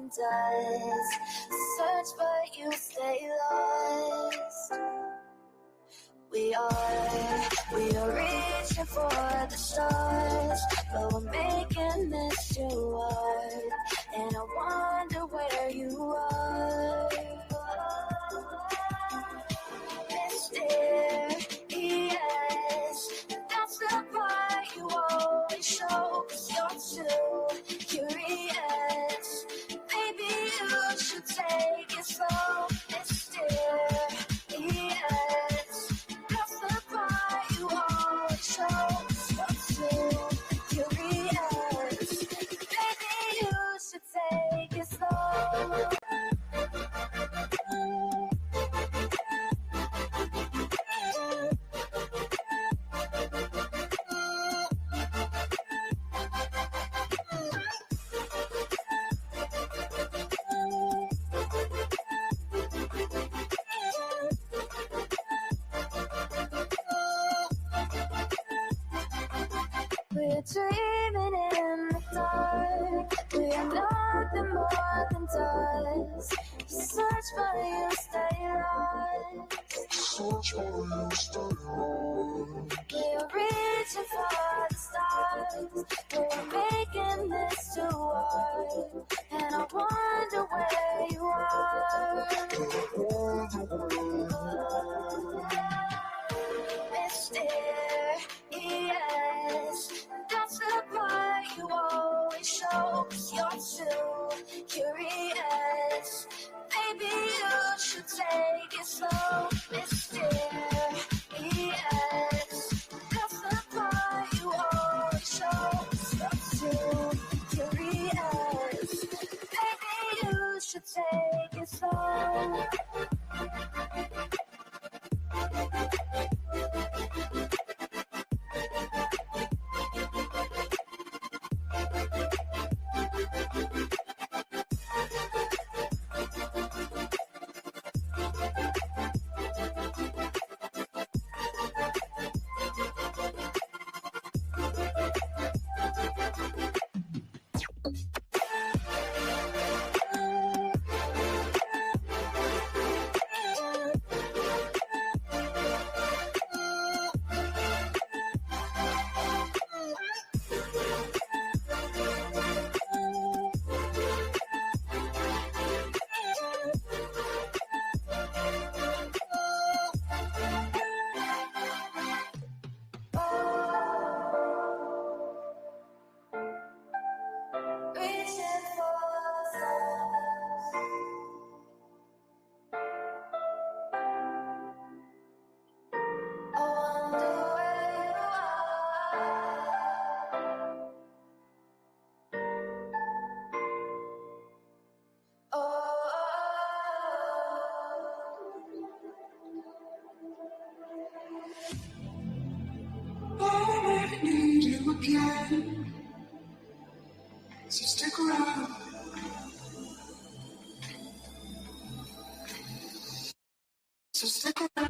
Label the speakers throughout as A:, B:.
A: than does. Search but you stay lost. We are reaching for the stars, but we're making this too hard. And I wonder where you are. Mysterious, that's the part you always show. 'Cause you're too curious. Maybe you should take it slow. Mysterious, that's the part you always show. 'Cause you're too curious. Maybe you should take it slow. We're dreaming in the dark. We are nothing more than dust. You search but you stay lost. We are reaching for the stars. We're making this too hard. And I wonder where you are. Mysterious, that's the part you always show. 'Cause you're too curious. Maybe you should take it slow. Mysterious, that's the part you always show. 'Cause you're too curious. Maybe you should take it slow. Reaching for the stars. I wonder where you are. Oh,
B: I need you again, so stick around. So stick around.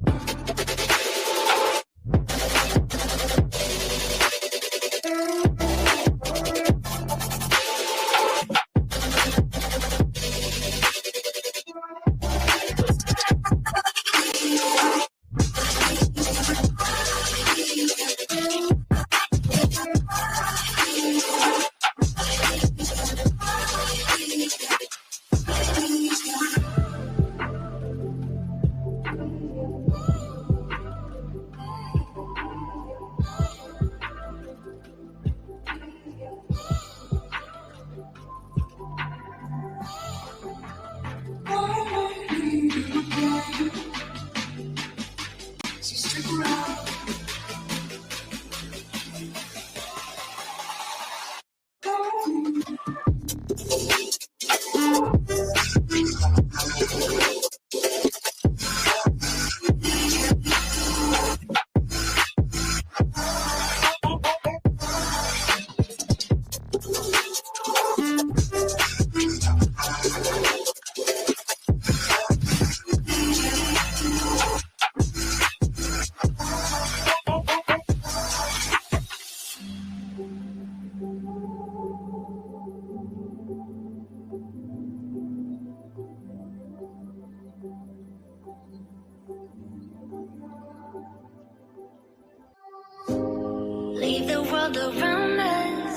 A: the world around us.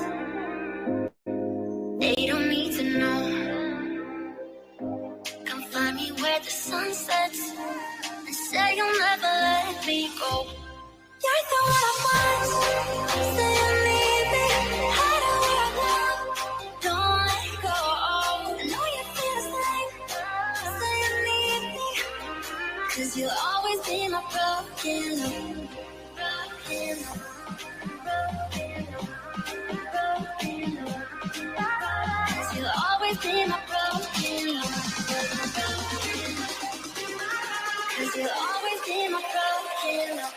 A: They don't need to know. Come find me where the sun sets and say you'll never let me go. You're the one I want. Say you need me. Hide where I love. Don't let go. I know you feel the same. Say you need me. 'Cause you'll always be my broken love. Broken love. Broken love. Broken love. 'Cause you'll always be my broken love. 'Cause you'll always be my broken love.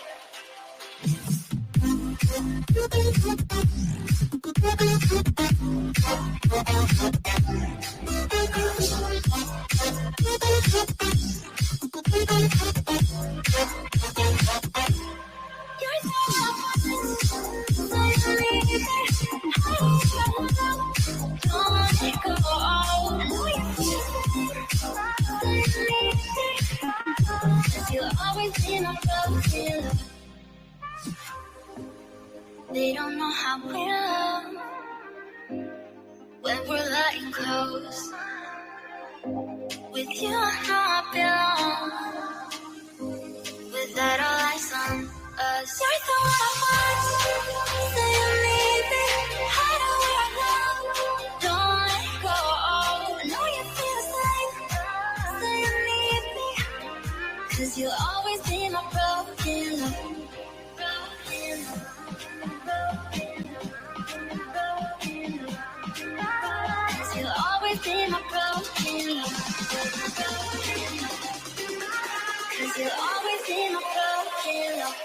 A: They don't know how we love when we're lying close. With you, I know I belong. Without all eyes on us, you're the one I want. Say you need me. Hide where I love. Don't let go. I know you feel the same. Say you need me. 'Cause you'll always be my broken love. Broken love. You'll always be my broken love. 'Cause you'll always be my broken love.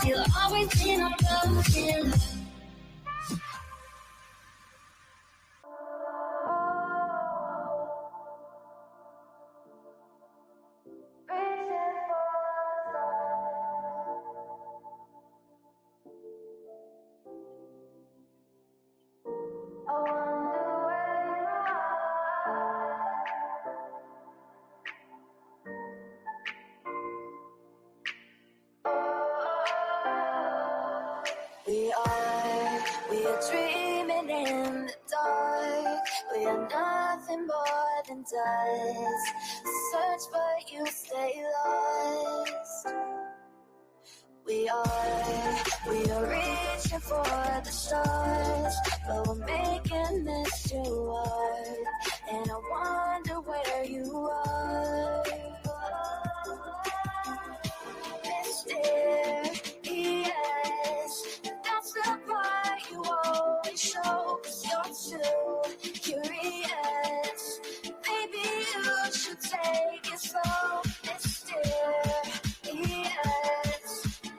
A: You'll always be my broken love. We are dreaming in the dark. We are nothing more than dust. Search but you stay lost. We are reaching for the stars, but we're making this too hard. And I wonder where you are. Mysterious, that's the part you always show. 'Cause you're too curious. Maybe you should take it slow. Mysterious,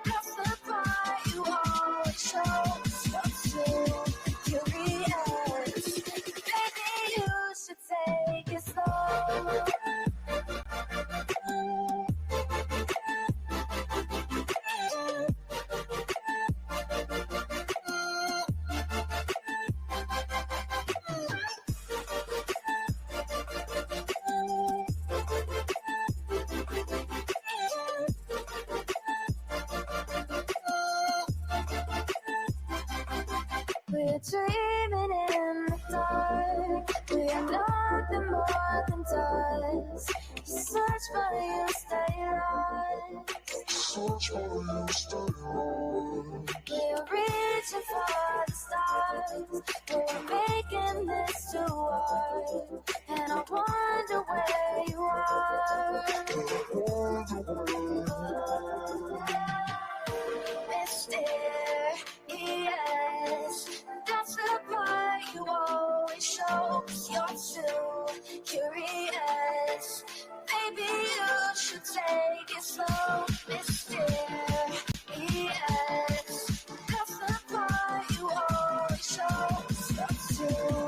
A: that's the part you always show. 'Cause you're too curious. Maybe you should take it slow. We're dreaming in the dark. We are nothing more than dust. You search but you stay lost.
B: Search for you, stay lost.
A: We're reaching for the stars. We're making this too hard. And I wonder where you are. Mysterious, that's the part you always show. 'Cause you're too curious. Maybe you should take it slow. Mysterious, that's the part you always show. 'Cause you're too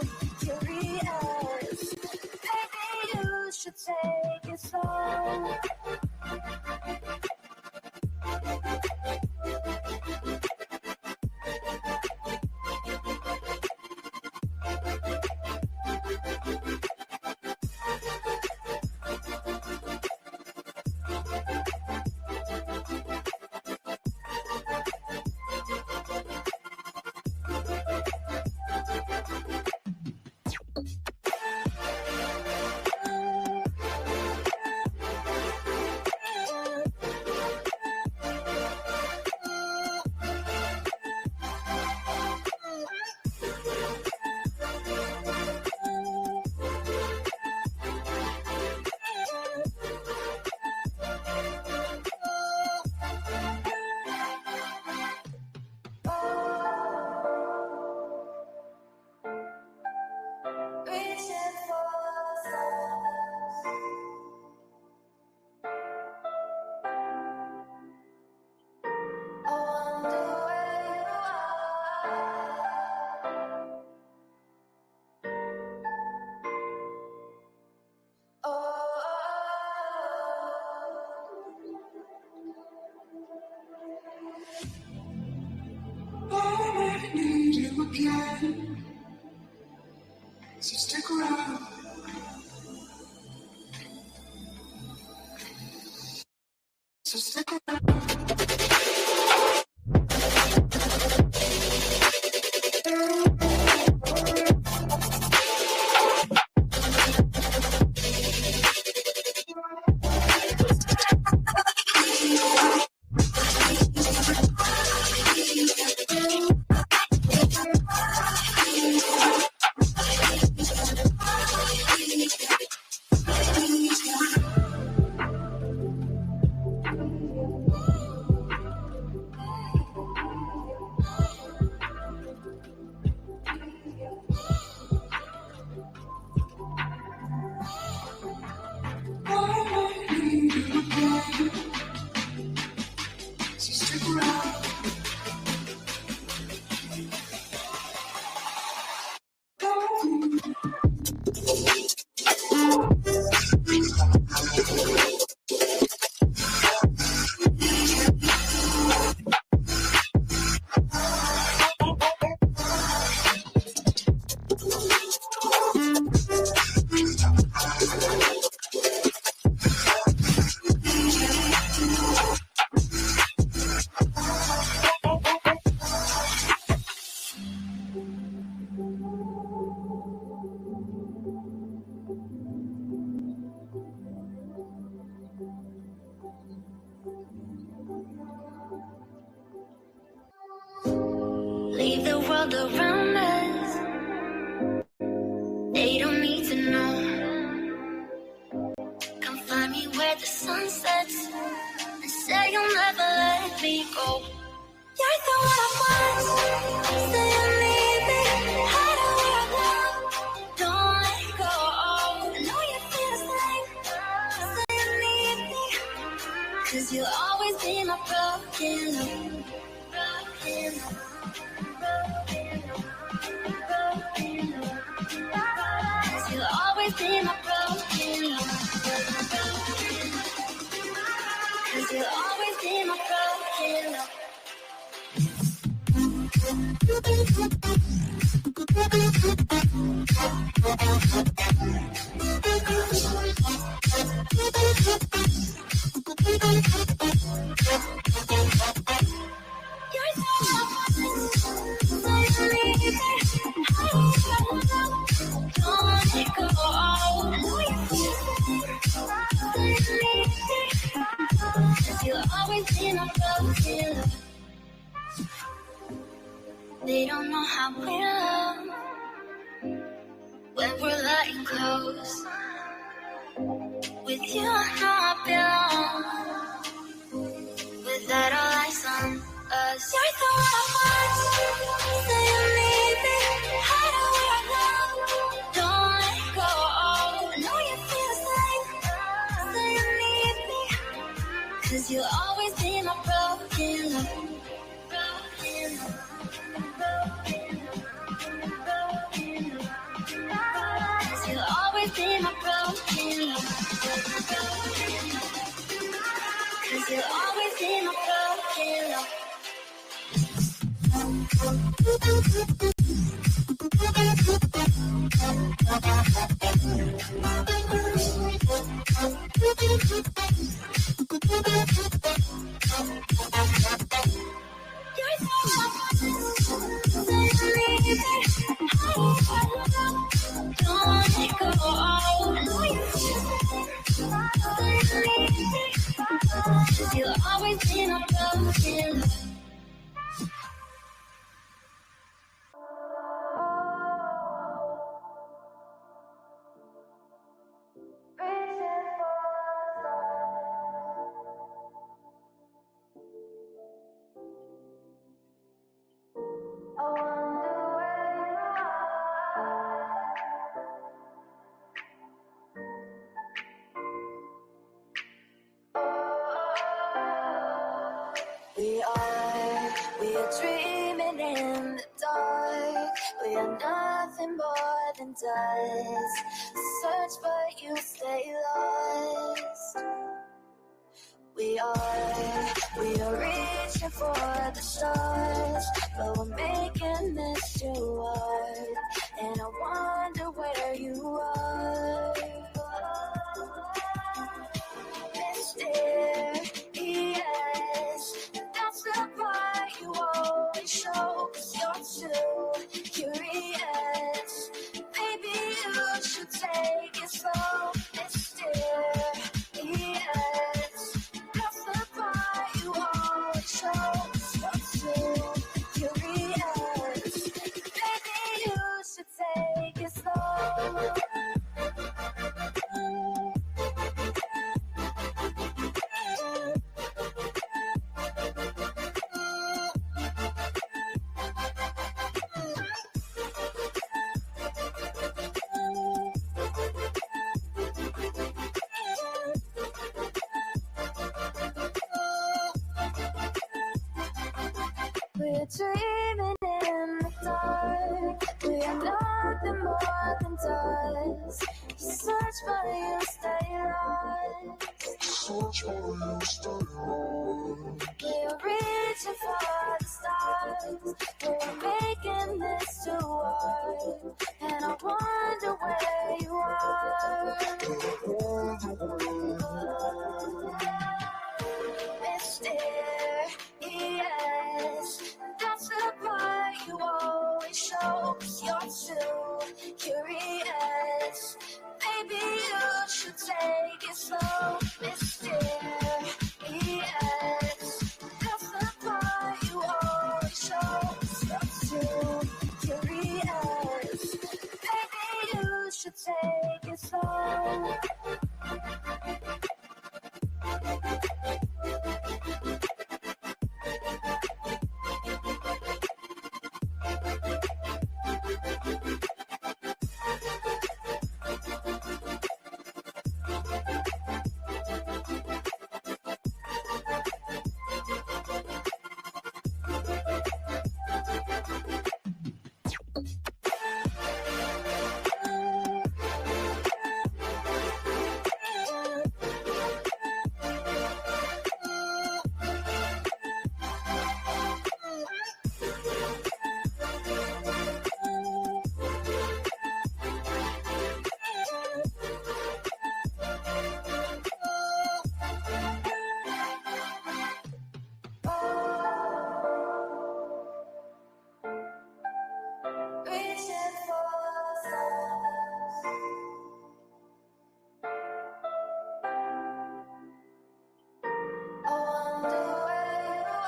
A: I need you again, so stick around. So stick around. I need you again, so stick around.
C: Leave the world around us. They don't need to know. Come find me where the sun sets and say you'll never let me go. You're the one I want. Say you need me. Hide where I want. Don't let go. I know you feel the same. Say you need me. 'Cause you'll always be my broken love. Broken love. Cause you'll always be my broken love. Cause you'll always be my broken love. You're so don't let go. I know you feel it. Cause you'll always be my broken love. They don't know how we love when we're letting close. With you, I know I belong. Without all eyes on us, you're the one I want. Say you need me. Hide where I love. Don't let go. I know you feel the same. Say you need me. 'Cause you'll always be my broken love. Broken love. Cause you'll always be my broken love. Cause you'll always be my broken love. You're so don't let go. I know you feel it. You'll always be my broken love.
A: We are We're dreaming in the dark. We are nothing more than dust. Search but you stay lost. We are reaching for the stars, but we're making this too hard. And I wonder where you are. Mysterious, that's the part you always show. 'Cause you're too curious. Maybe you should take it slow. Mysterious, that's the part you always show. 'Cause you're too curious. Maybe you should take it slow. We're dreaming in the dark. We are nothing more than dust. Search but you stay lost.
B: Search but you stay lost.
A: We're reaching for the stars. We're making this too hard. And I wonder where you are. Mysterious, that's the part you always show. 'Cause you're too curious. Maybe you should take it slow. Mysterious, that's the part you always show. 'Cause you're too curious. Maybe you should take it slow. Reaching for the stars. I wonder where you are.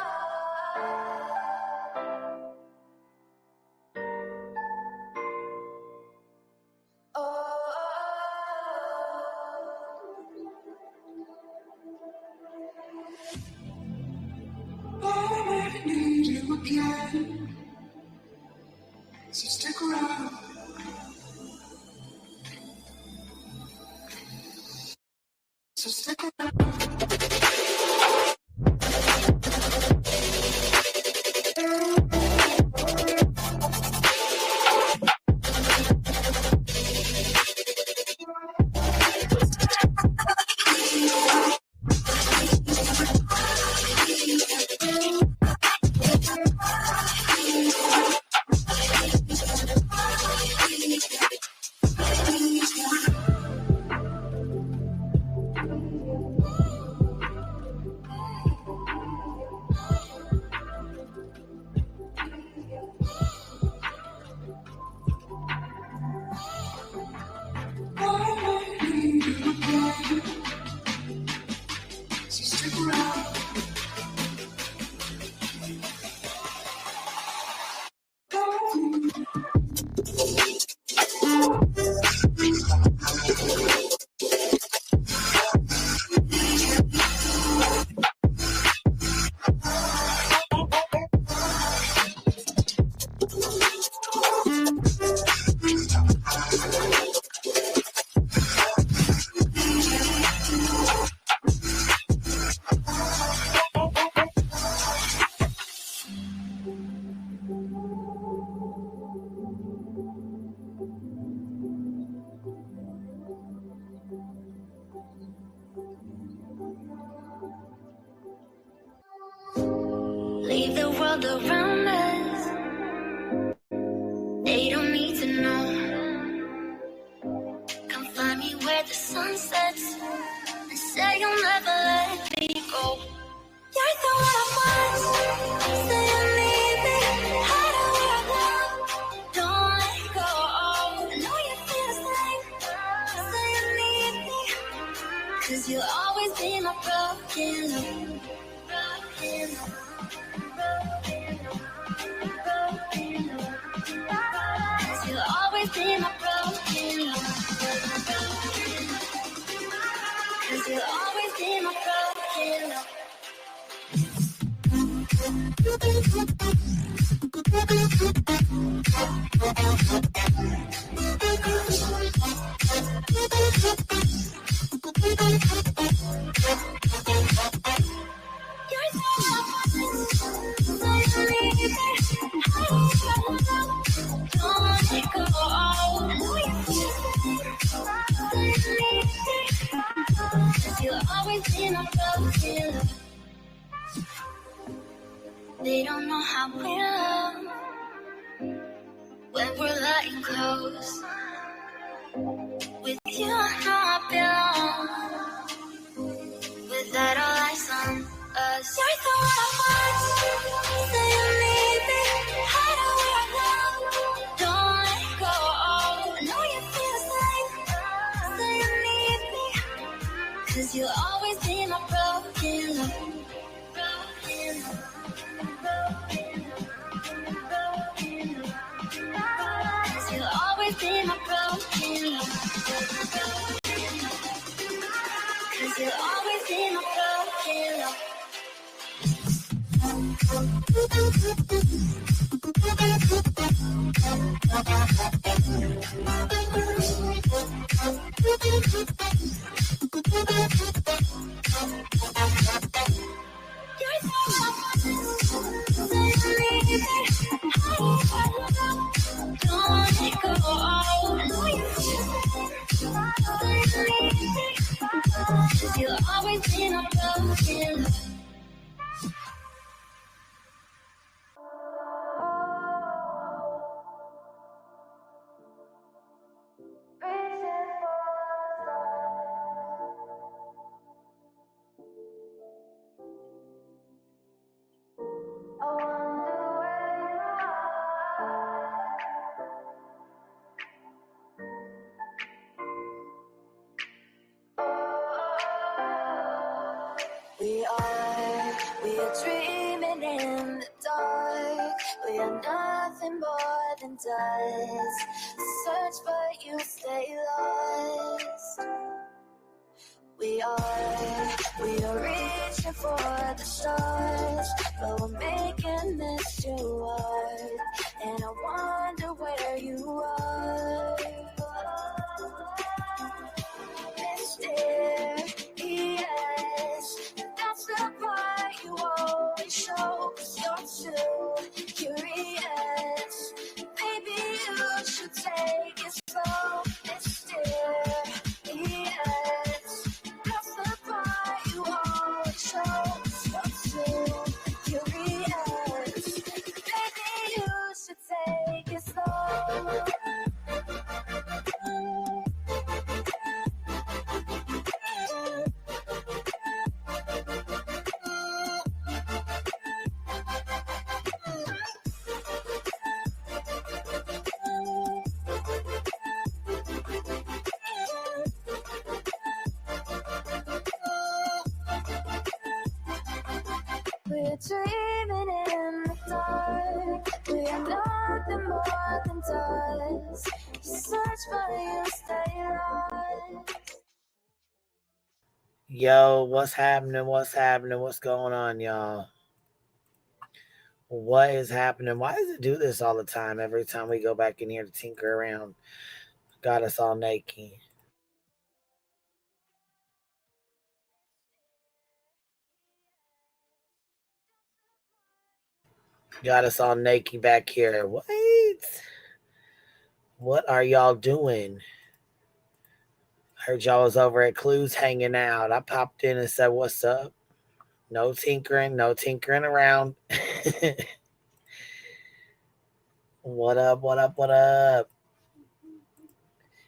B: Oh, I need you again. So stick around. So stick around.
C: Leave the world around us. They don't need to know. Come find me where the sun sets and say you'll never let me go. You're the one I want. Say you need me. Hide where I love. Don't let go. I know you feel the same. Say you need me. 'Cause you'll always be my broken love. Broken love. Cause you'll always be my broken love. Cause you'll always be my broken love. You're so don't let it go. I know you feel cause you'll always be my broken love. They don't know how we love when we're letting close. With you, I know I belong. Without all eyes on us, you're the one I want. Say you need me. Hide where I love. Don't let go. I know you feel the same. Say you need me. 'Cause you'll always be my broken love. Broken love. Cause you'll always be my broken love. Cause you'll always be my broken love. You're so say you need me. Don't let it go. I know you feel say you need me. 'Cause you'll always be my broken love.
A: We are dreaming in the dark. We are nothing more than dust. Search but you stay lost. We are reaching for the stars, but we're making this too hard. And I wonder where you are. Mysterious, that's the part you always show. 'Cause you're too curious. Maybe you should take it slow. Mysterious, that's the part you always show. 'Cause you're too curious. Maybe you should take it slow. We're dreaming in the dark. We are nothing more than dust. You search but you stay lost.
D: Yo, what's happening? What's happening? What's going on, y'all? What is happening? Why does it do this all the time? Every time we go back in here to tinker around, got us all naked. Got us all naked back here. What are y'all doing? Heard y'all was over at Clues hanging out. I popped in and said, "What's up?" No tinkering around. What up? What up? What up?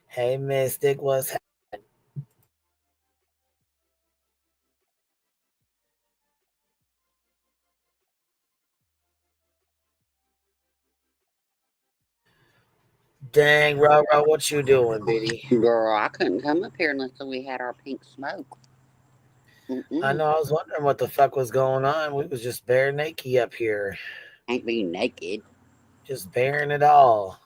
D: Hey, Mystic, what's dang, Ro, what you doing, Biddy?
E: Girl, I couldn't come up here unless we had our pink smoke.
D: I
E: Mm-mm.
D: know. I was wondering what the fuck was going on. We was just bare naked up here,
E: Ain't being naked.
D: just bearing it all.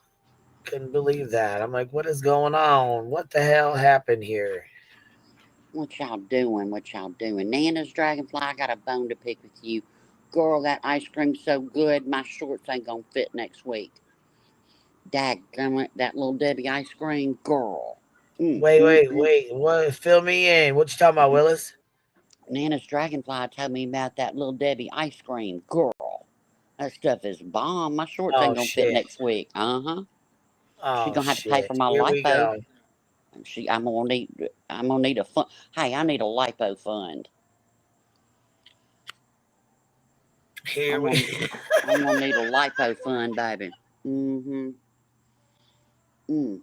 D: Couldn't believe that. I'm like, what is going on? What the hell happened here?
E: What y'all doing? What y'all doing? Nana's Dragonfly, I got a bone to pick with you. Girl, that ice cream's so good, my shorts ain't gonna fit next week. Dadgummit, that little Debbie ice cream, girl. Mm,
D: Wait,
E: mm,
D: wait,
E: mm.
D: wait. What? Fill me in. What you talking about, Willis?
E: Nana's Dragonfly told me about that little Debbie ice cream, girl. That stuff is bomb. My shorts ain't
D: Oh
E: gonna fit
D: shit.
E: next week. Uh-huh. She
D: Oh
E: gonna have to pay
D: shit.
E: for my
D: Here we
E: lipo.
D: go.
E: I'm gonna need a fund. Hey, I need a lipo fund.
D: Here
E: I'm
D: we.
E: gonna I'm gonna need a lipo fund, baby. Mm-hmm. Mm.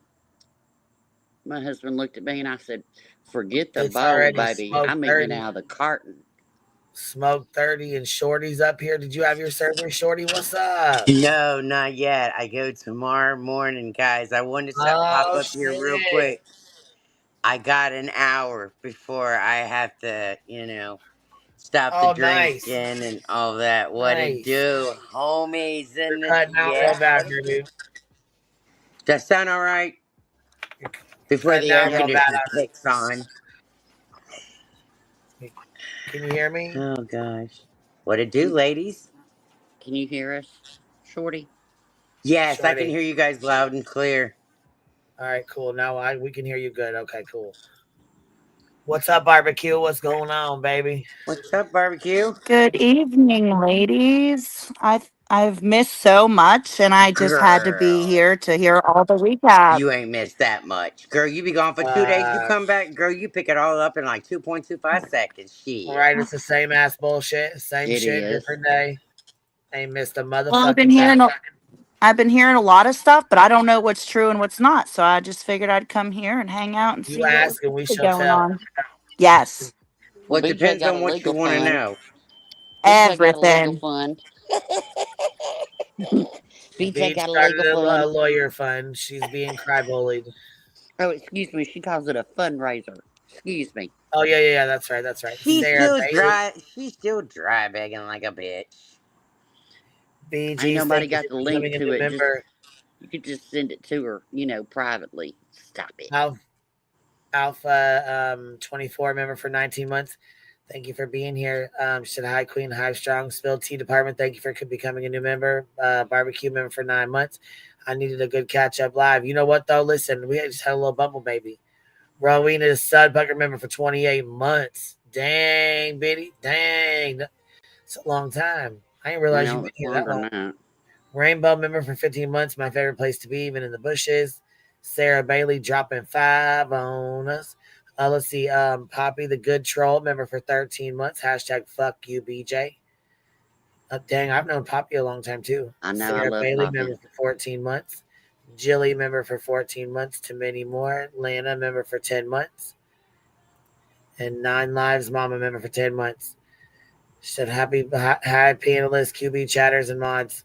E: My husband looked at me and I said, "Forget the
D: It's
E: bowl,
D: already
E: baby.
D: smoke
E: I'm eating it
D: 30.
E: out of the carton."
D: Smoke 30 and Shorty's up here. Did you have your surgery, Shorty? What's up?
F: No, not yet. I go tomorrow morning, guys. I wanted to pop
D: Oh
F: up here real
D: shit.
F: quick. I got an hour before I have to, stop the
D: Oh nice.
F: drinking and all that. What it
D: Nice.
F: do, homies
D: You're
F: in the
D: cutting out real bad,
F: yeah.
D: my dude.
F: That sound all right?
D: You're
F: Before
D: cutting
F: the air
D: out real bad
F: conditioner
D: on
F: kicks on.
D: me. Can you hear me?
F: Oh gosh, what it do,
E: Can
F: ladies?
E: Can you hear us, Shorty?
F: Yes, I can
D: Shorty.
F: hear you guys loud and clear.
D: All right, cool. Now we can hear you good. Okay, cool. What's up, barbecue? What's going on, baby?
F: What's up, barbecue?
G: Good evening, ladies. I've missed so much, and I just had to be
F: Girl.
G: here to hear all the recap.
F: You ain't missed that much. Girl, you be gone for 2 days. You
D: Uh
F: come back, girl, you pick it all up in like 2.25 seconds. Shit.
D: right, it's the same ass bullshit. Same
E: It
D: shit,
E: is.
D: different day. Ain't missed a
G: Well,
D: motherfucking thing.
G: I've been hearing a lot of stuff, but I don't know what's true and what's not. So I just figured I'd come here and hang out and
D: You
G: see what was
D: ask and we
G: really
D: shall
G: going
D: tell.
G: on. Yes,
F: Well, it
E: BJ
F: depends
E: got a
F: on what you
E: legal
F: want to
E: fund.
F: know.
E: BJ got a legal
G: everything.
E: fund. BJ
D: Beach
E: got a
D: started
E: legal
D: a
E: fund.
D: lawyer fund. She's being cry bullied.
E: Oh, excuse me. She calls it a fundraiser. Excuse me.
D: Oh yeah. That's right. That's right.
F: She's
D: Sarah
F: still
D: Bailey.
F: dry. She's still dry begging like a bitch.
E: Ain't
D: BG's,
E: nobody
D: thank you
E: got
D: for
E: the link
D: becoming a
E: to
D: new
E: it. Just
D: member.
E: you could just send it to her, privately. Stop it.
D: Alpha 24 member for 19 months. Thank you for being here. She said, hi, Queen, hi, Strong. Spilled Tea Department. Thank you for becoming a new member. Barbecue member for 9 months. I needed a good catch up live. You know what, though? Listen, we just had a little bumble baby. Rowena is Sud Pucker member for 28 months. Dang, Biddy. Dang. It's a long time. I didn't realize you've
E: Well,
D: been
E: it's
D: here that
E: longer
D: long.
E: than that.
D: Rainbow member for 15 months. My favorite place to be, even in the bushes. Sarah Bailey dropping 5 on us. Let's see. Poppy the Good Troll member for 13 months. Hashtag fuck you, BJ. Dang, I've known Poppy a long time too.
E: I know. I
D: Sarah
E: love
D: Bailey
E: Poppy.
D: member for 14 months. Jilly member for 14 months to many more. Lana member for 10 months. And Nine Lives Mama member for 10 months. She said hi panelists, QB chatters, and mods.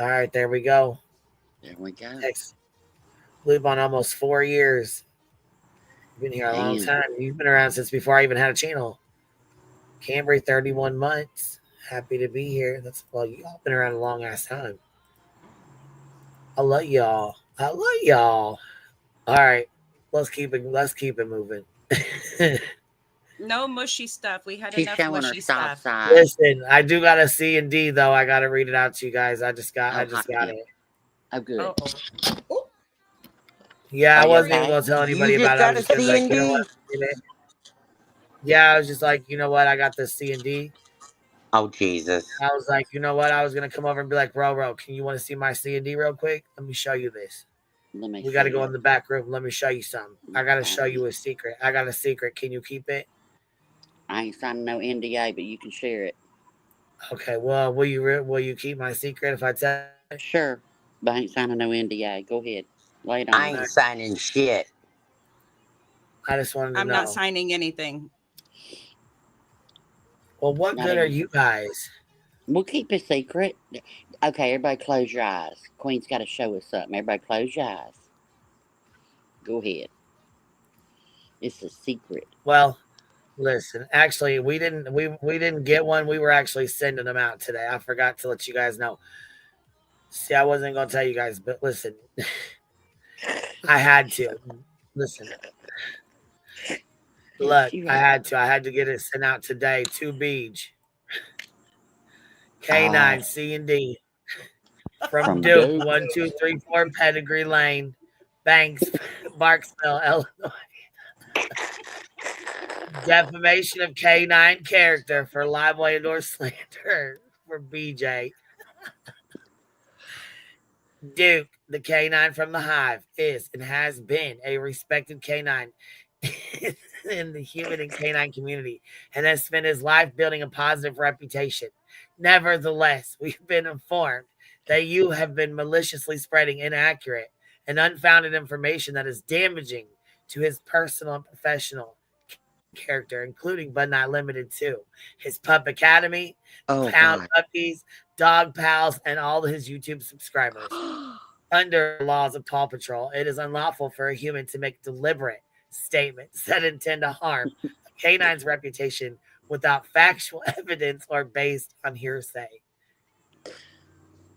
D: All right, there we go.
E: There we go.
D: Next. Loop on almost 4 years. You've been here a long
E: Damn.
D: time. You've been around since before I even had a channel. Cambry, 31 months. Happy to be here. That's well, y'all been around a long ass time. I love y'all. I love y'all. All right. Let's keep it moving.
H: No mushy stuff. We had
E: She's
H: enough
E: showing her
H: mushy
E: soft
H: stuff.
E: side.
D: Listen, I do got a C and D though. I gotta read it out to you guys. I
E: Oh,
D: just
E: hot
D: got
E: tip.
D: it.
E: Oh, good.
H: Oh,
D: Yeah,
E: Are
D: I
E: you
D: wasn't even
E: okay?
D: gonna tell
F: You
D: anybody
F: just
D: about it. I
F: got
D: was
F: a
D: just gonna be
F: C
D: like,
F: and
D: you know what?
F: D?
D: Yeah, I was just like, you know what? I got this C and D.
F: Oh, Jesus.
D: I was like, you know what? I was gonna come over and be like, bro, can you want to see my C and D real quick? Let me show you this.
E: Let me
D: We got to
E: see
D: go
E: it.
D: in the back room. Let me show you something. I got to show
E: Okay.
D: you a secret. I got a secret. Can you keep it?
E: I ain't signing no NDA, but you can share it.
D: Okay, well, will you keep my secret if I tell you?
E: Sure. But I ain't signing no NDA. Go ahead. Lay it on
F: I
E: me.
F: ain't signing shit.
D: I just wanted to
H: I'm not
D: know.
H: signing anything.
D: Well, what
E: Not
D: good are
E: even.
D: you guys?
E: We'll keep a secret. Okay, everybody close your eyes. Queen's got to show us something. Everybody close your eyes. Go ahead. It's a secret.
D: Well, listen, actually, we didn't get one. We were actually sending them out today. I forgot to let you guys know. See, I wasn't gonna tell you guys, but listen, I had to. Listen,
E: Yes,
D: look,
E: you
D: I
E: have.
D: had to. I had to get it sent out today to Beach,
E: Oh,
D: K9, C and D from
E: from
D: Duke,
E: Duke.
D: 1234 Pedigree Lane, Banks, Barksville, Illinois. Defamation of K9 character for libel and or slander for BJ. Duke, the canine from the hive, is and has been a respected canine in the human and canine community and has spent his life building a positive reputation. Nevertheless, we've been informed that you have been maliciously spreading inaccurate and unfounded information that is damaging to his personal and professional character, including but not limited to his Pup Academy,
E: Oh,
D: Pound
E: God.
D: Puppies, Dog Pals, and all his YouTube subscribers. Under laws of Paw Patrol, it is unlawful for a human to make deliberate statements that intend to harm a canine's reputation without factual evidence or based on hearsay.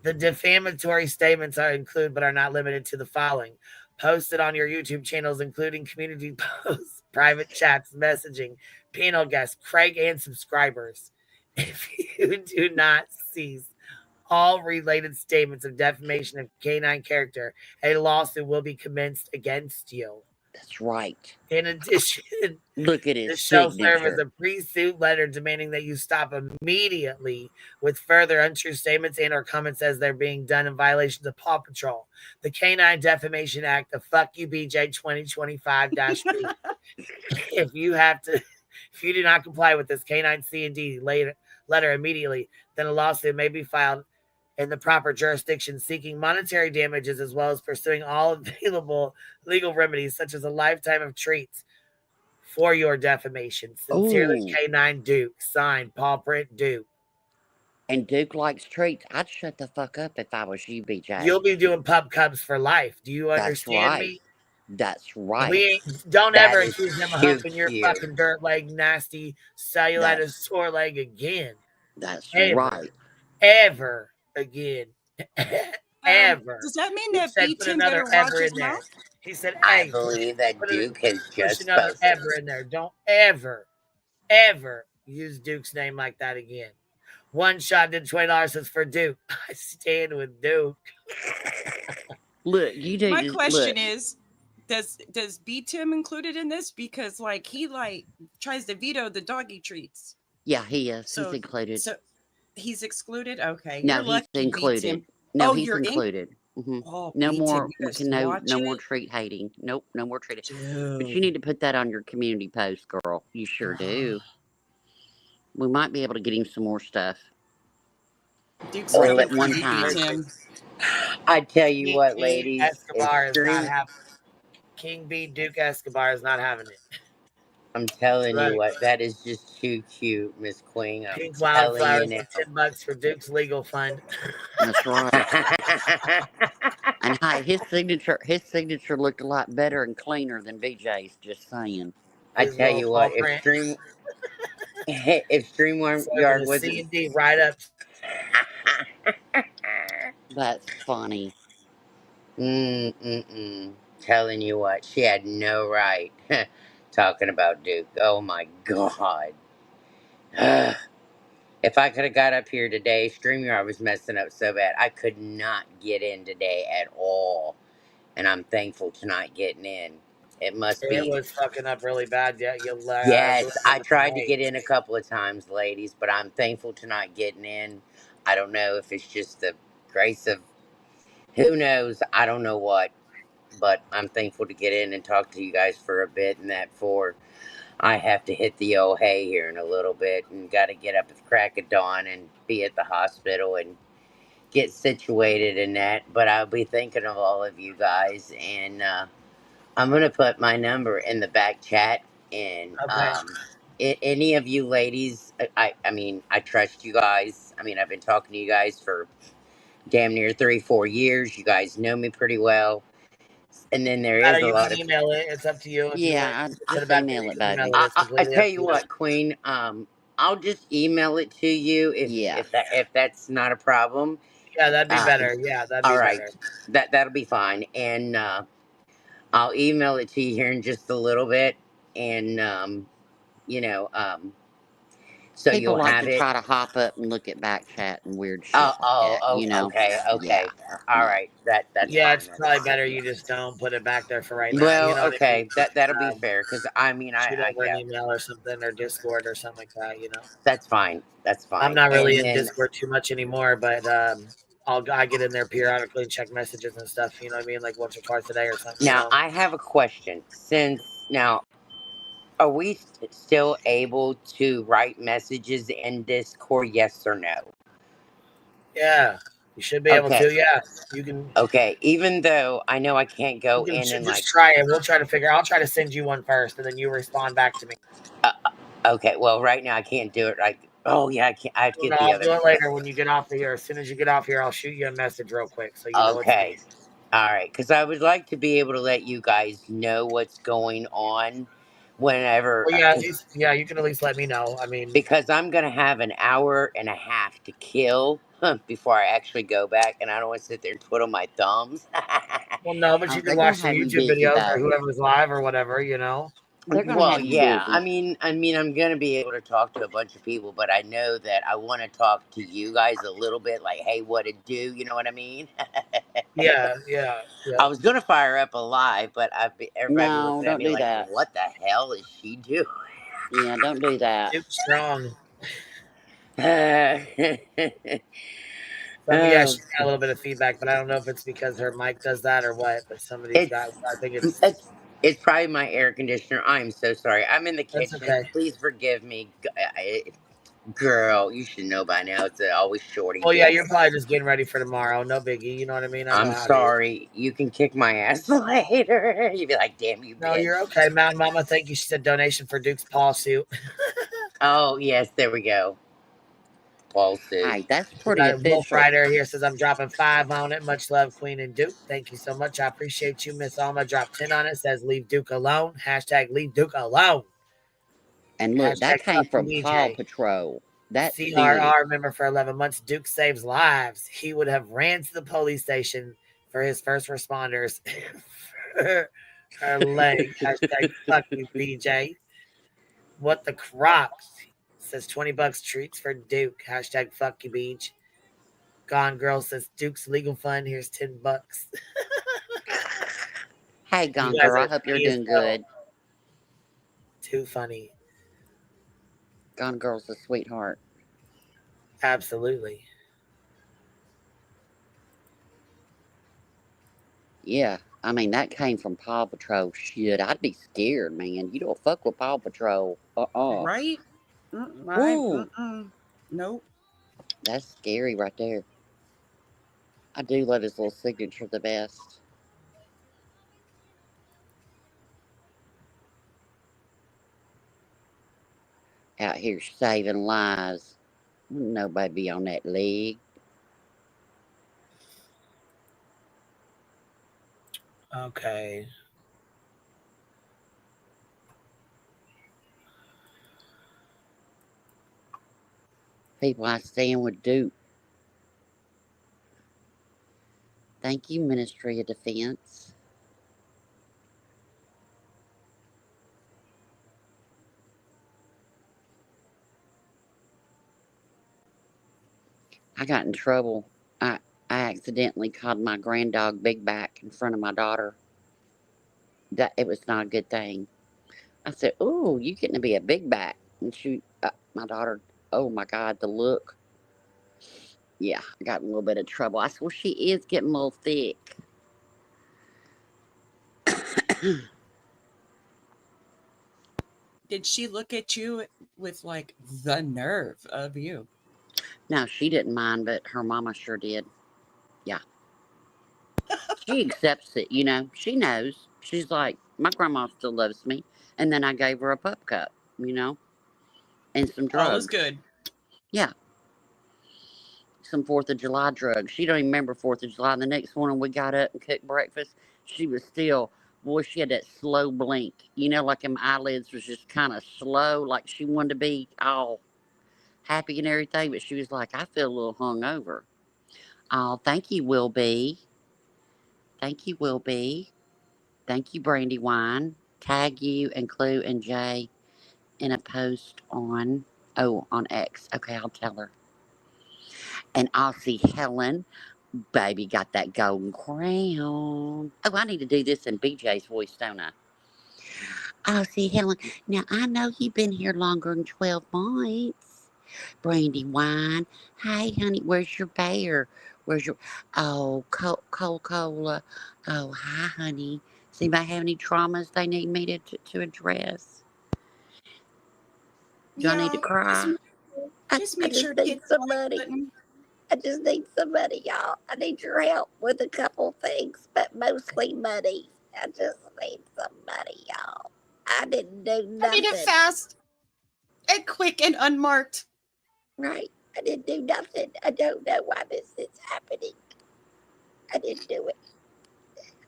D: The defamatory statements are included but are not limited to the following: posted on your YouTube channels, including community posts, private chats, messaging, panel guests, Craig, and subscribers. If you do not cease all related statements of defamation of canine character, a lawsuit will be commenced against you.
E: That's right.
D: In addition,
E: Look at his
D: this shall serve as
E: signature.
D: a pre-suit letter demanding that you stop immediately with further untrue statements and or comments as they're being done in violations of Paw Patrol, the Canine Defamation Act of Fuck You BJ 2025-B. If you have to, if you do not comply with this canine C and D letter immediately, then a lawsuit may be filed in the proper jurisdiction seeking monetary damages as well as pursuing all available legal remedies such as a lifetime of treats for your defamation. Sincerely,
E: Oh,
D: K9 Duke. Signed, Paul Print Duke.
E: and Duke likes treats. I'd shut the fuck up if I was you,
D: You'll
E: BJ.
D: be doing pup cubs for life. Do you
E: That's
D: understand
E: right.
D: me?
E: That's
D: We
E: right.
D: don't
F: That
D: ever
F: is
D: accuse him of
F: too
D: humping your
F: cute.
D: fucking dirt leg, nasty cellulitis
E: That's
D: sore leg again.
E: that's
D: Ever.
E: right.
D: Ever again. Ever.
H: Does that mean
D: He
H: that
D: said put
H: B10
D: another
H: better watch
D: ever in
H: his
D: there.
H: mouth?
D: He said,
F: I
D: hey,
F: believe that
D: put, a,
F: Duke has
D: push
F: just
D: another
F: spoken.
D: ever in there. Don't ever, ever use Duke's name like that again. One shot did $20 says for Duke. I stand with Duke.
E: Look, you do
H: My
E: just look.
H: question is, does B Tim included in this? Because like he like tries to veto the doggy treats.
E: Yeah, he is. He's
H: So
E: included.
H: so he's excluded? Okay.
E: No,
H: You're
E: he's
H: lucky, B
E: included.
H: Tim.
E: No,
H: Oh,
E: he's
H: you're in.
E: included.
H: Oh,
E: No
H: B Tim,
E: more.
H: you
E: We
H: guys
E: can
H: watch
E: no more
H: it?
E: treat hating. Nope, no more treat. But you
H: Dude.
E: need to put that on your community post, girl. You sure do. We might be able to get him some more stuff
H: Duke's
E: all
H: coming
E: at
D: Listen,
H: for
E: one
H: you, B
E: time.
D: listen.
H: Tim.
F: I tell you
D: King
F: what,
D: B
F: ladies,
D: Escobar is not
F: extreme.
D: having King B Duke Escobar is not having it.
F: I'm telling you
D: Look,
F: what, that is just too cute, Miss Queen. I'm
D: Pink
F: telling you
D: Wildflowers
F: now.
D: with $10 for Duke's legal fund.
E: That's right. And hey, his signature looked a lot better and cleaner than BJ's. Just saying.
F: I
D: His
F: tell
D: little
F: you
D: paw
F: what,
D: print.
F: Extreme
D: Serving
F: Yard
D: a C
F: wasn't.
D: and D right up.
E: That's funny.
F: Telling you what, she had no right talking about Duke. Oh my God. If I could have got up here today, StreamYard was messing up so bad. I could not get in today at all. And I'm thankful to not getting in. It must
D: It
F: be.
D: was fucking up really bad. Yeah, I
F: Yes,
D: believe it
F: I
D: was
F: tried to
D: today.
F: get in a couple of times, ladies, but I'm thankful to not getting in. I don't know if it's just the grace of who knows. I don't know what, but I'm thankful to get in and talk to you guys for a bit and that for I have to hit the old hay here in a little bit and got to get up at the crack of dawn and be at the hospital and get situated in that. But I'll be thinking of all of you guys, and I'm going to put my number in the back chat. And
D: Okay.
F: any of you ladies, I mean, I trust you guys. I mean, I've been talking to you guys for damn near 3-4 years. You guys know me pretty well. And then there is
D: Matter,
F: a
D: you
F: lot
D: can
F: of.
D: email it. It's up to you if you want
E: Yeah,
D: to put it
E: just
D: back there.
E: email
D: You
E: it,
D: can email
E: baby.
D: it. It's
F: I
D: completely up
F: tell
D: to
F: you
D: you.
F: what, Queen. I'll just email it to you
E: Yeah.
F: if that's not a problem.
D: Yeah, that'd be
F: Uh,
D: better. Yeah, that'd
F: all
D: be
F: right,
D: better.
F: that'll be fine, and I'll email it to you here in just a little bit, and you know, so
E: People
F: you'll
E: like
F: have
E: to
F: it.
E: try to hop up and look at back chat and weird shit like that, you know?
F: Okay,
E: Yeah.
F: okay, all
E: Yeah.
F: right, that's
D: Yeah,
F: fine.
D: it's
F: That's
D: probably
F: fine.
D: better you just don't put it back there for right now. You
F: Well,
D: know what I mean?
F: okay, that'll be fair, because I mean,
D: Shoot
F: I
D: over an
F: yeah,
D: email or something or Discord or something like that. You know,
F: that's fine. That's
D: I'm
F: fine.
D: not really
F: And
D: in
F: then
D: Discord too much anymore, but I get in there periodically and check messages and stuff. You know what I mean? Like once or twice a day or something. You
F: now
D: know?
F: I have a question. Since now, are we still able to write messages in Discord? Yes or no?
D: Yeah, you should be able
F: Okay.
D: to. Yeah, you can.
F: Okay. Even though I know I can't
D: You
F: go
D: can
F: in and
D: just
F: like.
D: try it. We'll try to figure. I'll try to send you one first, and then you respond back to me.
F: Okay. Well, right now I can't do it. Like, oh yeah, I can't. I have to
D: Well,
F: get
D: no,
F: the
D: I'll
F: other.
D: do it later when you get off of here. As soon as you get off here, I'll shoot you a message real quick so you know it's me.
F: Okay. All right. Because I would like to be able to let you guys know what's going on whenever.
D: Well, yeah, at least yeah, you can at least let me know. I mean,
F: Because I'm gonna have an hour and a half to kill before I actually go back, and I don't want to sit there and twiddle my thumbs.
D: well, no, but
E: Oh,
D: you can
E: they're gonna
D: watch some
E: have you
D: YouTube
E: busy,
D: videos or
E: baby.
D: whoever's live or whatever. You know.
E: They're gonna
F: Well,
E: have you
F: yeah.
E: busy.
F: I'm gonna be able to talk to a bunch of people, but I know that I want to talk to you guys a little bit, like, hey, what it do? You know what I mean?
D: Yeah, yeah,
F: I
D: yeah.
F: was gonna fire up a live, but everybody be
E: No,
F: looking at
E: don't
F: me
E: do
F: like,
E: that.
F: what the hell is she doing?
E: Yeah, don't do that.
D: Duke strong.
F: Oh,
D: Yeah, she got a little bit of feedback, but I don't know if it's because her mic does that or what. But somebody's got.
F: it's
D: I think
F: it's it's probably my air conditioner. I'm so sorry. I'm in the
D: that's
F: kitchen.
D: okay.
F: Please forgive me, girl. You should know by now. It's always shorty
D: Well, yeah,
F: bits.
D: you're probably just getting ready for tomorrow. No biggie. You know what I mean? I know
F: I'm
D: how it is.
F: sorry. You can kick my ass later. You'd be like, damn you,
D: No, you're
F: bitch.
D: okay. Mountain Mama, thank you. She said donation for Duke's paw suit.
F: Oh, yes, there we go. Ball suit.
E: Hey, that's
D: We
E: pretty
D: got Wolf
E: official.
D: Rider here says I'm dropping 5 on it. Much love, Queen and Duke. Thank you so much. I appreciate you, Miss Alma. Drop 10 on it. Says leave Duke alone. Hashtag leave Duke alone.
E: And look, that
D: Hashtag
E: came
D: fuck you,
E: from Paw
D: DJ.
E: Patrol. That's serious.
D: CRR member for 11 months. Duke saves lives. He would have ran to the police station for his first responders. Her leg. Hashtag fuck you, BJ. What the crocs? Says $20 treats for Duke. Hashtag fuck you, Beach. Gone Girl says Duke's legal fund. Here's $10.
E: Hey,
D: You
E: Gone
D: guys
E: Girl, I
D: are
E: hope you're
D: funny as
E: doing
D: hell.
E: good.
D: Too funny.
E: Gone Girl's a sweetheart.
D: Absolutely.
E: Yeah, I mean, that came from Paw Patrol. Shit, I'd be scared, man. You don't fuck with Paw Patrol.
H: Right?
E: Woo,
H: Nope.
E: that's scary right there. I do love his little signature the best. Out here saving lives. Nobody be on that leg.
D: Okay.
E: People I stand with Duke. Thank you, Ministry of Defense. I got in trouble. I accidentally called my granddog Big Back in front of my daughter. That it was not a good thing. I said, "Ooh, you getting to be a big back?" And my daughter, oh my God, the look. Yeah, I got in a little bit of trouble. I said, "Well, she is getting a little thick."
H: Did she look at you with like the nerve of you?
E: No, she didn't mind, but her mama sure did. Yeah. She accepts it, you know. She knows. She's like, my grandma still loves me. And then I gave her a pup cup, you know, and some
H: All is
E: drugs.
H: good.
E: Yeah. Some 4th of July drugs. She don't even remember 4th of July. The next morning we got up and cooked breakfast. She was still, boy, she had that slow blink. You know, like them eyelids was just kind of slow, like she wanted to be all happy and everything. But she was like, I feel a little hungover. Oh, thank you, Will B. Thank you, Will B. Thank you, Brandywine. Tag you and Clue and Jay in a post on X. Okay, I'll tell her. And I'll see Helen. Baby got that golden crown. Oh, I need to do this in BJ's voice, don't I? I'll see Helen. Now I know you've been here longer than 12 months. Brandywine. Hey, honey, where's your bear? Where's your Cola? Oh, hi, honey. Does anybody have any traumas they need me to address? Do I need to cry?
H: Just make sure
E: I
H: to
E: need
H: hit the like
E: somebody.
H: button.
E: I just need somebody, y'all. I need your help with a couple things, but mostly money. I just need somebody, y'all. I didn't do
H: I
E: nothing.
H: need it fast and quick and unmarked.
E: Right? I didn't do nothing. I don't know why this is happening. I didn't do it.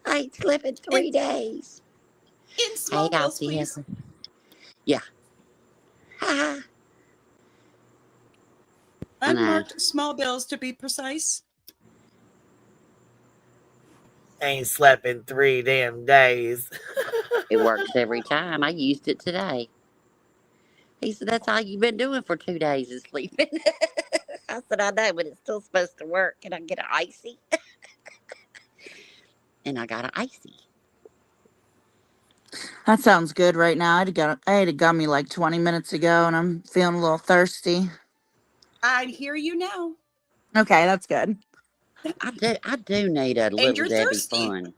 E: I ain't slept in 3 days.
H: In small bills, please.
E: Yeah. Ha.
H: Unmarked small bills, to be precise.
D: Ain't slept in 3 damn days.
E: It works every time. I used it today. He said, that's all you've been doing for 2 days is sleeping. I said, I know, but it's still supposed to work. Can I get an icy? And I got an icy.
G: That sounds good right now. I ate a gummy like 20 minutes ago, and I'm feeling a little thirsty.
H: I'd hear you now.
G: Okay, that's good.
E: I do need a little
H: you're
E: Debbie
H: thirsty.
E: fun.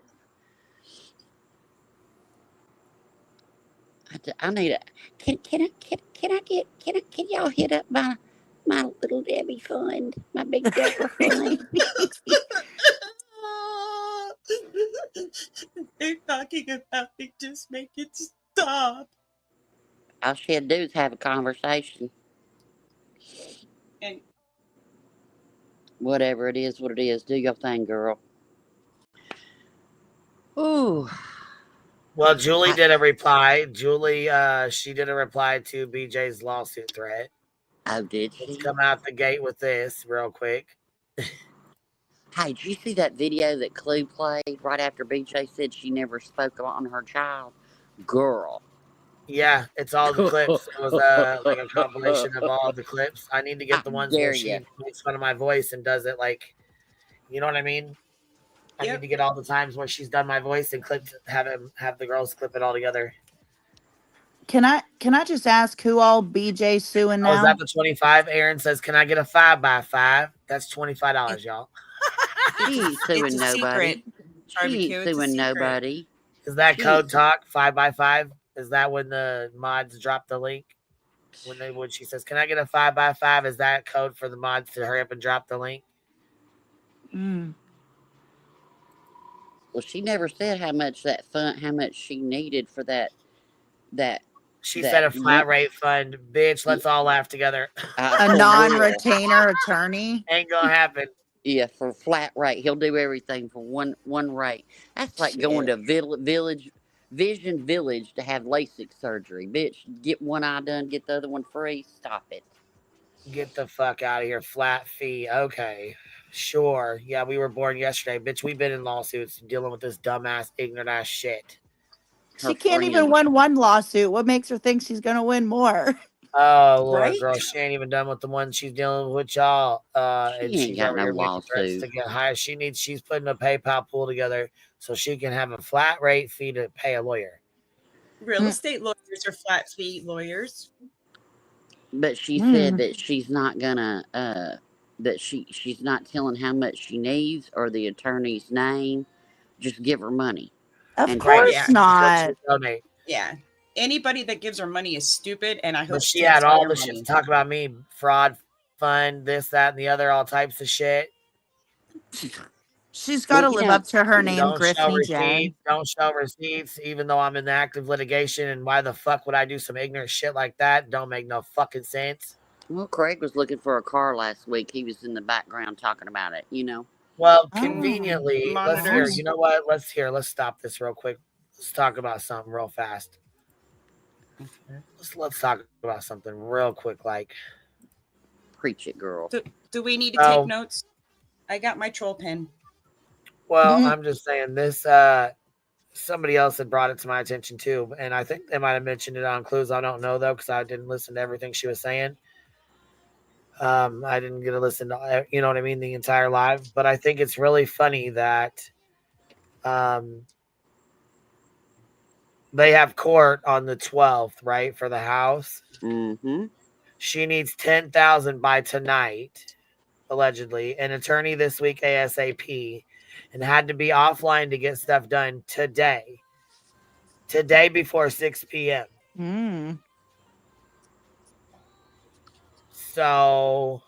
E: I need a. Can y'all hit up my little Debbie fund, my big dipper fund?
H: They're talking about it. Just make it stop.
E: All she had to do is have a conversation.
H: And
E: Whatever it is, what it is. Do your thing, girl. Ooh.
D: Well, Julie did a reply. Julie, she did a reply to BJ's lawsuit threat.
E: Oh, did she?
D: Let's come out the gate with this real quick.
E: Hey, did you see that video that Clue played right after BJ said she never spoke on her child? Girl.
D: Yeah, it's all the clips. It was like a compilation of all the clips. I need to get the ones where she makes fun of my voice and does it like, you know what I mean? I need to get all the times where she's done my voice and clipped, have the girls clip it all together.
G: Can I just ask who all BJ suing now?
D: Oh, is that the 25? Aaron says, "Can I get a 5x5?" That's $25, y'all.
E: She ain't suing nobody. She ain't suing nobody.
D: Is that code talk 5x5? Is that when the mods drop the link? When she says, "Can I get a 5x5?" Is that code for the mods to hurry up and drop the link?
E: Well, she never said how much she needed for that.
D: She said a flat rate fund. Bitch, let's all laugh together.
G: A non-retainer attorney?
D: Ain't gonna happen.
E: Yeah, for flat rate. He'll do everything for one rate. That's like going to Vision Village to have LASIK surgery. Bitch, get one eye done, get the other one free. Stop it.
D: Get the fuck out of here. Flat fee. Okay. Sure. Yeah, we were born yesterday. Bitch, we've been in lawsuits dealing with this dumbass, ignorant ass shit.
G: She can't even win one lawsuit. What makes her think she's going to win more?
D: Oh, Lord, girl. She ain't even done with the one she's dealing with y'all.
E: And she's got no lawsuit.
D: To get higher. She's putting a PayPal pool together so she can have a flat rate fee to pay a lawyer.
H: Real estate lawyers are flat fee lawyers.
E: But she said that she's not gonna that she's not telling how much she needs or the attorney's name. Just give her money.
G: Of course not.
H: Yeah. anybody that gives her money is stupid, and I hope
D: But she
H: she takes
D: had
H: all
D: all
H: your
D: the shit
H: money.
D: to talk about me, fraud, fun, this, that, and the other, all types of shit.
G: She's got
E: Well,
G: to
E: you
G: live
E: know,
G: up to her name,
D: Don't show
G: Griffney Jag.
D: receipts. Don't show receipts, even though I'm in the active litigation. And why the fuck would I do some ignorant shit like that? Don't make no fucking sense.
E: well, Craig was looking for a car last week. He was in the background talking about it, you know.
D: Well,
G: Oh.
D: conveniently, let's hear.
H: Monitors.
D: You know what? Let's stop this real quick. Let's talk about something real fast. Let's talk about something real quick. Like,
E: Preach it, girl.
H: Do we need to take
D: oh,
H: notes? I got my troll pen.
D: well,
G: Mhm.
D: I'm just saying this. Somebody else had brought it to my attention too, and I think they might have mentioned it on Clues. I don't know though, because I didn't listen to everything she was saying. I didn't get to listen to, you know what I mean, the entire live. But I think it's really funny that they have court on the 12th, right, for the house.
E: Mm-hmm.
D: She needs 10,000 by tonight, allegedly. An attorney this week ASAP, and had to be offline to get stuff done today before 6 p.m.
G: Mm.
D: So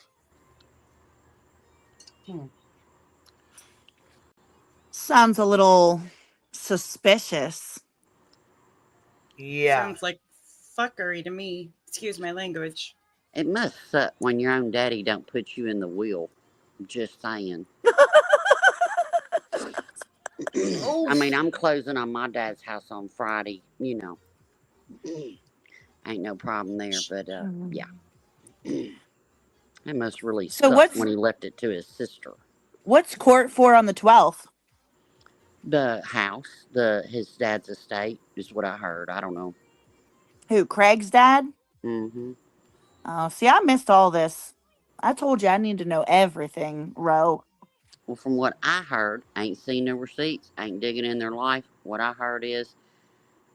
G: Sounds a little suspicious.
D: yeah,
H: Sounds like fuckery to me. Excuse my language.
E: It must suck when your own daddy don't put you in the wheel. Just saying. I mean, I'm closing on my dad's house on Friday. You know, ain't no problem there. But yeah, it must really
G: So
E: suck
G: what's
E: when he left it to his sister.
G: what's court for on the 12th?
E: The house, his dad's estate, is what I heard. I don't know.
G: Who, Craig's dad?
E: Mm-hmm.
G: Oh, see, I missed all this. I told you I need to know everything, Ro.
E: Well, from what I heard, ain't seen no receipts, ain't digging in their life. What I heard is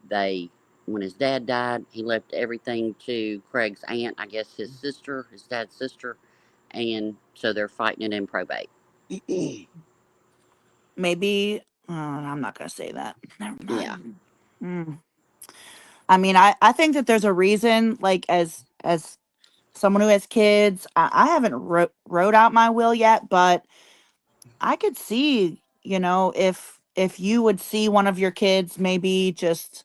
E: when his dad died, he left everything to Craig's aunt, I guess his sister, his dad's sister, and so they're fighting it in probate.
G: Maybe, I'm not going to say that. Never
E: Yeah.
G: mind. Mm. I mean, I think that there's a reason, like, as someone who has kids, I haven't wrote out my will yet, but I could see, if you would see one of your kids maybe just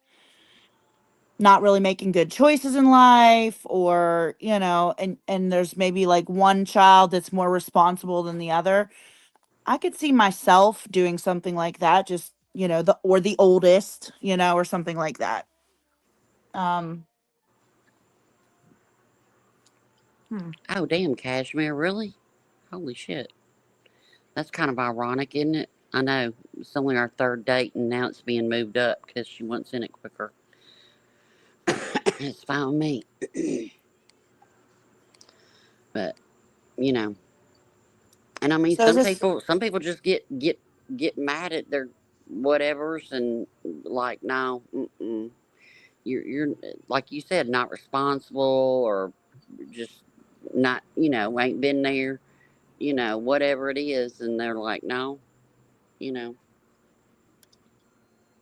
G: not really making good choices in life, or and there's maybe like one child that's more responsible than the other. I could see myself doing something like that, just the oldest, or something like that. um hmm.
E: Oh, damn, Cashmere, really? Holy shit. That's kind of ironic, isn't it? I know. It's only our third date, and now it's being moved up because she wants in it quicker. It's fine with me. But, you know. And I mean,
G: So is this
E: some people just get mad at their whatevers and like, no, you're like you said, not responsible, or just not, ain't been there, whatever it is, and they're like, no, you know.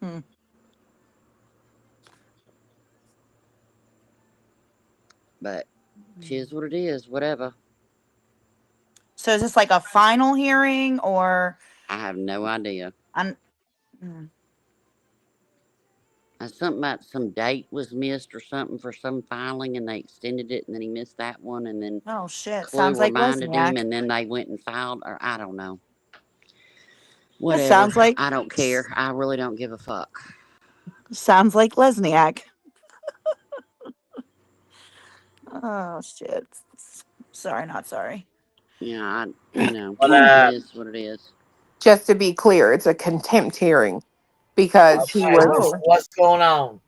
G: hmm.
E: But it is what it is, whatever.
G: So is this like a final hearing, or
E: I have no idea.
G: I'm hmm.
E: Something about some date was missed or something for some filing, and they extended it, and then he missed that one, and then
G: Oh shit,
E: Clue
G: sounds like
E: reminded him,
G: Lesniak.
E: and then they went and filed, or I don't know.
G: That
E: Whatever.
G: sounds like
E: I don't care. I really don't give a fuck.
G: Lesniak. Oh shit. Sorry, not sorry.
E: Yeah,
D: but
E: it is what it is.
I: Just to be clear, it's a contempt hearing because he
D: okay,
I: was
G: Oh.
D: what's going on?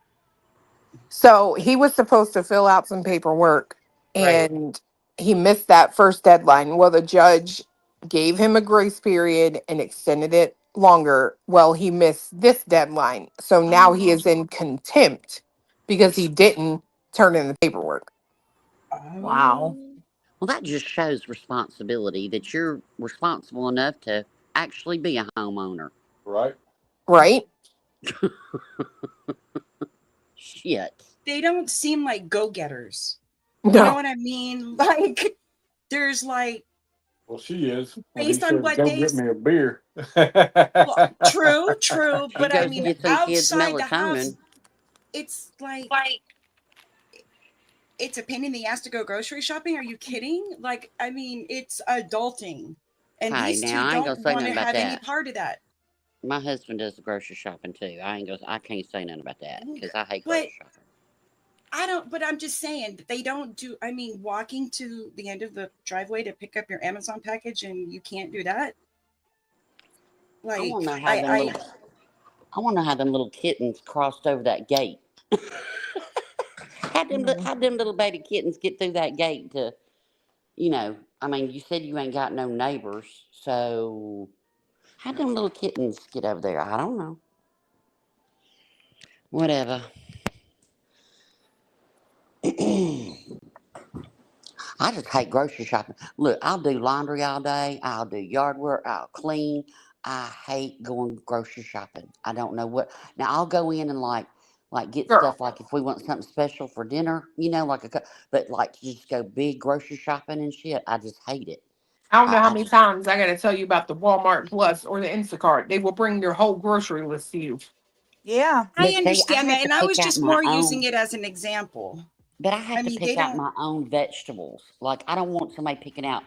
I: he was supposed to fill out some paperwork
D: Right.
I: and he missed that first deadline. Well, the judge gave him a grace period and extended it longer. Well, he missed this deadline. So now he is in contempt because he didn't turn in the paperwork.
G: Wow.
E: Well, that just shows responsibility, that you're responsible enough to actually be a homeowner.
I: Right?
E: Shit.
H: they don't seem like go-getters. You know
I: No.
H: what I mean? Like, there's like,
B: Well, she is. When he
H: based on
B: says,
H: what
B: "Go
H: they
B: get me a beer."
H: well, true,
E: She
H: but I
E: goes to
H: mean,
E: get some kids
H: outside the house,
E: melatonin.
H: it's like it's a pain in the ass to go grocery shopping. Are you kidding? Like, I mean, it's adulting, and
E: Hey,
H: these two
E: now I ain't
H: don't
E: gonna say
H: want
E: nothing
H: to
E: about
H: have any
E: that.
H: part of that.
E: My husband does the grocery shopping too. I can't say nothing about that because I hate
H: But
E: grocery shopping.
H: I don't. But I'm just saying that they don't do. I mean, walking to the end of the driveway to pick up your Amazon package, and you can't do that.
E: I want
H: Like,
E: to know how them little. I want to know how them little kittens crossed over that gate. How them little baby kittens get through that gate to, I mean, you said you ain't got no neighbors, so how them little kittens get over there? I don't know. Whatever. I just hate grocery shopping. Look, I'll do laundry all day. I'll do yard work. I'll clean. I hate going grocery shopping. I don't know what. Now I'll go in and like get
I: Girl,
E: stuff like if we want something special for dinner, like but like to just go big grocery shopping and shit. I just hate it.
I: I don't
E: I,
I: know how
E: I
I: many
E: just
I: times I got to tell you about the Walmart Plus or the Instacart. They will bring their whole grocery list to you.
G: Yeah.
H: I
E: but see, I
H: understand
E: have
H: that,
E: to
H: and I
E: pick
H: was
E: out
H: just
E: my
H: more using
E: own.
H: it as an example.
E: But I
H: I
E: have to
H: mean, they
E: pick out
H: don't.
E: my own vegetables. Like I don't want somebody picking out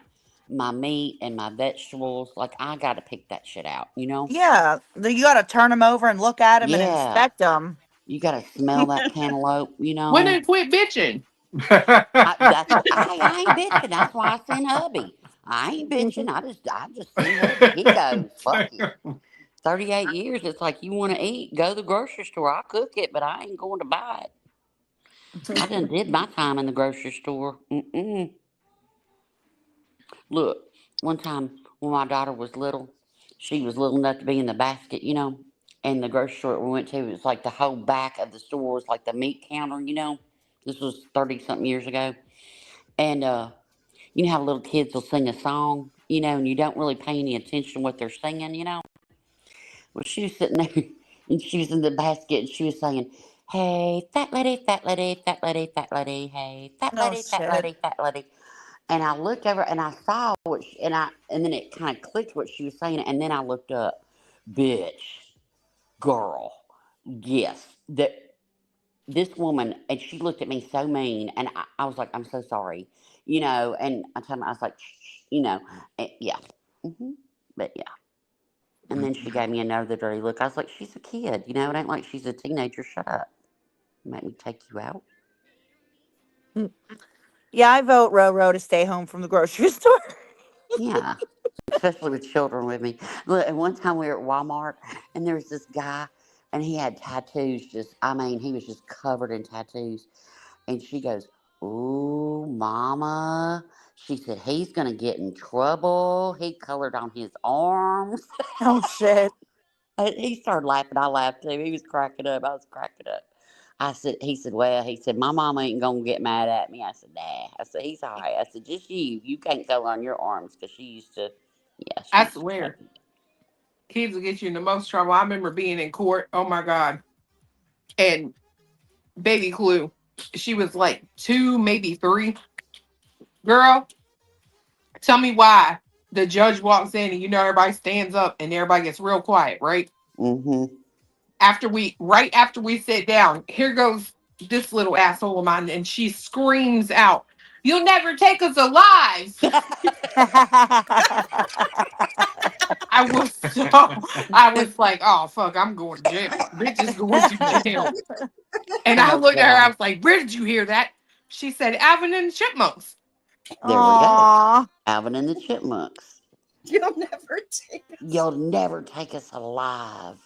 E: my meat and my vegetables. Like I got to pick that shit out.
G: Yeah. You got to turn them over and look at them and
E: Yeah.
G: inspect them.
E: You gotta smell that cantaloupe, you
I: When
E: know.
I: they quit bitching.
E: That's what I ain't bitching. That's why I send hubby. I ain't bitching. I just send hubby. He goes, fuck it. 38 years. It's like you want to eat, go to the grocery store. I'll cook it, but I ain't going to buy it. I done did my time in the grocery store. Mm-mm. Look, one time when my daughter was little, she was little enough to be in the basket. And the grocery store we went to, it was like the whole back of the store was like the meat counter. This was 30 something years ago. And you know how little kids will sing a song, and you don't really pay any attention to what they're singing. Well, she was sitting there and she was in the basket and she was saying, "Hey, fat lady, fat lady, fat lady, fat lady, hey, fat
G: Oh,
E: lady, fat
G: shit.
E: lady, fat lady." And I looked over and I saw and then it kind of clicked what she was saying. And then I looked up, bitch, girl, yes, this woman, and she looked at me so mean. And I was like, "I'm so sorry. And I told her, I was like, shh, yeah. hmm But yeah. And then she gave me another dirty look. I was like, she's a kid. It ain't like she's a teenager. Shut up. Make me take you out.
G: Mm. Yeah, I vote Roro to stay home from the grocery store.
E: Yeah. Especially with children with me. Look, and one time we were at Walmart and there was this guy and he had tattoos he was just covered in tattoos. And she goes, "Ooh, mama." She said, "He's going to get in trouble. He colored on his arms."
G: Oh, shit.
E: He started laughing. I laughed too. He was cracking up. I was cracking up. He said, "Well," he said, "my mama ain't going to get mad at me." I said, "Nah." I said, "He's all right." I said, "Just you. You can't color on your arms because she
I: I
E: used to take
I: swear,
E: me."
I: kids will get you in the most trouble. I remember being in court. Oh my God. And baby Clue, she was like 2, maybe 3. Girl, tell me why the judge walks in and everybody stands up and everybody gets real quiet, right?
E: Mm-hmm.
I: Right after we sit down, here goes this little asshole of mine, and she screams out, "You'll never take us alive." I was like, oh fuck, I'm going to jail. Bitch is going to jail. And I
E: Oh,
I: looked at her, I
E: God.
I: was like, where did you hear that? She said, Alvin and the Chipmunks.
E: There we go.
G: Aw.
E: Alvin and the Chipmunks.
H: You'll never take us.
E: You'll never take us alive.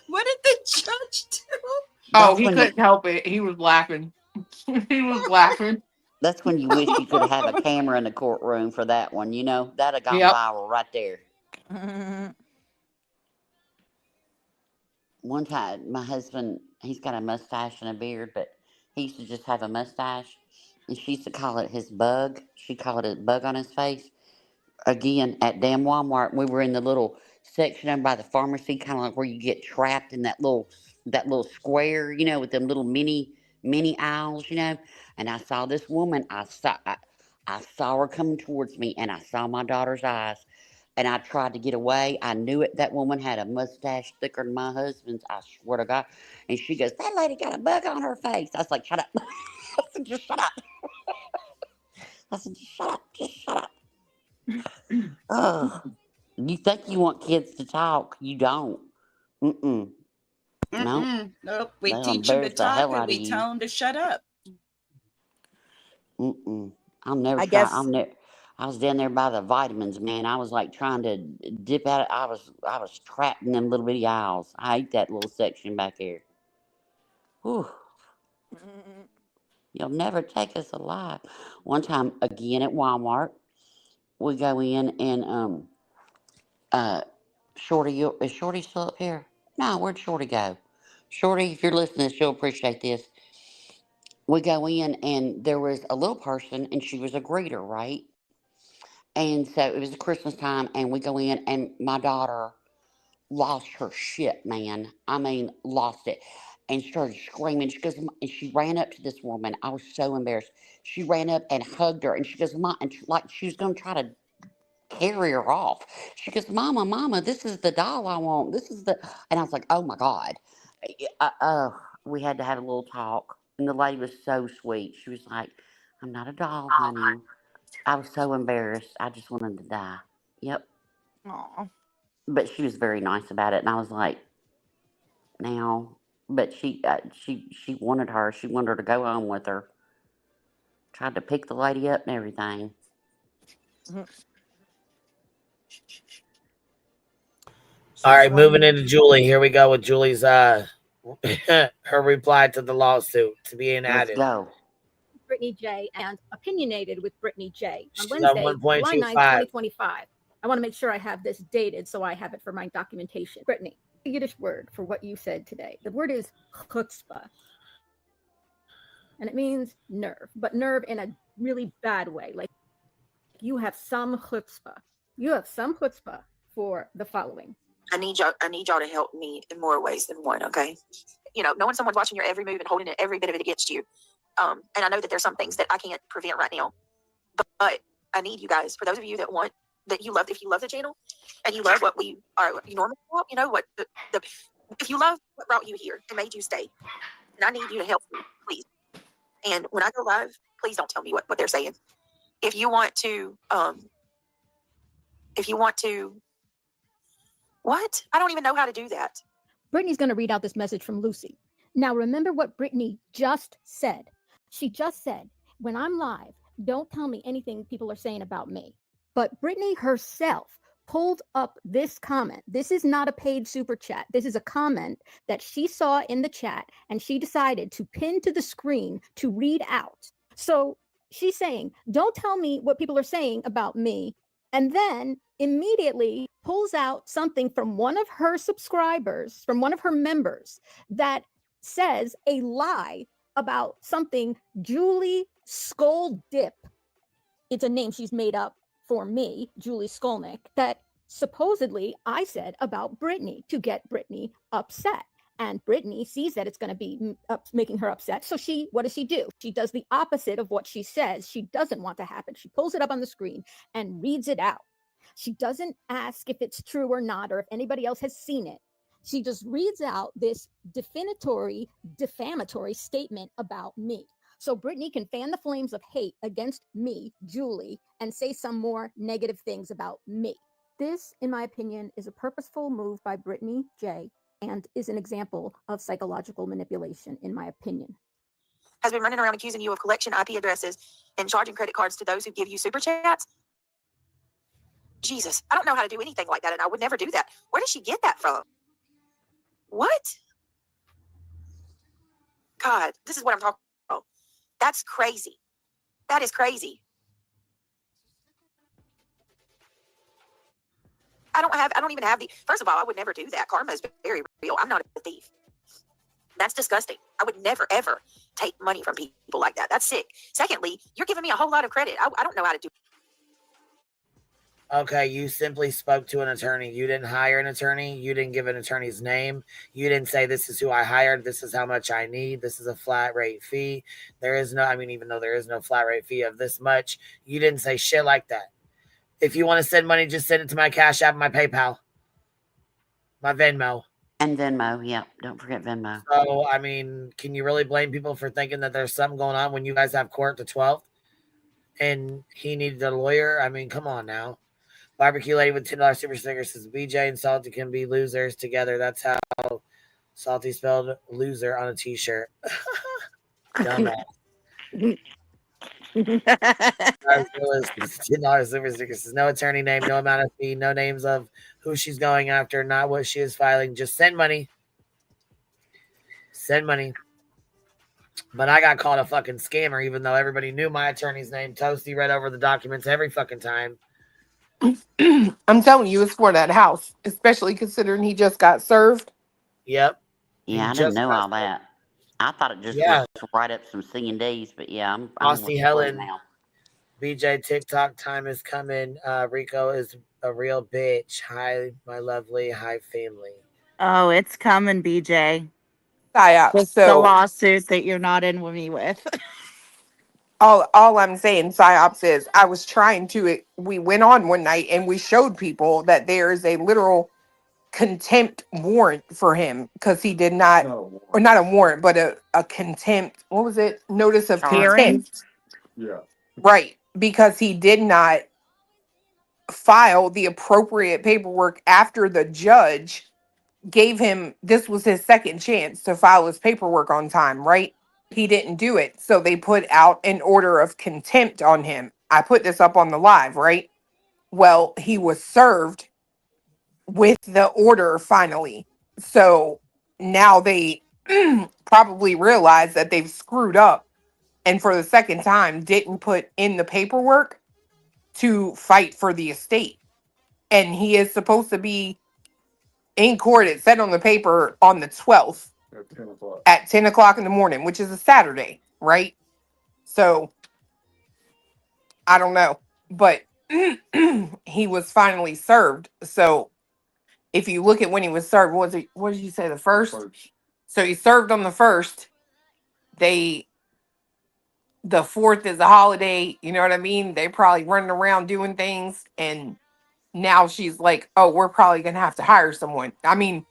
H: What did the judge do?
I: Oh,
E: That's
I: he
E: when you.
I: couldn't help it. He was laughing. He was laughing.
E: That's when you wish you could have a camera in the courtroom for that one. That'd have gone
I: Yep.
E: viral right there.
G: Mm.
E: One time, my husband, he's got a mustache and a beard, but he used to just have a mustache. And she used to call it his bug. She called it a bug on his face. Again, at damn Walmart, we were in the little section over by the pharmacy, kind of like where you get trapped in that little square, with them little mini mini aisles, you know. And I saw this woman. I saw her coming towards me, and I saw my daughter's eyes. And I tried to get away. I knew it. That woman had a mustache thicker than my husband's. I swear to God. And she goes, "That lady got a bug on her face." I was like, "Shut up." I said, "Just shut up." I said, "Just shut up. Just shut up." Ugh. You think you want kids to talk? You don't. Mm-mm. No.
H: Nope. We
E: They'll
H: teach them to
E: embarrass the
H: talk,
E: hell
H: but
E: out of
H: we
E: you.
H: tell them to shut up.
E: Mm-mm. I'll never
G: I
E: try.
G: guess
E: I was down there by the vitamins, man. I was like trying to dip out. I was trapped in them little bitty aisles. I hate that little section back there. Whew. You'll never take us alive. One time again at Walmart, we go in and Shorty, is Shorty still up here? No, where'd Shorty go? Shorty, if you're listening, she'll appreciate this. We go in and there was a little person and she was a greeter, right? And so it was Christmas time and we go in and my daughter lost her shit, man. I mean, lost it. And started screaming. She goes, and she ran up to this woman. I was so embarrassed. She ran up and hugged her and she goes, "Mom," and like she was going to try to carry her off. She goes, "Mama, Mama, this is the doll I want. This is the," and I was like, "Oh my God." We had to have a little talk. And the lady was so sweet. She was like, "I'm not a doll, honey." I was so embarrassed. I just wanted to die. Yep.
G: aw.
E: But she was very nice about it. And I was like, now, but she wanted her. She wanted her to go home with her. Tried to pick the lady up and everything.
D: All right, moving into Julie. Here we go with Julie's her reply to the lawsuit to being
E: Let's
D: added.
E: go.
J: Brittany J. and Opinionated with Brittany J. On
D: She's
J: Wednesday,
D: on
J: July 9,
D: 1.25.
J: 2025. I want to make sure I have this dated so I have it for my documentation. Brittany, the Yiddish word for what you said today. The word is chutzpah. And it means nerve, but nerve in a really bad way. Like you have some chutzpah. You have some chutzpah for the following.
K: I need y'all to help me in more ways than one, okay? You know, knowing someone's watching your every move and holding it, every bit of it against you. And I know that there's some things that I can't prevent right now. But I need you guys, for those of you that want, that you love, if you love the channel and you love what we are, you normally want, you know, what if you love what brought you here and made you stay, and I need you to help me, please. And when I go live, please don't tell me what they're saying. If you want to, what? I don't even know how to do that.
J: Brittany's going to read out this message from Lucy. Now, remember what Brittany just said. She just said, when I'm live, don't tell me anything people are saying about me. But Brittany herself pulled up this comment. This is not a paid super chat. This is a comment that she saw in the chat and she decided to pin to the screen to read out. So she's saying, don't tell me what people are saying about me. And then immediately pulls out something from one of her subscribers, from one of her members, that says a lie about something Julie Skolnick. It's a name she's made up for me, Julie Skolnick, that supposedly I said about Brittany to get Brittany upset. And Brittany sees that it's going to be making her upset. So what does she do? She does the opposite of what she says she doesn't want to happen. She pulls it up on the screen and reads it out. She doesn't ask if it's true or not, or if anybody else has seen it. She just reads out this defamatory statement about me. So Brittany can fan the flames of hate against me, Julie, and say some more negative things about me. This, in my opinion, is a purposeful move by Brittany J. and is an example of psychological manipulation, in my opinion.
K: Has been running around accusing you of collection IP addresses and charging credit cards to those who give you super chats. Jesus, I don't know how to do anything like that, and I would never do that. Where did she get that from? What? God, this is what I'm talking about. That's crazy. That is crazy. I don't even have first of all, I would never do that. Karma is very real. I'm not a thief. That's disgusting. I would never, ever take money from people like that. That's sick. Secondly, you're giving me a whole lot of credit. I don't know how to do
D: Okay, you simply spoke to an attorney. You didn't hire an attorney. You didn't give an attorney's name. You didn't say, this is who I hired. This is how much I need. This is a flat rate fee. There is no, I mean, even though there is no flat rate fee of this much, you didn't say shit like that. If you want to send money, just send it to my Cash App, my PayPal, my Venmo.
E: And Venmo, yep. Don't forget Venmo.
D: So, I mean, can you really blame people for thinking that there's something going on when you guys have court the 12th and he needed a lawyer? I mean, come on now. Barbecue Lady with $10 super sticker says BJ and Salty can be losers together. That's how Salty spelled loser on a t-shirt. Dumbass. $10 super sticker says no attorney name, no amount of fee, no names of who she's going after, not what she is filing. Just send money. Send money. But I got called a fucking scammer, even though everybody knew my attorney's name. Toasty read over the documents every fucking time.
I: I'm telling you, it's for that house, especially considering he just got served.
D: Yep.
E: Yeah, I didn't know all that. I thought it just was right up some C&Ds, but yeah, I'm
D: Aussie Helen
E: now.
D: BJ TikTok time is coming. Rico is a real bitch. Hi, my lovely. Hi, family.
G: Oh, it's coming, BJ.
I: PSYOP.
G: It's the lawsuit that you're not in with me with.
I: all I'm saying, PSYOPs, is I was trying to. We went on one night and we showed people that there is a literal contempt warrant for him because he did not, or not a warrant, but a contempt. What was it? Notice of
G: Hearing?
I: contempt. Yeah. Right, because he did not file the appropriate paperwork after the judge gave him, this was his second chance to file his paperwork on time, right? He didn't do it. So they put out an order of contempt on him. I put this up on the live, right? Well, he was served with the order finally. So now they probably realize that they've screwed up and for the second time didn't put in the paperwork to fight for the estate. And he is supposed to be in court. It said on the paper on the 12th at 10 o'clock in the morning, which is a Saturday, right? So I don't know, but he was finally served. So if you look at when he was served, what did you say, the first? So he served on the first. The 4th is a holiday, you know what I mean? They probably running around doing things, and now she's like, oh, we're probably gonna have to hire someone. I mean,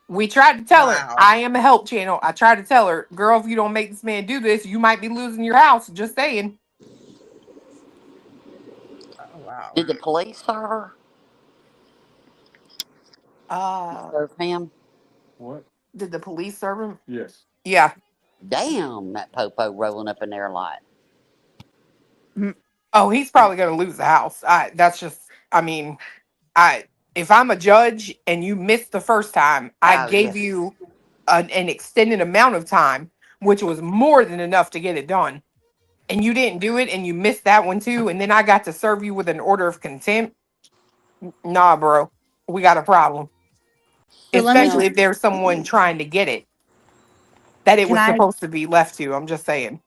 I: we tried to tell her, I am a help channel. I tried to tell her, girl, if you don't make this man do this, you might be losing your house. Just saying.
H: Oh, wow.
E: Did the police serve her? Serve him?
I: What? Did the police serve him? Yes. Yeah.
E: Damn, that popo rolling up in there a lot.
I: Oh, he's probably gonna lose the house. I mean, if I'm a judge and you missed the first time, I gave you an extended amount of time, which was more than enough to get it done. And you didn't do it, and you missed that one too, and then I got to serve you with an order of contempt. Nah, bro, we got a problem.
G: So
I: Especially if there's someone trying to get it that it was
G: I-
I: supposed to be left to. I'm just saying.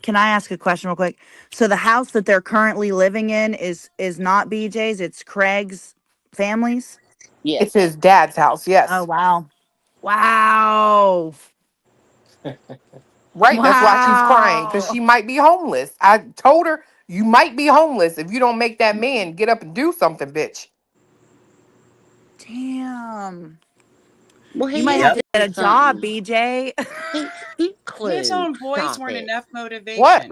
G: Can I ask a question real quick? So the house that they're currently living in is not BJ's, it's Craig's family's?
E: Yes.
I: It's his dad's house, yes.
G: Oh, wow. Wow.
I: Right, that's why she's crying, because she might be homeless. I told her, you might be homeless if you don't make that man get up and do something, bitch.
G: Damn.
E: Well,
G: You might have to get a job, BJ.
H: His own voice weren't enough motivation.
I: What?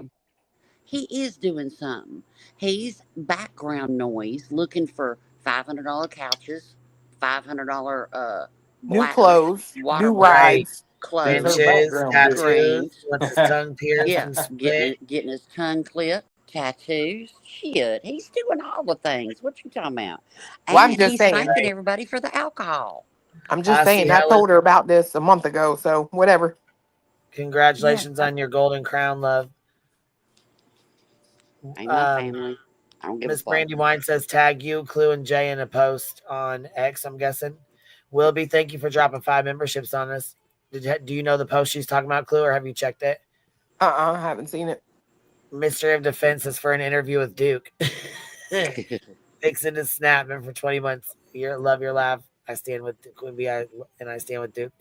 E: He is doing something. He's background noise looking for $500 couches, $500
I: New clothes,
E: water
I: new rides,
E: clothes,
D: benches, tattoos,
E: screens.
D: wants his tongue pierced
E: Yeah,
D: and split.
E: getting his tongue clipped, tattoos. Shit, he's doing all the things. What you talking about?
I: Well, I'm
E: And
I: just
E: he's
I: saying.
E: thanking everybody for the alcohol.
I: I'm just saying, I told her about this a month ago, so whatever.
D: Congratulations on your golden crown, love.
E: Ain't my family. I don't give a
D: Miss
E: fuck.
D: Brandy Wine says tag you, Clue, and Jay in a post on X, I'm guessing. Wilby, thank you for dropping 5 memberships on us. Do you know the post she's talking about, Clue, or have you checked it?
I: I haven't seen it.
D: Mystery of Defense is for an interview with Duke. Fixing to snap him for 20 months. Love your laugh. I stand with Queen Bee, and I stand with Duke.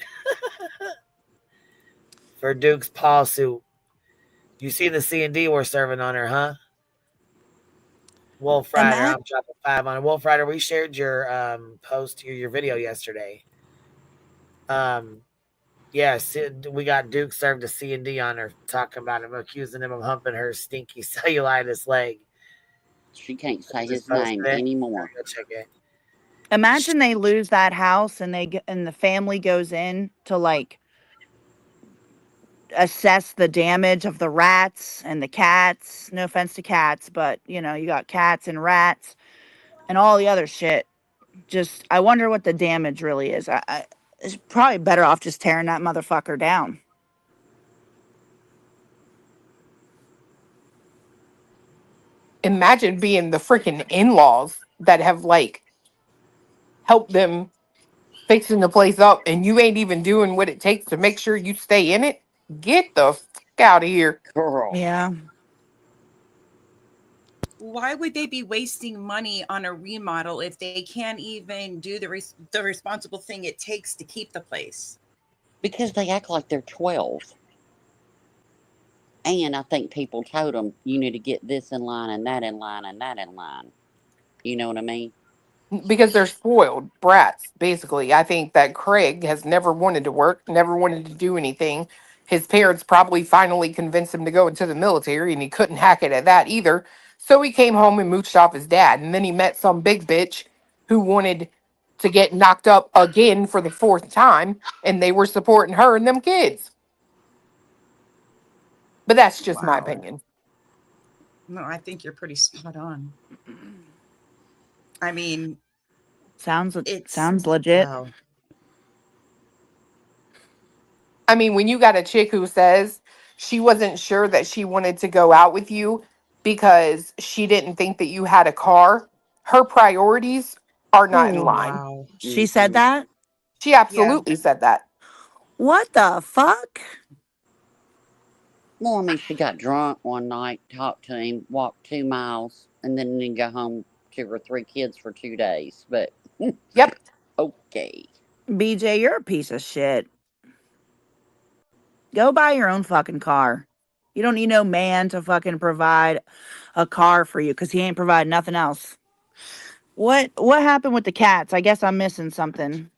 D: For Duke's paw suit. You see the C&D we're serving on her, huh? Wolf Rider,
G: Imagine
D: I'm dropping 5 on it. Wolf Rider, we shared your post, your video yesterday. Yeah, we got Duke served a C&D on her, talking about him, accusing him of humping her stinky cellulitis leg.
E: She can't say
D: Just
E: his
D: posted
E: name
D: it.
E: anymore.
D: Go check it.
G: imagine they lose that house and and the family goes in to like assess the damage of the rats and the cats. No offense to cats, but you know, you got cats and rats and all the other shit. Just, I wonder what the damage really is. It's probably better off just tearing that motherfucker down.
I: Imagine being the freaking in-laws that have like helped them fixing the place up and you ain't even doing what it takes to make sure you stay in it. Get the fuck out of here.
E: Girl.
G: Yeah.
H: Why would they be wasting money on a remodel if they can't even do the responsible thing it takes to keep the place?
E: Because they act like they're 12. And I think people told them, you need to get this in line and that in line and that in line. You know what I mean?
I: Because they're spoiled brats, basically. I think that Craig has never wanted to work, never wanted to do anything. His parents probably finally convinced him to go into the military, and he couldn't hack it at that either. So he came home and mooched off his dad. And then he met some big bitch who wanted to get knocked up again for the fourth time, and they were supporting her and them kids. But that's just my
H: Wow.
I: opinion.
H: No, I think you're pretty spot on. I mean,
G: Sounds
H: it's
G: sounds legit.
H: wow.
I: I mean, when you got a chick who says she wasn't sure that she wanted to go out with you because she didn't think that you had a car, her priorities are not in
H: Oh
G: Who?
I: line.
H: wow.
G: She said
E: Mm-hmm.
G: that?
I: She
H: Yeah.
I: absolutely said that.
G: What the fuck?
E: Well, I mean, she got drunk one night, talked to him, walked 2 miles, and then didn't go home to her 3 kids for 2 days. But
I: Yep.
E: okay.
G: BJ, you're a piece of shit. Go buy your own fucking car. You don't need no man to fucking provide a car for you because he ain't provide nothing else. What happened with the cats? I guess I'm missing something.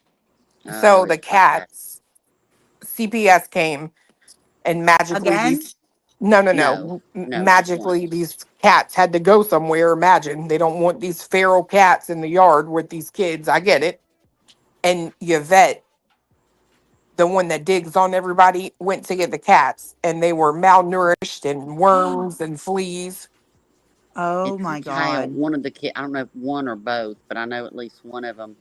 I: So the
E: It's about that.
I: cats, CPS came and magically
G: Again?
I: these, no, no,
E: No,
I: no,
E: no, just
I: magically
E: once.
I: these cats had to go somewhere. Imagine they don't want these feral cats in the yard with these kids. I get it. And Yvette, the one that digs on everybody, went to get the cats and they were malnourished and worms and fleas.
G: Oh
E: Its
G: my
E: tail,
G: god.
E: one of the kids, I don't know if one or both, but I know at least one of them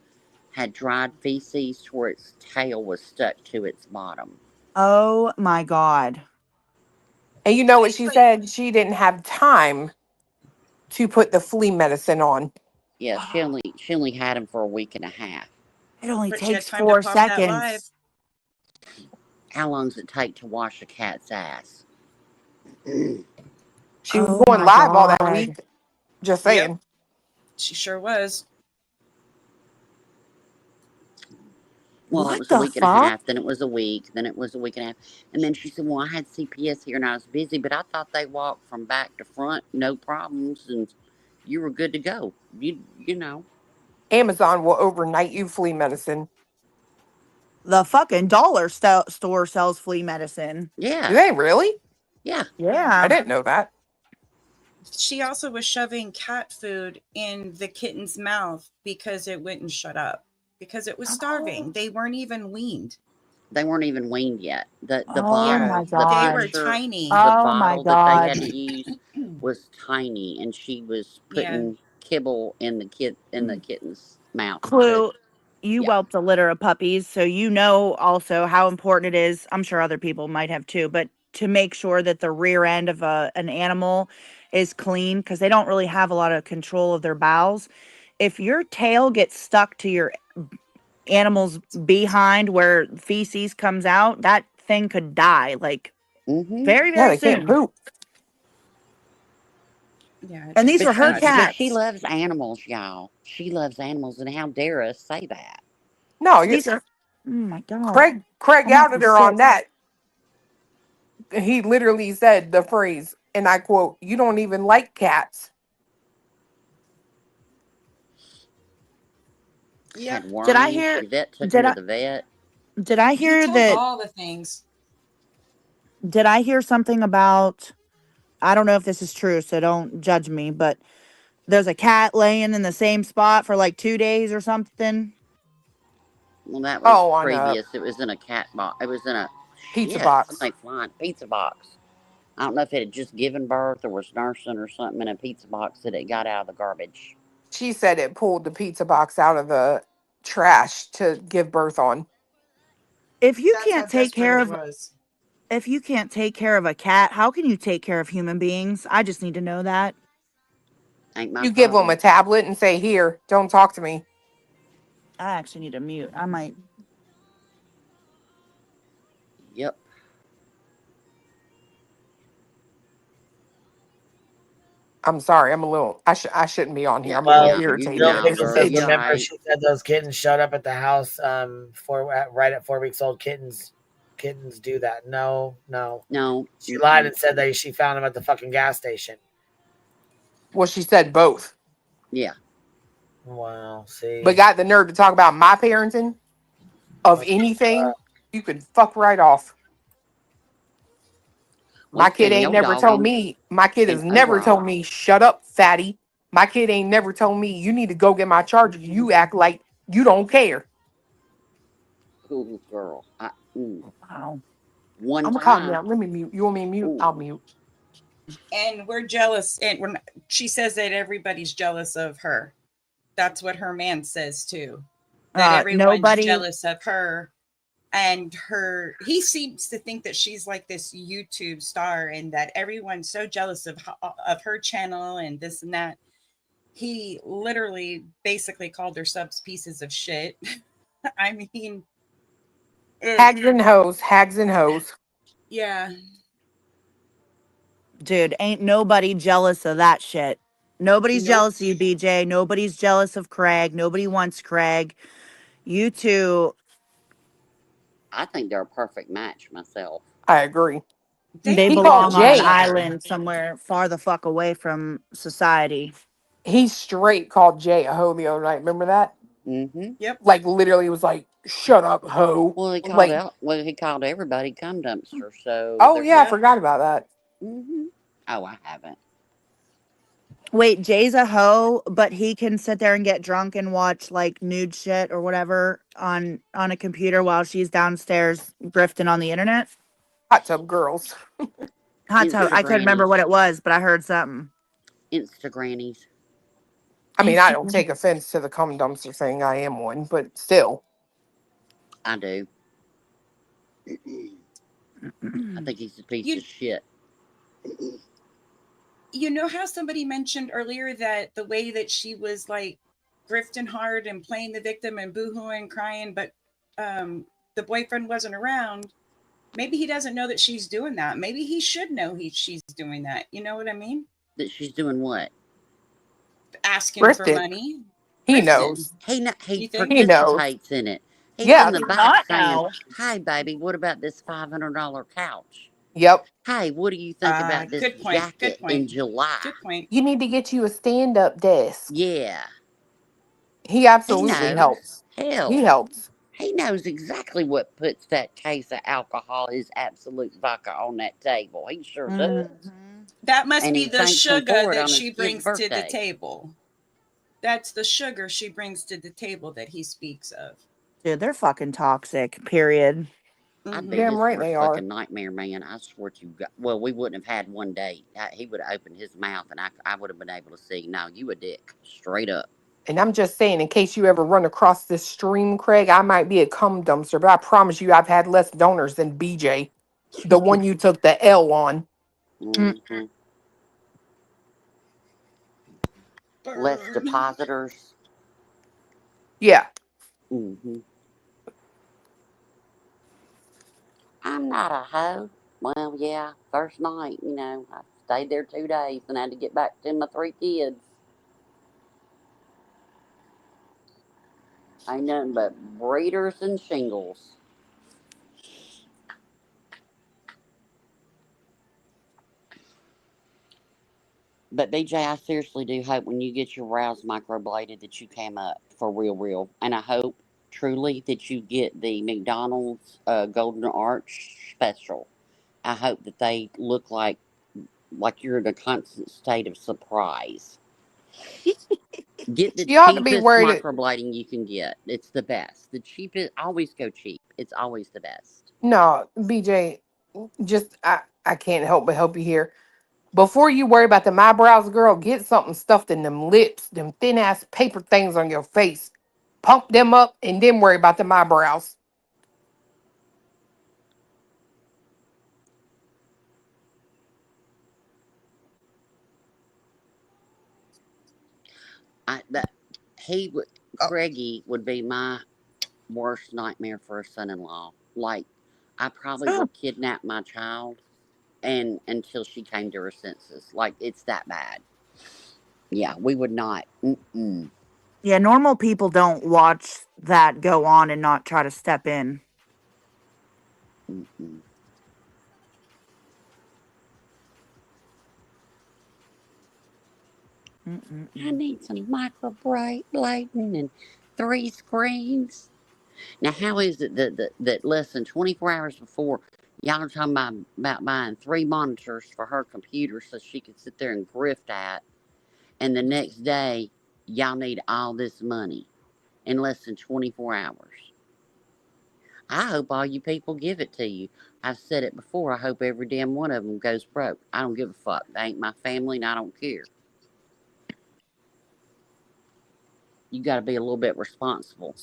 E: had dried feces to where its tail was stuck to its bottom.
G: Oh my god.
I: And you know what she said? She didn't have time to put the flea medicine on.
E: Yeah, she only had him for a week and a half.
G: It only
H: But you had
G: takes
H: time to
G: 4
H: pop that live.
G: seconds.
E: How long does it take to wash a cat's ass?
I: She was
G: Oh
I: going
G: my
I: live all that week.
G: god.
I: Just
H: Yep,
I: saying.
H: she sure was.
E: Well, it
G: What
E: was a
G: the
E: week and a
G: fuck?
E: half, then it was a week, then it was a week and a half. And then she said, well, I had CPS here and I was busy, but I thought they walked from back to front, no problems, and you were good to go. You know.
I: Amazon will overnight you flea medicine.
G: The fucking store sells flea medicine.
I: Do
E: Yeah,
I: they really?
E: yeah.
I: I
G: Yeah.
I: didn't know that.
H: She also was shoving cat food in the kitten's mouth because it wouldn't shut up because it was starving. They weren't even weaned.
E: They weren't even weaned yet. The
G: Oh
H: Yeah,
E: bottle,
G: my
E: the
H: they were
G: god.
E: picture,
H: tiny.
E: the
G: Oh my
E: bottle that they had to
G: god.
E: use was tiny, and she was
H: Yeah.
E: putting kibble in the kitten's mouth. To
G: Clue, you
E: yeah.
G: whelped a litter of puppies, so you know also how important it is. I'm sure other people might have too, but to make sure that the rear end of an animal is clean because they don't really have a lot of control of their bowels. If your tail gets stuck to your animal's behind where feces comes out, that thing could die like
E: Mm-hmm.
G: very,
I: Yeah,
G: very
I: they can't
G: soon.
I: poop.
H: Yeah,
G: And these
H: just
G: were her
H: too
E: But
H: much.
E: she
G: cats.
E: loves animals, y'all. She loves animals, and how dare us say that?
I: No, you
G: These are. Oh my god!
I: Craig
G: I'm not
I: outed
G: gonna
I: her on
G: sit.
I: that. He literally said the phrase, and I quote, "You don't even like cats."
H: Yep.
E: Had
G: Did I
E: worms.
G: hear?
E: Your vet took him
G: Did
E: to
G: I?
E: the vet.
G: Did I
H: He
G: hear
H: told
G: that?
H: all the things.
G: Did I hear something about? I don't know if this is true, so don't judge me. But there's a cat laying in the same spot for like 2 days or something.
E: Well, that was
I: Oh, on a
E: previous. It was in a cat box. It was in a
I: pizza
E: shit.
I: box.
E: Somebody flying pizza box. I don't know if it had just given birth or was nursing or something in a pizza box that it got out of the garbage.
I: She said it pulled the pizza box out of the trash to give birth on.
G: If you
H: That's how
G: can't take
H: desperate
G: care
H: it
G: of
H: was.
G: if you can't take care of a cat, how can you take care of human beings? I just need to know that.
E: Ain't my
I: You give them a
E: problem.
I: tablet and say, "Here, don't talk to me."
G: I actually need to mute. I might.
E: Yep.
I: I'm sorry. I'm a little. I shouldn't be on here.
E: Yeah.
I: I'm a little
D: Well,
E: Yeah. You
I: irritated.
D: Bill
E: no,
D: Pickle
I: It's
E: girl.
D: says,
E: You're
I: it's
D: remember,
E: right.
D: she said those kittens showed up at the house right at 4 weeks old. Kittens do that. No, no.
E: No.
D: She lied
E: Mm-mm.
D: and said that she found them at the fucking gas station.
I: well, she said both,
E: Yeah.
D: Wow,
I: but
D: see.
I: got the nerve to talk about my parenting of
D: What the
I: anything.
D: fuck?
I: You could fuck right off.
E: Well,
I: My
E: it's
I: kid
E: been
I: ain't
E: your
I: never told
E: dogging
I: me. My kid
E: and
I: has never told
E: overall.
I: me, "Shut up, fatty." My kid ain't never told me, "You need to go get my charger." You act like you don't care.
E: Ooh, girl.
G: Wow.
E: One
I: I'm gonna calm
E: time.
I: down. Let me mute. You want me to mute?
E: Ooh.
I: I'll mute.
H: And we're jealous. And she says that everybody's jealous of her. That's what her man says too. That everyone's
G: Nobody.
H: jealous of her and her. He seems to think that she's like this YouTube star and that everyone's so jealous of her channel and this and that. He literally basically called her subs pieces of shit. I mean,
I: Hags and hoes. Hags and hoes.
H: yeah.
G: Dude, ain't nobody jealous of that shit. Nobody's
H: Nope.
G: jealous of you, BJ. Nobody's jealous of Craig. Nobody wants Craig. You two,
E: I think they're a perfect match myself.
I: I agree.
H: They
G: they
I: He
H: need
I: called
G: belong on an
H: each
I: Jay.
H: other.
G: island somewhere far the fuck away from society.
I: He straight called Jay a hoe the other night. Remember that?
E: Mm-hmm.
H: Yep.
I: Like literally was like, "Shut up, hoe."
E: Well,
I: Like,
E: he called everybody cum dumpster. So
I: oh
E: there's
I: yeah, I
H: Yep.
I: forgot about that.
E: Mm-hmm. Oh, I haven't.
G: Wait, Jay's a hoe, but he can sit there and get drunk and watch like nude shit or whatever on a computer while she's downstairs grifting on the internet.
I: Hot tub girls.
G: Hot tub. I couldn't remember what
E: Instagrannies.
G: it was, but I heard something.
E: Instagrannies.
I: I mean, I don't
G: Instagram.
I: take offense to the cum dumpster thing. I am one, but still.
E: I do. I think he's a piece
H: You
E: of shit.
H: you know how somebody mentioned earlier that the way that she was like grifting hard and playing the victim and boohooing, crying, but the boyfriend wasn't around. Maybe he doesn't know that she's doing that. Maybe he should know she's doing that. You know what I mean?
E: That she's doing what?
H: Asking for
I: Grifted.
H: money,
I: He
H: grifting.
I: knows.
E: He
H: You think?
I: He knows.
E: participates in it. He's
I: Yeah.
E: in
G: How
E: the
G: do you
E: back
G: not
E: saying,
G: know?
E: "Hey, baby, what about this $500 couch?
I: Yep.
E: Hey, what do you think about this
H: Good point. Good
E: jacket
H: point.
E: in July?"
H: Good point.
I: You need to get you a stand up desk.
E: Yeah,
I: He
E: he
I: absolutely
E: knows.
I: helps. He
E: Hell,
I: helps.
E: he knows exactly what puts that case of alcohol, his absolute vodka, on that table. He sure does.
G: Mhm.
H: That must
E: And
H: be
E: he
H: the
E: thanks him
H: sugar
E: for it
H: that
E: on
H: she
E: his kid's
H: brings to the
E: birthday.
H: table. That's the sugar she brings to the table that he speaks of.
G: Dude, they're fucking toxic. Period.
E: I'd be
H: Mm-hmm.
I: Damn
E: his
I: right
E: worst
I: they are.
E: fucking nightmare, man. I swear to God. Well, we wouldn't have had one date. He would have opened his mouth, and I would have been able to see, no, you a dick. Straight up.
I: And I'm just saying, in case you ever run across this stream, Craig, I might be a cum dumpster, but I promise you I've had less donors than BJ, the one you took the L on.
G: Mm.
E: Hmm. Less
H: Burn.
E: depositors.
I: Yeah.
E: Hmm. I'm not a hoe. Well, yeah, first night, Stayed there 2 days and had to get back to my 3 kids. Ain't nothing but breeders and shingles. But BJ, I seriously do hope when you get your brows microbladed that you came up for real, real. And I hope truly that you get the McDonald's Golden Arch special. I hope that they look like you're in a constant state of surprise. Get the
I: She ought to be
E: cheapest
I: worried.
E: microblading you can get. It's the best. The cheapest, always go cheap. It's always the best.
I: No, BJ, just I can't help but help you here. Before you worry about them eyebrows, girl, get something stuffed in them lips, them thin ass paper things on your face. Pump them up and then worry about them eyebrows.
E: That he would, Greggy would be my worst nightmare for a son-in-law. Like, I probably
G: Oh,
E: would kidnap my child and until she came to her senses. Like, it's that bad. Yeah, we would not. Mm-mm.
G: yeah, normal people don't watch that go on and not try to step in.
E: Mm-mm. I
G: Mm-mm-mm.
E: need some microblading and 3 screens. Now, how is it that less than 24 hours before, y'all are talking about buying 3 monitors for her computer so she could sit there and grift at, and the next day, y'all need all this money in less than 24 hours? I hope all you people give it to you. I've said it before. I hope every damn one of them goes broke. I don't give a fuck. They ain't my family and I don't care. You got to be a little bit responsible.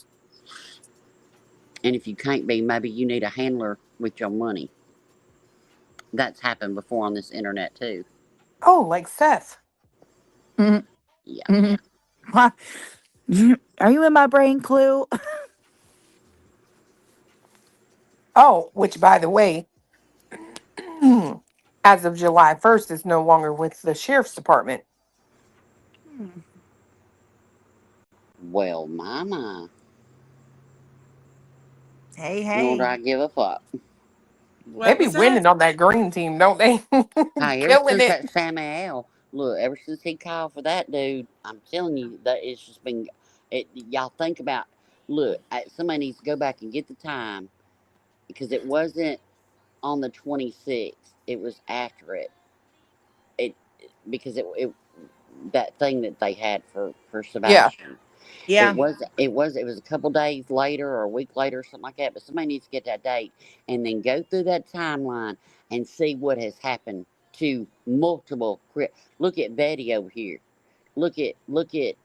E: And if you can't be, maybe you need a handler with your money. That's happened before on this internet too.
I: Oh, like Seth.
G: Mhm,
E: Yeah.
G: mhm. What? Are you in my brain, Clue?
I: Oh, which by the way, as of July 1st, is no longer with the sheriff's department.
G: Hmm.
E: Well, my.
G: Hey,
E: Nor do
G: hey.
E: I give a fuck.
I: They
H: What
I: be
H: was that?
I: winning on that green team, don't they?
E: Hey, ever
I: Killing
E: since
I: it.
E: that Samuel, look, ever since he called for that dude, I'm telling you that it's just been. Y'all think about. Look, somebody needs to go back and get the time because it wasn't on the 26th. It was after it. It because it that thing that they had for
I: Yeah.
E: Sebastian.
G: Yeah.
E: It was a couple days later or a week later or something like that. But somebody needs to get that date and then go through that timeline and see what has happened to multiple. Look at Betty over here. Look at BJ.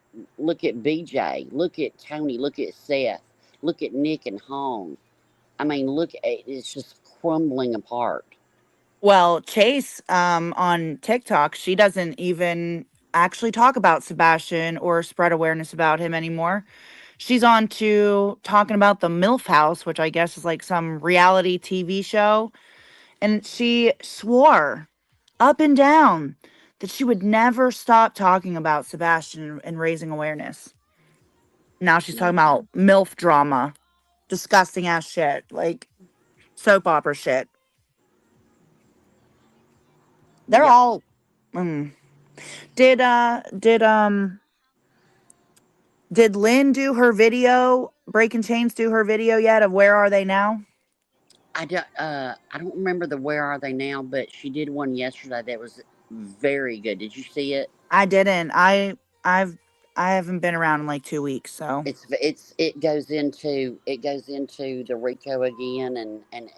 E: Look at Tony. Look at Seth. Look at Nick and Hong. I mean, look at it's just crumbling apart.
G: Well, Chase on TikTok, she doesn't even actually talk about Sebastian or spread awareness about him anymore. She's on to talking about the MILF House, which I guess is like some reality TV show. And she swore up and down that she would never stop talking about Sebastian and raising awareness. Now she's talking
E: Yeah.
G: about MILF drama. Disgusting ass shit. Like soap opera shit. They're
E: Yep.
G: all mm. Did Lynn do her video? Breaking Chains do her video yet of Where Are They Now?
E: I don't remember the Where Are They Now, but she did one yesterday that was very good. Did you see it?
G: I didn't. I've I haven't been around in like 2 weeks, so
E: It goes into the Rico again, and I'm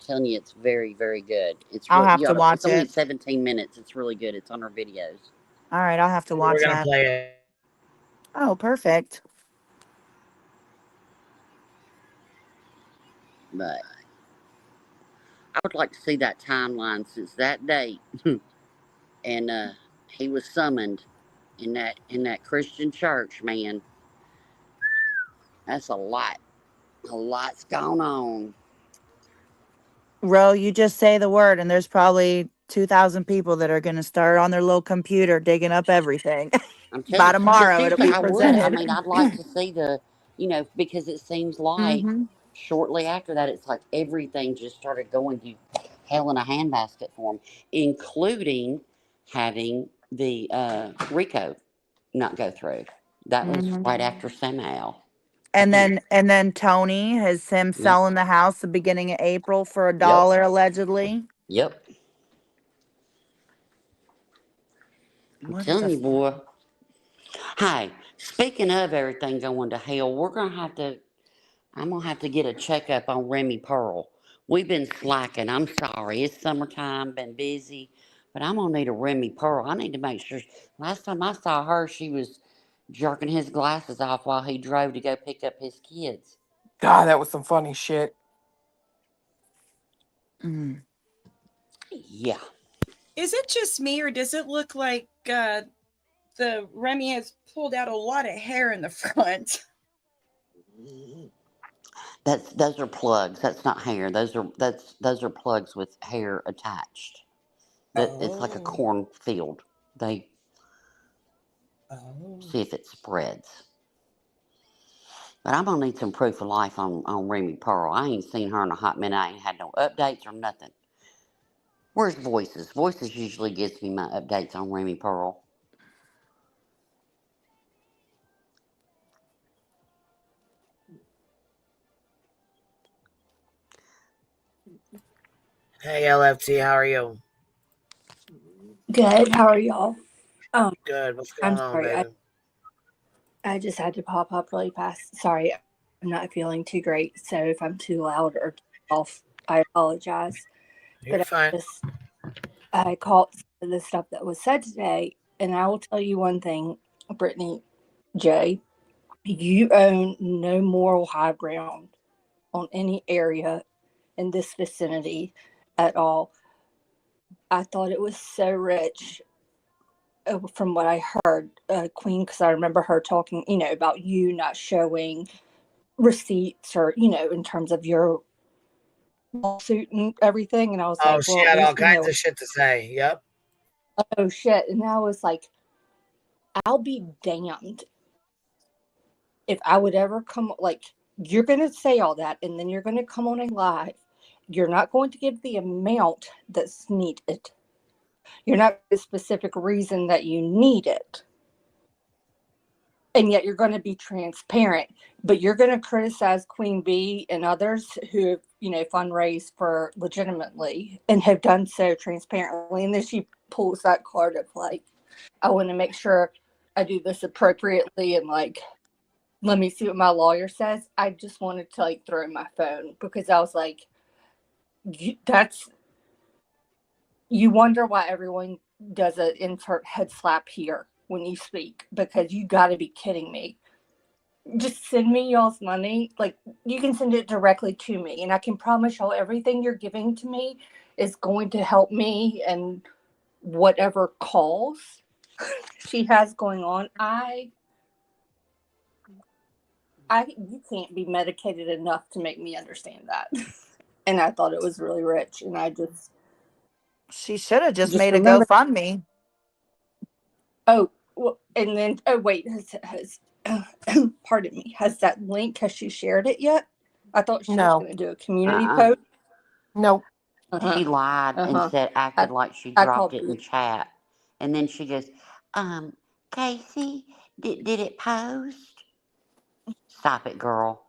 E: telling you, it's very very good. It's
G: I'll
E: really
G: have to
E: it's
G: watch
E: only
G: it.
E: 17 minutes. It's really good. It's on her videos,
G: All right, I'll have to
D: We're
G: watch
D: gonna
G: that.
D: play it.
G: Oh, perfect.
E: but I would like to see that timeline since that date, and he was summoned in that Christian church. Man, that's a lot. A lot's gone on.
G: Ro, you just say the word and there's probably 2,000 people that are going to start on their little computer digging up everything.
E: I'm
G: By
E: telling you. But
G: tomorrow, it'll
E: seriously,
G: be
E: I would. I
G: presented.
E: mean, I'd like to see because it seems like
G: Mm-hmm.
E: shortly after that, it's like everything just started going to hell in a handbasket for them, including having the Rico not go through. That was
G: Mm-hmm.
E: right after Samuel, I
G: And
E: think.
G: then Tony has him
E: Yep.
G: selling the house the beginning of April for
E: Yep.
G: $1 allegedly.
E: Yep. I'm
G: What
E: telling
G: the?
E: you, boy. Hey, speaking of everything going to hell, I'm gonna have to get a checkup on Remy Pearl. We've been slacking. I'm sorry. It's summertime, been busy, but I'm gonna need a Remy Pearl. I need to make sure. Last time I saw her, she was jerking his glasses off while he drove to go pick up his kids.
I: God, that was some funny shit.
G: Mm.
E: Yeah.
H: Is it just me, or does it look like the Remy has pulled out a lot of hair in the front?
E: Those are plugs. That's not hair. Those are plugs with hair attached. That it's like a
H: Oh.
E: cornfield. They
H: Oh.
E: see if it spreads. But I'm gonna need some proof of life on Remy Pearl. I ain't seen her in a hot minute. I ain't had no updates or nothing. Where's Voices? Voices usually gives me my updates on Remy Pearl.
D: Hey, LFT, how are you?
A: Good. How are y'all?
D: Good. What's
A: I'm
D: going on,
A: sorry.
D: baby?
A: I just had to pop up really fast. Sorry, I'm not feeling too great. So if I'm too loud or too off, I apologize.
D: You're
A: But
D: fine.
A: I caught some of the stuff that was said today, and I will tell you one thing, Brittany J. You own no moral high ground on any area in this vicinity at all. I thought it was so rich from what I heard, Queen, because I remember her talking, about you not showing receipts or, in terms of your lawsuit and everything. And I was
D: Oh,
A: like,
D: she
A: well, at
D: had all
A: least we
D: kinds
A: know.
D: of shit to say. Yep.
A: Oh, shit. And I was like, I'll be damned if I would ever come, like, you're going to say all that and then you're going to come on a live. You're not going to give the amount that's needed. You're not the specific reason that you need it. And yet you're going to be transparent, but you're going to criticize Queen Bee and others who have, fundraised for legitimately and have done so transparently. And then she pulls that card of like, I want to make sure I do this appropriately and like, let me see what my lawyer says. I just wanted to like throw my phone because I was like, you wonder why everyone does an insert head slap here when you speak, because you got to be kidding me. Just send me y'all's money. Like, you can send it directly to me, and I can promise y'all everything you're giving to me is going to help me and whatever calls she has going on. You can't be medicated enough to make me understand that. And I thought it was really rich, and
G: She should have just
A: just
G: made a
A: remember.
G: GoFundMe.
A: Oh, well, and then wait, has pardon me, has that link, has she shared it yet? I thought she was
I: No.
A: going to do a community
E: Uh-uh.
A: post.
I: Nope.
A: Uh-huh.
E: She lied and said, acted like she
A: I
E: dropped
A: called
E: it
A: you.
E: in chat. And then she goes, Casey, did it post? Stop it, girl.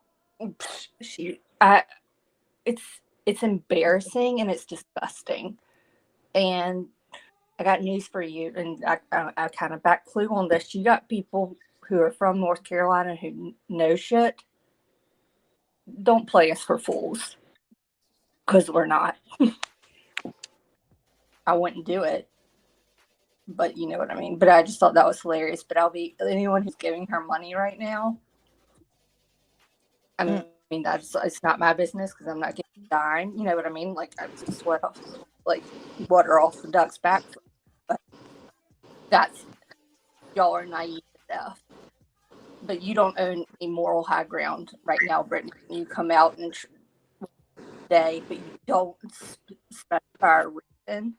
A: It's embarrassing and it's disgusting. And I got news for you, and I kind of back clue on this. You got people who are from North Carolina who know shit. Don't play us for fools, because we're not. I wouldn't do it, but you know what I mean. But I just thought that was hilarious. But anyone who's giving her money right now, I mean, it's not my business because I'm not getting a dime. You know what I mean? Like, I just swear off, like, water off the duck's back. But y'all are naive enough. But you don't own any moral high ground right now, Brittany. You come out and say, but you don't specify a reason.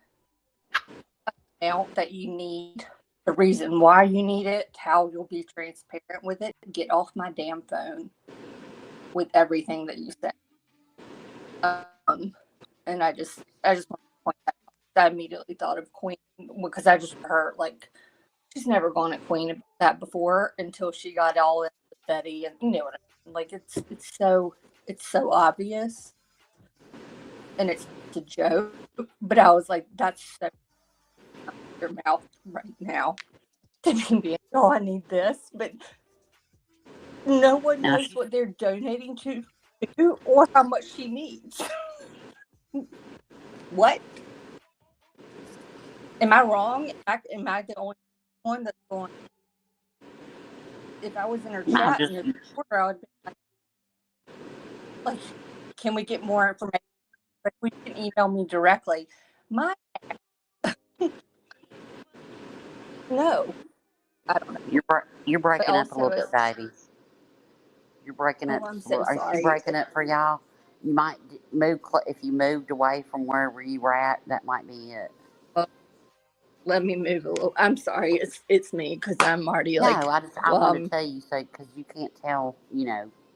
L: out that you need, the reason why you need it, how you'll be transparent with it. Get off my damn phone with everything that you say. And I just want to point that out. I immediately thought of Queen because I just heard like she's never gone at Queen about that before until she got all in with Betty, and you know what I mean. Like it's so obvious, and it's a joke. But I was like, that's so your mouth right now. To be, oh, I need this, but no one
E: Now,
L: knows what they're donating to or how much she needs. What? Am I wrong? Am I the only one that's going? If I was in her
E: no,
L: chat
E: just
L: and you're I would be like, can we get more information? But we can email me directly. My no, I don't know.
E: you're
L: But
E: breaking up a
L: also,
E: little bit, baby. You're breaking up.
L: oh, I'm so
E: Is she
L: sorry.
E: breaking up for y'all? You might move if you moved away from wherever you were at. That might be it.
L: Let me move a little. I'm sorry. It's me because I'm already
E: No,
L: like,
E: I want to tell you so because you can't tell,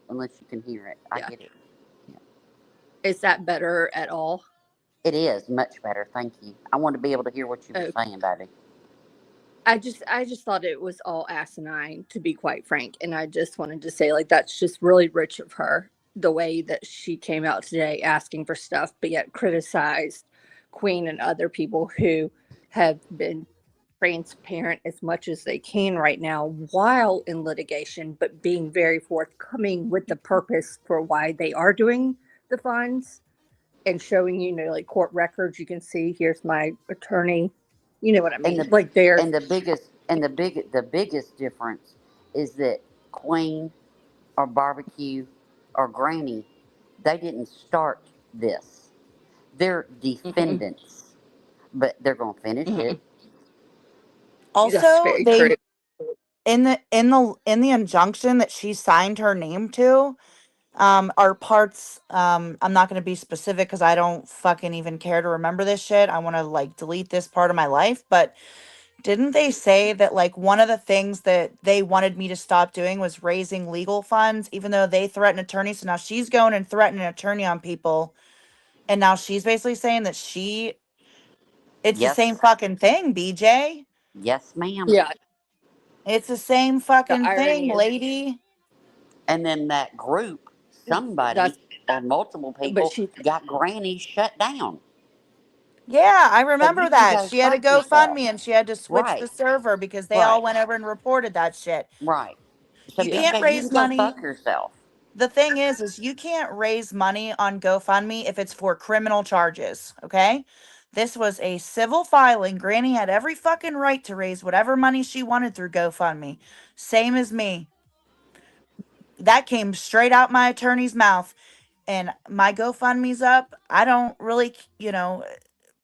E: unless you can hear it. I
L: yeah.
E: get it. Yeah.
L: Is that better at all?
E: It is much better. Thank you. I want to be able to hear what you were
L: Oh,
E: saying, baby.
L: I just thought it was all asinine, to be quite frank. And I just wanted to say, like, that's just really rich of her, the way that she came out today asking for stuff, but yet criticized Queen and other people who have been transparent as much as they can right now while in litigation, but being very forthcoming with the purpose for why they are doing the funds and showing, like court records. You can see, here's my attorney. You know what I
E: And
L: mean?
E: the
L: Like there's
E: and the biggest difference is that Queen or Barbecue or Granny, they didn't start this. They're
L: mm-hmm,
E: defendants, but they're gonna finish
L: mm-hmm.
E: it.
L: That's
G: Also,
L: very
G: they
L: true.
G: in the injunction that she signed her name to, are parts, I'm not going to be specific because I don't fucking even care to remember this shit. I want to like delete this part of my life. But didn't they say that like one of the things that they wanted me to stop doing was raising legal funds, even though they threaten attorneys? So now she's going and threatening an attorney on people, and now she's basically saying that it's the same
E: Yes,
G: fucking thing, BJ.
E: yes, ma'am.
L: Yeah,
G: It's the same
L: the
G: fucking thing,
L: irony is
G: lady.
E: And then that group, somebody
L: that's,
E: or multiple
L: but
E: people
L: she,
E: got Granny shut down.
G: Yeah, I
E: So
G: remember
E: you can
G: that.
E: go
G: She had to
E: fuck
G: GoFundMe
E: yourself.
G: and she had to switch the
E: Right,
G: server because they all
E: right,
G: went over and reported that shit.
E: right. So
G: You
L: yeah,
G: can't
E: BJ, you can
G: raise
E: go
G: money.
E: fuck yourself.
G: The thing is you can't raise money on GoFundMe if it's for criminal charges, okay? This was a civil filing. Granny had every fucking right to raise whatever money she wanted through GoFundMe. Same as me. That came straight out my attorney's mouth. And my GoFundMe's up. I don't really,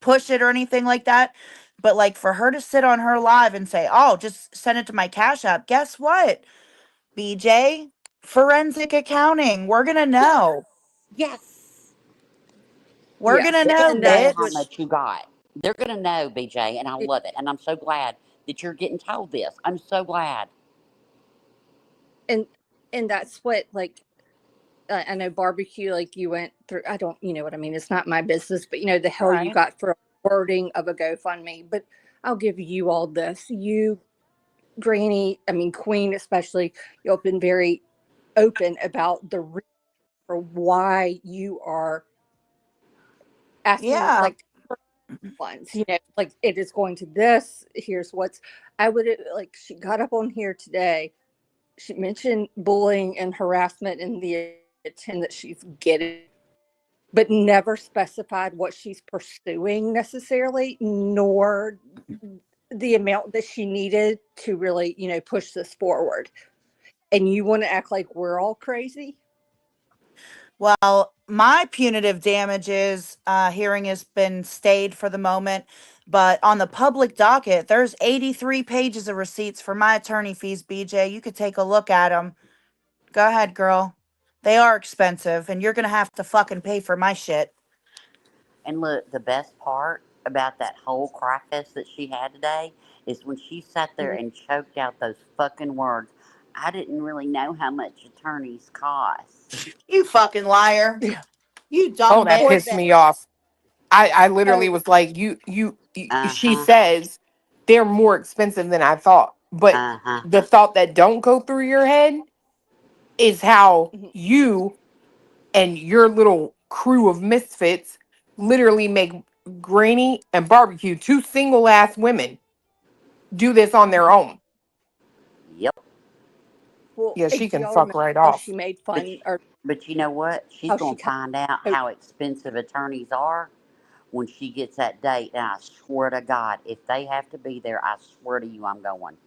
G: push it or anything like that. But like for her to sit on her live and say, "Oh, just send it to my Cash App." Guess what, BJ? Forensic accounting. We're gonna
E: Yes,
G: know.
E: yes.
G: We're gonna
L: yes,
E: They're
G: know,
E: gonna
L: and
E: know
L: that's
E: how
L: what.
G: bitch.
E: much you got. They're gonna know, BJ, and I love it. And I'm so glad that you're getting told this. I'm so glad.
L: and and that's what like I know barbecue, like you went through. I don't, you know what I mean. It's not my business, but the hell you
G: Right.
L: got for wording of a GoFundMe. But I'll give you all this. You, Granny, I mean Queen, especially. You've been very open about the reason for why you are asking,
G: Yeah.
L: like ones. Like it is going to this. Here's what's. I would like. She got up on here today. She mentioned bullying and harassment and the attention that she's getting, but never specified what she's pursuing necessarily, nor the amount that she needed to really, push this forward. And you want to act like we're all crazy?
G: Well, my punitive damages hearing has been stayed for the moment, but on the public docket, there's 83 pages of receipts for my attorney fees, BJ. You could take a look at them. Go ahead, girl. They are expensive, and you're gonna have to fucking pay for my shit.
E: And look, the best part about that whole cry fest that she had today is when she sat there and choked out those fucking words. I didn't really know how much attorneys cost.
G: You fucking liar.
I: Yeah.
G: You
I: Oh,
G: dumb
I: that
G: bitch.
L: Or
I: pissed
L: that.
I: me off. I literally
L: Oh,
I: was like,
E: Uh
I: she
E: huh.
I: says they're more expensive than I thought. But
E: Uh huh.
I: the thought that don't go through your head is how
L: mhm.
I: you and your little crew of misfits literally make Granny and Barbecue, two single ass women, do this on their own.
E: Yep.
L: Well,
I: Yeah, she
L: do
I: can
L: y'all
I: fuck
L: remember
I: right
L: how
I: off.
L: she made
E: But
L: fun, or
E: but you know what? She's
L: how she
E: gonna
L: kind
E: find out
L: of
E: how expensive attorneys are when she gets that date. And I swear to God, if they have to be there, I swear to you, I'm going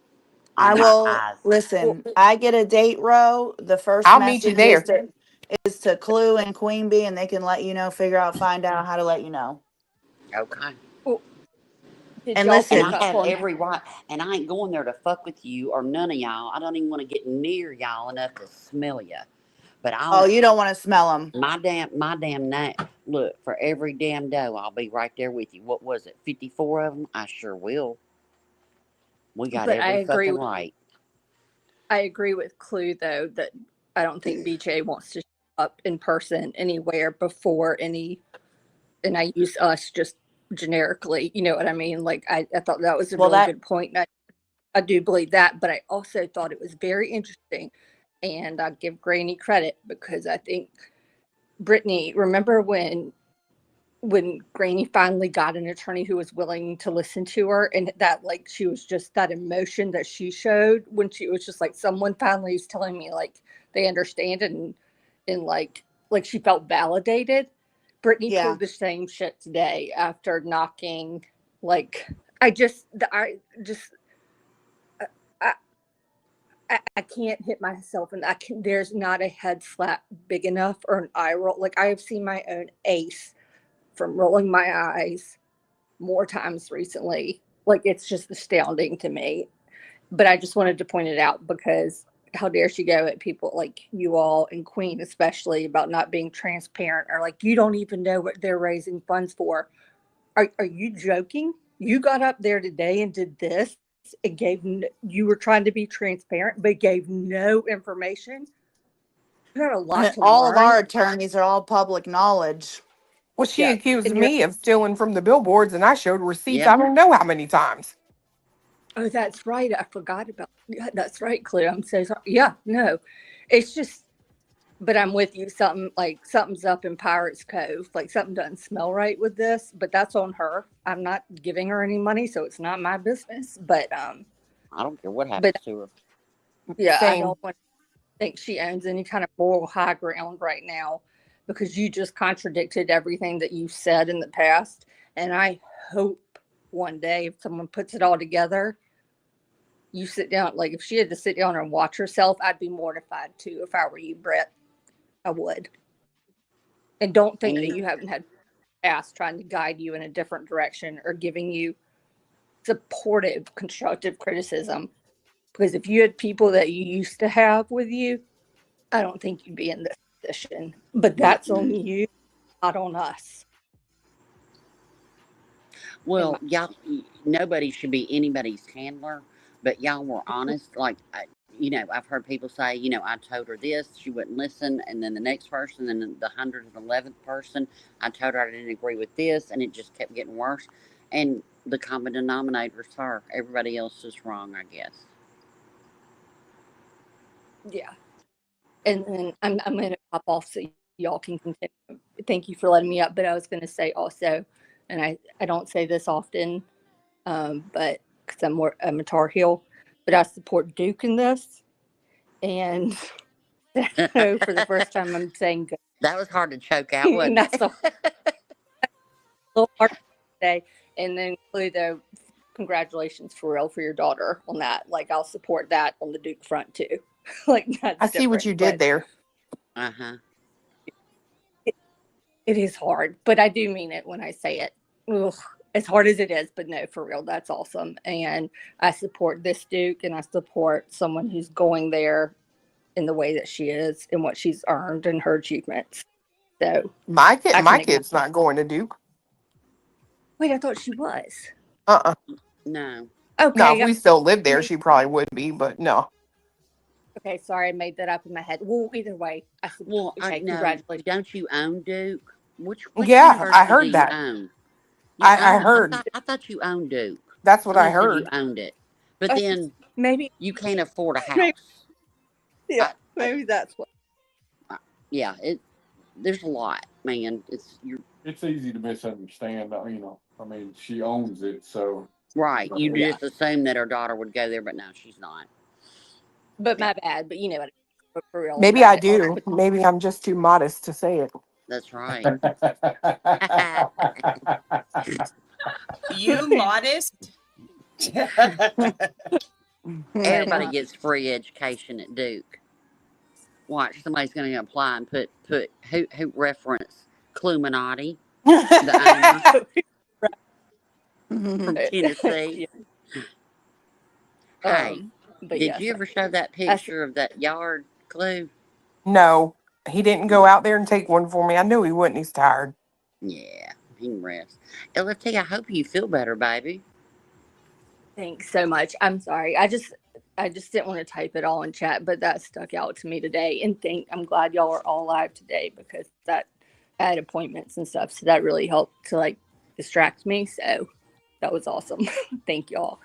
G: I
E: on my
G: will
E: eyes.
L: well,
G: listen. I get a date row. The first
I: I'll meet you
G: message is
I: there.
G: to Clue and Queen Bee, and they can let you know, find out how to let you know.
E: Okay.
L: well, did
G: And
L: y'all
E: And
L: pick
E: I
G: listen,
L: up
E: have
L: on?
E: every right, and I ain't going there to fuck with you or none of y'all. I don't even want to get near y'all enough to smell you. But
G: oh,
E: I'll
G: you don't want to smell them.
E: my damn night. Look, for every damn doe, I'll be right there with you. What was it? 54 of them? I sure will. We got
L: But
E: every fucking right.
L: I agree with Clue though that I don't think BJ wants to show up in person anywhere before any, and I use us just generically, you know what I mean? Like I thought that was a
G: Well,
L: really
G: that
L: good point. And I do believe that, but I also thought it was very interesting. And I give Granny credit because I think Brittany, remember when Granny finally got an attorney who was willing to listen to her, and that like she was just that emotion that she showed when she was just like, someone finally is telling me like they understand, and like she felt validated. Brittany
G: yeah.
L: pulled the same shit today after knocking, like I just I, I can't hit myself, and I can. There's not a head slap big enough or an eye roll. Like I have seen my own ace from rolling my eyes more times recently. Like it's just astounding to me. But I just wanted to point it out because how dare she go at people like you all and Queen especially about not being transparent, or like you don't even know what they're raising funds for. Are you joking? You got up there today and did this and you were trying to be transparent but gave no information. You got a lot to
G: All of
L: learn.
G: our attorneys are all public knowledge.
I: Well, she
L: Yeah.
I: accused
L: And you're,
I: me of stealing from the billboards, and I showed receipts
E: Yep.
I: I don't know how many times.
L: oh, that's right. I forgot about, yeah, that's right, Claire. I'm so sorry. Yeah, no. It's just, but I'm with you. Something's up in Pirates Cove. Like something doesn't smell right with this, but that's on her. I'm not giving her any money, so it's not my business.
E: I don't care what
L: But
E: happens to her.
L: yeah, I
I: Same.
L: don't want to think she owns any kind of moral high ground right now because you just contradicted everything that you said in the past. And I hope one day if someone puts it all together, you sit down. Like if she had to sit down and watch herself, I'd be mortified too if I were you, Brett. I would. And don't
E: And
L: think that
E: you,
L: you haven't had past trying to guide you in a different direction or giving you supportive, constructive criticism. Because if you had people that you used to have with you, I don't think you'd be in this position. But that's on
E: mm-mm.
L: you, not on us. In my,
E: Well, y'all, nobody should be anybody's handler, but y'all were honest. Like, I've heard people say, I told her this, she wouldn't listen, and then the next person, and then the 111th person, I told her I didn't agree with this, and it just kept getting worse. And the common denominator is her. Everybody else is wrong, I guess.
L: yeah. And then I'm going to pop off so y'all can continue. Thank you for letting me up. But I was going to say also, and I don't say this often, but because I'm a Tar Heel, but I support Duke in this. And so for the first time, I'm saying good.
E: That was hard to choke out,
L: And
E: wasn't
L: that's
E: it?
L: a little hard to say. And then though, congratulations for real for your daughter on that. Like I'll support that on the Duke front too. Like
I: I
L: that's
I: see what you
L: different,
I: did
L: but
I: there.
E: Uh-huh.
L: it, it is hard. But I do mean it when I say it. Ugh, as hard as it is, but no, for real, that's awesome. And I support this Duke, and I support someone who's going there in the way that she is and what she's earned and her achievements. So
I: My
L: I can acknowledge.
I: kid's not going to Duke.
L: Wait, I thought she was.
I: Uh-uh.
E: No.
L: Okay.
I: No, if we still lived there, she probably would be, but no.
L: Okay, sorry, I made that up in my head. Well, either way, I said,
E: Well,
L: okay,
E: no.
L: congratulations.
E: Don't you own Duke? Which
I: Yeah, I
E: university
I: heard
E: do you
I: that.
E: own? You
I: I
E: own it.
I: heard.
E: I thought you owned Duke.
I: That's what I
E: Somebody said you
I: heard.
E: owned it, but then
L: Maybe,
E: you can't afford a
L: maybe,
E: house.
L: yeah, maybe that's what.
E: Yeah, there's a lot, man.
M: It's easy to misunderstand. You know, I mean, she owns it, so
E: Right. You
L: Yeah.
E: just assume that her daughter would go there, but no, she's not.
L: But my bad. But you know what? For real.
I: Maybe I
L: That,
I: do. Maybe I'm just too modest to say it.
E: That's right.
H: You modest?
E: Everybody gets free education at Duke. Watch, somebody's going to apply and put who reference Cluminati, the owner from Tennessee.
L: yeah.
E: Hey,
L: But
E: did
L: yes,
E: you ever show that picture of that yard, Clue?
I: No, he didn't go out there and take one for me. I knew he wouldn't. He's tired.
E: Yeah, he can rest. LFT, I hope you feel better, baby.
L: Thanks so much. I'm sorry. I just didn't want to type it all in chat, but that stuck out to me today. And I'm glad y'all are all live today because I had appointments and stuff. So that really helped to like distract me. So that was awesome. Thank y'all.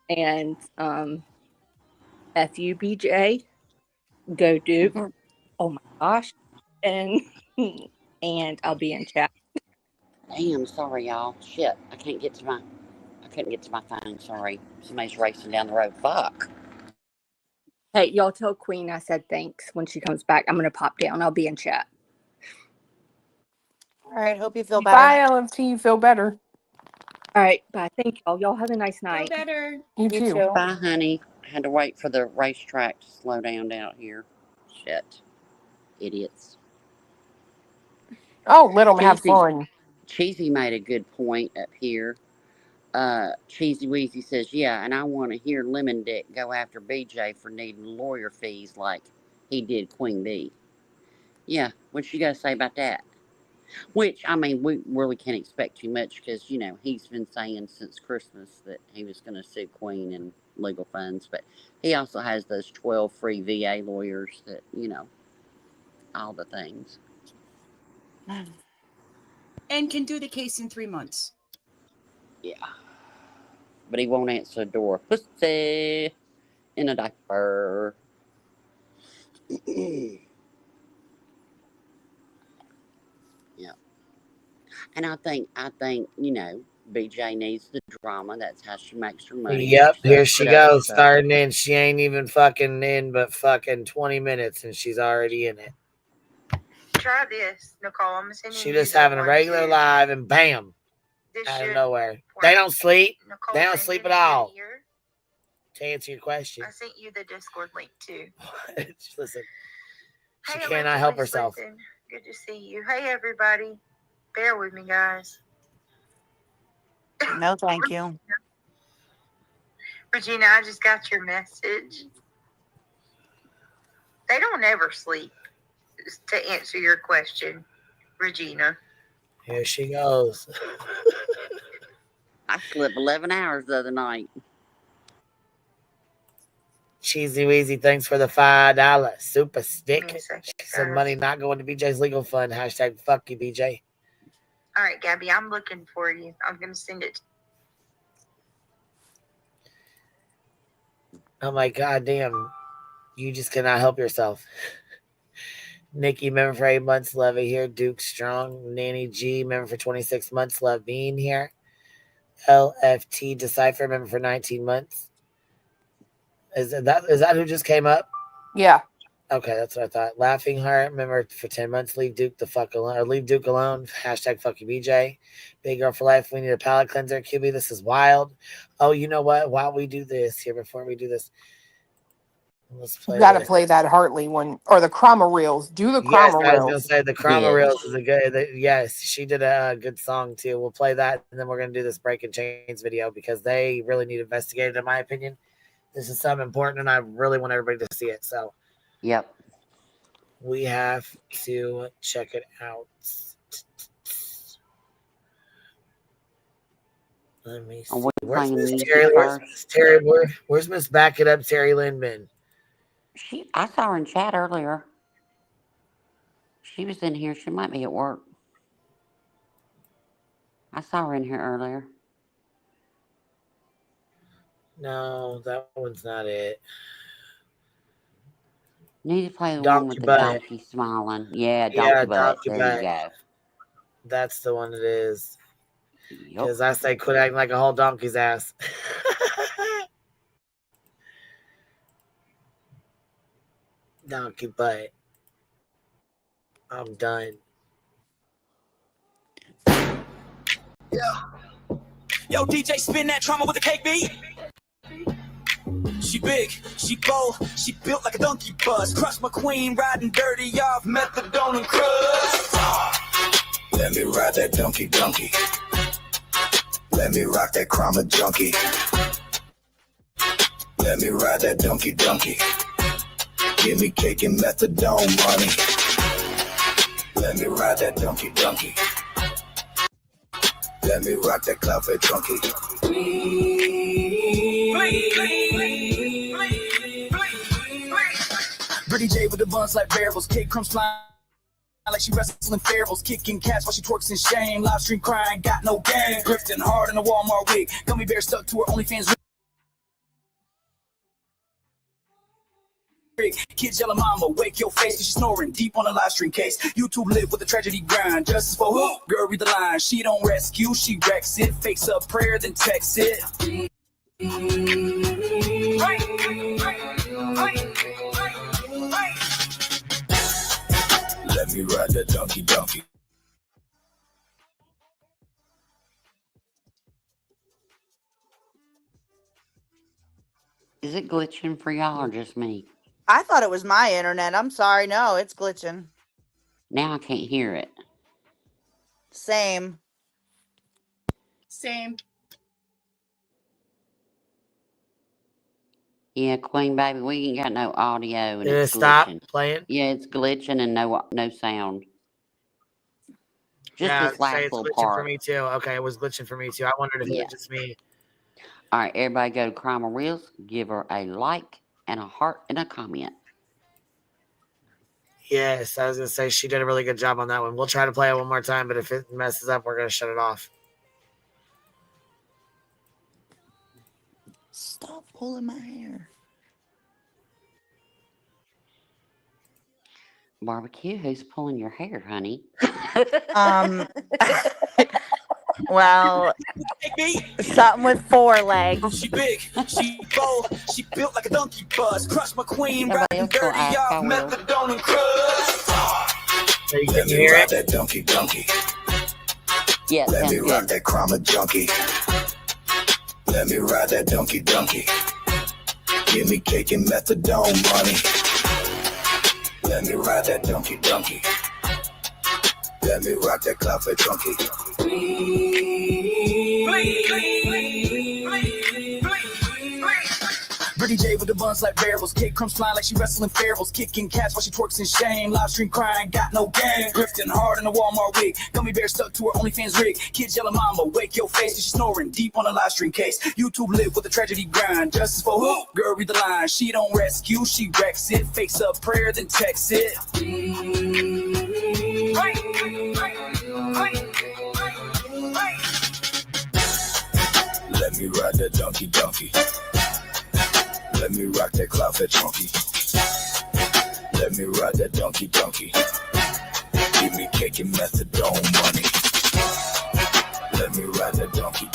L: And FUBJ, go Duke. Oh my gosh. And I'll be in chat.
E: Damn, sorry y'all. Shit, I couldn't get to my phone. Sorry, somebody's racing down the road. Fuck.
L: Hey, y'all tell Queen I said thanks when she comes back. I'm gonna pop down. I'll be in chat.
G: All right. Hope you feel better.
I: Bye, LFT. You feel better.
L: All right, bye. Thank y'all. Y'all have a nice night.
H: Feel better.
I: You too.
E: Bye, honey. I had to wait for the racetrack to slow down out here. Shit, idiots.
I: Oh, let them have fun.
E: Cheesy made a good point up here. Cheesy Weezy says, yeah, and I want to hear Lemon Dick go after BJ for needing lawyer fees like he did Queen Bee. Yeah, what you got to say about that? Which, I mean, we really can't expect too much because, you know, he's been saying since Christmas that he was going to sue Queen and legal funds, but he also has those 12 free VA lawyers that, you know, all the things.
H: And can do the case in 3 months.
E: Yeah. But he won't answer the door. Pussy in a diaper. Yeah. And I think, you know, BJ needs the drama. That's how she makes her money.
D: Yep, here she goes, starting in. She ain't even fucking in but fucking 20 minutes and she's already in it.
N: Try this, Nicole. I'm sending
D: She
N: you
D: just
N: the
D: having a
N: one
D: regular
N: too.
D: live and bam,
N: This
D: out of
N: should
D: nowhere.
N: work.
D: They don't sleep.
N: Nicole,
D: They don't
N: send
D: sleep
N: it
D: at all.
N: in here.
D: To answer your question.
N: I sent you the Discord link too.
D: Listen, she
N: Hey,
D: cannot help
N: allegedly
D: herself.
N: sleeping. Good to see you. Hey, everybody. Bear with me, guys.
G: No, thank you.
N: Regina, I just got your message. They don't ever sleep, to answer your question, Regina.
D: Here she goes.
E: I slept 11 hours the other night.
D: Cheesy Weezy, thanks for the $5 super stick.
N: Give me a second,
D: She said
N: guys.
D: money not going to BJ's legal fund. Hashtag fuck you, BJ.
N: All right, Gabby, I'm looking for you. I'm going to send it.
D: I'm like, God damn, you just cannot help yourself. Nikki, member for 8 months, love it here. Duke Strong, Nanny G, member for 26 months, love being here. LFT Decipher, member for 19 months. Is that who just came up?
I: Yeah.
D: Okay, that's what I thought. Laughing Heart, member for 10 months, leave Duke the fuck alone, or leave Duke alone. Hashtag fuck you, BJ. Big Girl for Life, we need a palate cleanser. QB, this is wild. Oh, you know what? While we do this here, before we do this, let's play.
I: You got to play that Hartley one or the Chroma Reels. Do the
D: Yes,
I: Chroma
D: I was gonna
I: Reels.
D: say the Chroma Reels is a good. Yes, she did a good song too. We'll play that, and then we're gonna do this Breaking Chains video because they really need investigated, in my opinion. This is something important, and I really want everybody to see it. So,
E: yep,
D: we have to check it out. Let me see.
E: Are we
D: Where's
E: playing
D: Miss
E: music
D: Terry?
E: first?
D: Where's Miss Back It Up Terry Lindman?
E: I saw her in chat earlier. She was in here. She might be at work. I saw her in here earlier.
D: No, that one's not it.
E: Need to play the
D: Donkey
E: one with the
D: Butt.
E: donkey smiling. Yeah,
D: Yeah,
E: Donkey Butt.
D: Donkey
E: There
D: Butt.
E: you go.
D: That's the one it is.
E: Yup.
D: Because I say quit acting like a whole donkey's ass. Donkey Butt. I'm done.
O: Yo, DJ, spin that trauma with the cake beat. She big, she bold, she built like a donkey bus. Crush my queen, riding dirty off methadone and crust.
B: Let me ride that donkey. Let me rock that crama junkie. Let me ride that donkey. Give me cake and methadone money. Let me ride that donkey. Let me rock that cloud for drunkie.
O: Pretty J with the buns like barrels, cake crumbs flying like she wrestling pharaohs, kicking cats while she twerks in shame. Live stream crying, got no game. Grifting hard in a Walmart wig. Gummy bear stuck to her OnlyFans rig. Kids yelling mama, wake your face. She's snoring deep on a live stream case. YouTube live with a tragedy grind. Justice for who? Girl, read the line. She don't rescue, she wrecks it. Fakes up prayer, then texts it.
B: Let me ride that donkey.
E: Is it glitching for y'all or just me?
G: I thought it was my internet. I'm sorry. No, it's glitching.
E: Now I can't hear it.
G: Same.
E: Yeah, Queen Baby, we ain't got no audio and
D: Did it
E: it's
D: stop
E: glitching.
D: playing?
E: Yeah, it's glitching and no sound. Just
D: Yeah,
E: this last
D: it's
E: little
D: glitching for
E: part.
D: me too. Okay, it was glitching for me too. I wondered if it
E: Yeah.
D: was just me.
E: All right, everybody go to Crime Reels, give her a like and a heart and a comment.
D: Yes, I was gonna say she did a really good job on that one. We'll try to play it one more time, but if it messes up, we're gonna shut it off.
G: Stop pulling my hair.
E: Barbecue, who's pulling your hair, honey?
G: Well, something with 4 legs.
O: She big, she bold, she built like a donkey bus. Crush my queen,
E: Everybody
O: riding
E: else go
O: dirty
E: ask
O: off
E: how well.
O: methadone and crust.
B: Let me ride that donkey.
E: Yeah,
B: Let me
E: sounds
B: rock
E: good.
B: that crama junkie. Let me ride that donkey. Give me cake and methadone money. Let me ride that donkey. Let me rock that cloud for drunkie.
O: Pretty J with the buns like barrels, cake crumbs flying like she wrestling pharaohs, kicking cats while she twerks in shame. Live stream crying, got no game. Grifting hard in a Walmart wig. Gummy bear stuck to her OnlyFans rig. Kids yelling mama, wake your face. She's snoring deep on a live stream case. YouTube live with a tragedy grind. Justice for who? Girl, read the line. She don't rescue, she wrecks it. Fakes up prayer, then texts it.
B: Let me ride that donkey. Let me rock that cloud for drunkie. Let me ride that donkey. Give me cake and methadone money. Let me ride that donkey.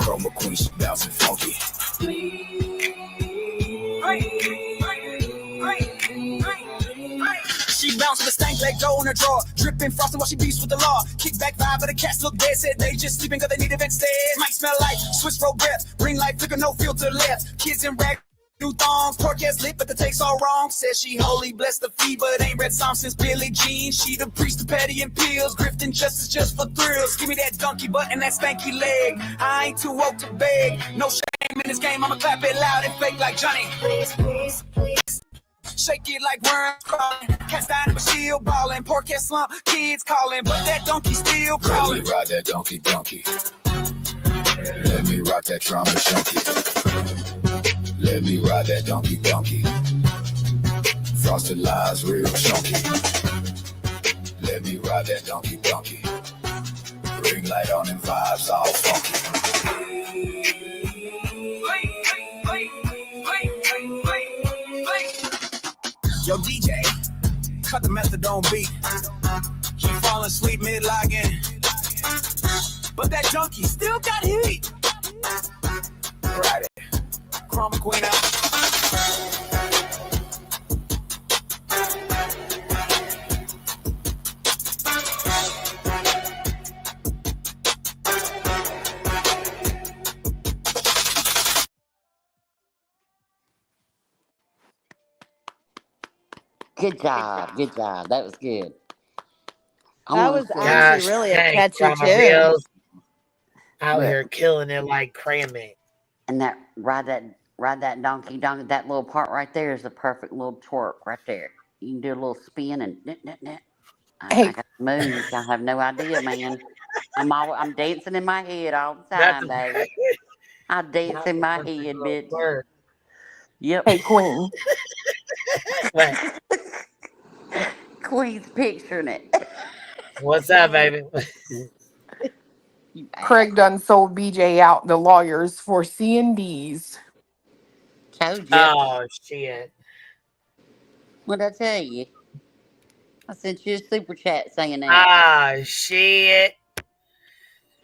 B: Chroma queen, she bouncing funky.
O: She bounced with a stank leg, go in her drawer. Dripping frosting while she beats with the law. Kickback vibe, but the cats look dead. Said they just sleeping cause they need event instead. Might smell like Swiss roll breath. Green light flicker, no filter left. Kids in rag, new thongs. Pork ass lit, but the taste all wrong. Says she holy, bless the fee, but ain't read Psalms since Billie Jean. She the priest of patty and pills. Grifting justice just for thrills. Give me that donkey butt and that stanky leg. I ain't too woke to beg. No shame in this game, I'ma clap it loud and fake like Johnny. Please, please, please. Shake it like worms crawling. Cats down but shield balling. Poor cat slump, kids calling, but that donkey still
B: Let
O: crawling.
B: me ride that donkey. Let me rock that trauma junkie. Let me ride that donkey donkey. Frosted lies real chunky. Let me ride that donkey donkey. Ring light on and vibes all funky.
O: Yo, DJ, cut the methadone beat. She falling asleep mid-logging. But that junkie still got heat. Right it. Chroma Queen out.
E: Good job. Good job. That was good. I
G: That
E: want
G: was
E: to see
G: actually
D: Gosh,
G: really a
D: dang,
G: catchy
D: Drama
G: tune.
D: Bills out
E: look
D: here killing it like cramming.
E: and that ride that donkey. That little part right there is the perfect little twerk right there. You can do a little spin and I
I: Hey,
E: got moves. I have no idea, man. I'm dancing in my head all the
D: That's
E: time, baby. I dance
D: not
E: in
D: the
E: my
D: perfect
E: head,
D: little
E: bitch.
D: word.
E: Yep.
I: hey, Queen.
D: What?
E: Queen's picturing it.
D: What's up, baby?
E: You ass.
I: Craig done sold BJ out the lawyers for C&Ds.
E: Told you.
D: Oh shit!
E: What'd I tell you? I sent you a super chat saying that.
D: Ah shit!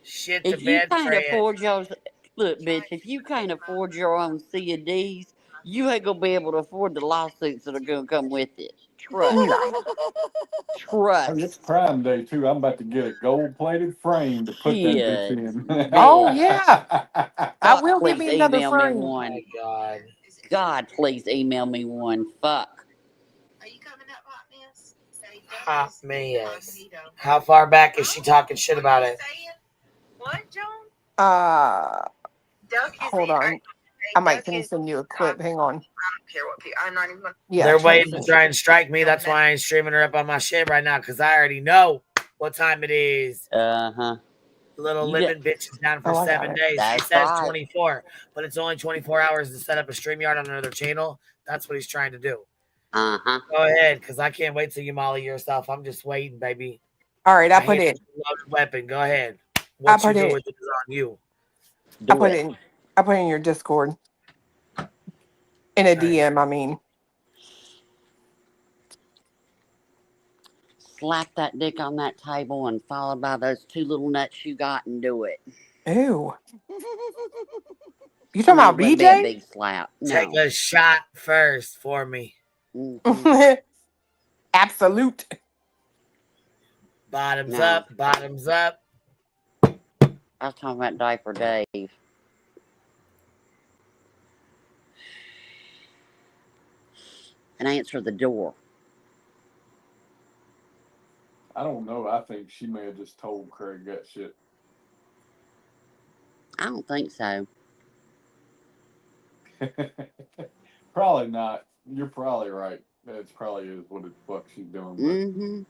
D: Shit the
E: If you
D: bed
E: can't
D: Fred.
E: afford yours, look, bitch, if you can't afford your own C&Ds, you ain't going to be able to afford the lawsuits that are going to come with it. Trust.
I: No.
M: Hey, it's
E: Trust.
M: Prime Day too. I'm about to get a gold-plated frame to put that bitch
E: Shit.
M: in.
I: Oh,
E: Bitch.
I: yeah. I
E: Fuck,
I: will give
E: please
I: me another
E: email me
I: frame.
D: Oh
E: one.
D: my god!
E: God, please email me one. Fuck.
D: Hot mess. How far back is she talking shit about it?
I: Uh,
N: Duck is
I: hold
N: in.
I: on. I might
N: Duck
I: can
N: is.
I: send you a
N: I
I: clip. Hang on.
N: don't care what people. I'm not even gonna.
I: Yeah,
D: They're waiting to
I: transfer.
D: try and strike me. That's why I ain't streaming her up on my shit right now, because I already know what time it is.
E: Uh-huh.
D: Little
E: You got,
D: lemon bitch is down for
I: Oh, I got
D: 7
I: it.
D: days. He
E: that's
D: says
E: right.
D: 24, but it's only 24 hours to set up a StreamYard on another channel. That's what he's trying to do.
E: Uh-huh.
D: Go ahead, because I can't wait till you molly yourself. I'm just waiting, baby.
I: All right,
D: My hand is a loaded weapon. Go ahead.
I: I
D: What you
I: put
D: do
I: it,
D: with it is on you.
I: I
E: Do
I: put
E: it.
I: it, I put it in your Discord. In a
D: All right.
I: DM, I mean.
E: Slap that dick on that table and followed by those two little nuts you got and do it.
I: Ew. You
E: I
I: talking
E: mean, it
I: about
E: wouldn't be a
I: BJ?
E: big slap.
D: Take
E: No.
D: a shot first for me.
E: Mm-hmm.
I: Absolute.
D: Bottoms
E: No.
D: up, bottoms up.
E: I was talking about Diaper Dave. And answer the door.
M: I don't know. I think she may have just told Craig that shit.
E: I don't think so.
M: Probably not. You're probably right. That's probably is what the fuck she's doing. But
E: Mm-hmm.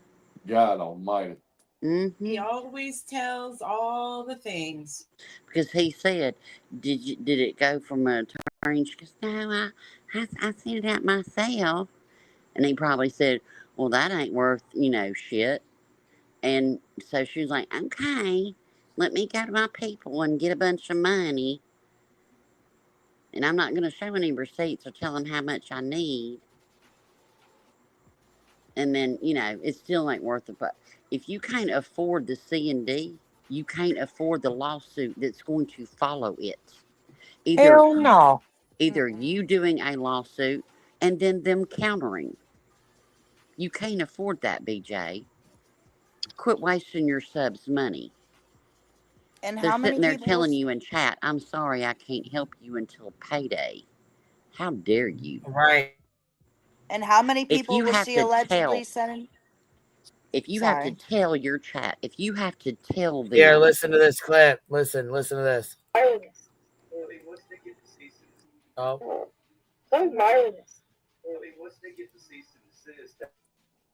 M: God Almighty.
E: Mm-hmm.
H: He always tells all the things.
E: Because he said, did it go from an attorney? She goes, no, I sent it out myself. And he probably said, well, that ain't worth, shit. And so she was like, okay, let me go to my people and get a bunch of money. And I'm not going to show any receipts or tell them how much I need. And then, it still ain't worth it. But if you can't afford the C&D, you can't afford the lawsuit that's going to follow it. Either
I: Hell no.
E: you doing a lawsuit and then them countering. You can't afford that, BJ. Quit wasting your subs' money.
G: And
E: They're
G: how many
E: sitting there
G: people
E: telling
G: was
E: you in chat, I'm sorry I can't help you until payday. How dare you?
D: Right.
G: and how many
E: If
G: people
E: you
G: was
E: have
G: she
E: to
G: allegedly
E: tell,
G: sending?
E: if you have to
G: Sorry.
E: tell your chat, if you have to tell
D: Here,
E: them,
D: listen to this clip. Listen to this. Oh.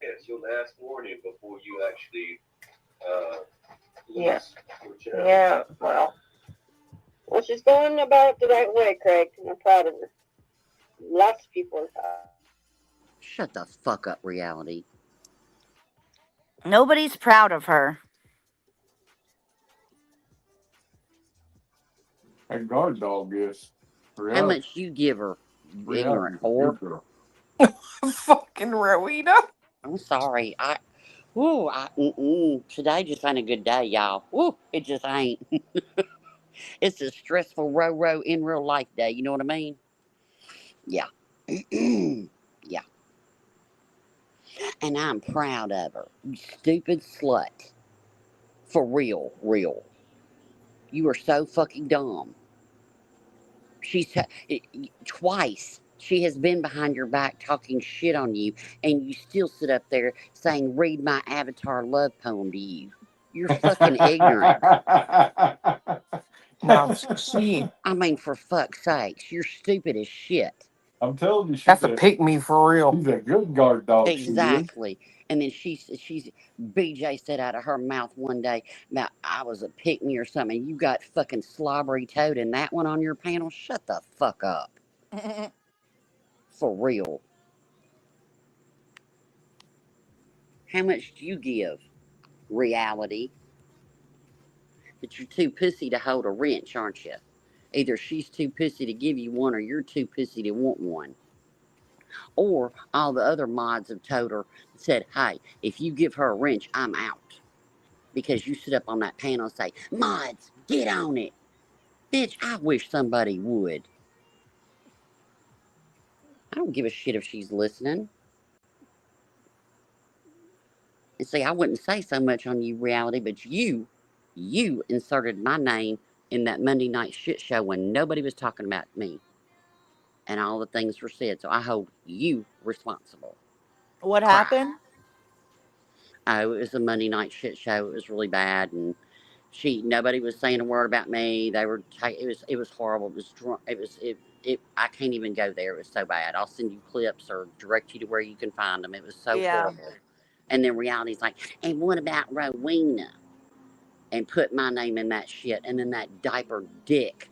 P: It's your last warning before you actually lose your job. Yeah, well,
Q: Well, she's going about it the right way, Craig, and I'm proud of her. Lots of people are proud.
E: Shut the fuck up, reality.
G: Nobody's proud of her.
M: That guard dog is.
E: How
M: Reality.
E: much you give her, you ignorant
M: Reality's a
E: whore?
M: good girl.
I: Fucking Rowena.
E: I'm sorry. Today just ain't a good day, y'all. Woo, it just ain't. It's a stressful row in real life day. You know what I mean? Yeah. Yeah. And I'm proud of her. You stupid slut. For real, real. You are so fucking dumb. She's twice. She has been behind your back talking shit on you, and you still sit up there saying, "Read my Avatar love poem to you." You're fucking ignorant.
I: No, she.
E: I mean, for fuck's sakes, you're stupid as shit.
M: I'm telling you,
I: That's a pick me for real.
M: she's a good guard dog. She is.
E: Exactly. And then she's BJ said out of her mouth one day about I was a pick me or something. You got fucking slobbery toad in that one on your panel. Shut the fuck up. For real. How much do you give? Reality. But you're too pussy to hold a wrench, aren't you? Either she's too pussy to give you one or you're too pussy to want one. Or all the other mods have told her, said, hey, if you give her a wrench, I'm out. Because you sit up on that panel and say, mods, get on it. Bitch, I wish somebody would. I don't give a shit if she's listening. And see, I wouldn't say so much on you, reality, but you inserted my name in that Monday night shit show when nobody was talking about me. And all the things were said. So I hold you responsible.
G: What
E: Cry.
G: happened?
E: Oh, it was a Monday night shit show. It was really bad, and nobody was saying a word about me. They were it was horrible. It was drunk. I can't even go there. It was so bad. I'll send you clips or direct you to where you can find them. It was so
G: Yeah.
E: horrible. And then reality's like, and what about Rowena? And put my name in that shit. And then that diaper dick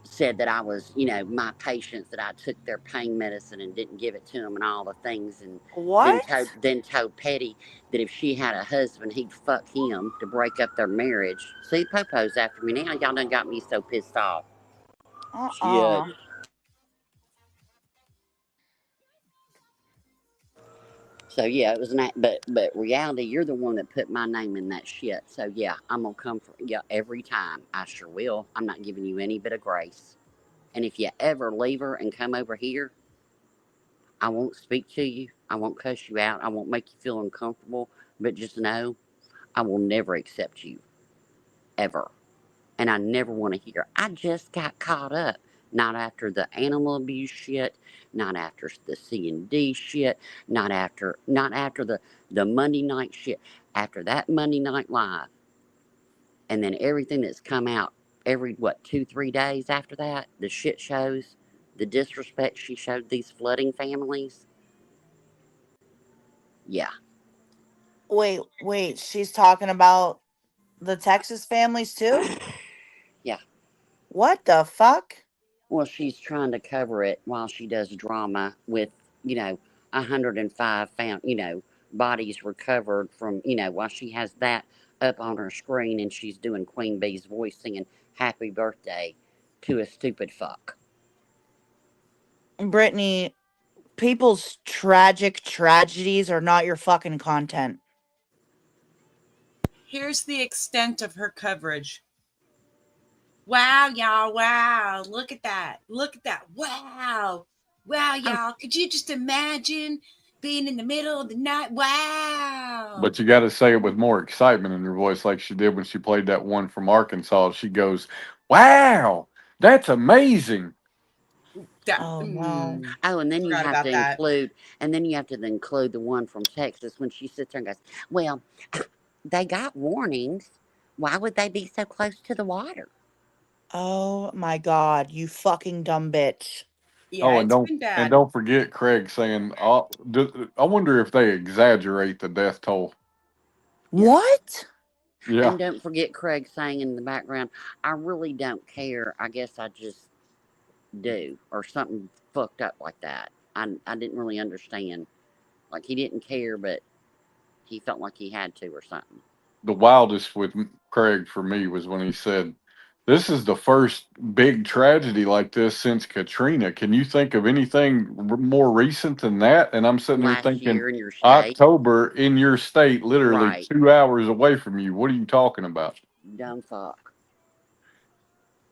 E: said that I was, my patients, that I took their pain medicine and didn't give it to them and all the things. And
G: What?
E: then told Petty that if she had a husband, he'd fuck him to break up their marriage. See, Popo's after me now. Y'all done got me so pissed off. Shit. So yeah, it was an act, but reality, you're the one that put my name in that shit. So yeah, I'm gonna come for you every time. I sure will. I'm not giving you any bit of grace. And if you ever leave her and come over here, I won't speak to you. I won't cuss you out. I won't make you feel uncomfortable. But just know, I will never accept you, ever. And I never want to hear, I just got caught up. Not after the animal abuse shit, not after the C&D shit, not after the Monday night shit. After that Monday night live, and then everything that's come out every, 2-3 days after that, the shit shows, the disrespect she showed these flooding families. Yeah.
G: Wait. She's talking about the Texas families too?
E: Yeah.
G: What the fuck?
E: Well, she's trying to cover it while she does drama with, 105 found, bodies recovered from, while she has that up on her screen and she's doing Queen Bee's voice singing happy birthday to a stupid fuck.
G: Brittany, people's tragic tragedies are not your fucking content.
H: Here's the extent of her coverage. Wow, y'all. Wow. Look at that. Look at that. Wow. Wow, y'all. Could you just imagine being in the middle of the night? Wow.
M: But you got to say it with more excitement in your voice, like she did when she played that one from Arkansas. She goes, "Wow, that's amazing."
G: Oh no.
E: Oh, and then you
H: Forgot
E: have
H: about
E: to
H: that.
E: include the one from Texas when she sits there and goes, well, they got warnings. Why would they be so close to the water?
G: Oh my god, you fucking dumb bitch.
H: Yeah,
M: Oh, and
H: it's been bad.
M: don't forget Craig saying, I wonder if they exaggerate the death toll.
G: What?
M: Yeah.
E: And don't forget Craig saying in the background, I really don't care. I guess I just do. Or something fucked up like that. I didn't really understand. Like he didn't care, but he felt like he had to or something.
M: The wildest with Craig for me was when he said, "This is the first big tragedy like this since Katrina. Can you think of anything more recent than that?" And I'm sitting there
E: Last
M: thinking,
E: year in your state.
M: October in your state, literally
E: Right.
M: 2 hours away from you. What are you talking about?
E: Dumb fuck.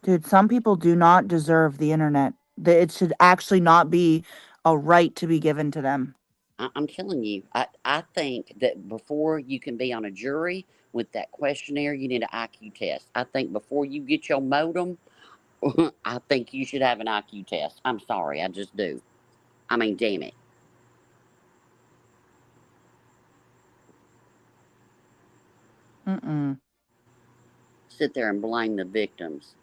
G: Dude, some people do not deserve the internet. It should actually not be a right to be given to them.
E: I'm telling you, I think that before you can be on a jury with that questionnaire, you need an IQ test. I think before you get your modem, I think you should have an IQ test. I'm sorry, I just do. I mean, damn it.
G: Mm-mm.
E: Sit there and blame the victims,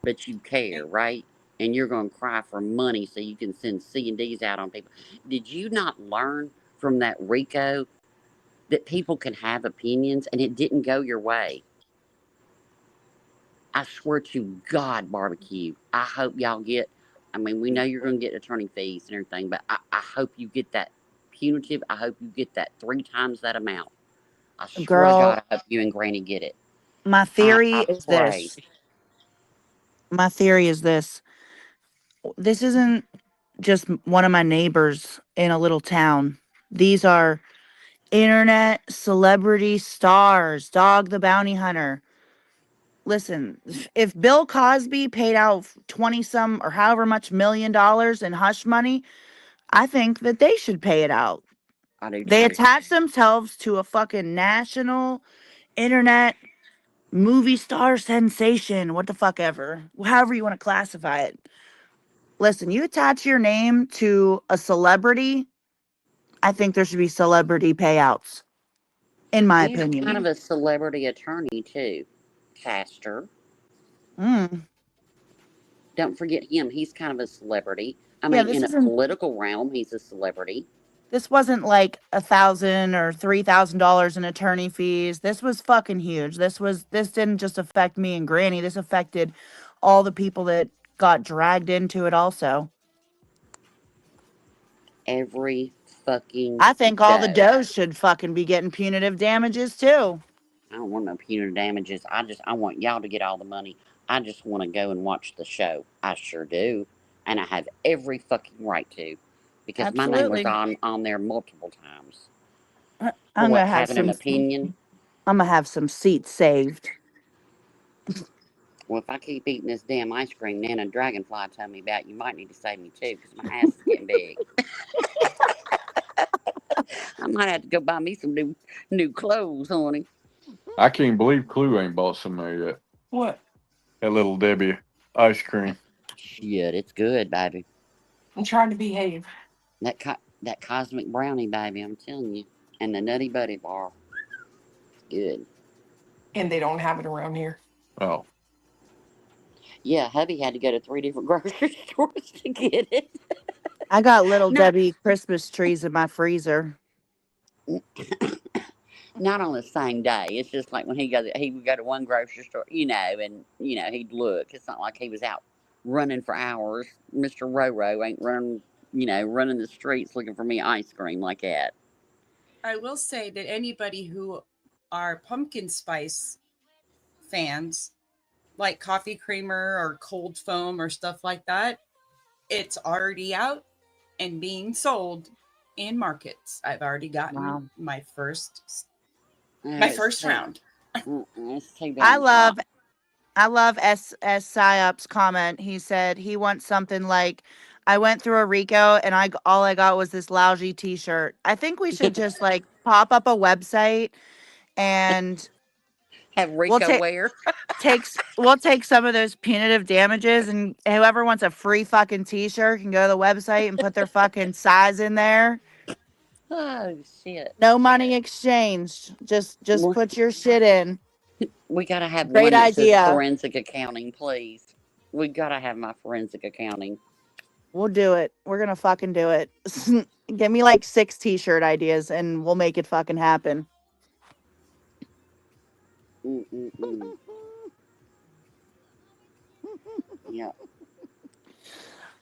E: but you care, right? And you're going to cry for money so you can send C&Ds out on people. Did you not learn from that Rico that people can have opinions and it didn't go your way? I swear to God, barbecue. I hope y'all get. I mean, we know you're going to get attorney fees and everything, but I hope you get that punitive. I hope you get that 3 times that amount. I swear to
G: Girl,
E: God, I hope you and Granny get it.
G: my theory
E: I
G: is
E: pray.
G: this. My theory is this. This isn't just one of my neighbors in a little town. These are internet celebrity stars, Dog the Bounty Hunter. Listen, if Bill Cosby paid out 20 some or however much $1 million in hush money, I think that they should pay it out.
E: I do
G: They
E: too.
G: attach themselves to a fucking national internet movie star sensation, what the fuck ever, however you want to classify it. Listen, you attach your name to a celebrity, I think there should be celebrity payouts, in my
E: He's kind
G: opinion.
E: of a celebrity attorney too. Pastor.
G: Mm.
E: Don't forget him. He's kind of a celebrity. I
G: Yeah,
E: mean, in a political realm, he's a celebrity.
G: this wasn't like $1,000 or $3,000 in attorney fees. This was fucking huge. This didn't just affect me and Granny. This affected all the people that got dragged into it also.
E: Every fucking
G: I think all the
E: day.
G: does should fucking be getting punitive damages too.
E: I don't want no punitive damages. I want y'all to get all the money. I just want to go and watch the show. I sure do. And I have every fucking right to. Because my name was
G: Absolutely.
E: on there multiple times. For
G: I'm
E: what,
G: gonna have
E: having an
G: some.
E: opinion?
G: I'm gonna have some seats saved.
E: Well, if I keep eating this damn ice cream Nana Dragonfly told me about, you might need to save me too, because my ass is getting big. I might have to go buy me some new clothes, honey.
M: I can't believe Clue ain't bought some there yet.
I: What?
M: That little Debbie ice cream.
E: Shit, it's good, baby.
I: I'm trying to behave.
E: That cosmic brownie, baby, I'm telling you. And the Nutty Buddy bar. Good.
I: And they don't have it around here.
M: Oh.
E: Yeah, hubby had to go to 3 different grocery stores to get it.
G: I got little
E: Not,
G: Debbie Christmas trees in my freezer.
E: not on the same day. It's just like when he would go to one grocery store, and he'd look. It's not like he was out running for hours. Mr. Roro ain't running the streets looking for me ice cream like that.
H: I will say that anybody who are pumpkin spice fans, like coffee creamer or cold foam or stuff like that, it's already out and being sold in markets. I've already gotten
G: Wow.
H: my first
E: It's
H: round.
E: It's too
G: I
E: damn
G: love
E: hot.
G: I love S Psyop's comment. He said he wants something like, I went through a Rico and all I got was this lousy t-shirt. I think we should just like pop up a website and
E: Have
G: we'll
E: Rico
G: take
E: wear.
G: we'll take some of those punitive damages, and whoever wants a free fucking t-shirt can go to the website and put their fucking size in there.
E: Oh shit.
G: No money exchanged. Just put your shit in.
E: We gotta have
G: Great
E: one that says
G: idea.
E: forensic accounting, please. We gotta have my forensic accounting.
G: We'll do it. We're gonna fucking do it. Give me like 6 t-shirt ideas and we'll make it fucking happen.
E: Mm-mm-mm. Yeah.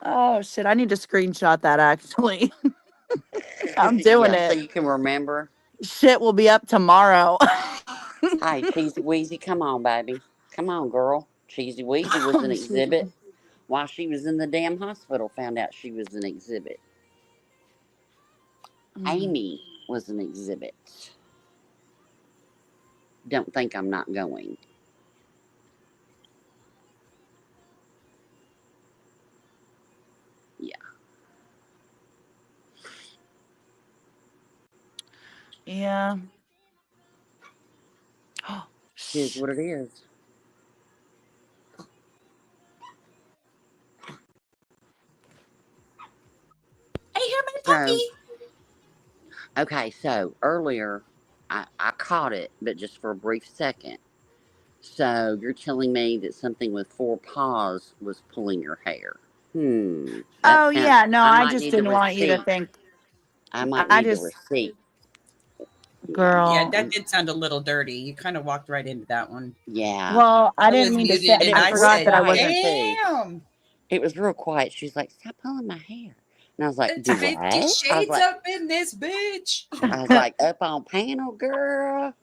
G: Oh shit! I need to screenshot that. Actually, I'm doing
E: Yeah, so
G: it.
E: you can remember.
G: Shit will be up tomorrow.
E: Hey, Cheesy Weezy, come on, baby. Come on, girl. Cheesy Weezy was an
G: Excuse
E: exhibit.
G: me.
E: While she was in the damn hospital, found out she was an exhibit.
G: Mm.
E: Amy was an exhibit. Don't think I'm not going. Yeah,
G: Yeah.
E: here's
G: Shh.
E: what it is.
H: Hey, here, my
E: So,
H: puppy.
E: okay, so earlier I caught it, but just for a brief second. So, you're telling me that something with four paws was pulling your hair. That
G: Oh
E: sounds.
G: yeah. No,
E: I
G: I
E: might
G: just
E: need the
G: didn't want you to
E: receipt.
G: think.
E: I might
G: I
E: need the
G: just,
E: receipt. Yeah.
H: Yeah,
G: girl.
H: that did sound a little dirty. You kind of walked right into that one.
E: Yeah.
G: Well, I
H: I
G: didn't
H: was
G: mean to say.
H: muted and
E: It
G: I
E: was
H: I
E: real
G: forgot
H: said,
G: that I
E: quiet,
G: wasn't.
E: too.
H: damn,
E: It was real quiet. She's like, "Stop pulling my hair." And I was like,
H: it's
E: "Do
H: 50
E: what?" I was
H: shades
E: like,
H: up in this bitch.
E: "Up on panel, girl."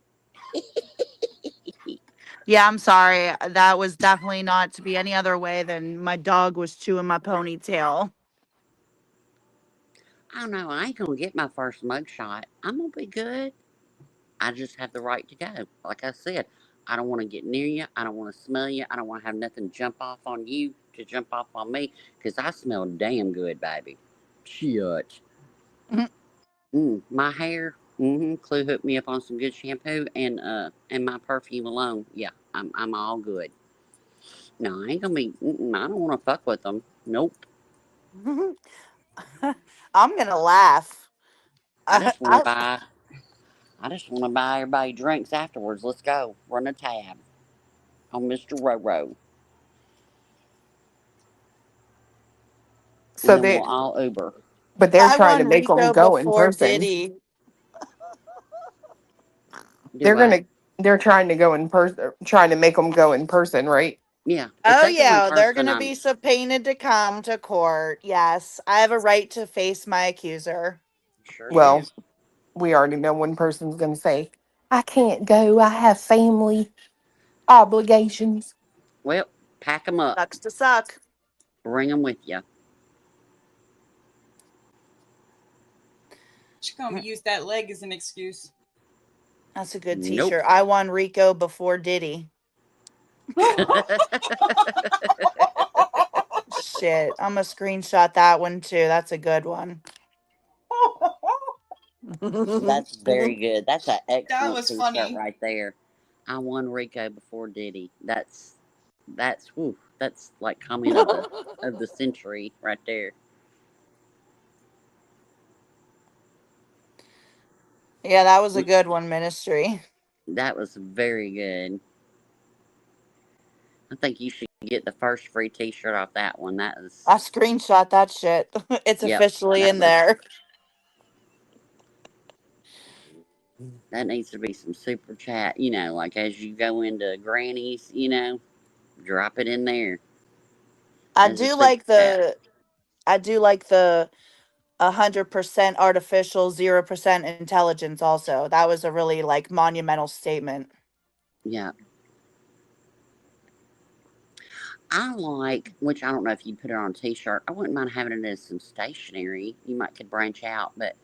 G: Yeah, I'm sorry. That was definitely not to be any other way than my dog was chewing my ponytail.
E: I don't know. I ain't gonna get my first mug shot. I'm gonna be good. I just have the right to go. Like I said, I don't want to get near you. I don't want to smell you. I don't want to have nothing jump off on you to jump off on me because I smell damn good, baby. Shit. My hair. Clue hooked me up on some good shampoo and my perfume alone. Yeah, I'm all good. No, I ain't gonna be. I don't want to fuck with them. Nope.
G: I'm gonna laugh.
E: I just want to
G: I
E: buy. I just want to buy everybody drinks afterwards. Let's go. Run a tab on Mr. Roro, and
I: So
E: then we'll
I: they,
E: all Uber.
I: but they're
G: I
I: trying to
G: won
I: make them
G: Rico
I: go in
G: before
I: person.
G: Diddy.
E: Do
I: They're
E: what?
I: gonna, they're trying to go in person, trying to make them go in person, right?
E: Yeah. If
G: Oh
E: they go in
G: yeah, they're
E: person,
G: gonna
E: I'm
G: be subpoenaed to come to court. Yes, I have a right to face my accuser.
E: sure do.
I: Well, we already know one person's gonna say, "I can't go. I have family obligations."
E: Well, pack them up.
G: Sucks to suck.
E: Bring them with you.
H: She's gonna use that leg as an excuse.
G: That's a good
E: Nope.
G: T-shirt. I won Rico before Diddy. Shit, I'm gonna screenshot that one too. That's a good one.
E: That's very good. That's an
H: That
E: excellent
H: was
E: T-shirt
H: funny.
E: right there. I won Rico before Diddy. That's whew, that's like comment of the century right there.
G: Yeah, that was a good one, Ministry.
E: That was very good. I think you should get the first free T-shirt off that one. That
G: I
E: was
G: screenshot that shit. It's
E: yep.
G: officially
E: That
G: in
E: was
G: there.
E: that needs to be some super chat. Like as you go into Granny's, drop it in there
G: I
E: as a
G: do
E: super
G: like
E: chat.
G: the I do like the 100% artificial, 0% intelligence also. That was a really like monumental statement.
E: Yeah. I like, which I don't know if you'd put it on a T-shirt. I wouldn't mind having it as some stationery. You might could branch out, but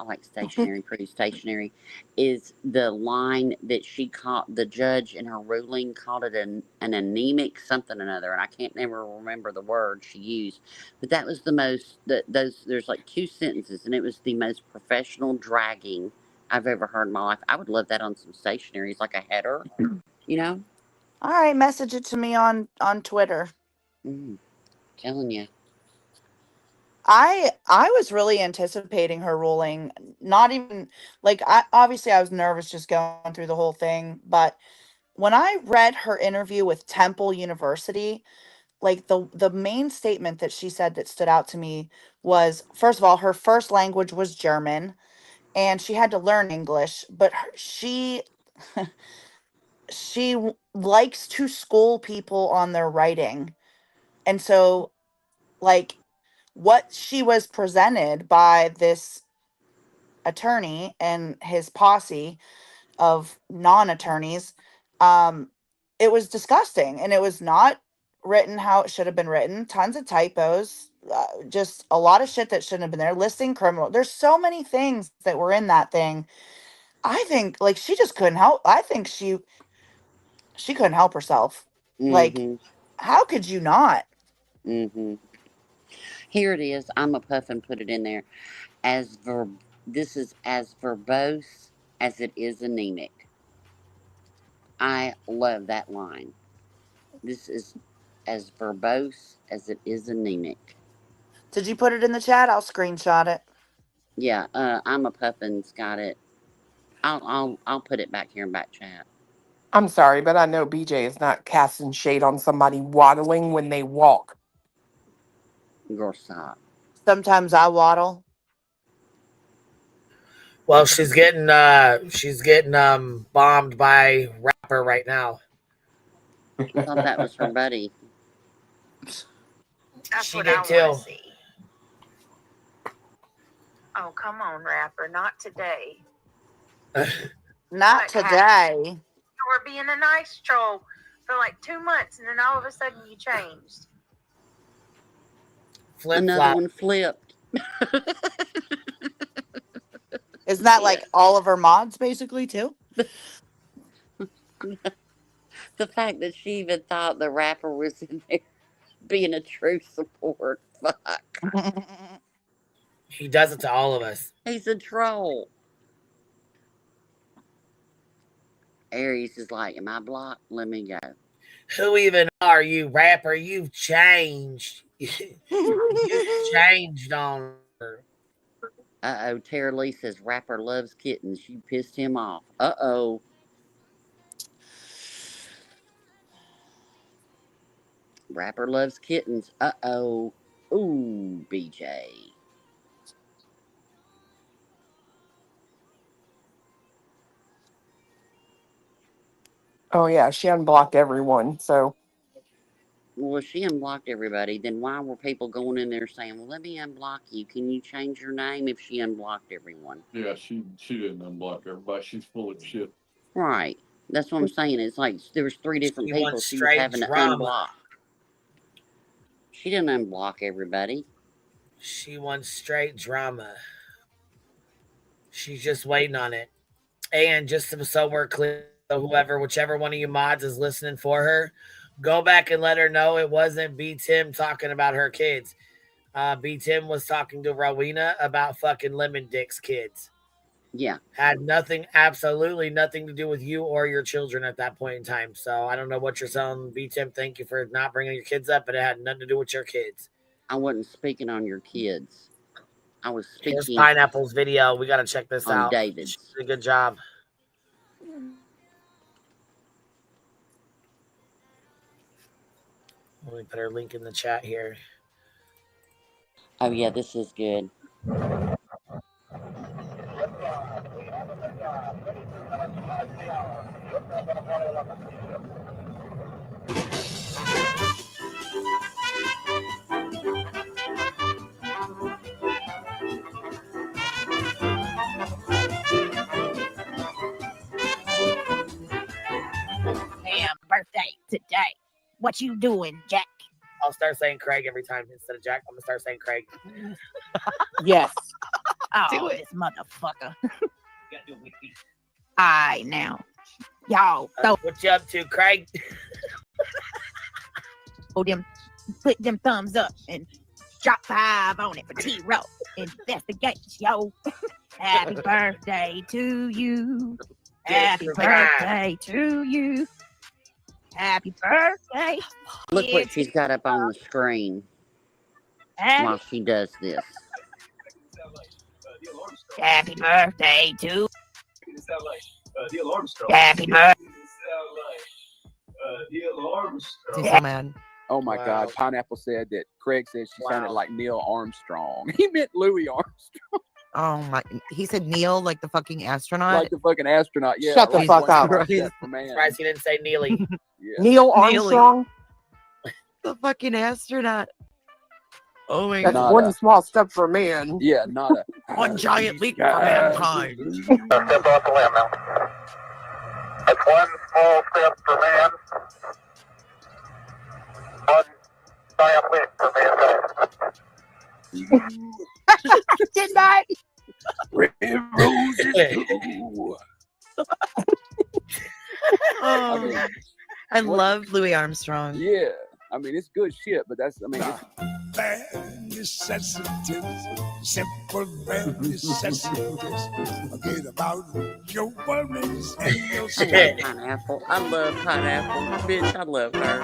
E: I like stationery, pretty stationery. Is the line that she called the judge in her ruling called it an anemic something or another, and I can't never remember the word she used. But that was the most those. There's like two sentences, and it was the most professional dragging I've ever heard in my life. I would love that on some stationery, it's like a header, you know.
G: All right, message it to me on Twitter.
E: Mm, telling you.
G: I was really anticipating her ruling. Not even like I obviously I was nervous just going through the whole thing, but when I read her interview with Temple University, like the main statement that she said that stood out to me was first of all her first language was German and she had to learn English, but she she likes to school people on their writing. And so, like, what she was presented by this attorney and his posse of non-attorneys, um, it was disgusting, and it was not written how it should have been written. Tons of typos, just a lot of shit that shouldn't have been there. Listing criminal. There's so many things that were in that thing. I think like she just couldn't help. I think she couldn't help herself. Like,
E: Mm-hmm.
G: how could you not?
E: Mm-hmm. Here it is. I'm a puff and put it in there. This is as verbose as it is anemic. I love that line. This is as verbose as it is anemic.
G: Did you put it in the chat? I'll screenshot it.
E: Yeah, I'm a puffin's got it. I'll put it back here in back chat.
I: I'm sorry, but I know BJ is not casting shade on somebody waddling when they walk.
E: Girl, stop.
G: Sometimes I waddle.
D: Well, she's getting bombed by rapper right now.
E: I thought that was her buddy.
N: That's
D: She
N: what
D: did
N: I
D: too.
N: want to see. Oh, come on, rapper. Not today.
G: Not
N: What
G: today.
N: You were being a nice troll for like 2 months, and then all of a sudden you changed.
E: Another one flipped.
G: Isn't that like all of her mods basically too?
E: The fact that she even thought the rapper was in there being a true support. Fuck.
D: He does it to all of us.
E: He's a troll. Aries is like, am I blocked? Let me go.
D: Who even are you, rapper? You've changed. You've changed on her.
E: Uh-oh, Tara Lee says rapper loves kittens. You pissed him off. Uh-oh. Rapper loves kittens. Uh-oh. Ooh, BJ.
I: Oh yeah, she unblocked everyone. So
E: Well, if she unblocked everybody, then why were people going in there saying, well, let me unblock you. Can you change your name if she unblocked everyone?
M: Yeah, she didn't unblock everybody. She's full of shit.
E: Right. That's what I'm saying. It's like there was 3 different
D: She
E: people
D: wants
E: she was
D: straight
E: having to
D: drama.
E: unblock. She didn't unblock everybody.
D: She wants straight drama. She's just waiting on it. And just so we're clear, whichever one of you mods is listening for her, go back and let her know it wasn't B Tim talking about her kids. B Tim was talking to Rowena about fucking Lemon Dick's kids.
E: Yeah.
D: Had absolutely nothing to do with you or your children at that point in time. So I don't know what you're saying, B Tim. Thank you for not bringing your kids up, but it had nothing to do with your kids.
E: I wasn't speaking on your kids. I was speaking.
D: Here's Pineapple's video. We got to check this out.
E: David's.
D: She did a good job. Let me put her link in the chat here.
E: Oh, yeah, this is good.
R: Damn birthday today. What you doing, Jack?
D: I'll start saying Craig every time instead of Jack. I'm gonna start saying Craig.
I: Yes.
R: Oh, this motherfucker. Alright, now. Y'all,
D: what you up to, Craig?
R: put them thumbs up and drop 5 on it for T-Row. Investigate, yo. Happy birthday to you. Happy birthday to you. Happy birthday.
E: Look what she's got up on the screen while she does this.
R: Happy birthday to Happy birthday.
S: So man. Oh my God. Pineapple said that Craig said she sounded like Neil Armstrong. He meant Louis Armstrong. Oh my! He said Neil, like the fucking astronaut.
T: Like the fucking astronaut. Yeah.
I: Shut the
T: like
I: fuck up.
T: one step for man.
D: Surprised he didn't say Neely.
T: Yeah.
I: Neil Armstrong.
S: The fucking astronaut. Oh my
I: That's
S: god!
I: one small step for man.
T: Yeah, not a
S: One giant leap for mankind.
P: Step off the limb now. That's one small step for man. One giant leap for mankind.
R: Good night.
T: Red roses too.
S: Oh, I love Louis Armstrong.
T: Yeah, I mean it's good shit, but that's
O: Bare necessities, simple bare necessities. Forget about your worries and your stress.
E: Pineapple. I love Pineapple. Bitch, I love her.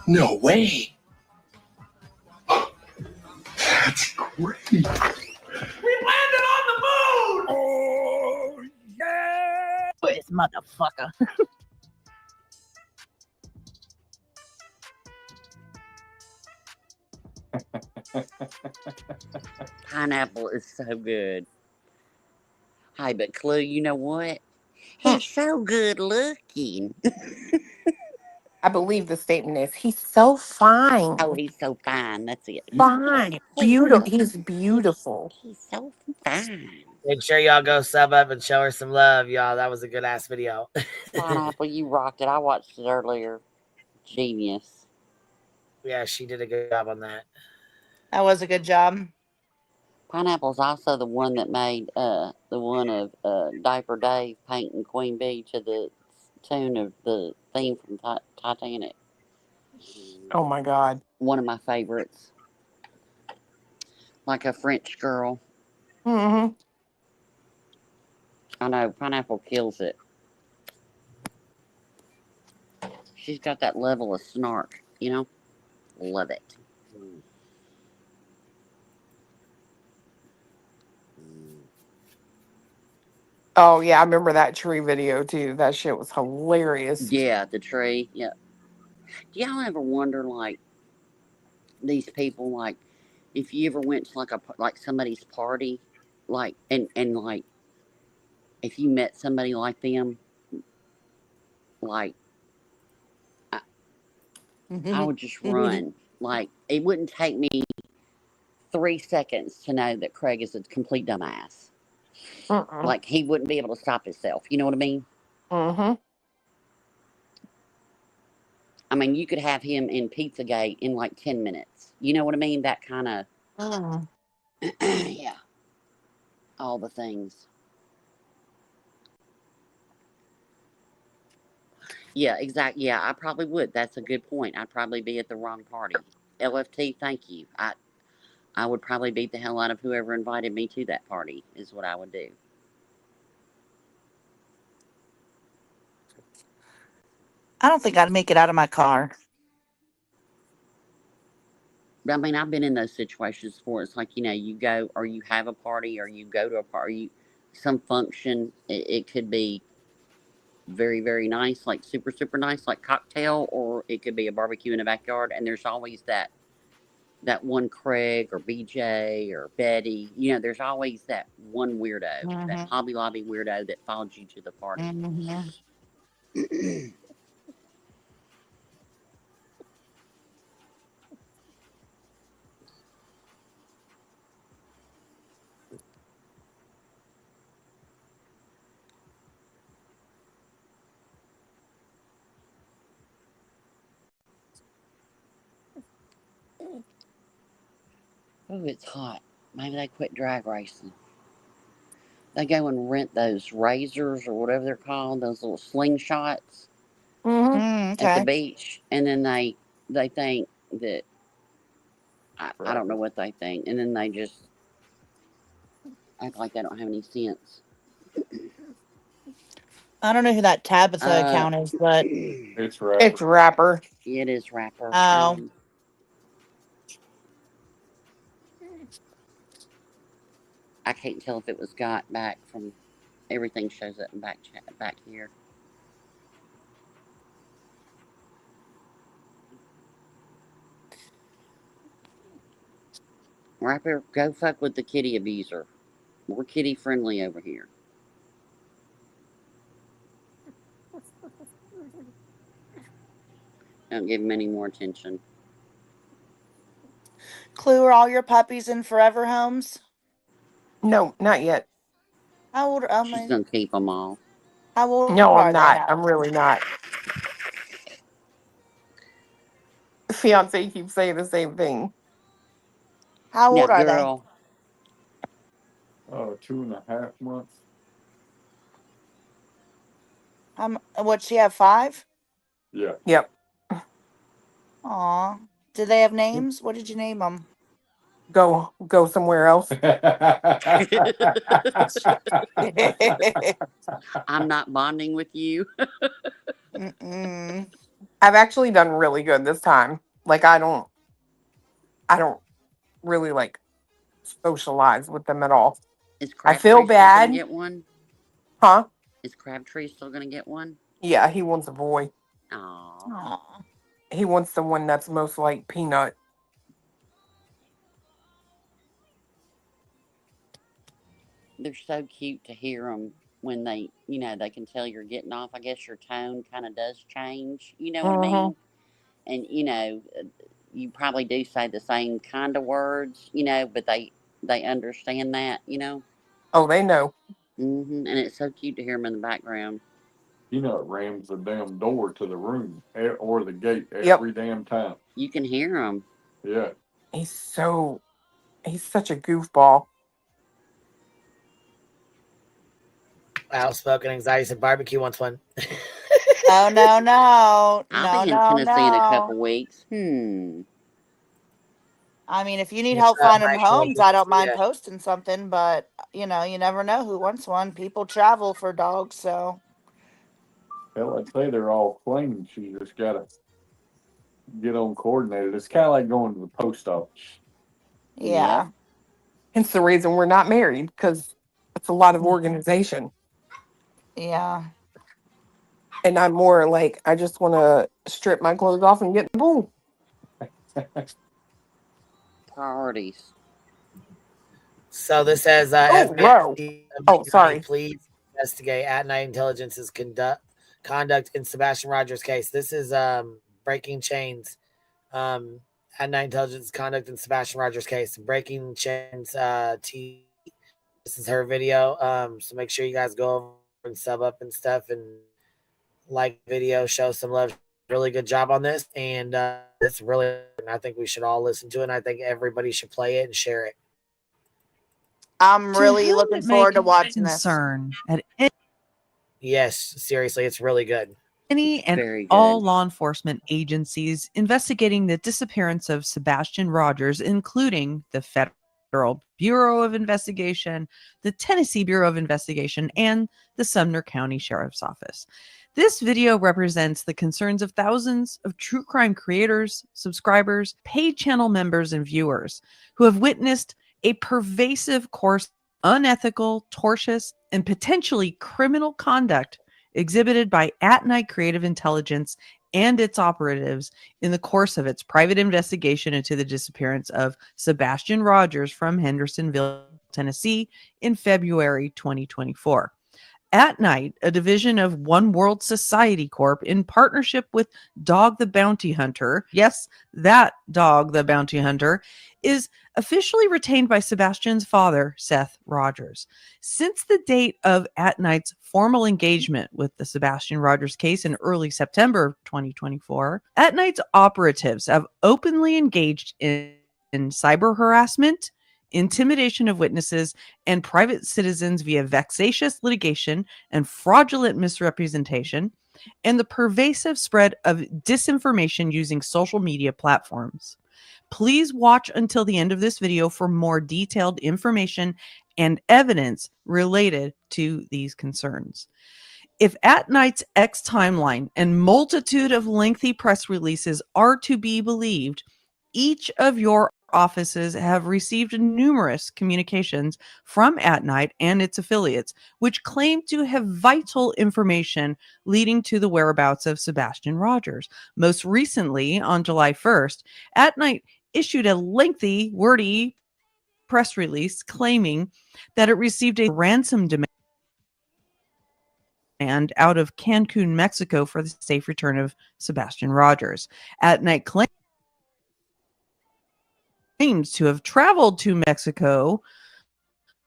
B: No way. That's great.
O: We landed on the moon! Oh, yeah!
R: This motherfucker.
E: Pineapple is so good. Hey, but Clue, you know what? He's so good looking.
I: I believe the statement is he's so fine.
E: Oh, he's so fine. That's it.
I: Fine. Beautiful. He's beautiful.
E: He's so fine.
D: Make sure y'all go sub up and show her some love, y'all. That was a good ass video.
E: Pineapple, you rocked it. I watched it earlier. Genius.
D: Yeah, she did a good job on that.
G: That was a good job.
E: Pineapple's also the one that made the one of Diaper Dave painting Queen Bee to the tune of the theme from Titanic.
I: Oh my God.
E: One of my favorites. Like a French girl.
I: Mm-hmm.
E: I know, Pineapple kills it. She's got that level of snark, you know? Love it.
I: Oh yeah, I remember that tree video too. That shit was hilarious.
E: Yeah, the tree. Yeah. Do y'all ever wonder, like, these people, like, if you ever went to like somebody's party, like, and like, if you met somebody like them, like, I would just run. Like, it wouldn't take me 3 seconds to know that Craig is a complete dumbass. Like, he wouldn't be able to stop himself. You know what I mean?
I: Mm-hmm.
E: I mean, you could have him in Pizzagate in like 10 minutes. You know what I mean? That kind of, yeah. All the things. Yeah, exactly. Yeah, I probably would. That's a good point. I'd probably be at the wrong party. LFT, thank you. I would probably beat the hell out of whoever invited me to that party, is what I would do.
G: I don't think I'd make it out of my car.
E: But I mean, I've been in those situations before. It's like, you know, you go or you have a party or you go to a party, some function. It could be very, very nice, like super, super nice, like cocktail, or it could be a barbecue in the backyard. And there's always that one Craig or BJ or Betty. You know, there's always that one weirdo, that Hobby Lobby weirdo that followed you to the party. Oh, it's hot. Maybe they quit drag racing. They go and rent those razors or whatever they're called, those little slingshots at the beach, and then they think that I don't know what they think, and then they just act like they don't have any sense.
G: I don't know who that Tabitha account is, but
M: It's Rapper.
I: It's Rapper.
E: It is Rapper.
G: Oh.
E: I can't tell if it was got back from. Everything shows up in back here. Rapper, go fuck with the kitty abuser. We're kitty friendly over here. Don't give him any more attention.
G: Clue, are all your puppies in forever homes?
I: No, not yet.
G: How old?
E: She's gonna keep them all.
G: How old
I: No, I'm
G: are
I: not.
G: they?
I: I'm really not. Fiance keeps saying the same thing.
G: How
E: Now,
G: old are they?
E: girl,
M: 2.5 months.
G: Would she have 5?
M: Yeah.
I: Yep.
G: Aw. Did they have names? What did you name them?
I: Go somewhere else.
E: I'm not bonding with you.
G: Mm-mm.
I: I've actually done really good this time. Like I don't really like socialize with them at all.
E: Is
I: I feel
E: Crabtree still gonna
I: bad.
E: get one?
I: Huh?
E: Is Crabtree still gonna get one?
I: Yeah, he wants a boy.
E: Aww.
I: He wants the one that's most like Peanut.
E: They're so cute to hear them when they can tell you're getting off. I guess your tone kind of does change. You know what I mean? And you probably do say the same kind of words, but they understand that,
I: Oh, they know.
E: And it's so cute to hear them in the background.
M: It rams the damn door to the room or the gate every damn time.
E: You can hear them.
M: Yeah.
I: He's such a goofball.
D: Outspoken anxiety said barbecue wants one.
G: Oh no.
E: I'll be in Tennessee in a couple weeks.
G: I mean, if you need
D: Yeah,
G: help finding
D: Mike,
G: homes, I don't mind
D: yeah.
G: posting something, but you never know who wants one. People travel for dogs, so.
M: Hell, I'd say they're all clean. She just gotta get on coordinated. It's kind of like going to the post office.
G: Yeah.
I: Hence the reason we're not married, because it's a lot of organization.
G: Yeah.
I: And I'm more like, I just want to strip my clothes off and get in the pool.
E: Priorities.
D: So this says,
I: whoa. Oh, sorry.
D: Please investigate at-night intelligence's conduct in Sebastian Rogers' case. This is Breaking Chains. At-night intelligence conduct in Sebastian Rogers' case. Breaking Chains TV. This is her video. So make sure you guys go over and sub up and stuff and like video, show some love. Really good job on this, and it's really. I think we should all listen to it. And I think everybody should play it and share it.
G: I'm really looking forward to watching this.
D: Yes, seriously, it's really good.
U: Any and all law enforcement agencies investigating the disappearance of Sebastian Rogers, including the Federal Bureau of Investigation, the Tennessee Bureau of Investigation, and the Sumner County Sheriff's Office. This video represents the concerns of thousands of true crime creators, subscribers, paid channel members, and viewers who have witnessed a pervasive course of unethical, tortious, and potentially criminal conduct exhibited by at-night creative intelligence and its operatives in the course of its private investigation into the disappearance of Sebastian Rogers from Hendersonville, Tennessee in February 2024. At Night, a division of One World Society Corp. In partnership with Dog the Bounty Hunter, yes, that Dog the Bounty Hunter, is officially retained by Sebastian's father, Seth Rogers. Since the date of At Night's formal engagement with the Sebastian Rogers case in early September 2024, At Night's operatives have openly engaged in cyber harassment, intimidation of witnesses and private citizens via vexatious litigation and fraudulent misrepresentation, and the pervasive spread of disinformation using social media platforms. Please watch until the end of this video for more detailed information and evidence related to these concerns. If At Night's X timeline and multitude of lengthy press releases are to be believed, each of your offices have received numerous communications from At Night and its affiliates, which claim to have vital information leading to the whereabouts of Sebastian Rogers. Most recently, on July 1st, At Night issued a lengthy, wordy press release claiming that it received a ransom demand out of Cancun, Mexico for the safe return of Sebastian Rogers. At Night claims to have traveled to Mexico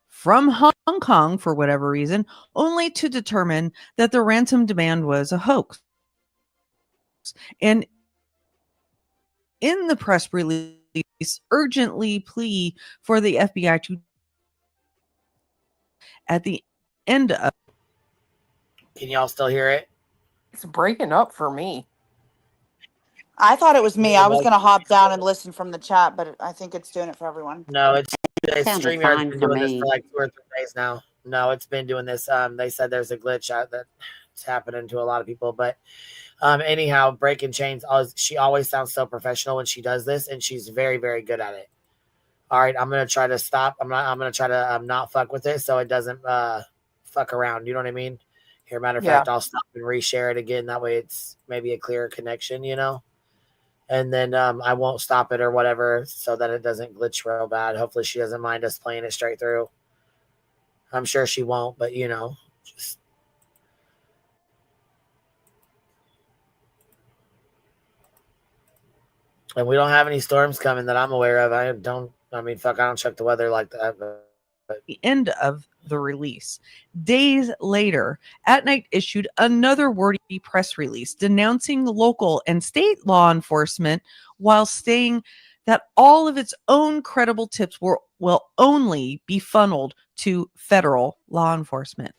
U: from Hong Kong for whatever reason, only to determine that the ransom demand was a hoax. And in the press release, urgently plea for the FBI to, at the end of.
D: Can y'all still hear it?
I: It's breaking up for me.
G: I thought it was me.
D: Yeah,
G: I was
D: but-
G: going to hop down and listen from the chat, but I think it's doing it for everyone.
D: No, it's
E: Sounded
D: StreamYard's
E: fine
D: been
E: for
D: doing this
E: me.
D: for like 2 or 3 days now. No, it's been doing this. They said there's a glitch out that it's happening to a lot of people, but anyhow, breaking chains. She always sounds so professional when she does this, and she's very, very good at it. All right, I'm gonna try to stop. I'm gonna try to not fuck with it so it doesn't fuck around. You know what I mean? Here, matter of fact, I'll stop and reshare it again. That way, it's maybe a clearer connection. You know. And then I won't stop it or whatever so that it doesn't glitch real bad. Hopefully she doesn't mind us playing it straight through. I'm sure she won't, but you know, just. And we don't have any storms coming that I'm aware of. I don't check the weather like that. But.
U: The end of the release. Days later, At Night issued another wordy press release denouncing local and state law enforcement while saying that all of its own credible tips will only be funneled to federal law enforcement.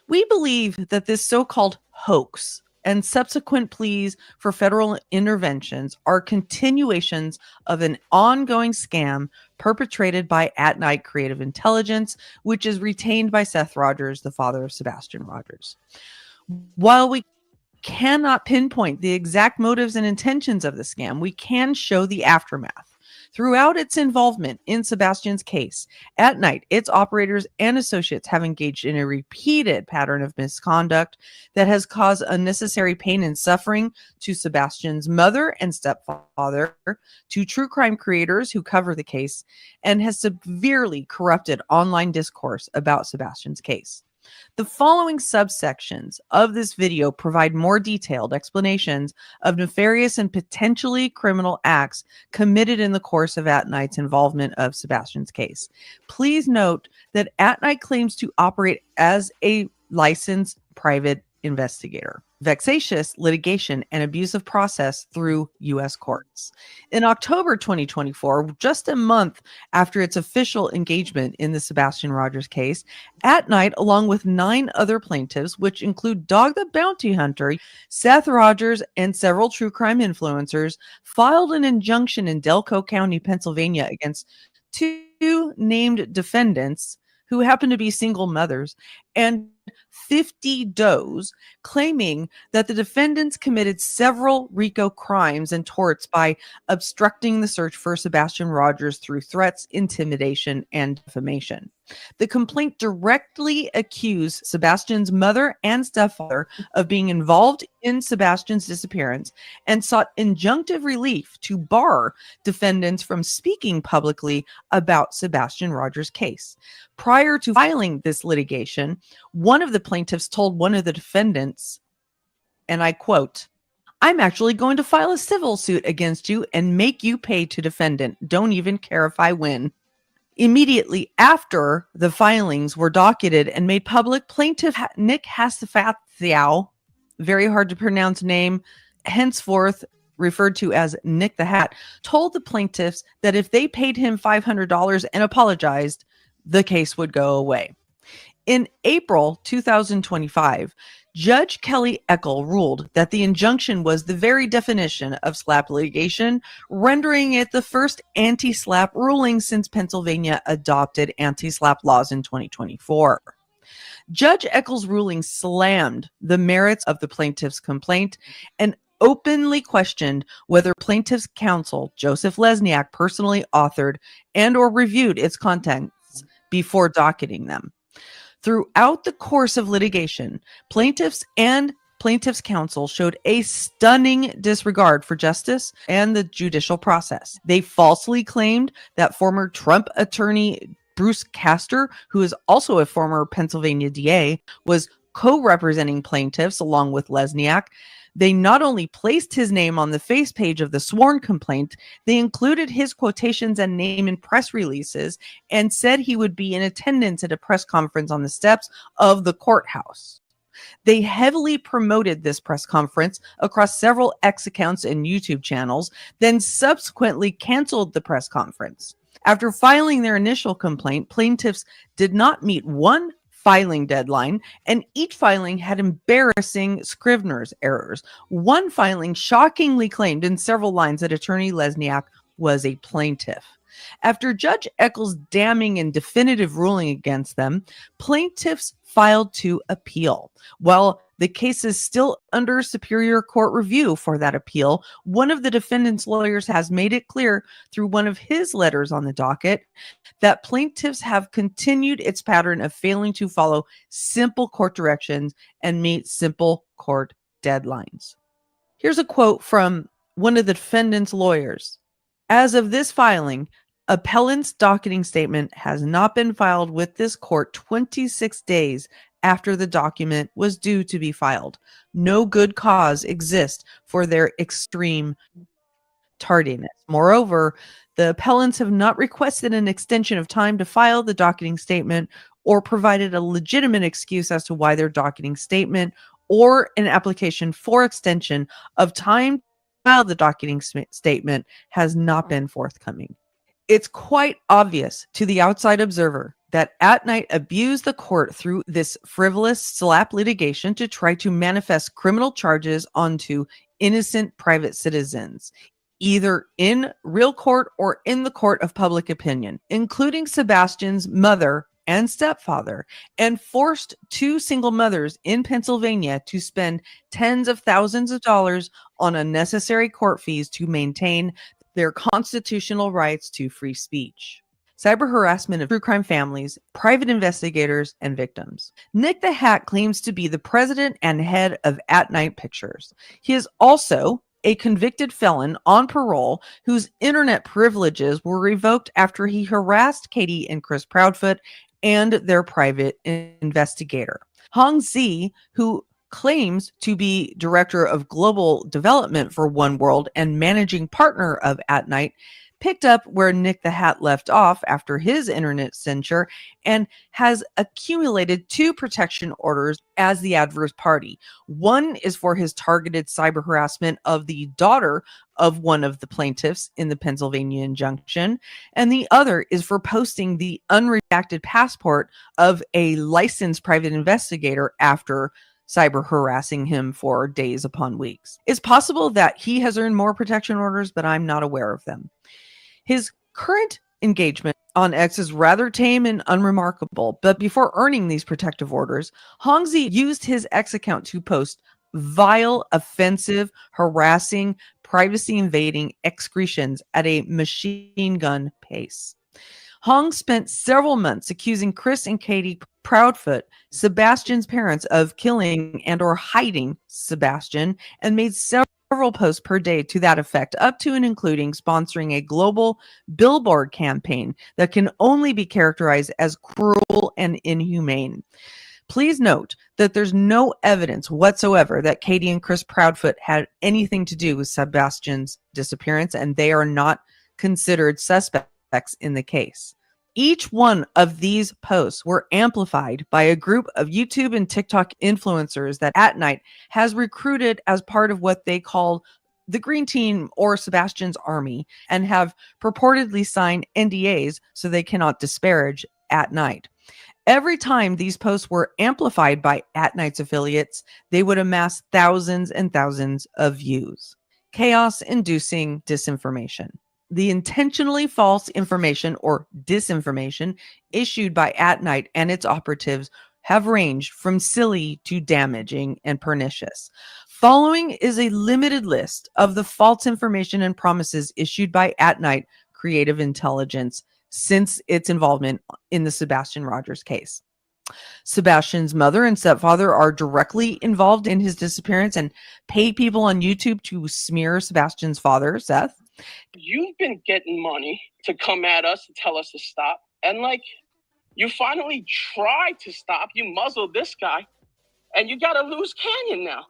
U: We believe that this so-called hoax and subsequent pleas for federal interventions are continuations of an ongoing scam perpetrated by At Night Creative Intelligence, which is retained by Seth Rogers, the father of Sebastian Rogers. While we cannot pinpoint the exact motives and intentions of the scam, we can show the aftermath. Throughout its involvement in Sebastian's case, At Night, its operators and associates have engaged in a repeated pattern of misconduct that has caused unnecessary pain and suffering to Sebastian's mother and stepfather, to true crime creators who cover the case, and has severely corrupted online discourse about Sebastian's case. The following subsections of this video provide more detailed explanations of nefarious and potentially criminal acts committed in the course of At Night's involvement of Sebastian's case. Please note that At Night claims to operate as a licensed private investigator. Vexatious litigation and abusive process through U.S. courts. In October 2024, just a month after its official engagement in the Sebastian Rogers case, At Night, along with 9 other plaintiffs, which include Dog the Bounty Hunter, Seth Rogers, and several true crime influencers, filed an injunction in Delco County, Pennsylvania against 2 named defendants who happen to be single mothers and 50 does, claiming that the defendants committed several RICO crimes and torts by obstructing the search for Sebastian Rogers through threats, intimidation, and defamation. The complaint directly accused Sebastian's mother and stepfather of being involved in Sebastian's disappearance and sought injunctive relief to bar defendants from speaking publicly about Sebastian Rogers' case. Prior to filing this litigation, one of the plaintiffs told one of the defendants, and I quote, "I'm actually going to file a civil suit against you and make you pay to defendant. Don't even care if I win." Immediately after the filings were docketed and made public, plaintiff Nick Hasafathiau, very hard to pronounce name, henceforth referred to as Nick the Hat, told the plaintiffs that if they paid him $500 and apologized, the case would go away. In April 2025, Judge Kelly Eckel ruled that the injunction was the very definition of SLAPP litigation, rendering it the first anti-SLAPP ruling since Pennsylvania adopted anti-SLAPP laws in 2024. Judge Eckel's ruling slammed the merits of the plaintiff's complaint and openly questioned whether plaintiff's counsel, Joseph Lesniak, personally authored and or reviewed its contents before docketing them. Throughout the course of litigation, plaintiffs and plaintiff's counsel showed a stunning disregard for justice and the judicial process. They falsely claimed that former Trump attorney Bruce Castor, who is also a former Pennsylvania DA, was co-representing plaintiffs along with Lesniak. They not only placed his name on the face page of the sworn complaint, they included his quotations and name in press releases and said he would be in attendance at a press conference on the steps of the courthouse. They heavily promoted this press conference across several X accounts and YouTube channels, then subsequently canceled the press conference. After filing their initial complaint, plaintiffs did not meet one filing deadline, and each filing had embarrassing Scrivener's errors. One filing shockingly claimed in several lines that attorney Lesniak was a plaintiff. After Judge Eccles' damning and definitive ruling against them, plaintiffs filed to appeal. While the case is still under Superior Court review for that appeal, one of the defendant's lawyers has made it clear through one of his letters on the docket that plaintiffs have continued its pattern of failing to follow simple court directions and meet simple court deadlines. Here's a quote from one of the defendant's lawyers. As of this filing, appellant's docketing statement has not been filed with this court 26 days after the document was due to be filed. No good cause exists for their extreme tardiness. Moreover, the appellants have not requested an extension of time to file the docketing statement or provided a legitimate excuse as to why their docketing statement or an application for extension of time to file the docketing statement has not been forthcoming. It's quite obvious to the outside observer that At Night abused the court through this frivolous slap litigation to try to manifest criminal charges onto innocent private citizens, either in real court or in the court of public opinion, including Sebastian's mother and stepfather, and forced two single mothers in Pennsylvania to spend tens of thousands of dollars on unnecessary court fees to maintain their constitutional rights to free speech. Cyber harassment of true crime families, private investigators, and victims. Nick the Hat claims to be the president and head of At Night Pictures. He is also a convicted felon on parole whose internet privileges were revoked after he harassed Katie and Chris Proudfoot and their private investigator. Hong Zi, who claims to be director of global development for One World and managing partner of At Night, picked up where Nick the Hat left off after his internet censure and has accumulated 2 protection orders as the adverse party. One is for his targeted cyber harassment of the daughter of one of the plaintiffs in the Pennsylvania injunction, and the other is for posting the unredacted passport of a licensed private investigator after cyber harassing him for days upon weeks. It's possible that he has earned more protection orders, but I'm not aware of them. His current engagement on X is rather tame and unremarkable, but before earning these protective orders, Hongzi used his X account to post vile, offensive, harassing, privacy-invading excretions at a machine gun pace. Hong spent several months accusing Chris and Katie Proudfoot, Sebastian's parents, of killing and or hiding Sebastian, and made several posts per day to that effect, up to and including sponsoring a global billboard campaign that can only be characterized as cruel and inhumane. Please note that there's no evidence whatsoever that Katie and Chris Proudfoot had anything to do with Sebastian's disappearance, and they are not considered suspects in the case. Each one of these posts were amplified by a group of YouTube and TikTok influencers that At Night has recruited as part of what they call the Green Team or Sebastian's Army, and have purportedly signed NDAs so they cannot disparage At Night. Every time these posts were amplified by At Night's affiliates, they would amass thousands and thousands of views. Chaos-inducing disinformation. The intentionally false information or disinformation issued by At Night and its operatives have ranged from silly to damaging and pernicious. Following is a limited list of the false information and promises issued by At Night Creative Intelligence since its involvement in the Sebastian Rogers case. Sebastian's mother and stepfather are directly involved in his disappearance and pay people on YouTube to smear Sebastian's father, Seth.
C: You've been getting money to come at us to tell us to stop. And like, you finally tried to stop. You muzzled this guy. And you got a loose canyon now.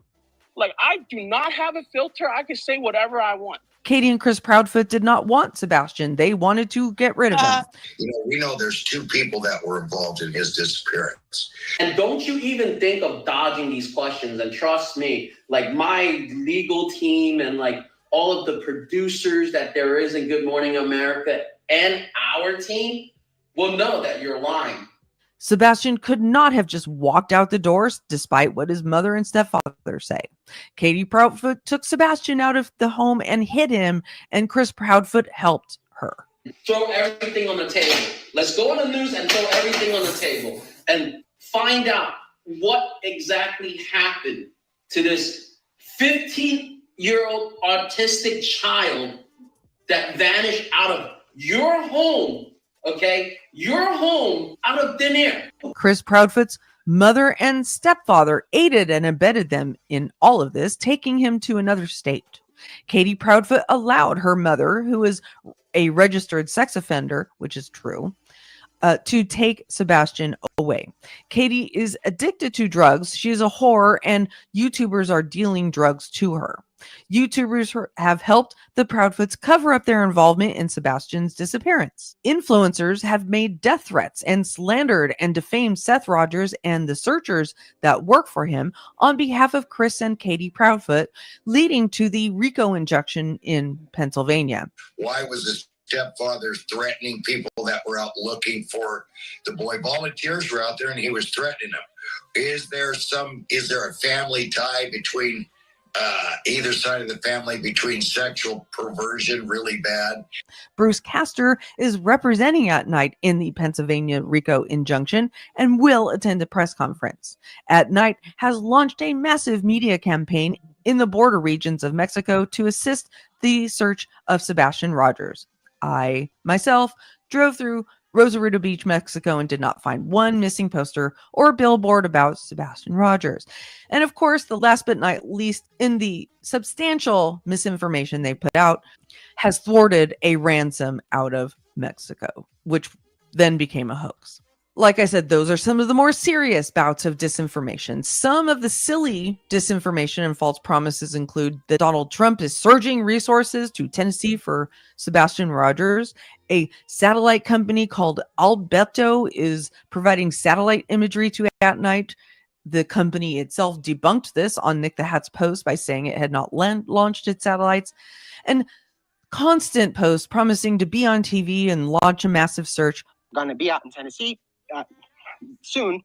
C: Like, I do not have a filter. I can say whatever I want.
U: Katie and Chris Proudfoot did not want Sebastian. They wanted to get rid of him.
V: We know there's 2 people that were involved in his disappearance.
W: And don't you even think of dodging these questions. And trust me, like my legal team and like all of the producers that there is in Good Morning America and our team will know that you're lying.
U: Sebastian could not have just walked out the doors, despite what his mother and stepfather say. Katie Proudfoot took Sebastian out of the home and hid him, and Chris Proudfoot helped her.
W: Throw everything on the table. Let's go on the news and throw everything on the table and find out what exactly happened to this 15-year-old autistic child that vanished out of your home. Okay, your home out of thin air.
U: Chris Proudfoot's mother and stepfather aided and abetted them in all of this, taking him to another state. Katie Proudfoot allowed her mother, who is a registered sex offender, which is true, to take Sebastian away. Katie is addicted to drugs. She is a whore, and YouTubers are dealing drugs to her. YouTubers have helped the Proudfoots cover up their involvement in Sebastian's disappearance. Influencers have made death threats and slandered and defamed Seth Rogers and the searchers that work for him on behalf of Chris and Katie Proudfoot, leading to the RICO injunction in Pennsylvania.
V: Why was the stepfather threatening people that were out looking for the boy? Volunteers were out there and he was threatening them. Is there a family tie between either side of the family, between sexual perversion really bad?
U: Bruce Castor is representing At Night in the Pennsylvania RICO injunction and will attend a press conference. At Night has launched a massive media campaign in the border regions of Mexico to assist the search of Sebastian Rogers. I myself drove through Rosarito Beach, Mexico, and did not find one missing poster or billboard about Sebastian Rogers. And of course, the last but not least in the substantial misinformation they put out has thwarted a ransom out of Mexico, which then became a hoax. Like I said, those are some of the more serious bouts of disinformation. Some of the silly disinformation and false promises include that Donald Trump is surging resources to Tennessee for Sebastian Rogers. A satellite company called Albedo is providing satellite imagery to At Night. The company itself debunked this on Nick the Hat's post by saying it had not launched its satellites. And constant posts promising to be on TV and launch a massive search.
X: Going to be out in Tennessee soon.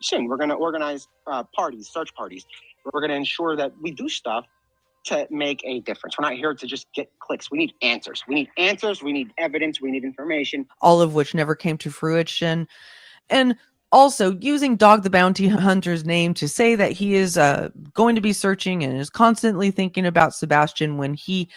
X: Soon we're going to organize search parties. We're going to ensure that we do stuff to make a difference. We're not here to just get clicks. We need answers. We need answers. We need evidence. We need information.
U: All of which never came to fruition. And also using Dog the Bounty Hunter's name to say that he is going to be searching and is constantly thinking about Sebastian when he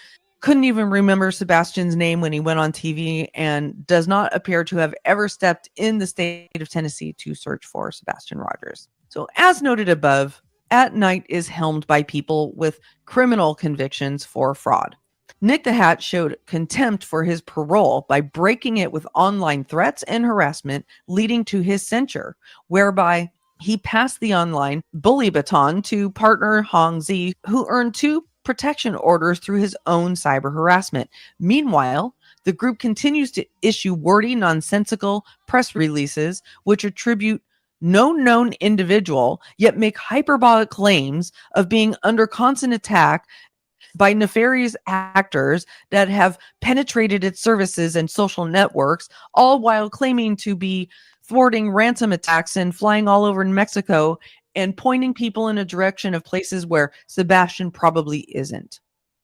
U: couldn't even remember Sebastian's name when he went on TV, and does not appear to have ever stepped in the state of Tennessee to search for Sebastian Rogers. So as noted above, At Night is helmed by people with criminal convictions for fraud. Nick the Hat showed contempt for his parole by breaking it with online threats and harassment, leading to his censure, whereby he passed the online bully baton to partner Hong Zi, who earned 2 protection orders through his own cyber harassment. Meanwhile, the group continues to issue wordy, nonsensical press releases which attribute no known individual, yet make hyperbolic claims of being under constant attack by nefarious actors that have penetrated its services and social networks, all while claiming to be thwarting ransom attacks and flying all over in Mexico and pointing people in a direction of places where Sebastian probably isn't.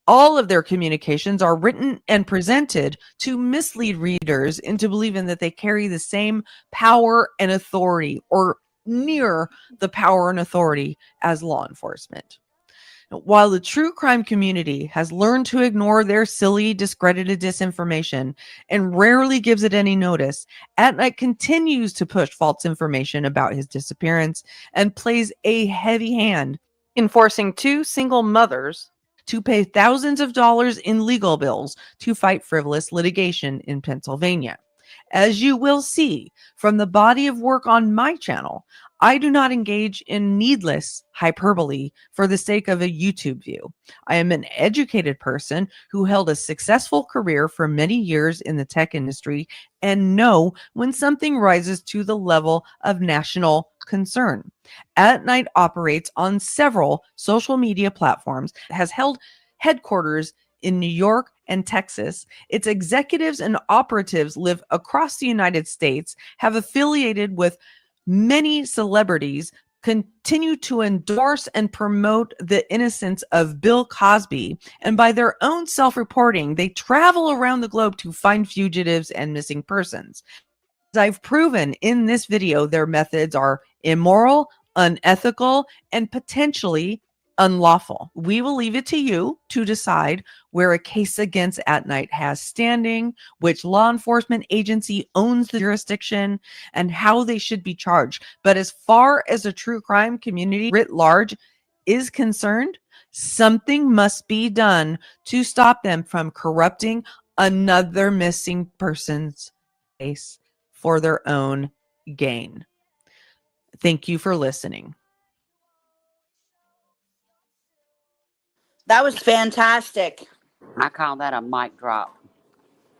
U: All of their communications are written and presented to mislead readers into believing that they carry the same power and authority, or near the power and authority, as law enforcement. While the true crime community has learned to ignore their silly, discredited disinformation and rarely gives it any notice, At Night continues to push false information about his disappearance and plays a heavy hand in forcing two single mothers to pay thousands of dollars in legal bills to fight frivolous litigation in Pennsylvania. As you will see from the body of work on my channel, I do not engage in needless hyperbole for the sake of a YouTube view. I am an educated person who held a successful career for many years in the tech industry and know when something rises to the level of national concern. At Night operates on several social media platforms, has held headquarters in New York and Texas. Its executives and operatives live across the United States, have affiliated with many celebrities, continue to endorse and promote the innocence of Bill Cosby, and by their own self-reporting, they travel around the globe to find fugitives and missing persons. As I've proven in this video, their methods are immoral, unethical, and potentially unlawful. We will leave it to you to decide where a case against At Night has standing, which law enforcement agency owns the jurisdiction, and how they should be charged. But as far as the true crime community writ large is concerned, something must be done to stop them from corrupting another missing person's case for their own gain. Thank you for listening.
G: That was fantastic.
E: I call that a mic drop.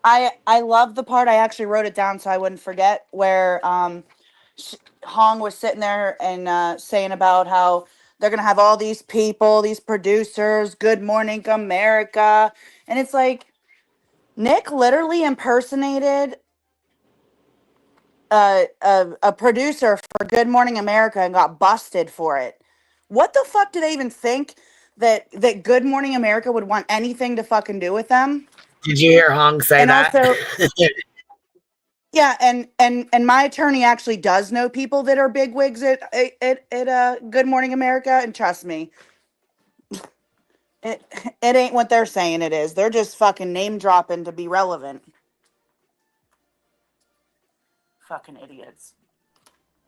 G: I love the part. I actually wrote it down so I wouldn't forget, where Hong was sitting there and saying about how they're gonna have all these people, these producers, Good Morning America, and it's like Nick literally impersonated a producer for Good Morning America and got busted for it. What the fuck do they even think that Good Morning America would want anything to fucking do with them?
D: Did you hear Hong say
G: And
D: that?
G: also, yeah, and my attorney actually does know people that are big wigs at Good Morning America, and trust me, it ain't what they're saying it is. They're just fucking name dropping to be relevant. Fucking idiots.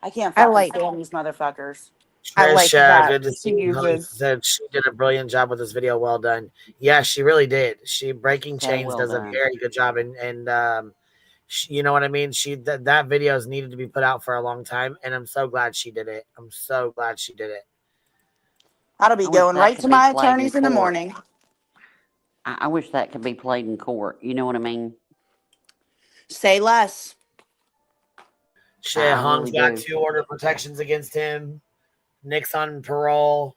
G: I can't
T: I
G: fucking
T: like
G: stand these motherfuckers.
T: I like
D: Trish,
T: that
D: good to
T: she
D: see you. Hong
T: uses
D: said she did a brilliant job with this video. Well done. Yeah, she really did. She Breaking
E: So
D: Chains
E: well
D: does a
E: done.
D: very good job, and you know what I mean. That video's needed to be put out for a long time, and I'm so glad she did it. I'm so glad she did it.
G: That'll be
E: I wish
G: going
E: that
G: right
E: could
G: to
E: be
G: my
E: played in
G: attorneys in the
E: court.
G: morning.
E: I wish that could be played in court. You know what I mean?
G: Say less.
D: Shit,
E: I
D: Hong's
E: really
D: got
E: do.
D: 2 order protections against him. Nick's on parole.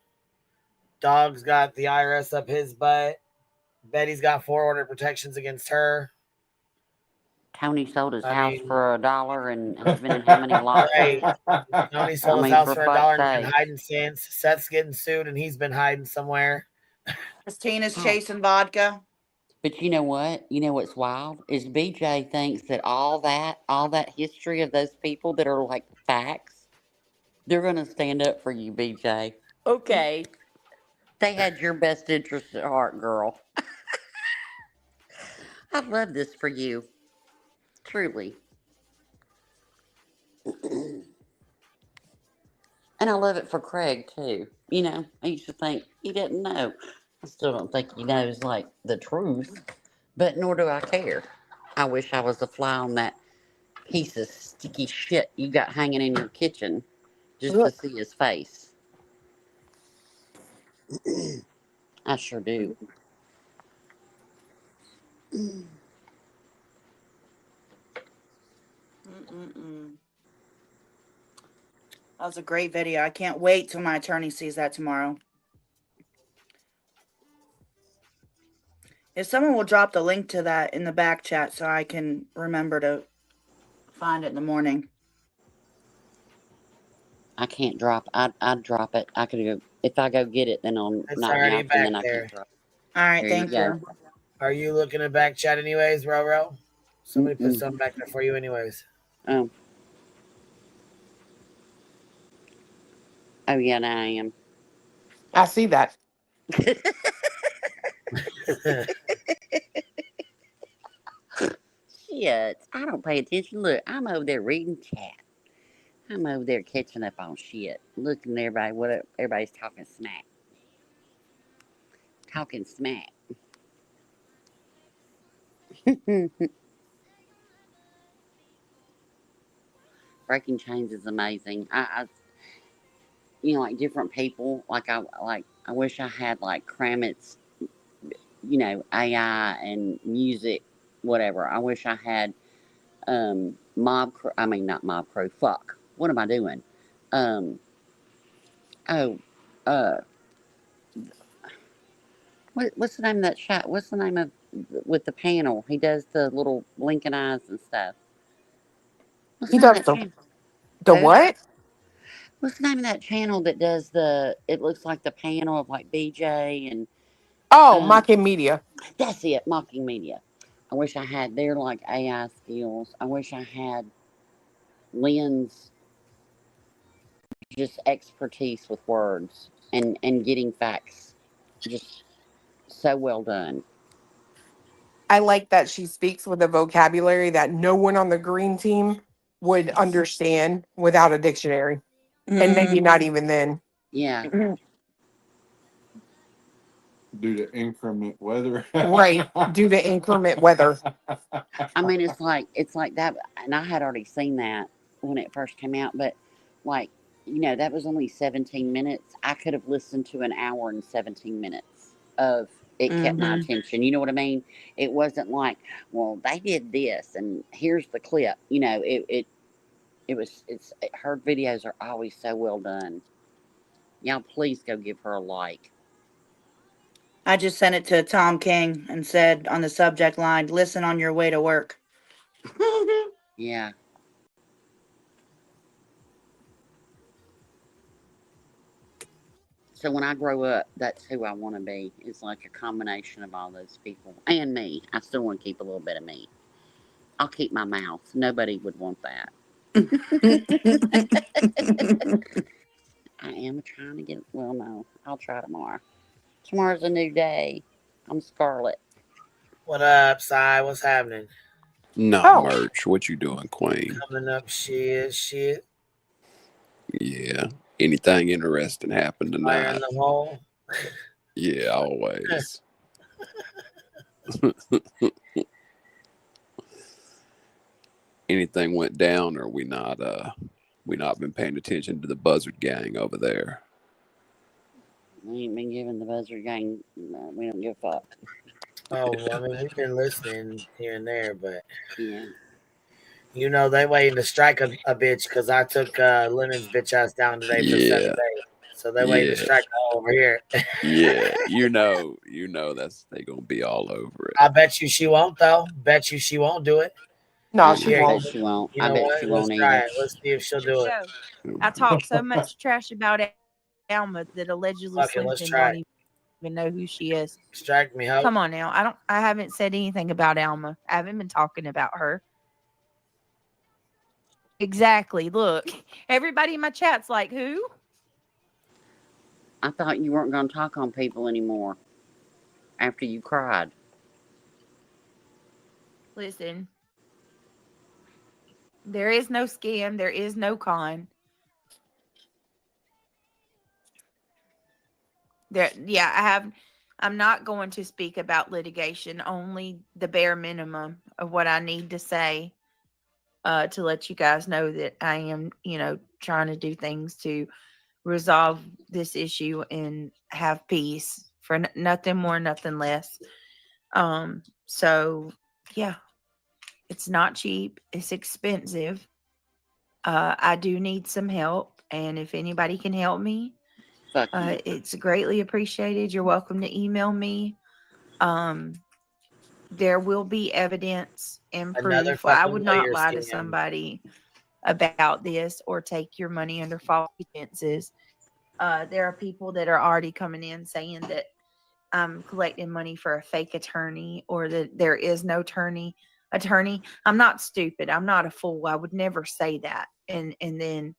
D: Dog's got the IRS up his butt. Betty's got 4 order protections against her.
E: Tony sold his
D: I
E: house
D: mean,
E: for $1 and has been in how many lawsuits?
D: right. Tony
E: I
D: sold his
E: mean,
D: house
E: for
D: for
E: fuck's
D: $1 and been
E: sake.
D: hiding since. Seth's getting sued and he's been hiding somewhere.
G: Christina's
E: Oh.
G: chasing vodka.
E: But you know what? You know what's wild? Is BJ thinks that all that history of those people that are like facts, they're going to stand up for you, BJ. Okay. They had your best interest at heart, girl. I love this for you. Truly. And I love it for Craig, too. You know, I used to think he didn't know. I still don't think he knows, like, the truth. But nor do I care. I wish I was a fly on that piece of sticky shit you got hanging in your kitchen just to see his face. I sure do.
G: That was a great video. I can't wait till my attorney sees that tomorrow. If someone will drop the link to that in the back chat so I can remember to find it in the morning.
E: I can't drop. I'd drop it. I could go if I go get it. Then on
D: It's
E: night
D: already
E: out, and
D: back
E: then I
D: there.
E: can't drop.
G: All right,
E: There
G: thank you.
D: Are you looking at back chat anyways, Ro? Somebody put something back there for you anyways.
E: Oh yeah, now I am.
I: I see that.
E: Shit, I don't pay attention. Look, I'm over there reading chat. I'm over there catching up on shit, looking at everybody. What everybody's talking smack. Talking smack. Breaking Chains is amazing. Like different people. I wish I had like Kramit's, AI and music, whatever. I wish I had not Mob Crow. Fuck. What am I doing? Um, oh, uh, what's the name of that shot? What's the name of with the panel? He does the little blinking eyes and stuff. What's
I: He
E: the name of
I: does
E: that channel?
I: the
E: Who?
I: what?
E: What's the name of that channel that does it looks like the panel of like BJ and
I: Oh,
E: um
I: Mocking Media.
E: that's it, Mocking Media. I wish I had their like AI skills. I wish I had Lynn's just expertise with words and getting facts. Just so well done.
I: I like that she speaks with a vocabulary that no one on the green team would understand without a dictionary. And maybe not even then.
E: Yeah.
M: Due to increment weather.
I: Right. Due to inclement weather.
E: I mean, it's like that, and I had already seen that when it first came out, but like, that was only 17 minutes. I could have listened to an hour and 17 minutes of it kept my attention. You know what I mean? It wasn't like, well, they did this, and here's the clip. Her videos are always so well done. Y'all, please go give her a like.
G: I just sent it to Tom King and said on the subject line, listen on your way to work.
E: Yeah. So when I grow up, that's who I want to be. It's like a combination of all those people. And me. I still want to keep a little bit of me. I'll keep my mouth. Nobody would want that. I am trying to get, well, no. I'll try tomorrow. Tomorrow's a new day. I'm Scarlet.
D: What up, Si? What's happening?
A: Not merch. What you doing, Queen?
D: Coming up, shit.
A: Yeah. Anything interesting happened
D: Fire in
A: tonight?
D: the hole.
A: Yeah, always. Anything went down, or we not been paying attention to the Buzzard Gang over there?
E: We ain't been giving the Buzzard Gang. We don't give a fuck.
D: Oh, I mean, we've been listening here and there, but
E: yeah,
D: they waiting to strike a bitch because I took Lemon's bitch ass down today for 7 days. So they waiting to strike all over here.
A: Yeah, you know that's they gonna be all over it.
D: I bet you she won't though. Bet you she won't do it.
I: No, she won't.
E: I bet she won't.
D: You know what? Let's try it. Let's see if she'll do it.
R: I talked so much trash about Alma that allegedly
D: let's
R: Slimpton
D: try
R: don't even know who she is.
D: Strike me, ho.
R: Come on now. I haven't said anything about Alma. I haven't been talking about her. Exactly. Look, everybody in my chat's like, who?
E: I thought you weren't going to talk on people anymore after you cried.
R: Listen, there is no scam. There is no con. I'm not going to speak about litigation, only the bare minimum of what I need to say to let you guys know that I am, trying to do things to resolve this issue and have peace for nothing more, nothing less. So yeah, it's not cheap. It's expensive. I do need some help. And if anybody can help me, it's greatly appreciated. You're welcome to email me. There will be evidence and proof. I would not lie to somebody about this or take your money under false pretenses. There are people that are already coming in saying that I'm collecting money for a fake attorney or that there is no attorney. I'm not stupid. I'm not a fool. I would never say that and then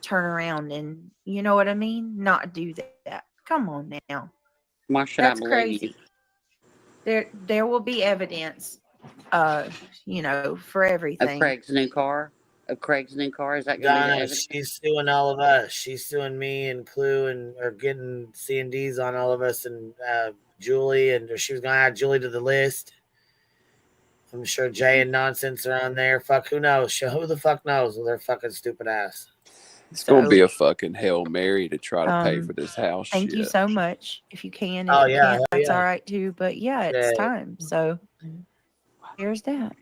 R: turn around and, you know what I mean? Not do that. Come on now.
E: Why should
R: That's
E: I believe
R: crazy.
E: you?
R: There will be evidence, for
E: Of
R: everything.
E: Craig's new car? Of Craig's new car? Is that going to be the
D: Donna,
E: evidence?
D: she's suing all of us. She's suing me and Clue and are getting C&Ds on all of us and Julie, and she was going to add Julie to the list. I'm sure Jay and Nonsense are on there. Fuck, who knows? Who the fuck knows with their fucking stupid ass?
A: It's gonna
R: So,
A: be a fucking Hail Mary to try to pay for this house
R: thank you
A: shit.
R: so much. If you can,
D: Oh,
R: if you
D: yeah,
R: can't,
D: hell
R: that's
D: yeah.
R: all right too. But yeah, it's
D: Yeah.
R: time. So here's that.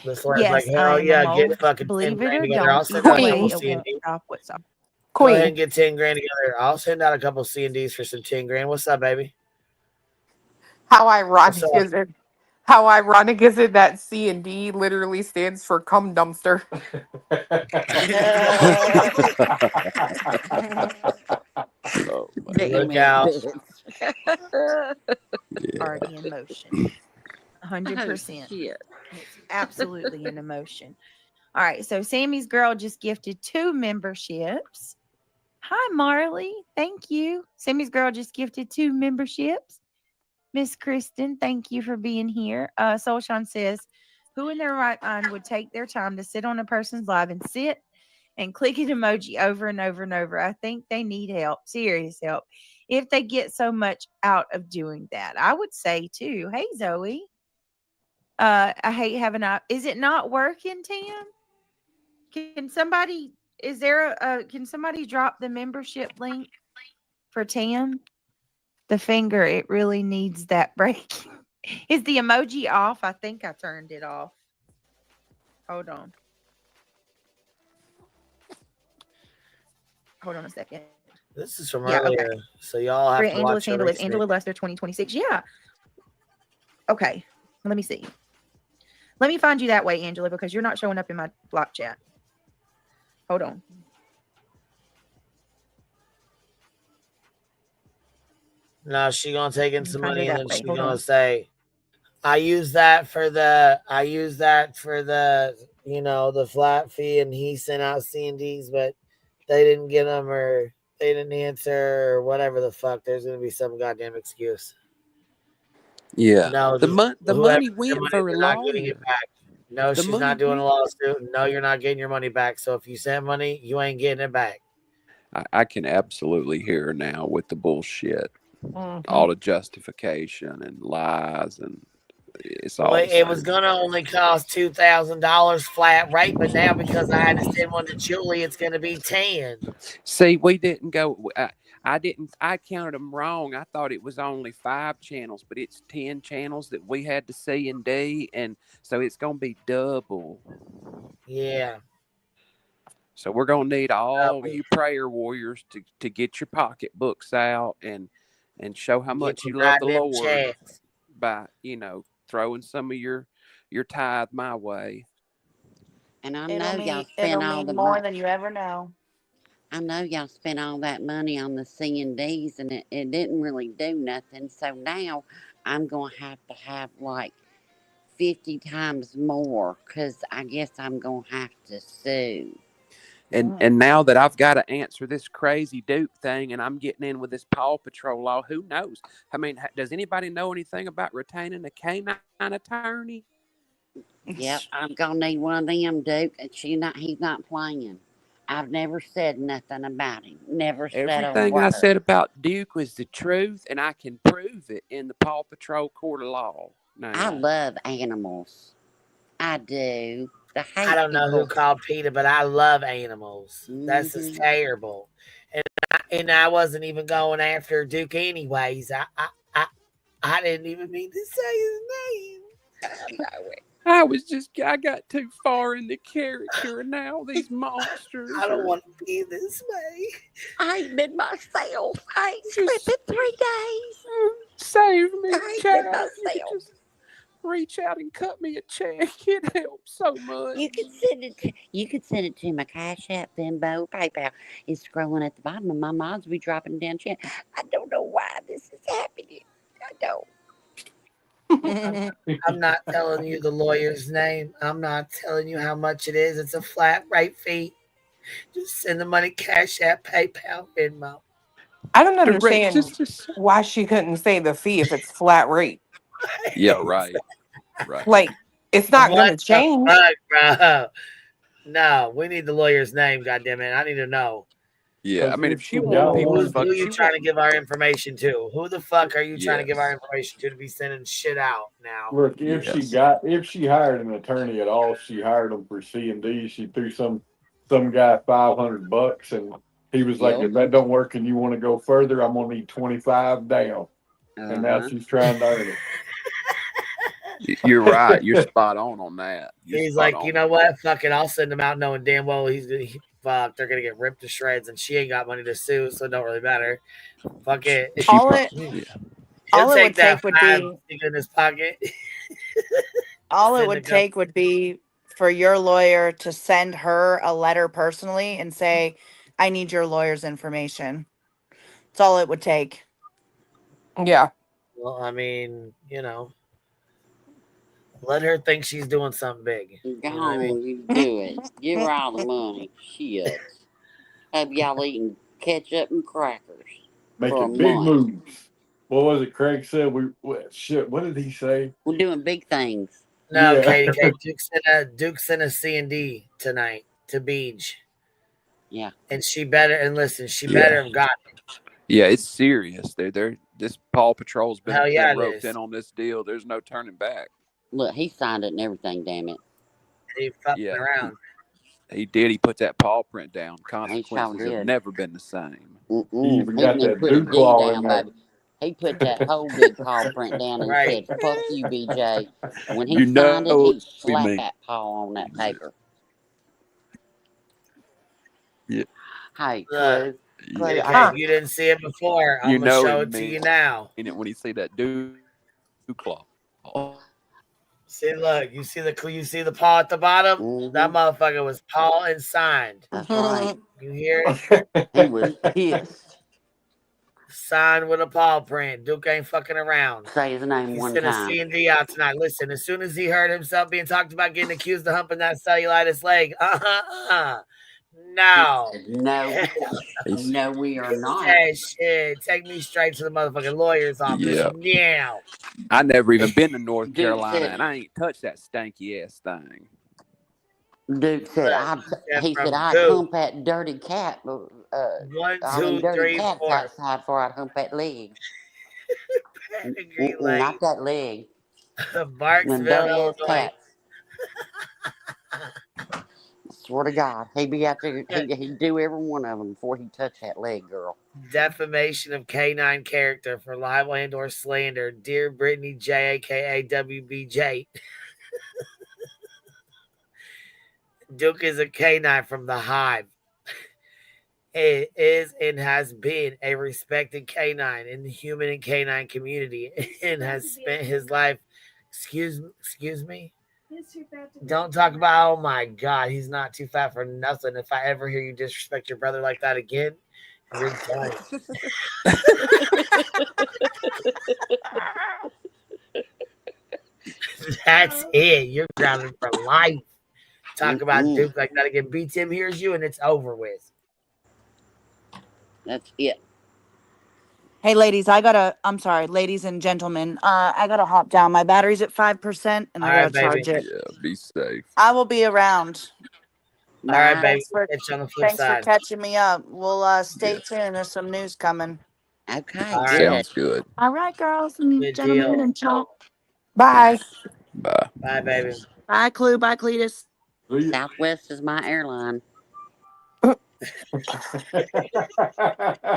D: This one's
R: Yes,
D: like,
R: I
D: hell
R: am a
D: yeah,
R: mole.
D: get fucking 10
R: Believe it
D: grand
R: or
D: together. I'll
R: don't,
D: send out a
R: either
D: couple
R: way, it won't
D: C&Ds.
R: stop what's up.
D: Go ahead
I: Queen,
D: and get 10 grand together. I'll send out a couple C&Ds for some 10 grand. What's up, baby?
I: how
D: What's
I: ironic
D: up?
I: is it? How ironic is it that C&D literally stands for cum dumpster?
A: Oh,
E: Damn
D: Look
E: it,
D: out.
E: bitch.
A: yeah.
R: Already in motion.
E: Oh,
R: 100%.
E: shit.
R: It's absolutely in emotion. All right. So Sammy's girl just gifted 2 memberships. Hi, Marley. Thank you. Sammy's girl just gifted 2 memberships. Miss Kristen, thank you for being here. Solshan says, who in their right mind would take their time to sit on a person's live and sit and click an emoji over and over and over? I think they need help, serious help, if they get so much out of doing that. I would say too. Hey, Zoe. I hate having is it not working, Tim? Can somebody can somebody drop the membership link for Tam? The finger, it really needs that break. Is the emoji off? I think I turned it off. Hold on. Hold on a second.
D: This is from
R: Yeah,
D: earlier,
R: okay.
D: so y'all have to watch
R: Angela
D: your
R: Angela Lester 2026. Yeah. Okay. Let me see. Let me find you that way, Angela, because you're not showing up in my block chat. Hold on.
D: No, she gonna take in some
R: Find her
D: money and
R: that
D: then
R: way.
D: she
R: Hold
D: gonna
R: on.
D: say, I use that for the the flat fee, and he sent out C&Ds, but they didn't get them or they didn't answer or whatever the fuck. There's gonna be some goddamn excuse.
A: Yeah.
D: No,
A: The
D: whoever
A: money
D: did the
A: went
D: money,
A: for a
D: they're not getting it
A: lawyer.
D: back. No,
A: The
D: she's not
A: money
D: doing a
A: went.
D: lawsuit. No, you're not getting your money back. So if you sent money, you ain't getting it back.
A: I can absolutely hear her now with the bullshit, all the justification and lies, and it's all
D: Well,
A: the
D: it was
A: same.
D: gonna only cost $2,000 flat rate, but now because I had to send one to Julie, it's gonna be 10.
A: See, we didn't go. I didn't. I counted them wrong. I thought it was only 5 channels, but it's 10 channels that we had to C and D, and so it's gonna be double.
D: Yeah.
A: So we're gonna need all you prayer warriors to get your pocketbooks out and show how
D: Get
A: much
D: your
A: you love the
D: goddamn
A: Lord
D: checks.
A: by throwing some of your tithe my way.
E: And I
G: It'll
E: know y'all
G: mean
E: spent all the money.
G: than you ever know.
E: I know y'all spent all that money on the C&Ds and it didn't really do nothing. So now I'm going to have like 50 times more because I guess I'm going to have to sue.
A: And now that I've got to answer this crazy Duke thing, and I'm getting in with this Paw Patrol law, who knows? I mean, does anybody know anything about retaining a canine attorney?
E: Yep, I'm going to need one of them, Duke. He's not playing. I've never said nothing about him. Never said a
A: Everything I
E: word.
A: said about Duke was the truth, and I can prove it in the Paw Patrol court of law.
E: I
A: Now,
E: love animals. I do.
D: I don't know who called Peter, but I love animals. That's just terrible. And I wasn't even going after Duke anyways. I didn't even mean to say his name.
A: I got too far in the character, and now these monsters.
D: I don't want to be this way.
E: I ain't been myself. I ain't slept in 3 days.
A: Save me,
E: I ain't
A: child.
E: been myself.
A: Just reach out and cut me a check. It helps so much.
E: You could send it to my Cash App, Venmo, PayPal. It's scrolling at the bottom of my mods. We dropping down chat. I don't know why this is happening. I don't.
D: I'm not telling you the lawyer's name. I'm not telling you how much it is. It's a flat rate fee. Just send the money, Cash App, PayPal, Venmo.
I: I don't
A: Direct,
I: understand why she couldn't say the fee if it's flat rate.
A: yeah, right.
I: Like, it's not going
D: What
I: to
D: the
I: change.
D: fuck, bro? No, we need the lawyer's name. Goddamn it, I need to know.
A: Yeah, I mean, if she
D: Who
A: want people to
D: are
A: fuck,
D: you
A: she
D: trying to
A: want.
D: give our information to? Who the fuck are you trying to give our
A: Yes.
D: information to be sending shit out now?
M: Look, if she hired an attorney at all, she hired him for C&D. She threw some guy $500, and he was like,
E: Yep.
M: "If that don't work and you want to go further, I'm gonna need 25 down." And now she's trying to earn it.
A: You're right. You're spot on that. You're
D: He's
A: spot
D: like,
A: on.
D: you know what? Fuck it. I'll send him out knowing damn well fuck, they're gonna get ripped to shreds, and she ain't got money to sue, so it don't really matter. Fuck it.
G: All it
D: He'll
G: would
D: take that
G: take would
D: five,
G: be
D: stick it in his pocket.
G: all it
D: Send
G: would
D: it go.
G: take would be for your lawyer to send her a letter personally and say, I need your lawyer's information. That's all it would take.
I: Yeah.
D: Well, I mean, let her think she's doing something big.
E: Go
D: You know
E: on,
D: what I mean?
E: you do it. Give her all the money. Shit. Have y'all eating ketchup and crackers for a
M: Making big
E: month.
M: moves. What was it Craig said? What did he say?
E: We're doing big things.
D: No,
M: Yeah.
D: Katie K. Duke's in a C&D tonight to Beach.
E: Yeah.
D: And she better have gotten it.
A: Yeah, it's serious. This Paw Patrol's been
D: Hell yeah, it
A: roped
D: is.
A: in on this deal. There's no turning back.
E: Look, he signed it and everything, damn it.
D: He fucking around.
A: He did. He put that paw print down. Consequences have
E: did.
A: never been the same.
E: He
M: even got
E: didn't
M: that
E: put a
M: dew
E: D
M: claw in
E: down,
M: there.
E: baby. He put that whole big paw print down and
D: Right.
E: said, fuck you, BJ. When he
A: You
E: signed it,
A: know
E: he
A: we
E: slapped
A: mean.
E: that paw on that paper.
A: Yeah.
E: Hey,
D: Look,
E: Clay,
D: you didn't see it before. I'm
A: You
D: going to
A: know
D: show
A: he
D: it to you
A: means
D: now.
A: it when he see that dew claw.
D: See, look, you see the paw at the bottom? That motherfucker was paw and signed.
E: That's right.
D: You hear it?
E: He was pissed.
D: Signed with a paw print. Duke ain't fucking around.
E: Say his name
D: He
E: one
D: sent a
E: time.
D: C&D out tonight. Listen, as soon as he heard himself being talked about getting accused of humping that cellulitis leg, no.
E: No, we are not.
D: Hey, shit, take me straight to the motherfucking lawyer's office now.
A: I never even been to North
E: Duke
A: Carolina,
E: said-
A: and I ain't touched that stanky ass thing.
E: Dude said, he said, I'd hump that dirty cat.
D: One,
E: all them
D: 2,
E: dirty
D: 3,
E: cats
D: 4.
E: outside before I'd hump that leg.
D: Pedigree leg.
E: Not that leg. Them
D: Barksville,
E: dirty ass
D: Illinois.
E: cats. Swear to God, he'd be out there. He'd do every one of them before he touched that leg, girl.
D: Defamation of canine character for libel and or slander. Dear Brittany J, aka WBJ. Duke is a canine from the Hive. It is and has been a respected canine in the human and canine community and has spent his life. Excuse me. Don't talk about. Oh my God, he's not too fat for nothing. If I ever hear you disrespect your brother like that again, you're done. That's it. You're grounded for life. Talk about Duke like that again. B-Tim hears you and it's over with.
E: That's it.
G: Hey, ladies, I'm sorry, ladies and gentlemen, I gotta hop down. My battery's at 5%, and I gotta charge it.
A: Yeah, be safe.
G: I will be around.
D: All right, baby.
G: Thanks for,
D: Catch you on the flip
G: thanks for
D: side.
G: catching me up. We'll stay tuned. There's some news coming.
E: Okay,
D: All right.
A: Sounds good.
G: All right, girls and
D: Good
G: gentlemen
D: deal.
G: and chalk.
I: Bye.
A: Bye.
D: Bye, baby.
G: Bye, Clue. Bye, Cletus.
E: Southwest is my airline.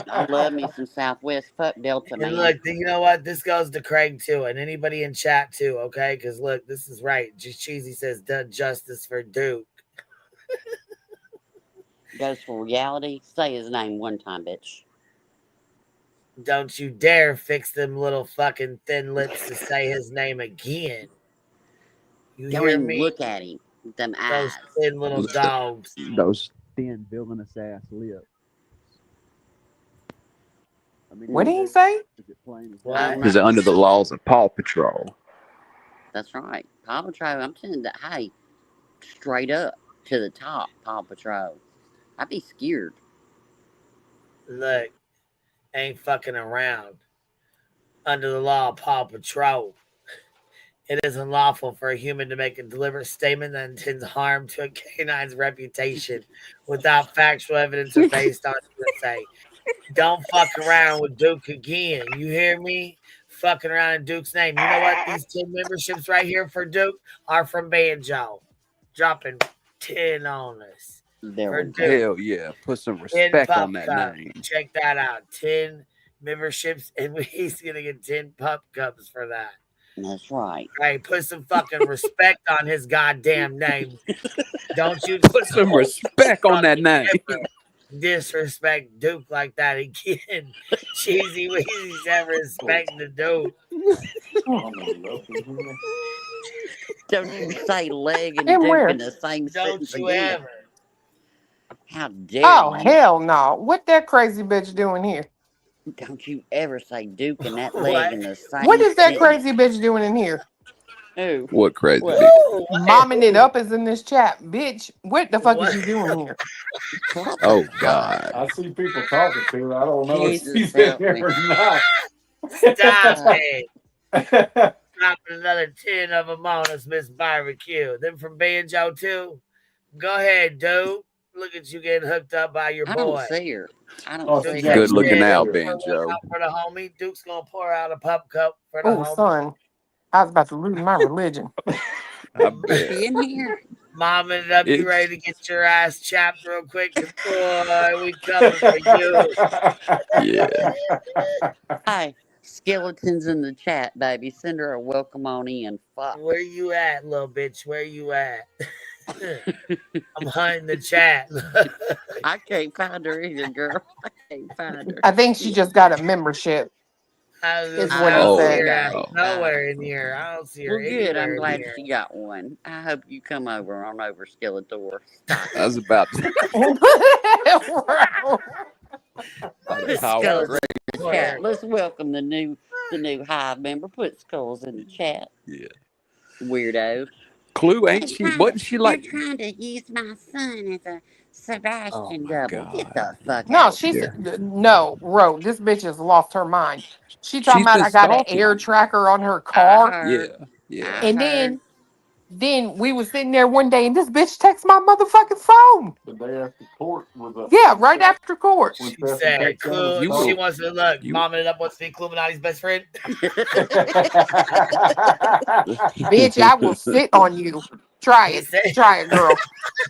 E: I love me some Southwest. Fuck Delta, man.
D: And look, you know what? This goes to Craig too, and anybody in chat too. Okay, because look, this is right. Cheesy says, "Justice for Duke."
E: Goes for reality. Say his name one time, bitch.
D: Don't you dare fix them little fucking thin lips to say his name again. You
E: Don't
D: hear
E: even
D: me?
E: look at him with them
D: Those
E: eyes.
D: thin little dogs.
A: Those thin villainous ass lips. I mean,
I: What did he say?
A: Is it plain as
D: What?
A: Is it under the laws of Paw Patrol?
E: That's right. Paw Patrol. I'm saying that. Hey, straight up to the top, Paw Patrol. I'd be scared.
D: Look, ain't fucking around. Under the law of Paw Patrol, it is unlawful for a human to make a deliberate statement that intends harm to a canine's reputation without factual evidence or based on hearsay. Don't fuck around with Duke again. You hear me? Fucking around in Duke's name. You know what? These 10 memberships right here for Duke are from Banjo. Dropping 10 on us.
E: There
D: For
E: we
D: Duke.
A: Hell yeah. Put some
D: 10
A: respect
D: pup
A: on that
D: cups.
A: name.
D: Check that out. 10 memberships, and he's gonna get 10 pup cups for that.
E: That's right.
D: Hey, put some fucking respect on his goddamn name. Don't you
A: put some respect on that name.
D: Disrespect Duke like that again. Cheesy Weezy's ever respect the Duke.
E: Don't you say leg and
I: And
E: Duke
I: where?
E: in the same
D: Don't
E: sentence
D: you
E: again.
D: ever.
E: How dare
I: Oh,
E: you?
I: hell no. What that crazy bitch doing here?
E: Don't you ever say Duke and that leg in the same
I: What is that
E: sentence.
I: crazy bitch doing in here?
E: Who?
A: What crazy
E: What?
A: bitch?
I: Momming it up is in this chat. Bitch, what the fuck is you doing here?
A: Oh God.
M: I see people talking to her. I don't know if
E: Jesus
M: she's in
E: help
M: here
E: me.
M: or not.
D: Stop it. Dropping another 10 of them on us, Miss Barbecue. Them from Banjo too. Go ahead, dude. Look at you getting hooked up by your
E: I
D: boy.
E: don't see her. I don't
M: Oh,
E: see
M: she's
E: her.
A: Good looking
D: Yeah,
A: out,
D: Duke's gonna
A: Banjo.
D: look out for the homie. Duke's gonna pour out a pup cup for the
I: Oh,
D: homie.
I: son. I was about to lose my religion.
A: I
E: Is
A: bet.
E: she in here?
D: Mom and up, you
A: It's-
D: ready to get your ass chapped real quick? Cause boy, we coming for you.
A: Yeah.
E: Hey, skeletons in the chat, baby. Send her a welcome on in. Fuck.
D: Where you at, little bitch? Where you at? I'm hunting the chat.
E: I can't find her either, girl. I can't find her.
I: I think she just got a membership.
D: I was
I: Is
D: gonna
I: what
D: say, I
I: he
D: don't see
I: said.
D: her ass
A: Oh,
D: nowhere in here. I don't see her
E: Well, good. I'm
D: anywhere in
E: glad
D: here.
E: she got one. I hope you come over Skeletor. Stop
A: I was about to.
E: Skulls in the chat. Let's welcome the new Hive member. Put Skulls in the chat.
A: Yeah.
E: Weirdo.
A: Clue, ain't she? Wasn't she like?
E: You're trying to use my son as a Sebastian
A: Oh my
E: double.
A: God.
E: Get the fuck
I: No,
E: out.
I: she's
A: There.
I: no, Ro. This bitch has lost her mind. She talking
A: She's
I: about
A: been
I: I got an
A: stalking
I: air
A: you.
I: tracker on her
E: I
I: car,
E: heard.
A: Yeah.
I: and then we was sitting there one day, and this bitch texted my motherfucking phone.
M: The day after court was up.
I: Yeah, right after court.
M: When
D: She
M: Stephanie
D: said,
M: got
D: "Cool."
A: You
D: She
A: will.
D: wants to look.
A: You.
D: Mom and up wants to be Illuminati's best friend.
I: Bitch, I will sit on you. Try
D: He
I: it.
D: said,
I: Try it, girl.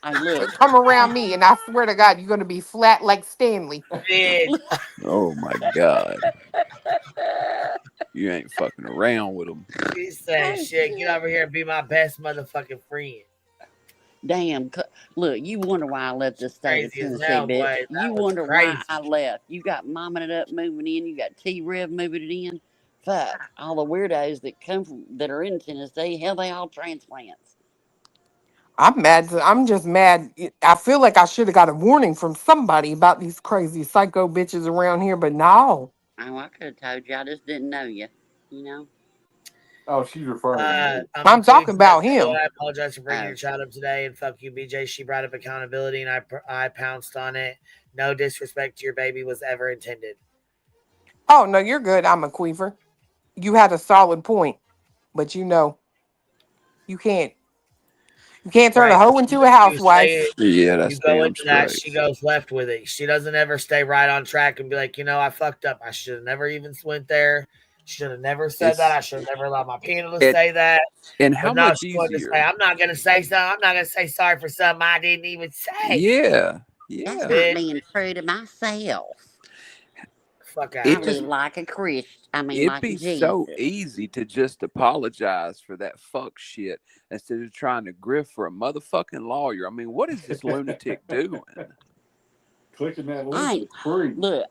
E: I look.
I: Come around me, and I swear to God, you're gonna be flat like Stanley.
D: "Bitch."
A: Oh my God. You ain't fucking around with them.
D: He said, "Shit, get over here and be my best motherfucking friend."
E: Damn. Look, you wonder why I left the state of
D: Crazy as
E: Tennessee,
D: hell,
E: bitch.
D: boy. That
E: You
D: was
E: wonder
D: crazy.
E: why I left. You got momming it up moving in. You got T-Rev moving it in. Fuck. All the weirdos that come from that are in Tennessee, hell, they all transplants.
I: I'm mad. I'm just mad. I feel like I should have got a warning from somebody about these crazy psycho bitches around here, but no.
E: Oh, I could have told you. I just didn't know you. You know?
M: Oh, she's referring to me.
I: I'm talking about him.
D: I apologize for bringing
E: Oh.
D: your child up today, and fuck you, BJ. She brought up accountability, and I pounced on it. No disrespect to your baby was ever intended.
I: Oh no, you're good. I'm a queefer. You had a solid point, but you know, you can't turn a hoe into a housewife.
A: Yeah, that's
D: you go
A: damn
D: into that,
A: straight.
D: she goes left with it. She doesn't ever stay right on track and be like, I fucked up. I should have never even went there. Should have never said that. I should have never allowed my penal to say that.
A: And how
D: but now
A: much
D: she wanted to
A: easier?
D: say, I'm not gonna say something. I'm not gonna say sorry for something I didn't even say.
A: Yeah.
E: That's not being true to myself.
D: Fuck out.
E: I live like a Christian. I mean,
A: It'd
E: like
A: be
E: Jesus.
A: so easy to just apologize for that fuck shit instead of trying to grift for a motherfucking lawyer. I mean, what is this lunatic doing?
M: Clicking that link is free.
E: Look,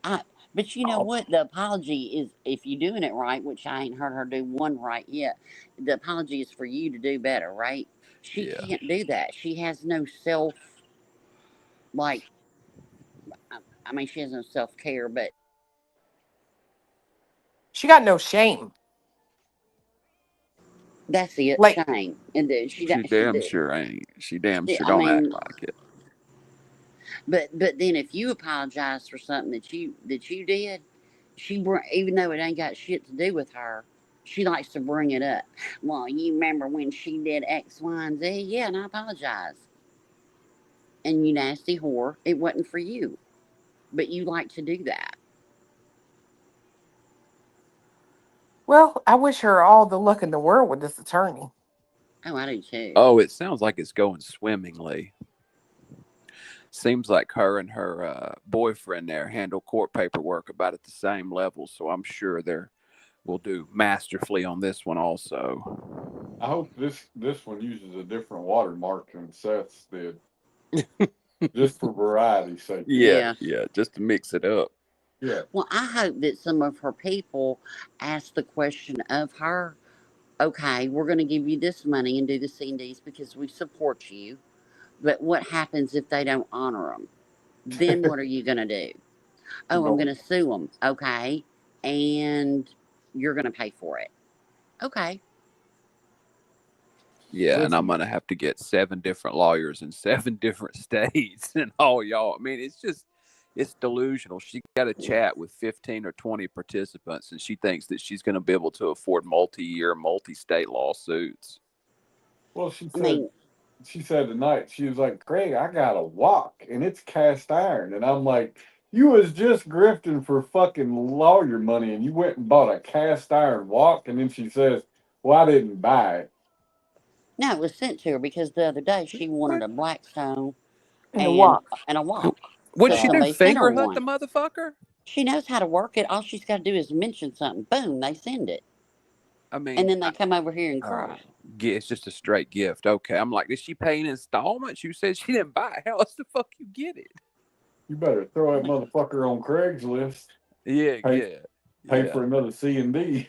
E: but you know what? The apology is, if you're doing it right, which I ain't heard her do one right yet, the apology is for you to do better, right? She can't do that. She has no self, I mean, she has no self-care, but
I: She got no shame.
E: that's it, shame. And
A: She damn sure ain't. She damn sure
E: I
A: don't
E: mean,
A: act like it.
E: But then if you apologize for something that you did, even though it ain't got shit to do with her, she likes to bring it up. Well, you remember when she did X, Y, and Z? Yeah, and I apologize. And you nasty whore, it wasn't for you. But you like to do that.
I: Well, I wish her all the luck in the world with this attorney.
E: Oh, I do too.
A: Oh, it sounds like it's going swimmingly. Seems like her and her boyfriend there handle court paperwork about at the same level, so I'm sure will do masterfully on this one also.
M: I hope this one uses a different watermark than Seth's did. Just for variety's sake.
A: Yeah, just to mix it up.
M: Yeah.
E: Well, I hope that some of her people ask the question of her, okay, we're going to give you this money and do the C&Ds because we support you. But what happens if they don't honor them? Then what are you going to do? Oh, I'm going to sue them. Okay. And you're going to pay for it. Okay.
A: Yeah, and I'm going to have to get 7 different lawyers in 7 different states and all y'all. I mean, it's delusional. She got a chat with 15 or 20 participants, and she thinks that she's going to be able to afford multi-year, multi-state lawsuits.
M: Well, she said tonight, she was like, Craig, I got a wok, and it's cast iron. And I'm like, you was just grifting for fucking lawyer money, and you went and bought a cast iron wok? And then she says, well, I didn't buy it.
E: No, it was sent to her because the other day she wanted a Blackstone
I: and a wok.
A: What'd she do? Finger hut the motherfucker?
E: She knows how to work it. All she's got to do is mention something. Boom, they send it.
A: I mean,
E: and then they come over here and cry.
A: It's just a straight gift. Okay, I'm like, did she pay in installments? You said she didn't buy it. How else the fuck you get it?
M: You better throw that motherfucker on Craigslist.
A: Yeah,
M: Pay for another C&D.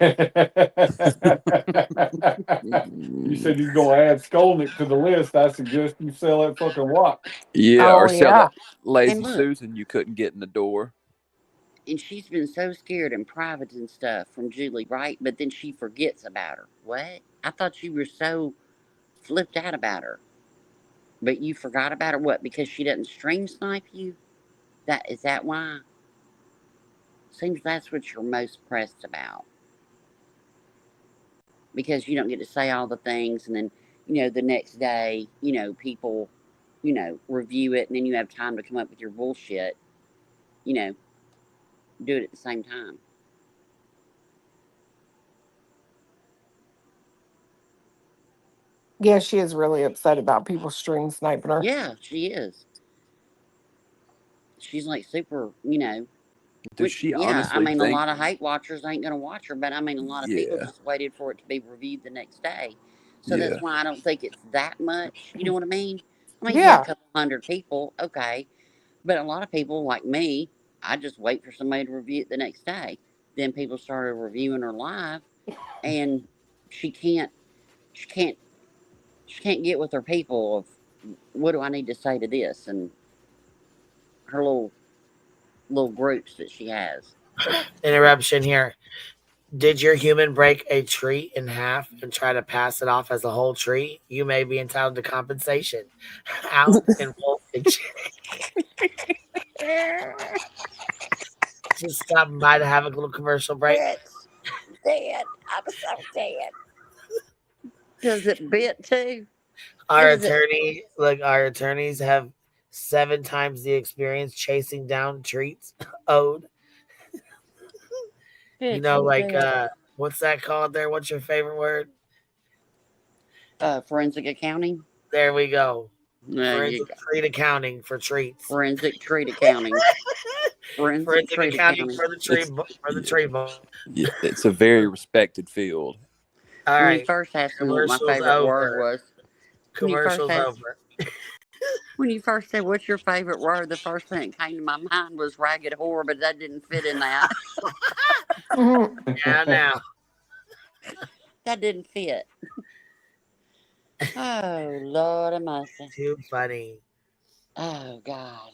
M: You said you're going to add Skolnick to the list. I suggest you sell that fucking wok.
A: Yeah, or sell that Lazy Susan you couldn't get in the door.
E: And she's been so scared in private and stuff from Julie, right? But then she forgets about her. What? I thought you were so flipped out about her. But you forgot about her? What? Because she doesn't stream snipe you? Is that why? Seems that's what you're most pressed about. Because you don't get to say all the things, and then, the next day, people, review it, and then you have time to come up with your bullshit, do it at the same time.
I: Yeah, she is really upset about people stream sniping her.
E: Yeah, she is. She's like super,
A: Does she
E: I mean, a lot of hate watchers ain't going to watch her, but I mean, a lot of people just waited for it to be reviewed the next day. So that's why I don't think it's that much. You know what I mean? I mean, a couple hundred people, okay. But a lot of people like me, I just wait for somebody to review it the next day. Then people started reviewing her live, and she can't get with her people of what do I need to say to this, and her little groups that she has.
D: Interruption here. Did your human break a tree in half and try to pass it off as a whole tree? You may be entitled to compensation. Out in voltage. Just stopping by to have a little commercial break.
E: Dead. I'm so dead. Does it bit too?
D: Our attorneys have 7 times the experience chasing down treats owed. What's that called there? What's your favorite word?
E: Forensic accounting.
D: There we go. Forensic treat accounting for treats.
E: Forensic treat accounting.
D: Forensic accounting for the tree ball.
A: Yeah, it's a very respected field.
D: All right.
E: When you first asked me what my favorite word was.
D: Commercial's over.
E: When you first said, what's your favorite word, the first thing that came to my mind was ragged whore, but that didn't fit in that.
D: Yeah, now.
E: That didn't fit. Oh, Lord of mercy.
D: Too funny.
E: Oh, God.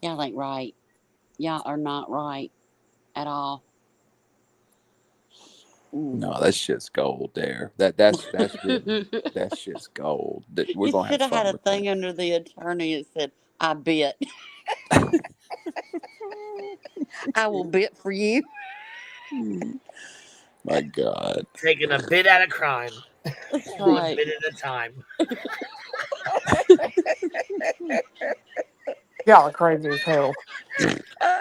E: Y'all ain't right. Y'all are not right at all.
A: No, that shit's gold there. That's really, that shit's gold. We're gonna
E: should have had a thing
A: that.
E: under the attorney that said, I bet. I will bit for you.
A: My God.
D: Taking a bit at a crime.
E: That's
D: One
E: right.
D: bit at a time.
I: Y'all are crazy as hell.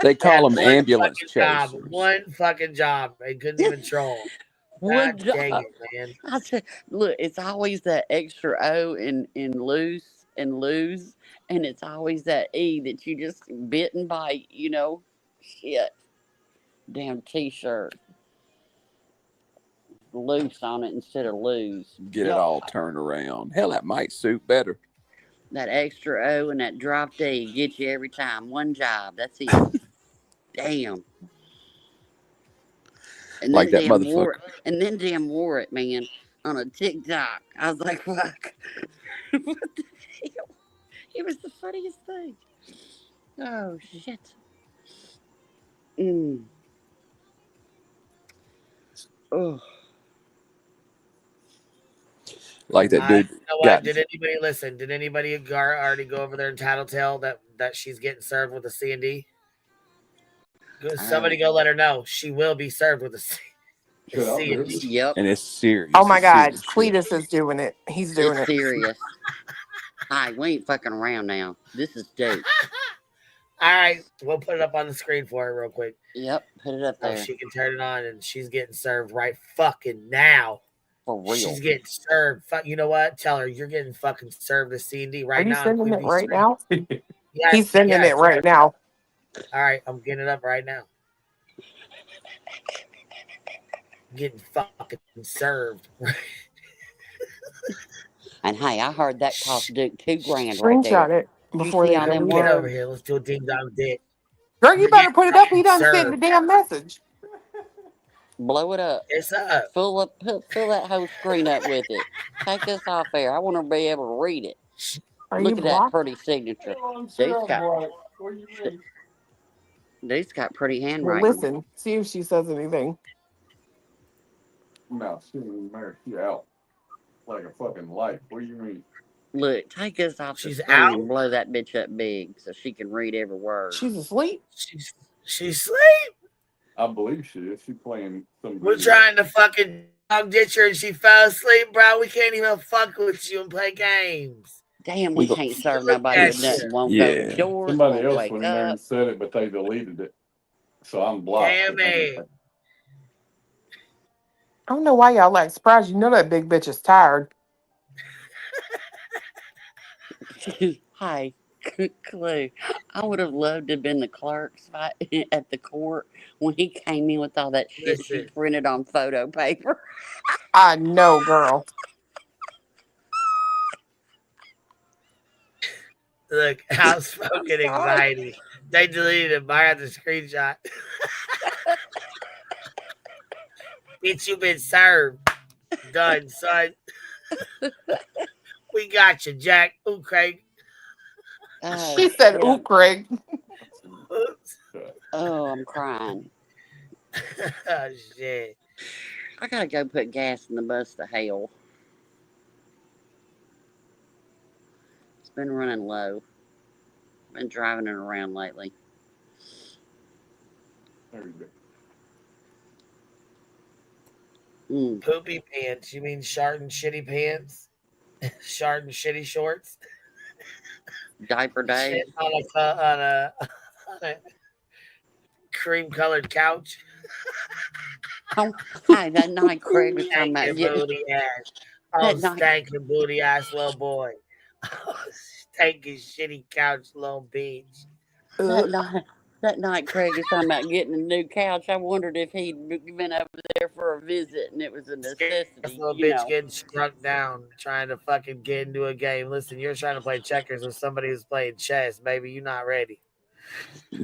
A: They call them
D: One
A: ambulance
D: fucking job.
A: chasers.
D: One fucking job. They couldn't even troll.
E: One
D: God
E: job.
D: dang it, man.
E: I said, look, it's always that extra O in loose and lose, and it's always that E that you just bit and bite, you know? Shit. Damn t-shirt. Loose on it instead of lose.
A: Get it all turned around. Hell, that might suit better.
E: That extra O and that dropped E get you every time. One job. That's it. Damn. And
A: Like
E: then
A: that
E: damn
A: motherfucker.
E: wore it, man, on a TikTok. I was like, fuck. What the hell? It was the funniest thing. Oh, shit. Oh.
A: Like that dude.
D: You know what?
A: got
D: Did anybody listen? Did anybody already go over there and tattletale that she's getting served with a C&D? Somebody go let her know she will be served with a C&D.
E: Yep.
A: And it's serious.
I: Oh my
A: It's
I: God,
A: serious shit.
I: Cletus is doing it. He's doing
E: It's
I: it.
E: serious. Hi, we ain't fucking around now. This is dope.
D: All right, we'll put it up on the screen for her real quick.
E: Yep, put it up there.
D: So she can turn it on, and she's getting served right fucking now.
E: For real.
D: She's getting served. You know what? Tell her you're getting fucking served a C&D right
I: Are you
D: now.
I: sending it right
D: Street.
I: now?
D: Yes,
I: He's sending it right now.
D: All right, I'm getting it up right now. Getting fucking served.
E: And hey, I heard that cost Duke $2,000 right
I: Screenshot
E: there.
I: it before they delete
D: Get
I: it.
D: over here. Let's do a ding dong dick.
I: Girl, you better put it up. He done sent the damn message.
E: Blow it up.
D: It's up.
E: Fill that whole screen up with it. Take this off there. I want to be able to read it. Look at that pretty signature. Dude's got pretty
I: Well,
E: handwriting.
I: listen. See if she says anything.
M: No, she out like a fucking light. What do you mean?
E: Look, take this off the
D: She's
E: screen
D: out?
E: and blow that bitch up big so she can read every word.
I: She's asleep.
D: She's asleep.
M: I believe she is. She's playing some.
D: We're trying to fucking dog ditch her and she fell asleep, bro. We can't even fuck with you and play games.
E: Damn, we can't serve nobody with nothing. Won't go to chores.
M: Somebody
E: Won't
M: else
E: wake
M: went in there
E: up.
M: and said it, but they deleted it. So I'm blocked.
D: Damn it.
I: I don't know why y'all act surprised. You know that big bitch is tired.
E: Hi, Clue. I would have loved to have been the clerk at the court when he came in with all that shit she printed on photo paper.
I: I know, girl.
D: Look, outspoken anxiety. They deleted it, but I got the screenshot. Bitch, you been served. Done, son. We got you, Jack. Ooh, Craig.
I: She said, ooh, Craig.
D: Oops.
E: Oh, I'm crying.
D: Oh, shit.
E: I gotta go put gas in the bus to hell. It's been running low. Been driving it around lately.
M: There you go.
D: Poopy pants. You mean short and shitty pants? Short and shitty shorts?
E: Diaper day.
D: Shit on a cream colored couch.
E: Oh, hi, that night Craig was talking about getting
D: booty ass. Oh, stankin' booty ass little boy. Stinking shitty couch, little bitch.
E: That night Craig was talking about getting a new couch. I wondered if he'd been over there for a visit and it was a necessity.
D: This little bitch getting struck down trying to fucking get into a game. Listen, you're trying to play checkers with somebody who's playing chess, baby. You're not ready.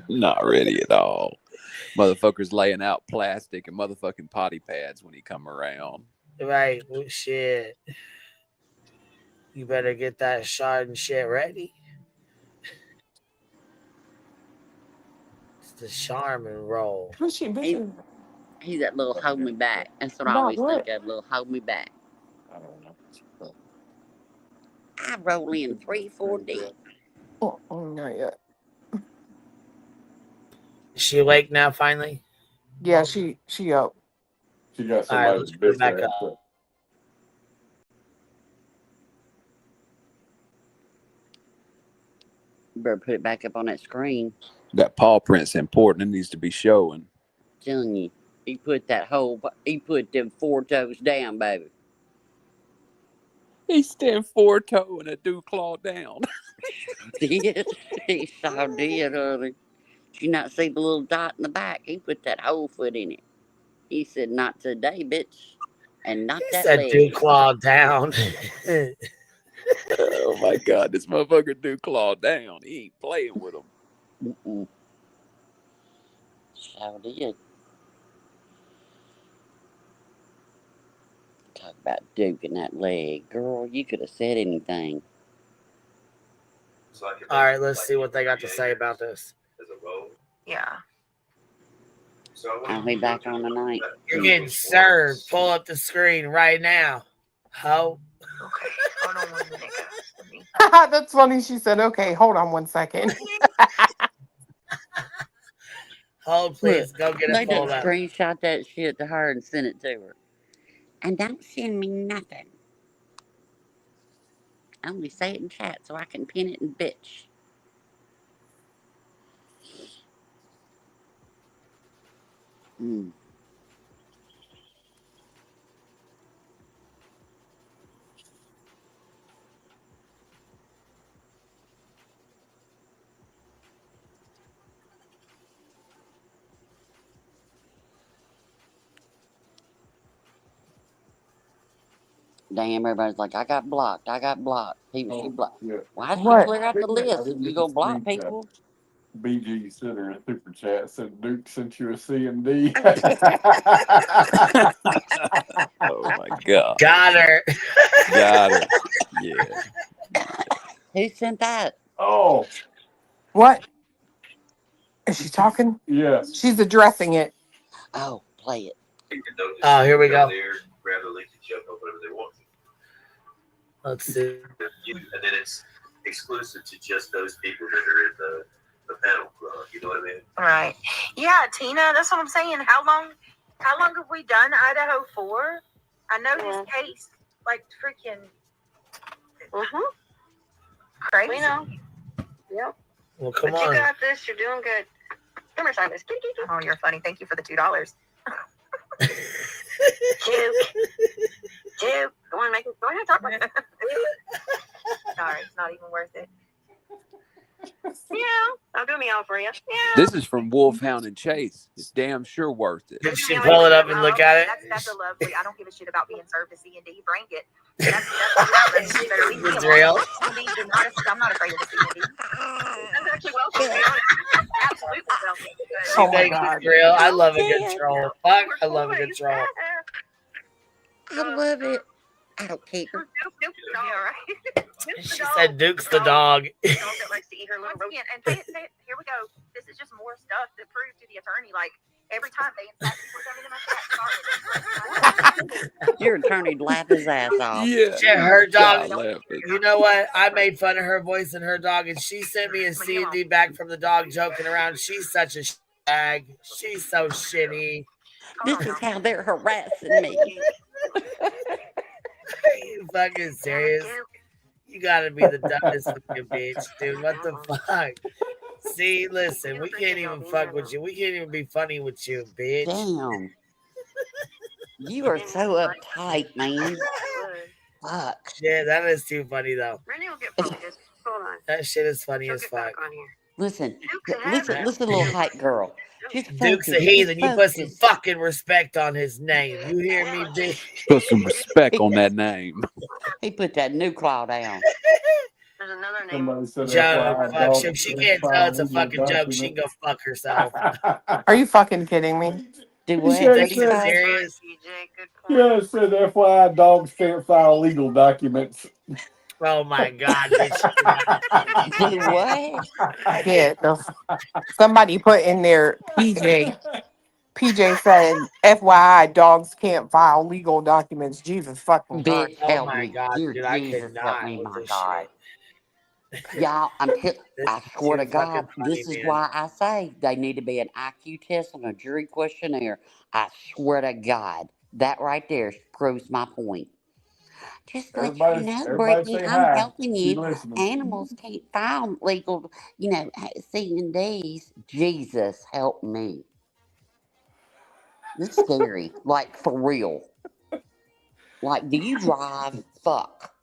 A: Not ready at all. Motherfuckers laying out plastic and motherfucking potty pads when he come around.
D: Right. Well, shit. You better get that shot and shit ready. It's the Charmin roll.
E: He's that little hold me back. That's what I always think of. Little hold me back.
M: I don't know.
E: I roll in 3-4 deep.
I: Oh, not yet.
D: She awake now finally?
I: Yeah, she up.
M: She got
D: All right,
M: somebody
D: let's
M: to
D: put it
M: bitch
D: back
M: at.
D: up.
M: So.
E: You better put it back up on that screen.
A: That paw print's important. It needs to be showing.
E: Telling you, he put them 4 toes down, baby.
A: He stand 4-toe and a do claw down.
E: Did he sure did, honey. Did you not see the little dot in the back? He put that whole foot in it. He said, "Not today, bitch," and not
D: He
E: that
D: said, "Do
E: leg.
D: claw down."
A: Oh my God, this motherfucker do claw down. He ain't playing with him.
E: Mm-mm. Sure did. Talk about duking that leg. Girl, you could have said anything.
D: All right, let's see what they got to say about this.
N: Yeah.
E: I'll be back on tonight.
D: You're getting served. Pull up the screen right now. Ho.
N: Okay. Hold on 1 minute.
I: That's funny. She said, "Okay, hold on 1 second."
D: Hold, please. Go get
E: They
D: it
E: done
D: pulled up.
E: screenshot that shit to her and sent it to her. And don't send me nothing. Only say it in chat so I can pin it in bitch. Mm. Damn, everybody's like, I got blocked. People, she blocked.
M: Yeah.
E: Why did she
I: What?
E: clear out the
M: I
E: list?
M: didn't
E: You
M: get the
E: gonna block
M: screenshot.
E: people?
M: BG sent her a super chat. Said Duke sent you a C&D.
A: Oh my God.
D: Got her.
A: Got her. Yeah.
E: Who sent that?
M: Oh,
I: What? Is she talking?
M: yes.
I: She's addressing it.
E: Oh, play it.
D: Oh, here we go. Let's see.
F: And then it's exclusive to just those people that are in the panel club. You know what I mean?
N: Right. Yeah, Tina, that's what I'm saying. How long have we done Idaho for? I know this case like freaking crazy.
Q: We know. Yep.
D: Well, come
Q: But
D: on.
Q: you got this. You're doing good. Come here, Simon.
N: Oh, you're funny. Thank you for the $2.
Q: Juke. Go on, go ahead, talk about it.
N: Sorry, it's not even worth it.
Q: Yeah, I'll do a meow for you. Yeah.
A: This is from Wolfhound and Chase. It's damn sure worth it.
D: Did she pull it up and look at it?
N: That's a lovely. I don't give a shit about being served to C&D. Bring it. That's
D: It's real.
N: I'm not afraid of the C&D.
Q: That's actually welcome, to be honest.
N: Absolutely welcome.
D: She thinks it's real. I love a good troll. Fuck, I love a good troll.
E: I love it. I don't care.
N: Duke's the dog, right?
D: She said Duke's the dog.
N: The dog that likes to eat her little roast. And say it, here we go. This is just more stuff to prove to the attorney. Like every time they insult people coming in my chat.
E: Your attorney'd laugh his ass off.
D: Yeah, her dog.
A: God,
D: You know what? I made fun of her voice and her dog, and she sent me a C&D back from the dog joking around. She's such a bag. She's so shitty.
E: This is how they're harassing me.
D: Are you fucking serious? You gotta be the dumbest fucking bitch, dude. What the fuck? See, listen, we can't even fuck with you. We can't even be funny with you, bitch.
E: Damn. You are so uptight, man. Fuck.
D: Yeah, that is too funny though.
Q: Rennie will get focused. Hold on.
D: That shit is funny
Q: She'll
D: as
Q: get
D: fuck.
Q: back on here.
E: Listen, little hype girl. Just
D: Duke's a
E: focus,
D: heathen.
E: just
D: You put some
E: focus.
D: fucking respect on his name. You hear me, bitch?
A: Put some respect on that name.
E: He put that new claw down.
Q: There's another name.
M: Somebody said
D: Joke.
M: FYI,
D: Fuck.
M: dog,
D: If she can't tell it's a fucking joke, she can go fuck herself.
I: Are you fucking kidding me?
E: Do
M: He
E: what?
M: said,
E: What do you say?
D: Serious?
M: yeah, it said FYI, dogs can't file legal documents.
D: Oh my god, bitch.
E: Do what?
I: Yeah. Somebody put in there, PJ. PJ said, FYI, dogs can't file legal documents. Jesus fucking Christ.
E: Bitch,
D: Oh
E: help
D: my
E: me.
D: god,
E: Dear
D: dude, I
E: Jesus,
D: could
E: help
D: not
E: me,
D: with
E: my
D: this
E: God.
D: shit.
E: Y'all, I
D: This
E: swear
D: too
E: to God,
D: fucking funny,
E: this is
D: man.
E: why I say they need to be an IQ test and a jury questionnaire. I swear to God, that right there proves my point. Just to let you know,
M: Everybody
E: Brittany,
M: say
E: I'm
M: hi.
E: helping
M: She's
E: you.
M: listening.
E: Animals can't file legal, C&Ds. Jesus, help me. This is scary. Like, for real. Like, do you drive? Fuck.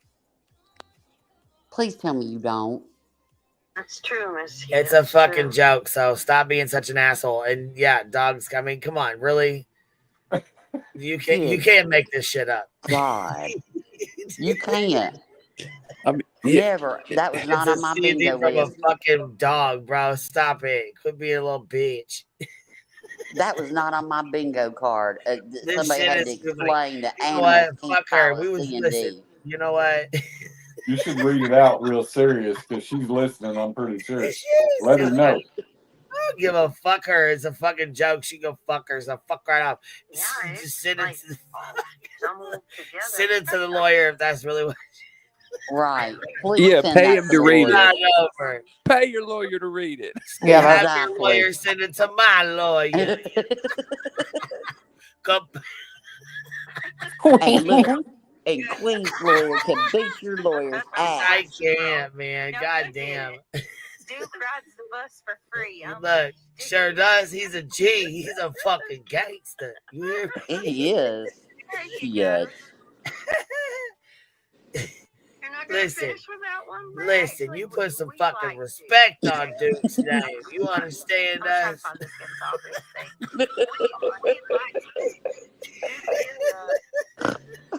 E: Please tell me you don't.
N: That's true, Miss.
D: It's a fucking joke, so stop being such an asshole. And yeah, dogs. I mean, come on, really? You can't make this shit up.
E: God, you can't.
A: I mean,
E: Never. That was
D: It's
E: not
D: a
E: on my
D: CD
E: bingo
D: from a
E: list.
D: fucking dog, bro. Stop it. Quit being a little bitch.
E: That was not on my bingo card.
D: This
E: Somebody
D: shit
E: had to
D: is
E: explain that
D: you know
E: animals
D: what?
E: can't
D: Fuck her.
E: file
D: We
E: a
D: was
E: C&D.
D: listen. You know what?
M: You should read it out real serious because she's listening. I'm pretty sure.
D: Yes,
M: Let her know.
D: I don't give a fuck her. It's a fucking joke. She go fuck her. So fuck right off.
N: Yeah,
D: Just send it
N: like,
D: to send it to the lawyer if that's really what.
E: Right. Please
A: Yeah,
E: send
A: pay
E: that
A: him
E: to
A: to read it.
D: Not over.
A: Pay your lawyer to read it.
D: Yeah, have your lawyer send it to my lawyer.
E: And look, and Queen's lawyer can beat your lawyer's ass.
D: I can't, man. Goddamn.
N: Duke rides the bus for free.
D: Look, sure does. He's a G. He's a fucking gangster. You hear me?
E: He is. Shit.
D: Listen, you put some fucking respect on Duke's name. You understand us?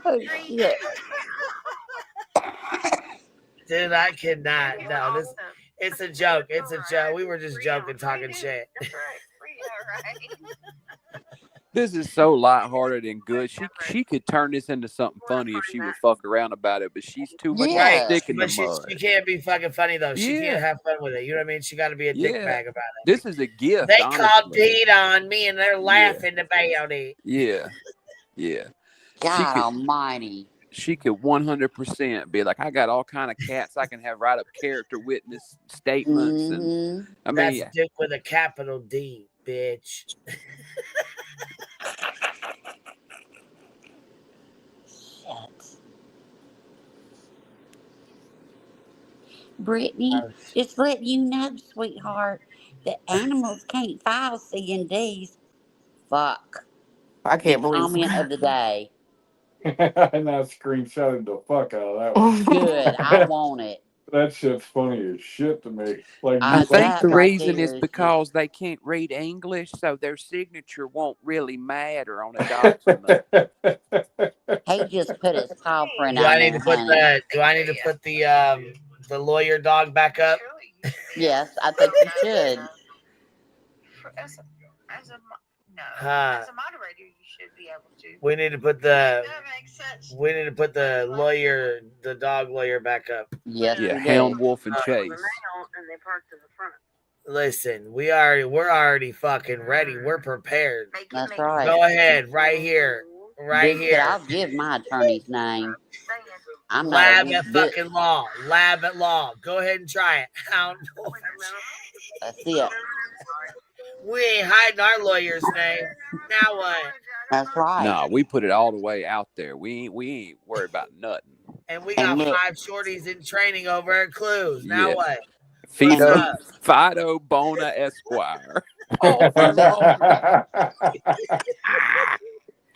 E: Oh, shit.
D: Dude, I cannot. No, it's a joke. It's a joke. We were just joking, talking shit.
A: This is so lighthearted and good. She could turn this into something funny if she would fuck around about it, but she's too much of a stick in the
D: But
A: mud.
D: she can't be fucking funny though. She
A: Yeah.
D: can't have fun with it. You know what I mean? She got to be a dickbag about it.
A: This is a gift.
D: They
A: honestly.
D: called Pete on me and they're laughing about it.
A: Yeah.
E: God almighty.
A: She could 100% be like, I got all kind of cats I can have write up character witness statements, and I mean,
D: That's Dick with a capital D, bitch.
E: Brittany, just let you know, sweetheart, that animals can't file C&Ds. Fuck.
I: I can't
E: The
I: believe
E: comment of the day.
M: And I screenshotted the fuck out of that one.
E: Good. I want it.
M: That shit's funny as shit to me. Like
A: I think the
E: right
A: reason
E: there
A: is
E: is
A: because they can't read English, so their signature won't really matter on a document.
E: He just put his paw print
D: Do
E: on
D: I need
E: there,
D: to put
E: honey.
D: the lawyer dog back up?
E: Yes, I think you should.
N: As a moderator, you should be able to.
D: We need to put the the dog lawyer back up.
E: Yes,
A: Yeah, Hound, Wolf, and Chase.
D: Listen, we're already fucking ready. We're prepared.
E: That's right.
D: Go ahead, right here. Right
E: Dude,
D: here.
E: I'll give my attorney's name. I'm not
D: Lab
E: a
D: at fucking law. Lab at law. Go ahead and try it. Hound Wolf.
E: That's it.
D: We ain't hiding our lawyer's name. Now what?
E: That's right.
A: No, we put it all the way out there. We ain't worried about nothing.
D: And we got 5 shorties in training over at Clues. Now what?
A: Fido Bona Esquire.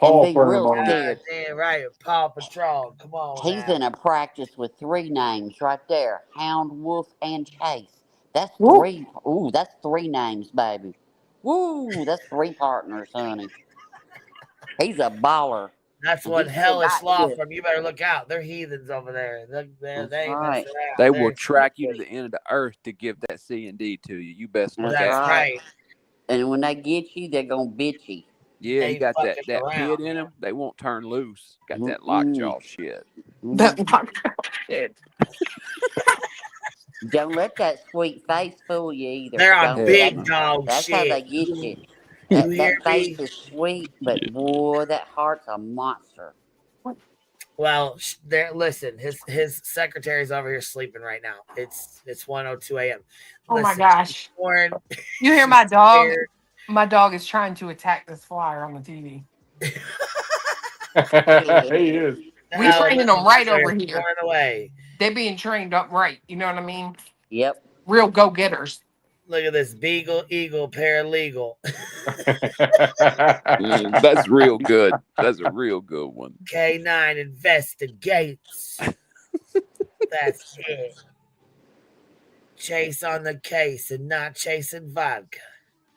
E: And be real scared.
D: Damn right, Paw Patrol. Come on.
E: He's in a practice with 3 names right there: Hound, Wolf, and Chase. That's
I: Woo.
E: 3. Ooh, that's 3 names, baby. Woo, that's 3 partners, honey. He's a baller.
D: That's one hellish law firm. You better look out. They're heathens over there.
A: They will track you to the end of the earth to give that C&D to you. You best look
E: That's
A: out.
E: right. And when they get you, they're gonna bitch you.
A: Yeah, you got that pit in them. They won't turn loose. Got that lockjaw shit.
I: That lockjaw shit.
E: Don't let that sweet face fool you either.
D: They're on big dog
E: That's
D: shit.
E: how they get you. That face is sweet, but boy, that heart's a monster.
D: Well, there. Listen, his secretary's over here sleeping right now. It's 1:02 a.m.
I: Oh my
D: Listen,
I: gosh!
D: she's sworn,
I: You hear
D: she's
I: my dog?
D: scared.
I: My dog is trying to attack this flyer on the TV.
M: He is.
I: We training them right
D: They're
I: over here.
D: sworn away.
I: They're being trained up right. You know what I mean?
E: Yep.
I: Real go getters.
D: Look at this Beagle Eagle paralegal.
A: That's real good. That's a real good one.
D: K9 investigates. That's it. Chase on the case and not chasing vodka.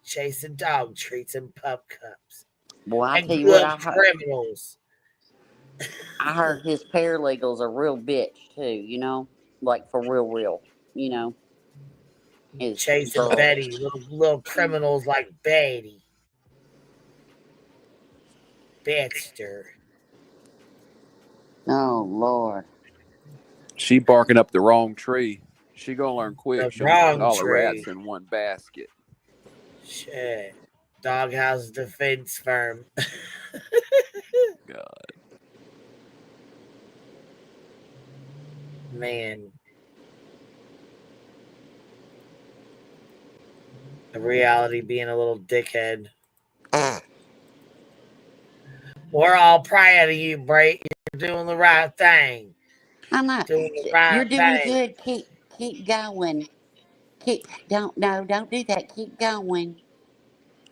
D: Chasing dog treats and pup cups.
E: Boy, I
D: And
E: tell you what,
D: good criminals.
E: I heard his paralegals are real bitch too, you know? Like for real, you know. His
D: Chasing
E: girl.
D: Betty, little criminals like Betty. Baxter.
E: Oh Lord.
A: She barking up the wrong tree. She gonna learn quick.
D: The
A: She'll put
D: wrong
A: all the
D: tree.
A: rats in one basket.
D: Shit. Doghouse defense firm.
A: God.
D: Man. The reality being a little dickhead. We're all proud of you, Bray. You're doing the right thing.
E: I'm not.
D: Doing the right
E: You're doing
D: thing.
E: good. Keep going. Don't do that. Keep going.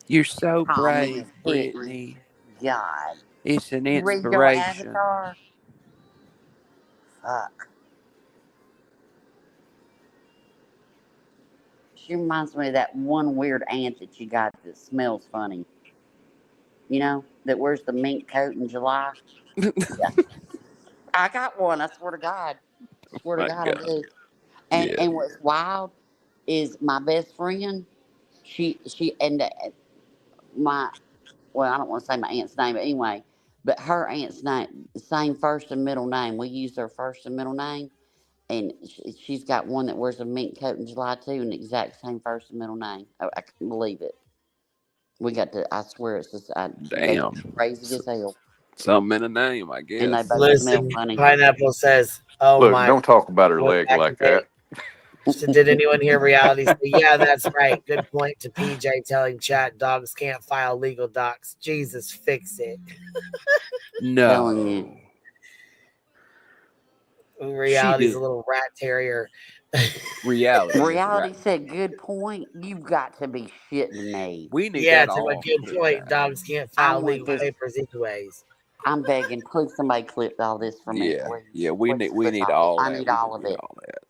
A: You're so
E: Tommy
A: brave,
E: is hitting.
A: Brittany.
E: God.
A: It's an
E: You read your
A: inspiration.
E: avatar? Fuck. She reminds me of that one weird aunt that you got that smells funny. You know, that wears the mink coat in July. Yeah. I got one. I swear to God. Swear to
A: My
E: God,
A: God.
E: I do. And
A: Yeah.
E: and what's wild is my best friend. She and my I don't want to say my aunt's name, but anyway, but her aunt's name, same first and middle name. We use their first and middle name, and she's got one that wears a mink coat in July too, and the exact same first and middle name. I can't believe it. We got to. I swear, it's just they
A: Damn.
E: crazy as hell,
A: Something in a name, I
E: and they
A: guess.
E: both smell
D: Listen,
E: funny.
D: Pineapple says, "Oh
M: Look,
D: my."
M: don't talk about her leg like that.
D: So did anyone hear reality say, yeah, that's right. Good point to PJ telling chat dogs can't file legal docs. Jesus, fix it.
A: No.
D: Reality's a little rat terrier.
A: Reality.
E: Reality said, good point. You've got to be shitting me.
A: We need
D: Yeah,
A: that
D: to a
A: all
D: good
A: clipped
D: point.
A: out.
D: Dogs can't
E: I
D: file
E: want
D: legal
E: this.
D: papers anyways.
E: I'm begging, please somebody clip all this for me,
A: Yeah.
E: please.
A: Yeah, we
E: Please
A: need
E: clip
A: all
E: I
A: that.
E: need
A: We
E: all of
A: need
E: it.
A: all that.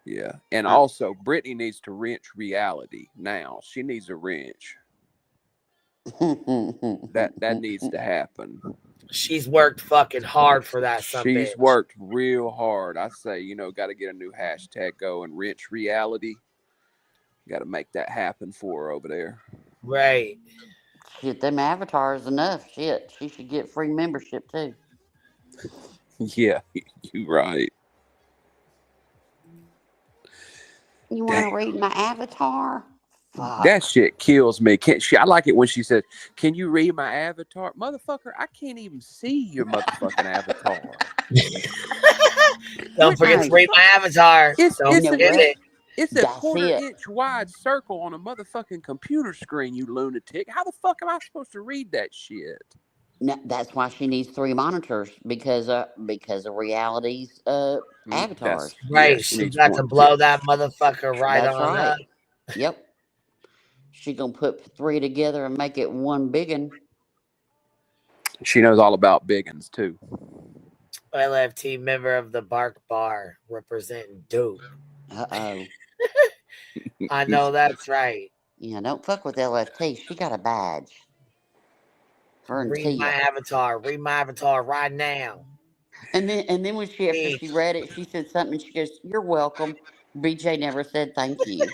A: Yeah. And also, Brittany needs to wrench reality now. She needs a wrench. That needs to happen.
D: She's worked fucking hard for that.
A: She's worked real hard. I say, got to get a new hashtag going. Wrench reality. Got to make that happen for her over there.
D: Right.
E: Shit, them avatars enough. Shit, she should get free membership too.
A: Yeah, you're right.
E: You want to read my avatar? Fuck.
A: That shit kills me. I like it when she says, "Can you read my avatar, motherfucker? I can't even see your motherfucking avatar."
D: Don't forget to read my avatar.
A: It's
D: Don't forget it.
A: It's a quarter-inch wide circle on a motherfucking computer screen, you lunatic. How the fuck am I supposed to read that shit?
E: No, that's why she needs 3 monitors because of reality's avatars.
D: Right. She's got to blow that motherfucker right
E: That's
D: on
E: right.
D: up.
E: Yep. She gonna put 3 together and make it one biggin.
A: She knows all about biggins too.
D: LFT member of the Bark Bar representing Duke.
E: Uh-oh.
D: I know that's right.
E: Yeah, don't fuck with LFT. She got a badge.
D: Read my avatar. Read my avatar right now.
E: And then when after she read it, she said something. She goes, "You're welcome." BJ never said thank you.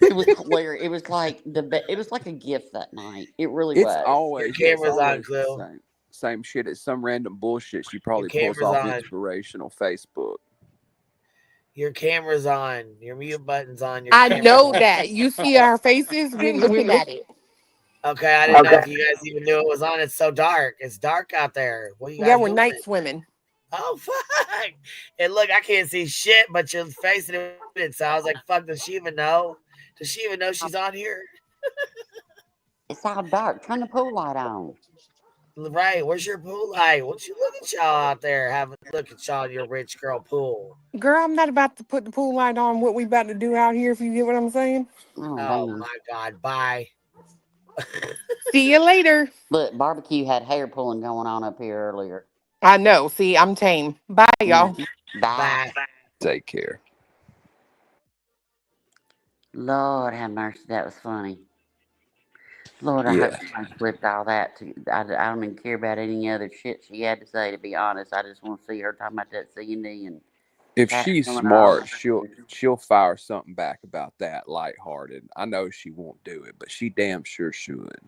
E: It was hilarious. It was like it was like a gift that night. It really was.
A: Always
D: your camera's on,
A: the
D: Clue.
A: same shit. It's some random bullshit she probably pulls off inspirational Facebook.
D: Your camera's on. Your mute button's on.
I: I know that. You see our faces. We're looking at it.
D: Okay, I didn't know if you guys even knew it was on. It's so dark. It's dark out there. What are you guys
I: we're
D: doing?
I: night swimming.
D: Oh, fuck. And look, I can't see shit, but you're facing it. So I was like, fuck, does she even know? Does she even know she's on here?
E: It's all dark. Turn the pool light on.
D: Right. Where's your pool light? What you look at y'all out there having look at y'all in your rich girl pool?
I: Girl, I'm not about to put the pool light on what we about to do out here, if you get what I'm saying.
E: Oh,
D: My God. Bye.
I: See you later.
E: Look, barbecue had hair pulling going on up here earlier.
I: I know. See, I'm tame. Bye, y'all.
E: Bye.
A: Take care.
E: Lord have mercy, that was funny. Lord, I hope
A: Yeah.
E: somebody flipped all that. I don't even care about any other shit she had to say, to be honest. I just want to see her talking about that C&D and
A: If
E: Pat
A: she's
E: going off.
A: smart, she'll fire something back about that lighthearted. I know she won't do it, but she damn sure should.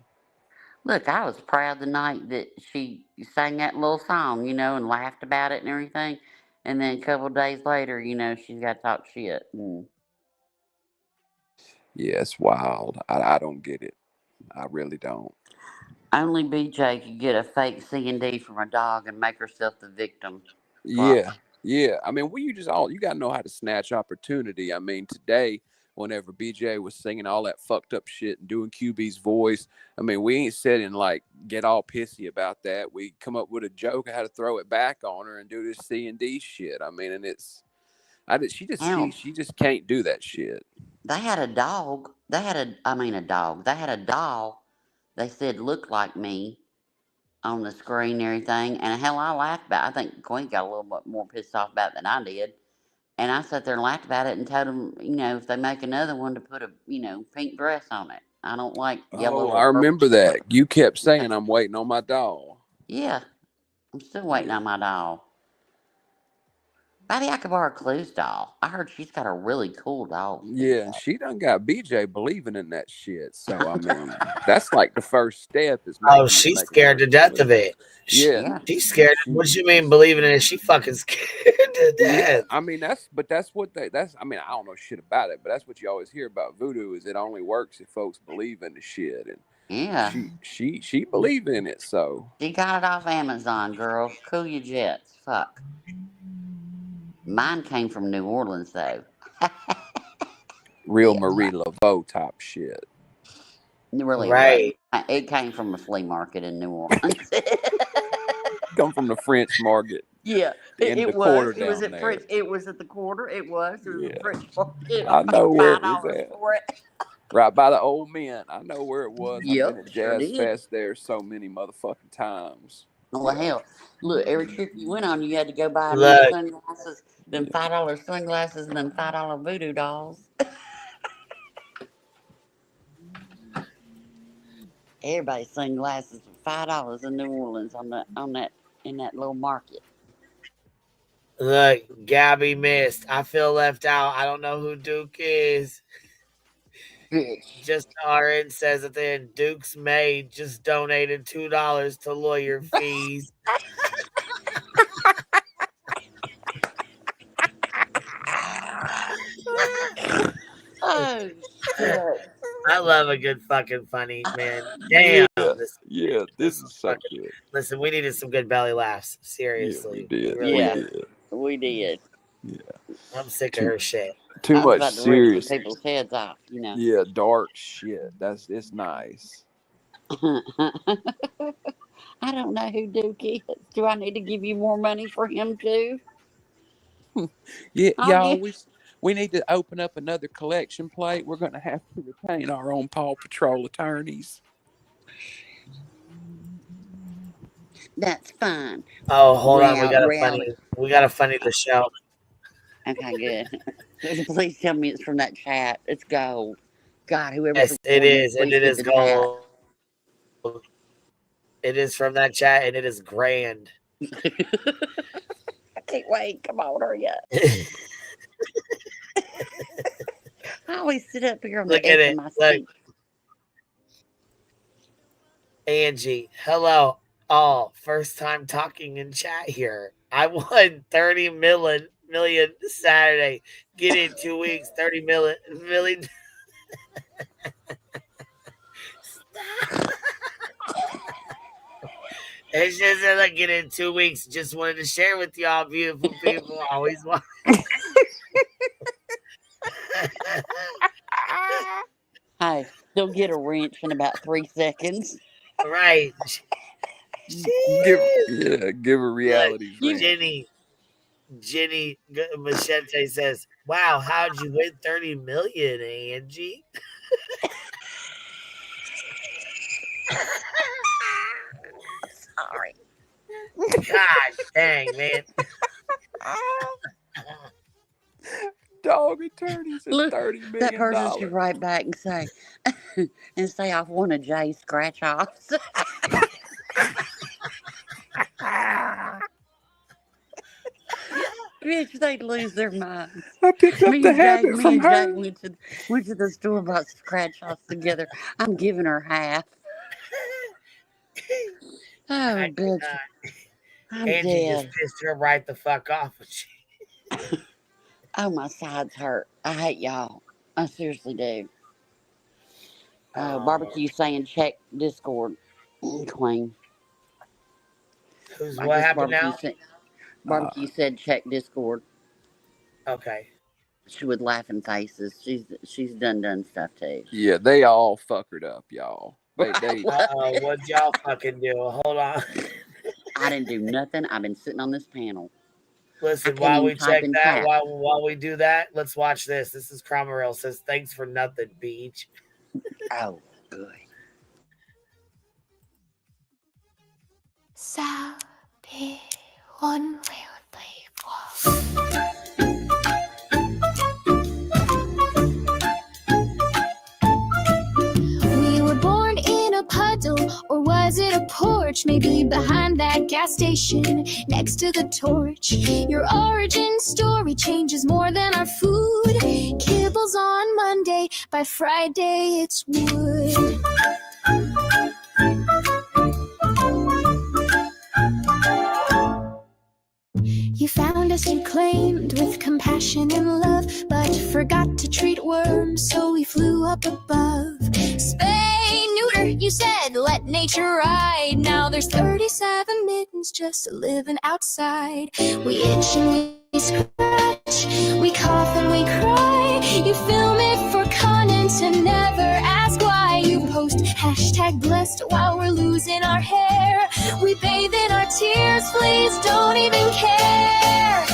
E: Look, I was proud the night that she sang that little song, and laughed about it and everything. And then a couple of days later, she's got to talk shit.
A: Yeah, it's wild. I don't get it. I really don't.
E: Only BJ could get a fake C&D from a dog and make herself the victim.
A: Yeah, yeah. I mean, you got to know how to snatch opportunity. I mean, today, whenever BJ was singing all that fucked up shit and doing QB's voice, I mean, we ain't sitting like get all pissy about that. We come up with a joke of how to throw it back on her and do this C&D shit. I mean, and she just can't do that shit.
E: They had a dog. They had a dog. They had a doll. They said looked like me on the screen and everything. And hell, I laughed about it. I think Queen got a little bit more pissed off about it than I did. And I sat there and laughed about it and told them, if they make another one, to put a, pink dress on it. I don't like yellow
A: Oh,
E: or
A: I
E: purple.
A: remember that. You kept saying, I'm waiting on my doll.
E: Yeah. I'm still waiting on my doll. Maybe I could borrow Clue's doll. I heard she's got a really cool doll.
A: Yeah, and she done got BJ believing in that shit. So I mean, that's like the first step is making.
D: She's scared to death of it.
A: Yeah,
D: she's scared. What do you mean believing in it? She fucking scared to death.
A: Yeah, I mean that's what I mean, I don't know shit about it, but that's what you always hear about voodoo is it only works if folks believe in the shit, and
E: yeah,
A: she believe in it, so
E: she got it off Amazon, girl. Cool your jets. Fuck. Mine came from New Orleans though.
A: real Marie Laveau type shit.
E: Really,
D: right?
E: It came from a flea market in New Orleans.
A: Come from the French market.
E: Yeah,
A: it was.
E: It was at French. It was at the quarter. It was a French market.
A: I know where it was
E: $5
A: at.
E: for it.
A: Right by the Old Mint. I know where it was.
E: Yep,
A: I've been at
E: sure
A: Jazz
E: did.
A: Fest there so many motherfucking times.
E: Well, hell, look, every trip you went on, you had to go buy sunglasses, them $5 sunglasses, and them $5 voodoo dolls. Everybody's sunglasses for $5 in New Orleans in that little market.
D: Look, Gabby missed. I feel left out. I don't know who Duke is. Just RN says at the end, Duke's maid just donated $2 to lawyer fees.
E: Oh shit!
D: I love a good fucking funny man. Damn.
A: Yeah, this is so good.
D: Listen, we needed some good belly laughs. Seriously.
E: We did.
A: Yeah.
D: I'm sick of her shit.
A: Too much serious
E: people's heads off,
A: Yeah, dark shit. It's nice.
E: I don't know who Duke is. Do I need to give you more money for him too?
A: Yeah, y'all. We need to open up another collection plate. We're going to have to retain our own Paw Patrol attorneys.
E: That's fine.
D: Oh, hold on. We got to funny the show.
E: Okay, good. Please tell me it's from that chat. It's gold. God, whoever.
D: Yes, it is, and it is gold. It is from that chat, and it is grand.
E: I can't wait. Come on, hurry up. I always sit up here on the edge of my seat.
D: Angie, hello, all. First time talking in chat here. I won 30 million Saturday. Get in 2 weeks, 30 million. It's just that like in 2 weeks. Just wanted to share with y'all, beautiful people. Always want.
E: Hey, they'll get a wrench in about 3 seconds.
D: Right.
A: Give her reality's wrench.
D: Jenny Machete says, "Wow, how'd you win 30 million, Angie?"
E: Sorry.
D: God dang, man.
A: Dog attorneys at
E: Look,
A: $30 million.
E: that person should write back and say, I've won a J scratch offs. Bitch, they'd lose their minds.
A: I picked up the habit from her.
E: Jack went to the store, bought scratch offs together. I'm giving her half. Oh, bitch. I'm
D: Angie
E: dead.
D: just pissed her right the fuck off.
E: Oh, my sides hurt. I hate y'all. I seriously do. Barbecue saying check Discord. Queen.
D: What happened now?
E: Barbecue said check Discord.
D: Okay.
E: She with laughing faces. She's done stuff too.
A: Yeah, they all fuckered up, y'all. They
D: what'd y'all fucking do? Hold on.
E: I didn't do nothing. I've been sitting on this panel.
D: Listen, while we check that, while we do that, let's watch this. This is Cromwell says, "Thanks for nothing, Beach."
E: Oh, good.
H: Sao be one real We were born in a puddle, or was it a porch? Maybe behind that gas station next to the torch. Your origin story changes more than our food. Kibbles on Monday, by Friday it's wood. You found us, you claimed, with compassion and love, but forgot to treat worms, so we flew up above. Spay, neuter, you said, let nature ride. Now there's 37 mittens just living outside. We itch and we scratch, we cough and we cry. You film it for content and never ask why. You post hashtag blessed while we're losing our hair. We bathe in our tears, please don't even care.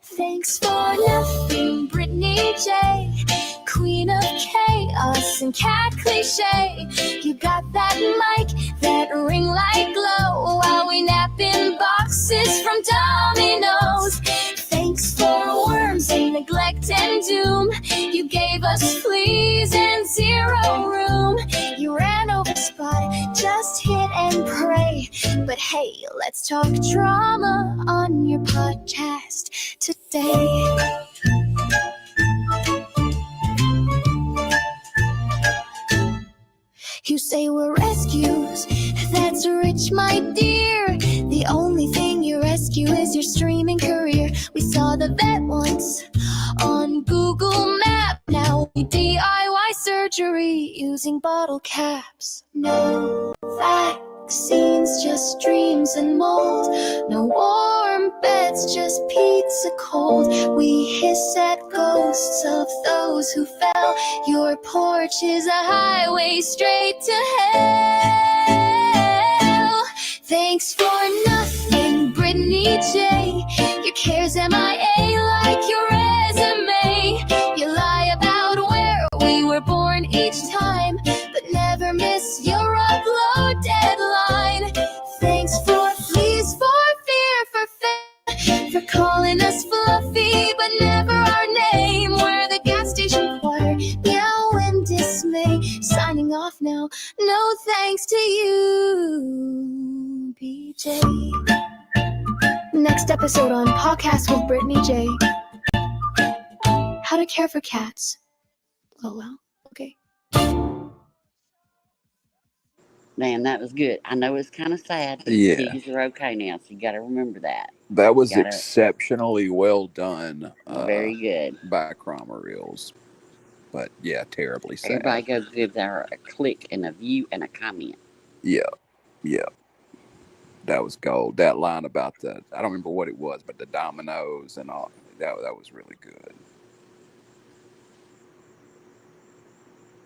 H: Thanks for nothing, Brittany J, Queen of Chaos and Cat Cliche. You got that mic, that ring light glow, while we nap in boxes from Domino's. Thanks for worms and neglect and doom. You gave us fleas and zero room. You ran over spot, just hit and pray. But hey, let's talk drama on your podcast today. You say we're rescues, that's rich, my dear. The only thing you rescue is your streaming career. We saw the vet once on Google Map. Now we DIY surgery using bottle caps. No vaccines, just dreams and mold. No warm beds, just pizza cold. We hiss at ghosts of those who fell. Your porch is a highway straight to hell. Thanks for nothing, Brittany J. Your care's MIA like your resume. You lie about where we were born each time, but never miss your upload deadline. Thanks for fleas, for fear, for fame, for calling us fluffy, but never our name. We're the gas station choir, meow and dismay. Signing off now, no thanks to you, BJ. Next episode on Podcast with Brittany J. How to care for cats. Oh, well, okay.
E: Man, that was good. I know it's kind of sad, but
A: Yeah.
E: the piggies are okay now, so you got to remember that.
A: That was exceptionally well done.
E: Very good.
A: By Cromer Reels. But yeah, terribly sad.
E: Everybody go give her a click and a view and a comment.
A: Yeah. Yeah. That was gold. That line about I don't remember what it was, but the dominoes and all that was really good.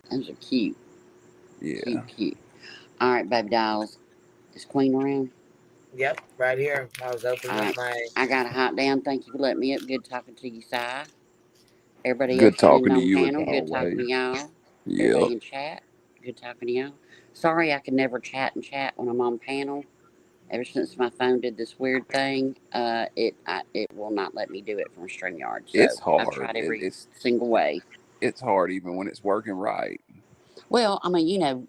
E: Those are cute.
A: Yeah.
E: Cute. All right, baby dolls. Is Queen around?
D: Yep, right here. I was opening up my.
E: I got a hot down. Thank you for letting me up. Good talking to you, Si. Everybody
A: Good
E: else
A: talking to
E: on
A: you as
E: panel. Good talking to
A: always.
E: y'all.
A: Yep.
E: Everybody in chat. Good talking to y'all. Sorry I can never chat when I'm on panel. Ever since my phone did this weird thing, it will not let me do it from StreamYard. So
A: It's hard.
E: I've tried every single way.
A: It's hard even when it's working right.
E: Well, I mean,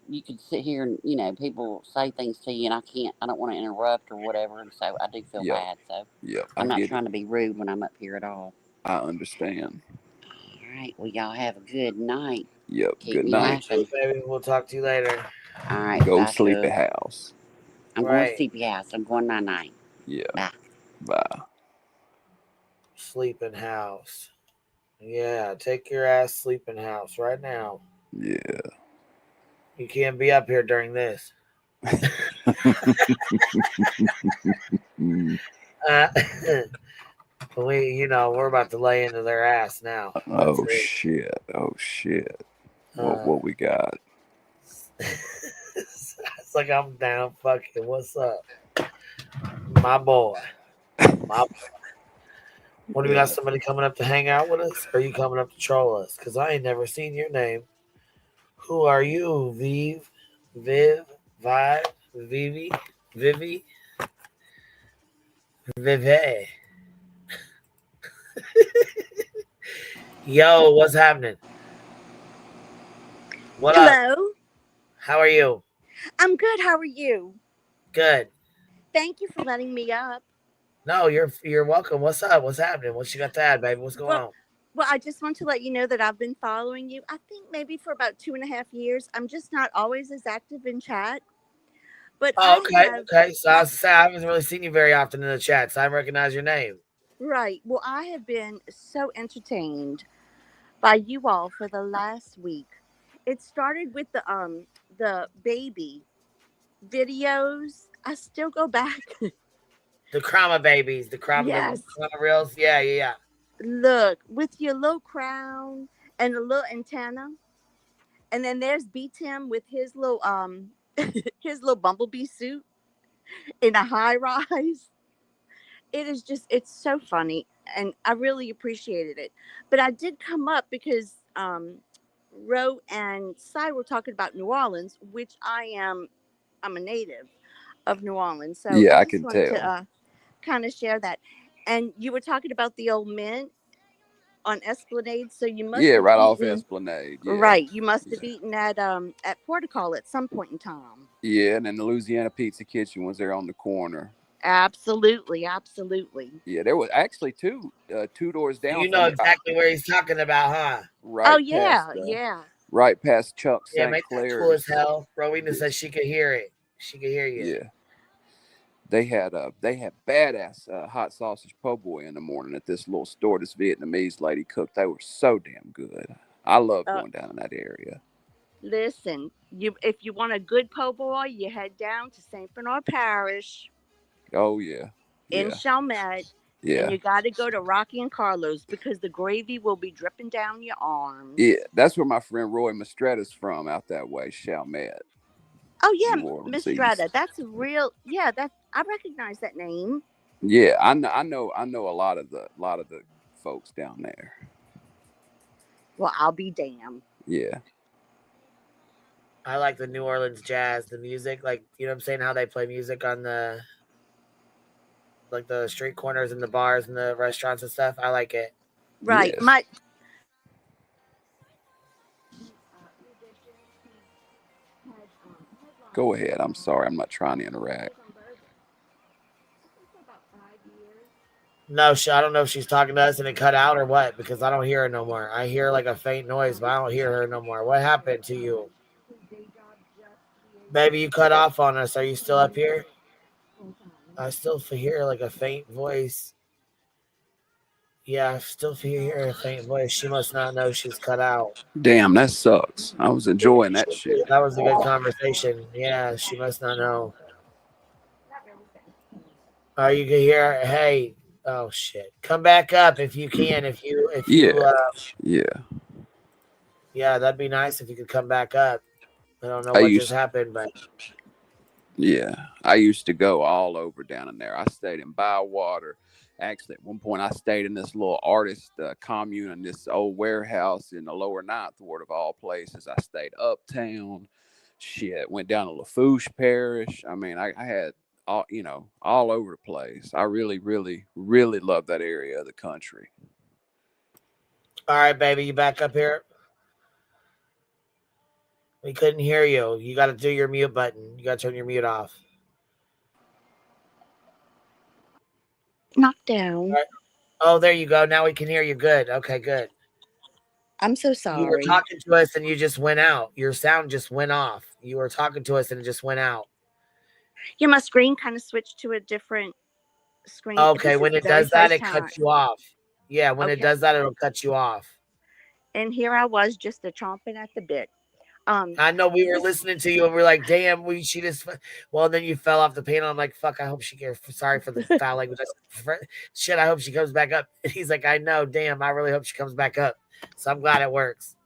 E: you could sit here and, people say things to you, and I don't want to interrupt or whatever, and so I do feel bad. So I'm not trying to be rude when I'm up here at all.
A: I understand.
E: All right. Well, y'all have a good night.
A: Yep.
E: Keep
A: Good
E: me
A: night.
E: laughing.
D: Baby, we'll talk to you later.
E: All right.
A: Go
E: bye,
A: sleepy
E: Tug.
A: house.
E: I'm going to sleepy house. I'm going night-night.
A: Yeah.
E: Bye.
A: Bye.
D: Sleeping house. Yeah, take your ass sleeping house right now.
A: Yeah.
D: You can't be up here during this. We're about to lay into their ass now.
A: Oh shit. What we got?
D: It's like I'm down fucking. What's up? My boy. What do we got? Somebody coming up to hang out with us? Or are you coming up to troll us? Because I ain't never seen your name. Who are you? Viv, Vivi, Vive. Yo, what's happening? What
J: Hello.
D: up? How are you?
J: I'm good. How are you?
D: Good.
J: Thank you for letting me up.
D: No, you're welcome. What's up? What's happening? What you got to add, baby? What's going on?
J: Well, I just want to let you know that I've been following you. I think maybe for about 2.5 years. I'm just not always as active in chat. But
D: okay. So I was to say I haven't really seen you very often in the chat, so I recognize your name.
J: Right. Well, I have been so entertained by you all for the last week. It started with the baby videos. I still go back.
D: The Krama babies, the Krama reels. Yeah.
J: Look, with your little crown and a little antenna. And then there's B-Tim with his little his little bumblebee suit in a high rise. It's so funny, and I really appreciated it. But I did come up because Ro and Cy were talking about New Orleans, which I'm a native of New Orleans. So
A: Yeah, I
J: just
A: can
J: wanted
A: tell.
J: to kind of share that. And you were talking about the old mint on Esplanade, so you must have
A: right off
J: eaten,
A: Esplanade. Yeah.
J: Right, you must have eaten at Portico at some point in time.
A: Yeah, and then the Louisiana Pizza Kitchen was there on the corner.
J: Absolutely.
A: Yeah, there was actually two doors down.
D: You know exactly where he's talking about, huh?
A: Right.
J: Oh yeah,
A: past, Right past Chuck St.
D: Make that
A: Clair's.
D: cool as hell. Rowena said she could hear it. She could hear you.
A: Yeah. They had badass hot sausage po' boy in the morning at this little store this Vietnamese lady cooked. They were so damn good. I love going down in that area.
J: Listen, if you want a good po' boy, you head down to St. Bernard Parish.
A: Oh yeah.
J: In Chalmette.
A: Yeah.
J: And you got to go to Rocky and Carlos because the gravy will be dripping down your arms.
A: Yeah, that's where my friend Roy Mistretta's from, out that way, Chalmette.
J: Oh yeah, Mistretta. That's real. Yeah, I recognize that name.
A: Yeah, I know a lot of the folks down there.
J: Well, I'll be damned.
A: Yeah.
D: I like the New Orleans jazz, the music, like, you know what I'm saying, how they play music on the street corners and the bars and the restaurants and stuff. I like it.
J: Right.
A: Yes. Go ahead. I'm sorry. I'm not trying to interact.
D: No, I don't know if she's talking to us and it cut out or what, because I don't hear her no more. I hear like a faint noise, but I don't hear her no more. What happened to you? Baby, you cut off on us. Are you still up here? I still hear like a faint voice. Yeah, I still hear a faint voice. She must not know she's cut out.
A: Damn, that sucks. I was enjoying that shit.
D: That was a good conversation. Yeah, she must not know. Are you can hear? Hey, oh shit! Come back up if you can.
A: Yeah. Yeah.
D: Yeah, that'd be nice if you could come back up. I don't know
A: I
D: what just
A: used
D: happened, but
A: Yeah, I used to go all over down in there. I stayed in Bywater. Actually, at one point, I stayed in this little artist commune in this old warehouse in the lower Ninth Ward of all places. I stayed uptown. Shit, went down to Lafourche Parish. I mean, I had all over the place. I really, really, really love that area of the country.
D: all right, baby, you back up here? We couldn't hear you. You got to do your mute button. You got to turn your mute off.
J: Knocked down.
D: Right. Oh, there you go. Now we can hear you. Good. Okay, good.
J: I'm so
D: You were
J: sorry.
D: talking to us and you just went out. Your sound just went off. You were talking to us and it just went out.
J: Yeah, my screen kind of switched to a different screen.
D: Okay, when it does that, it
J: time.
D: cuts you off. Yeah, when it does that, it'll cut you off.
J: And here I was just a chomping at the bit.
D: I know we were listening to you and we're like, damn, she just, well, then you fell off the panel. I'm like, fuck, I hope she gets, sorry for the foul language. Shit, I hope she comes back up. And he's like, I know, damn, I really hope she comes back up. So I'm glad it works.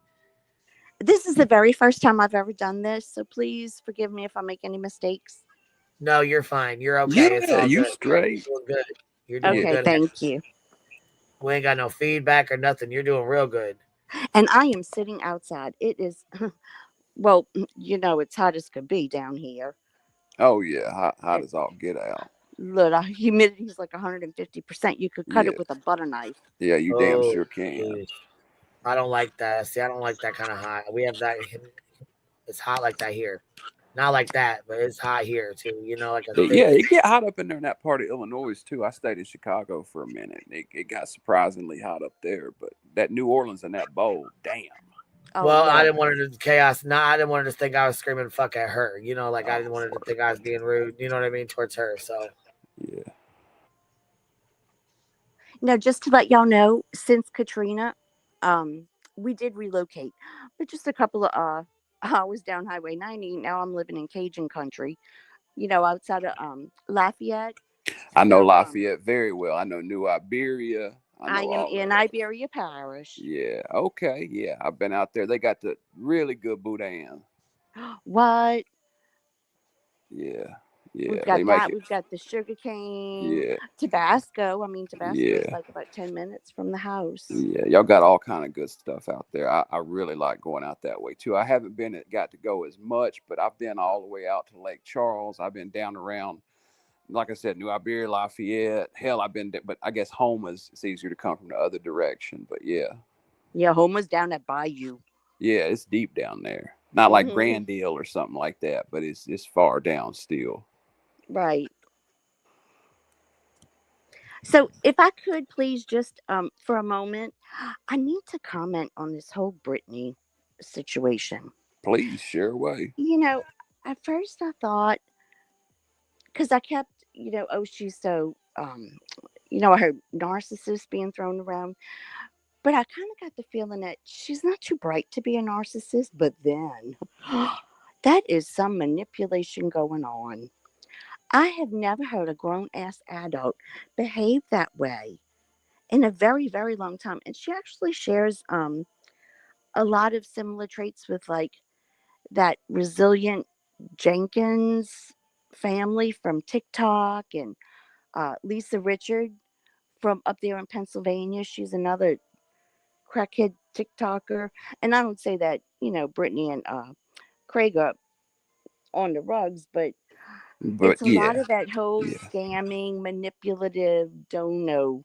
J: This is the very first time I've ever done this. So please forgive me if I make any mistakes.
D: No, you're fine. You're okay.
A: Yeah,
D: it's all
A: you
D: good.
A: straight.
D: You're doing good. You're doing good.
J: Thank you.
D: We ain't got no feedback or nothing. You're doing real good.
J: And I am sitting outside. It is, well, it's hot as could be down here.
A: Oh yeah, hot as all get out.
J: Look, humidity is like 150%. You could cut it with a butter knife.
A: Yeah, you damn sure can.
D: Geez. I don't like that. See, I don't like that kind of hot. We have that. It's hot like that here. Not like that, but it's hot here too.
A: It get hot up in there in that part of Illinois too. I stayed in Chicago for a minute. It got surprisingly hot up there, but that New Orleans and that bowl, damn.
D: Well, I didn't want her to chaos. No, I didn't want her to think I was screaming "fuck" at her. I didn't want her to think I was being rude. You know what I mean towards her. So
A: yeah.
J: Now, just to let y'all know, since Katrina, we did relocate, but just a couple of hours down Highway 90. Now I'm living in Cajun country, outside of Lafayette.
A: I know Lafayette very well. I know New Iberia.
J: I am in Iberia Parish.
A: Yeah. Okay. Yeah. I've been out there. They got the really good boudin.
J: What?
A: Yeah. Yeah.
J: We've got that. We've got the sugar cane.
A: Yeah.
J: Tabasco. Tabasco is like about 10 minutes from the house.
A: Yeah. Y'all got all kind of good stuff out there. I really like going out that way too. I haven't got to go as much, but I've been all the way out to Lake Charles. I've been down around, like I said, New Iberia, Lafayette. Hell, I've been, but I guess Homa's, it's easier to come from the other direction. But yeah.
J: Yeah, Homa's down at Bayou.
A: Yeah, it's deep down there. Not like Grand Deal or something like that, but it's far down still.
J: Right. So if I could please just for a moment, I need to comment on this whole Britney situation.
A: Please, share away.
J: At first I thought, because I kept, she's so, I heard narcissist being thrown around. But I kind of got the feeling that she's not too bright to be a narcissist. But then that is some manipulation going on. I have never heard a grown-ass adult behave that way in a very, very long time. And she actually shares a lot of similar traits with like that resilient Jenkins family from TikTok and Lisa Richard from up there in Pennsylvania. She's another crackhead TikToker. And I don't say that, Brittany and Craig are on the rugs, but it's a lot of that whole scamming, manipulative, don't know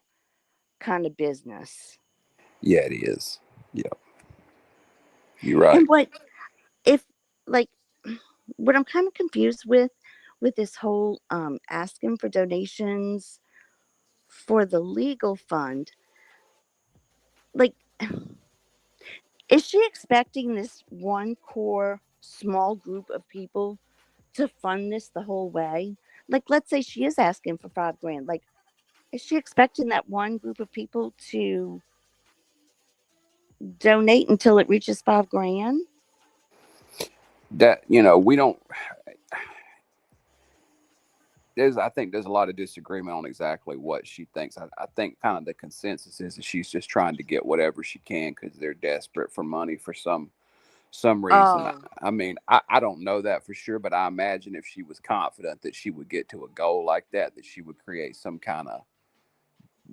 J: kind of business.
A: Yeah, it is. Yeah. You're right.
J: And what I'm kind of confused with this whole asking for donations for the legal fund, is she expecting this one core small group of people to fund this the whole way? Let's say she is asking for $5,000. Is she expecting that one group of people to donate until it reaches $5,000?
A: That, we don't. I think there's a lot of disagreement on exactly what she thinks. I think kind of the consensus is that she's just trying to get whatever she can because they're desperate for money for some reason.
J: Oh,
A: I mean, I don't know that for sure, but I imagine if she was confident that she would get to a goal like that, that she would create some kind of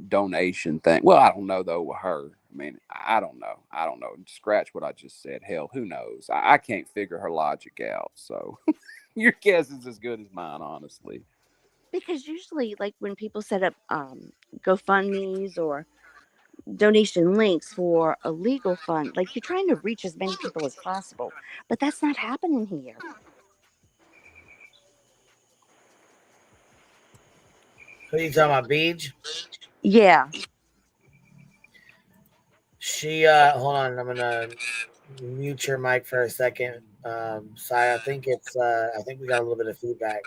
A: donation thing. Well, I don't know though with her. I mean, I don't know. I don't know. Scratch what I just said. Hell, who knows? I can't figure her logic out. So your guess is as good as mine, honestly.
J: because usually, like when people set up GoFundMe's or donation links for a legal fund, like you're trying to reach as many people as possible, but that's not happening here.
D: Who are you talking about, Beej?
J: Yeah.
D: She hold on, I'm gonna mute your mic for a second. Sai, I think we got a little bit of feedback.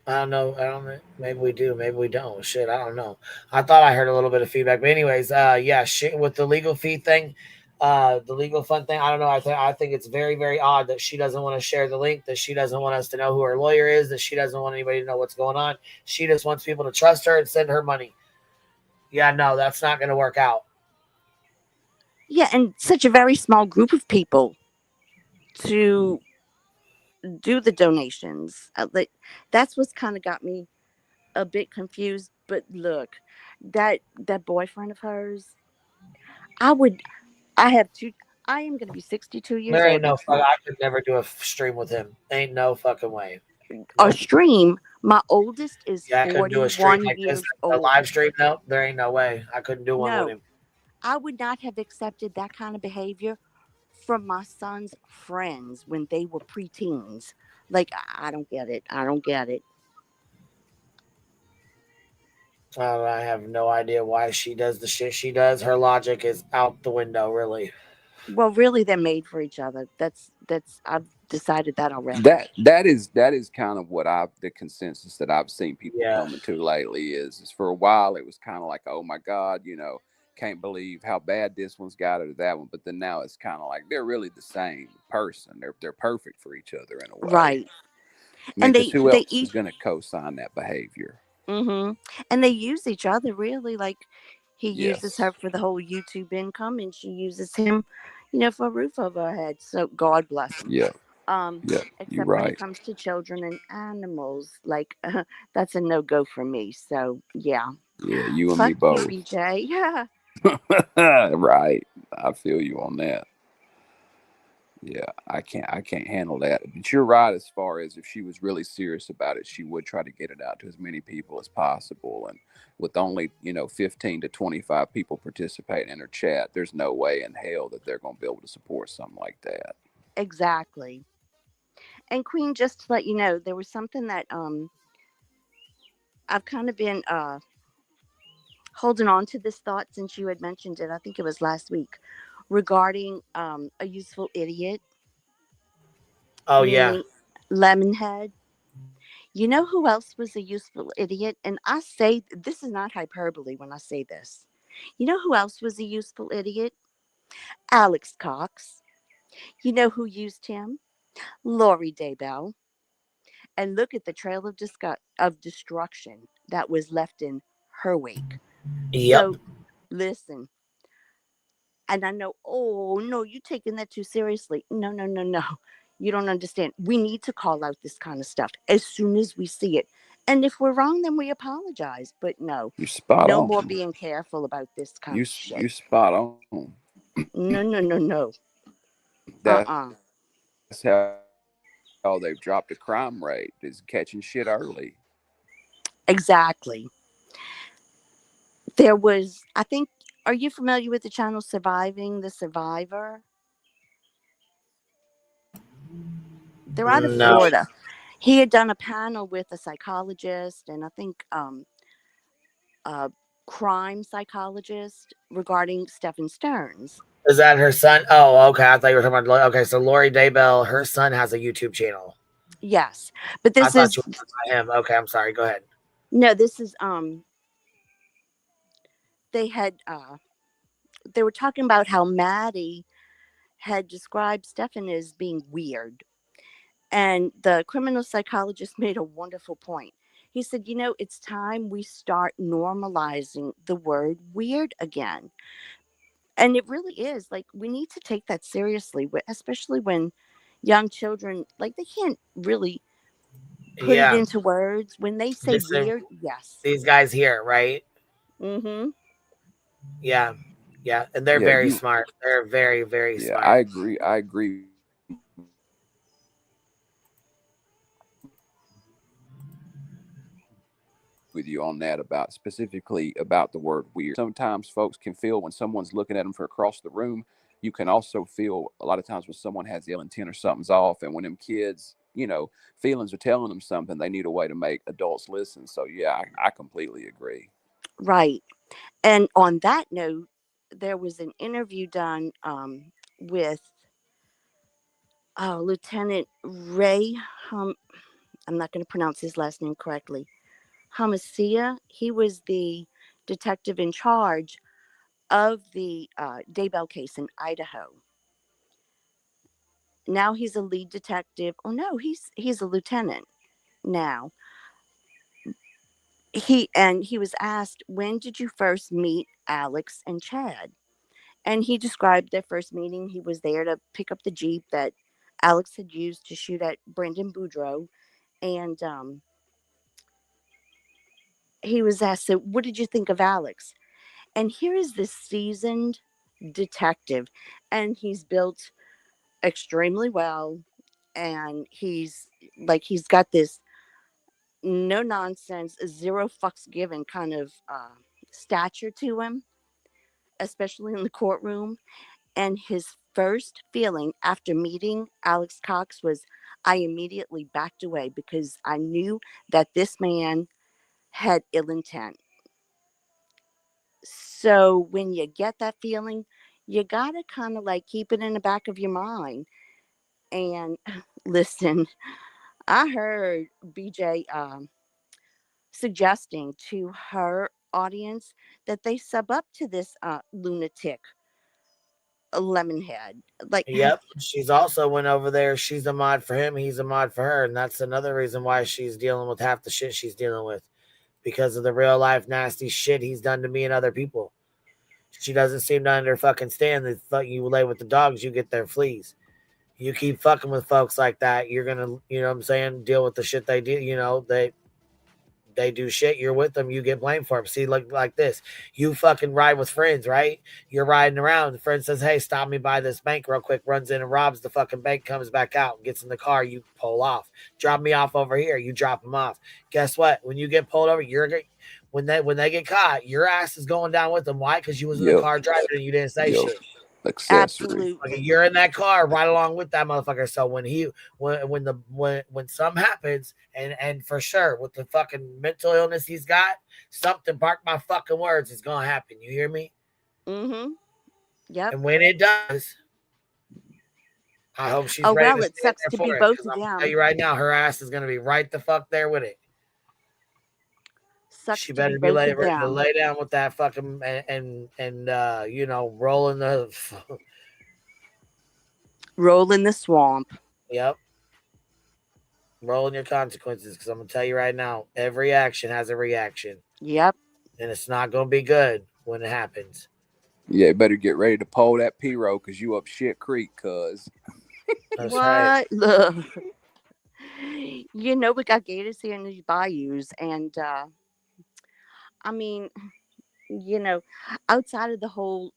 D: I don't know. Maybe we do. Maybe we don't. Shit, I don't know. I thought I heard a little bit of feedback, but anyways, yeah, shit with the legal fee thing, the legal fund thing. I don't know. I think it's very, very odd that she doesn't want to share the link. That she doesn't want us to know who her lawyer is. That she doesn't want anybody to know what's going on. She just wants people to trust her and send her money. Yeah, no, that's not going to work out.
J: Yeah, and such a very small group of people to do the donations. That's what's kind of got me a bit confused. But look, that boyfriend of hers, I have two. I am going to be 62 years
D: There ain't
J: old
D: no
J: next
D: fuck.
J: month.
D: I could never do a stream with him. Ain't no fucking way.
J: A stream. My oldest is
D: Yeah, I couldn't do a stream
J: 41
D: like this.
J: years
D: A
J: old.
D: live stream? No, there ain't no way. I couldn't do one with
J: No,
D: him.
J: I would not have accepted that kind of behavior from my son's friends when they were preteens. Like, I don't get it. I don't get it.
D: I have no idea why she does the shit she does. Her logic is out the window, really.
J: Well, really, they're made for each other. That's I've decided that already.
A: That is kind of what the consensus that I've seen people
D: Yeah.
A: coming to lately is for a while it was kind of like, oh my God, can't believe how bad this one's got or that one, but then now it's kind of like they're really the same person. They're perfect for each other in a way.
J: Right.
A: I mean,
J: And
A: because who
J: they
A: else is
J: each
A: going to co-sign that behavior?
J: and they use each other really. Like he uses
A: Yes.
J: her for the whole YouTube income, and she uses him, for a roof over her head. So God bless him.
A: Yeah. Yeah. You're
J: Except when it
A: right.
J: comes to children and animals, like that's a no go for me. So yeah,
A: Yeah. You and me
J: fuck you,
A: both.
J: BJ. Yeah.
A: Right. I feel you on that. Yeah, I can't handle that. But you're right as far as if she was really serious about it, she would try to get it out to as many people as possible. And with only, 15 to 25 people participating in her chat, there's no way in hell that they're going to be able to support something like that.
J: Exactly. And Queen, just to let you know, there was something that I've kind of been holding on to this thought since you had mentioned it. I think it was last week regarding a useful idiot,
D: Oh yeah.
J: meaning Lemonhead. You know who else was a useful idiot? And I say this is not hyperbole when I say this. You know who else was a useful idiot? Alex Cox. You know who used him? Lori Daybell. And look at the trail of destruction that was left in her wake.
D: Yep.
J: So listen, and I know, oh no, you're taking that too seriously. No, no, no, no. You don't understand. We need to call out this kind of stuff as soon as we see it. And if we're wrong, then we apologize. But no,
A: You're spot
J: no
A: on.
J: more being careful about this kind of shit.
A: You spot on.
J: No, no, no, no.
A: That's how they've dropped the crime rate is catching shit early.
J: Exactly. There was, I think, are you familiar with the channel Surviving the Survivor? They're out of
D: No.
J: Florida. He had done a panel with a psychologist and I think a crime psychologist regarding Stephen Stearns.
D: Is that her son? Oh, okay. I thought you were talking about. Okay, so Lori Daybell, her son has a YouTube channel.
J: Yes, but
D: I
J: this
D: thought
J: is
D: you were talking about him. Okay, I'm sorry. Go ahead.
J: no. This is they had they were talking about how Maddie had described Stefan as being weird. And the criminal psychologist made a wonderful point. He said, it's time we start normalizing the word weird again. And it really is like we need to take that seriously, especially when young children, like, they can't really put it
D: Yeah.
J: into words. When they say
D: Listen,
J: weird, yes.
D: these guys here, right?
J: Mm-hmm.
D: Yeah. Yeah. And they're
A: Yeah,
D: very smart. They're very, very
A: yeah,
D: smart.
A: I agree. I agree with you on that, about specifically about the word weird. Sometimes folks can feel when someone's looking at them from across the room. You can also feel a lot of times when someone has ill intent or something's off, and when them kids, feelings are telling them something, they need a way to make adults listen. So yeah, I completely agree.
J: Right. And on that note, there was an interview done with Lieutenant Ray. I'm not going to pronounce his last name correctly. Hamasia. He was the detective in charge of the Daybell case in Idaho. Now he's a lead detective. Oh no, he's a lieutenant now. He was asked, when did you first meet Alex and Chad? And he described their first meeting. He was there to pick up the Jeep that Alex had used to shoot at Brendan Boudreaux. And he was asked, so what did you think of Alex? And here is this seasoned detective, and he's built extremely well. And he's got this no nonsense, zero fucks given kind of stature to him, especially in the courtroom. And his first feeling after meeting Alex Cox was, I immediately backed away because I knew that this man had ill intent. So when you get that feeling, you got to kind of like keep it in the back of your mind. And listen, I heard BJ suggesting to her audience that they sub up to this lunatic Lemonhead. Like,
D: Yep. She's also went over there. She's a mod for him. He's a mod for her. And that's another reason why she's dealing with half the shit she's dealing with, because of the real life nasty shit he's done to me and other people. She doesn't seem to under fucking stand that you lay with the dogs, you get their fleas. You keep fucking with folks like that, you're going to, you know what I'm saying, deal with the shit they do. They do shit, you're with them, you get blamed for them. See, like this. You fucking ride with friends, right? You're riding around. The friend says, hey, stop me by this bank real quick, runs in and robs the fucking bank, comes back out, gets in the car, you pull off. Drop me off over here, you drop them off. Guess what? When you get pulled over, when they get caught, your ass is going down with them. Why? Because you was in the car driving and you didn't say shit.
A: Accessory.
J: Absolutely.
D: Okay, you're in that car right along with that motherfucker. So when something happens, and for sure with the fucking mental illness he's got, something, mark my fucking words, is gonna happen. You hear me?
J: Mm-hmm. Yep.
D: And when it does, I hope she's ready
J: well,
D: to
J: it
D: stand
J: sucks
D: there
J: to
D: for
J: be
D: it.
J: both
D: Because
J: of
D: I'm gonna
J: them.
D: tell you right now, her ass is gonna be right the fuck there with it.
J: Sucks
D: She
J: to be
D: better be
J: both of
D: ready to
J: them.
D: lay down with that fucking and rolling the
J: Roll in the swamp.
D: Yep. Rolling your consequences, because I'm gonna tell you right now, every action has a reaction.
J: Yep.
D: And it's not gonna be good when it happens.
A: Yeah, you better get ready to pull that P-roll because you up shit creek, cuz.
D: That's
J: what?
D: right.
J: Look. We got gators here in these bayous, and I mean, outside of the whole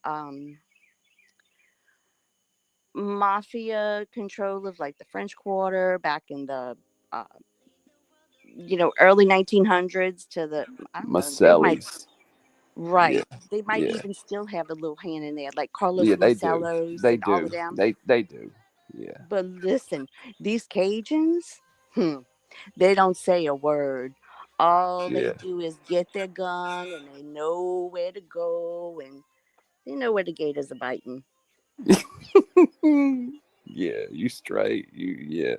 J: mafia control of like the French Quarter back in the early 1900s to the, I don't know, they might,
A: Maselli's.
J: right,
A: Yeah.
J: they might
A: Yeah.
J: even still have a little hand in there, like Carlos
A: Yeah, they do.
J: Macellos
A: They
J: and all
A: do.
J: of them.
A: They do. Yeah.
J: But listen, these Cajuns, they don't say a word. All they
A: Yeah.
J: do is get their gun, and they know where to go, and they know where the gators are biting.
A: Yeah, you straight. Yeah.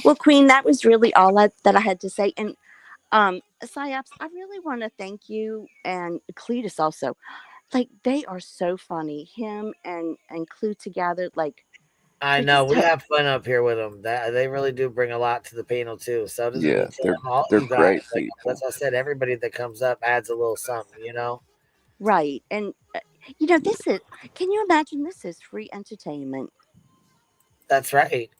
J: Well, Queen, that was really all that I had to say. And Psyops, I really want to thank you, and Cletus also. Like they are so funny. Him and Clue together, like
D: I
J: they
D: know
J: just
D: we have fun up here with them. That they really do bring a lot to the panel too. So does
A: Yeah,
D: me Tim, all
A: they're
D: you guys.
A: great
D: Like
A: people.
D: as I said, everybody that comes up adds a little something. You know.
J: right. And this is. Can you imagine? This is free entertainment.
D: That's right.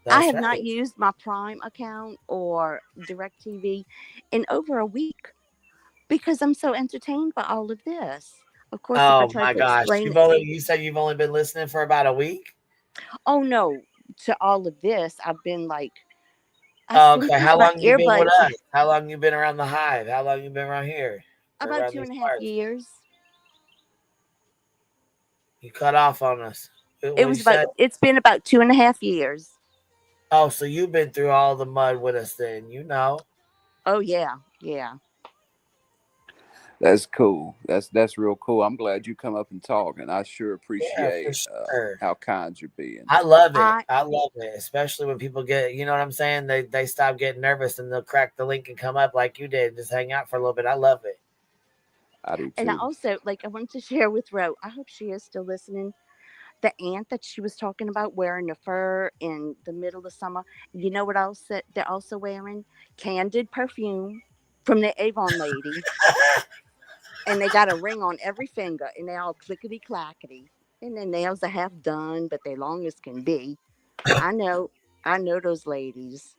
J: I
D: That's
J: have not
D: right.
J: used my Prime account or DirecTV in over a week because I'm so entertained by all of this. Of course, if I
D: Oh
J: try
D: my
J: to
D: gosh,
J: explain
D: you've
J: it,
D: only you said you've only been listening for about a week.
J: oh no, to all of this, I've been like, I
D: Oh,
J: simply
D: okay.
J: put
D: How
J: my
D: long you been with
J: earbuds
D: us? How long you been around the hive? How long you been around here?
J: about
D: Around
J: two
D: these
J: and a half
D: parts?
J: years.
D: You cut off on us.
J: It
D: What you
J: was about.
D: said?
J: It's been about 2.5 years.
D: Oh, so you've been through all the mud with us then. You know.
J: Oh yeah, yeah.
A: That's cool. That's real cool. I'm glad you come up and talk, and I sure
D: Yeah, for
A: appreciate
D: sure.
A: how kind you're being.
D: I love it.
J: I
D: I love it, especially when people get, you know what I'm saying? They stop getting nervous and they'll crack the link and come up like you did, just hang out for a little bit. I love it.
A: I do
J: and I
A: too.
J: also I wanted to share with Ro. I hope she is still listening. The aunt that she was talking about wearing the fur in the middle of summer. You know what else that they're also wearing? Candid perfume from the Avon lady, and they got a ring on every finger, and they all clickety clackety, and their nails are half done, but they long as can be. I know, I know those ladies.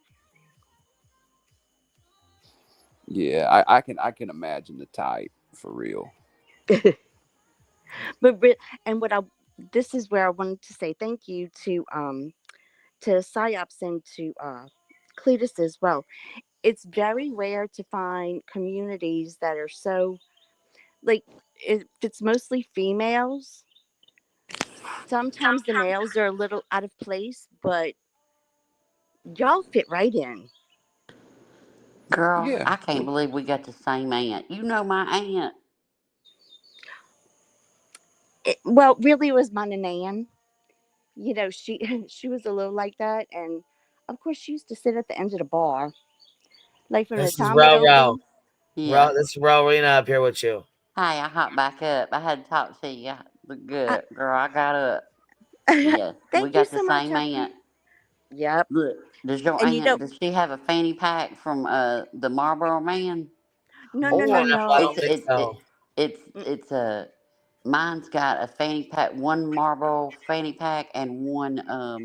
A: Yeah, I can imagine the type for real.
J: But and what I this is where I wanted to say thank you to Psyops and to Cletus as well. It's very rare to find communities that are so like if it's mostly females. Sometimes the males are a little out of place, but y'all fit right in.
E: Girl,
A: Yeah,
E: I can't believe we got the same aunt. You know my aunt.
J: Well, really, it was my nan. She she was a little like that, and of course, she used to sit at the end of the bar, like from the
D: This is
J: time it
D: Ro Ro.
J: opened.
E: Yeah.
D: This is Ro Rena up here with you.
E: Hey, I hopped back up. I had to talk to you. Look
J: I,
E: good, girl. I got up. Yeah, we
J: thank you
E: got the
J: so much.
E: same aunt.
J: Yep,
E: Look, does your
J: and
E: aunt? Does she have a fanny pack from the Marlboro Man?
J: no, no, no,
E: Or
D: I
J: no.
D: don't think so.
E: it's a mine's got a fanny pack, one Marlboro fanny pack, and one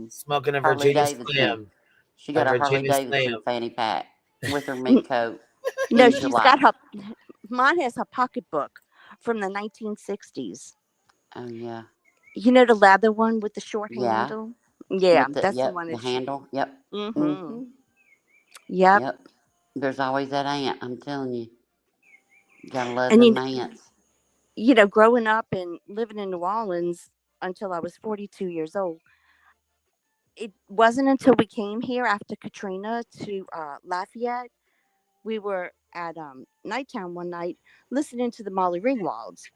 D: Smoking a
E: Harley
D: Virginia
E: Davidson.
D: Slim.
E: She
D: A
E: got a Harley
D: Virginia Slim.
E: Davidson fanny pack with her
J: N-
E: mink coat
J: No,
E: in
J: she's
E: July.
J: got her. Mine has her pocketbook from the 1960s.
E: Oh yeah,
J: You know the leather one with the short
E: yeah,
J: handle. Yeah,
E: with the
J: that's the
E: yep
J: one
E: the
J: that she.
E: handle. Yep,
J: Mm-hmm.
E: mm-hmm.
J: Yep.
E: Yep. There's always that aunt. I'm telling you, gotta love
J: And
E: them aunts.
J: growing up and living in New Orleans until I was 42 years old, it wasn't until we came here after Katrina to Lafayette. We were at Nighttown one night listening to the Molly Ringwalds.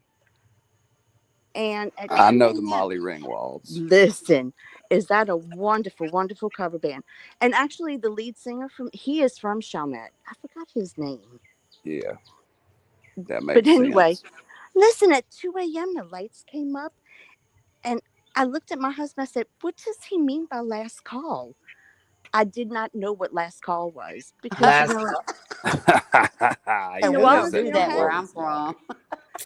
J: And at
A: I
J: 2
A: know the
J: a.m.,
A: Molly Ringwalds.
J: listen, is that a wonderful, wonderful cover band? And actually, the lead singer he is from Chalmette. I forgot his name.
A: Yeah, that
J: But
A: makes
J: anyway,
A: sense.
J: listen, at 2 a.m., the lights came up, and I looked at my husband. I said, "What does he mean by last call?" I did not know what last call was because,
D: Last
J: in
E: And
J: New
E: we
A: Yeah,
E: don't
J: Orleans,
A: that's
J: we
E: do
J: don't
A: what it
E: that
J: have
E: where I'm
A: was like.
E: from.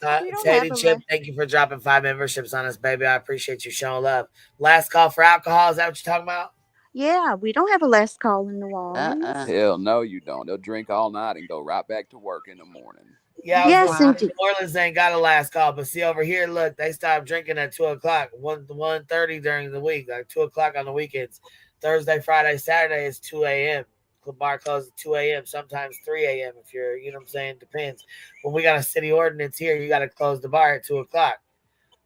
J: have
D: Teddy
J: a
D: Chip, thank you for dropping 5 memberships on us, baby. I appreciate you showing love. Last call for alcohol. Is that what you're talking about?
J: yeah, we don't have a last call in New
E: Uh-uh.
J: Orleans.
A: Hell no, you don't. They'll drink all night and go right back to work in the morning.
D: Yeah, I was gonna
J: Yes,
D: say
E: Right.
J: indeed.
D: New Orleans ain't got a last call, but see over here, look, they stopped drinking at 2 o'clock, 1:30 during the week, like 2 o'clock on the weekends. Thursday, Friday, Saturday is 2 a.m. Club bar closes at 2 a.m. Sometimes 3 a.m. if you're, you know what I'm saying, depends. When we got a city ordinance here, you got to close the bar at 2 o'clock.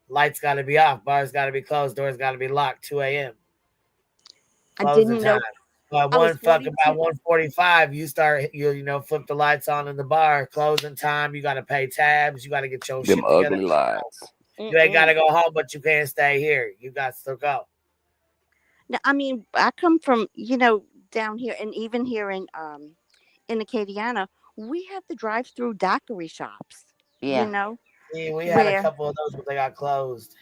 D: Lights got to be off, bars got to be closed, doors got to be locked. 2 a.m.
J: I
D: closing
J: didn't
D: time.
J: know
D: By
J: I was
D: 1:45, you start flip the lights on in the bar. Closing time, you gotta pay tabs. You gotta get your
A: Them
D: shit together.
A: ugly lights.
D: You ain't gotta
J: 42.
D: go home, but you can't stay here. You got to go.
J: Now, I mean, I come from down here, and even here in Acadiana, we have the drive-through daiquiri shops. You
E: Yeah.
J: know,
D: Yeah, we had a couple of those, but they got closed.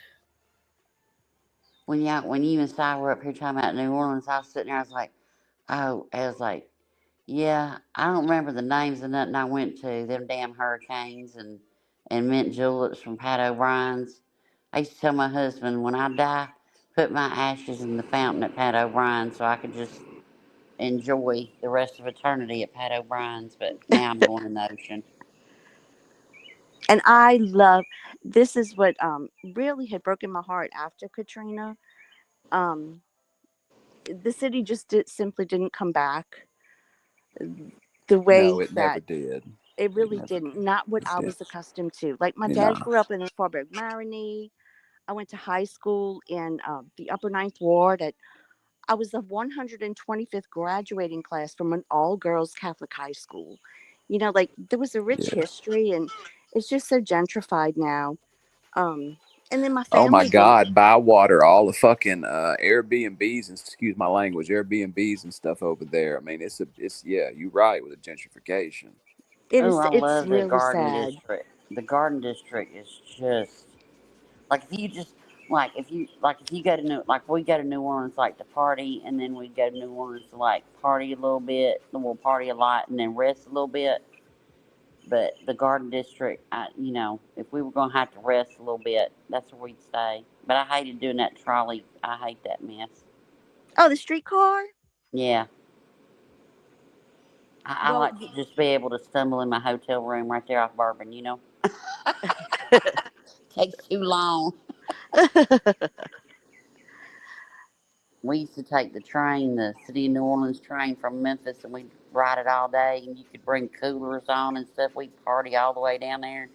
E: When you and Si were up here talking about New Orleans, I was sitting there, I was like, yeah, I don't remember the names of nothing I went to, them damn hurricanes and mint juleps from Pat O'Brien's. I used to tell my husband, when I die, put my ashes in the fountain at Pat O'Brien's so I could just enjoy the rest of eternity at Pat O'Brien's, but now I'm going in the ocean.
J: And I love, this is what really had broken my heart after Katrina. The city just simply didn't come back the way
A: No, it never
J: that
A: did.
J: it really didn't. Not what I
A: did.
J: was accustomed to. Like my dad
A: No.
J: grew up in the Faubourg Marigny. I went to high school in the Upper Ninth Ward. I was the 125th graduating class from an all-girls Catholic high school. You know, like there was a rich history, and it's just so gentrified now. And then my
A: Oh my
J: family
A: God, Bywater, all the fucking Airbnbs and excuse my language, Airbnbs and stuff over there. I mean, it's yeah, you're right with the gentrification.
E: Oh, I
J: It's
E: love the
J: really
E: Garden
J: sad.
E: District. The Garden District is just like if you go to we go to New Orleans like to party, and then we go to New Orleans to like party a little bit, and we'll party a lot, and then rest a little bit. But the Garden District, if we were gonna have to rest a little bit, that's where we'd stay. But I hated doing that trolley. I hate that mess.
J: Oh, the streetcar?
E: Yeah. I
J: Well,
E: like to just be able to stumble in my hotel room right there off Bourbon, Takes too long. We used to take the train, the City of New Orleans train from Memphis, and we'd ride it all day, and you could bring coolers on and stuff. We'd party all the way down there.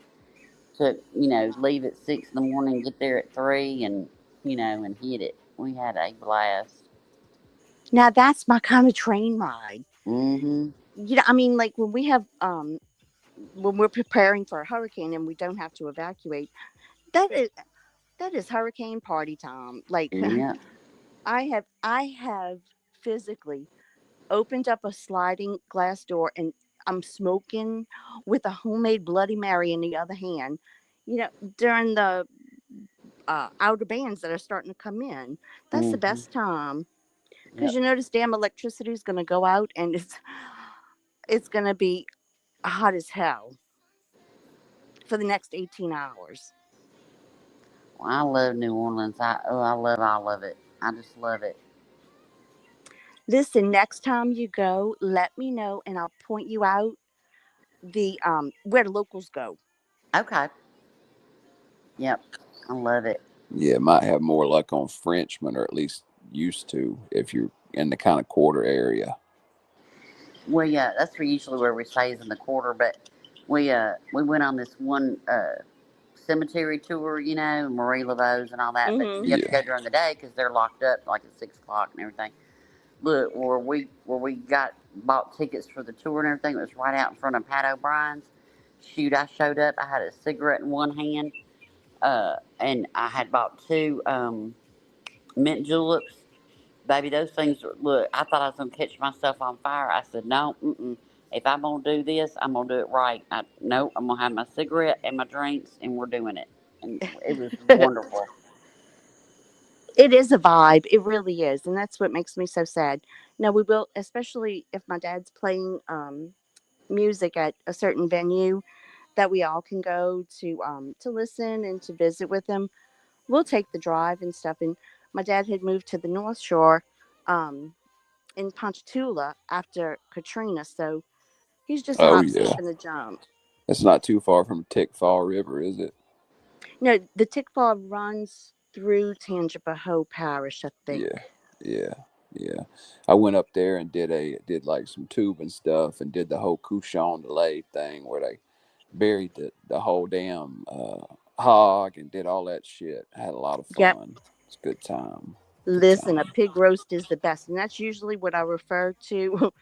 E: Leave at 6 in the morning, get there at 3, and hit it. We had a blast.
J: now that's my kind of train ride.
E: Mm-hmm.
J: I mean, like when we have when we're preparing for a hurricane and we don't have to evacuate, that is hurricane party time. Like
E: Yeah.
J: I have physically opened up a sliding glass door, and I'm smoking with a homemade Bloody Mary in the other hand. During the outer bands that are starting to come in, that's the best time, because this damn electricity is going to go out, and it's going to be hot as hell for the next 18 hours.
E: Well, I love New Orleans. I love all of it. I just love it.
J: Listen, next time you go, let me know, and I'll point you out the where the locals go.
E: Okay. Yep. I love it.
A: Yeah, it might have more luck on Frenchmen, or at least used to, if you're in the kind of quarter area.
E: Well, yeah, that's usually where we stay is in the quarter. But we went on this one cemetery tour, Marie Laveau's and all that. But you have to go during the day because they're locked up like at 6 o'clock and everything. Look, where we bought tickets for the tour and everything, it was right out in front of Pat O'Brien's. Shoot, I showed up. I had a cigarette in one hand, and I had bought 2 mint juleps. Baby, those things, look, I thought I was going to catch myself on fire. I said, no, if I'm going to do this, I'm going to do it right. No, I'm going to have my cigarette and my drinks, and we're doing it. And it was wonderful.
J: It is a vibe. It really is. And that's what makes me so sad. Now, we will, especially if my dad's playing music at a certain venue that we all can go to listen and to visit with him. We'll take the drive and stuff. And my dad had moved to the North Shore in Ponchatoula after Katrina. So he's just a
A: Oh
J: hop, skip,
A: yeah,
J: and a jump.
A: it's not too far from Tickfall River, is it?
J: No, the Tickfall runs through Tangipahoa Parish, I think.
A: Yeah. I went up there and did like some tubing stuff and did the whole Couchon delay thing where they buried the whole damn hog and did all that shit. I had a lot of fun.
J: Yep.
A: It's a good time.
J: Listen, a pig roast is the best, and that's usually what I refer to,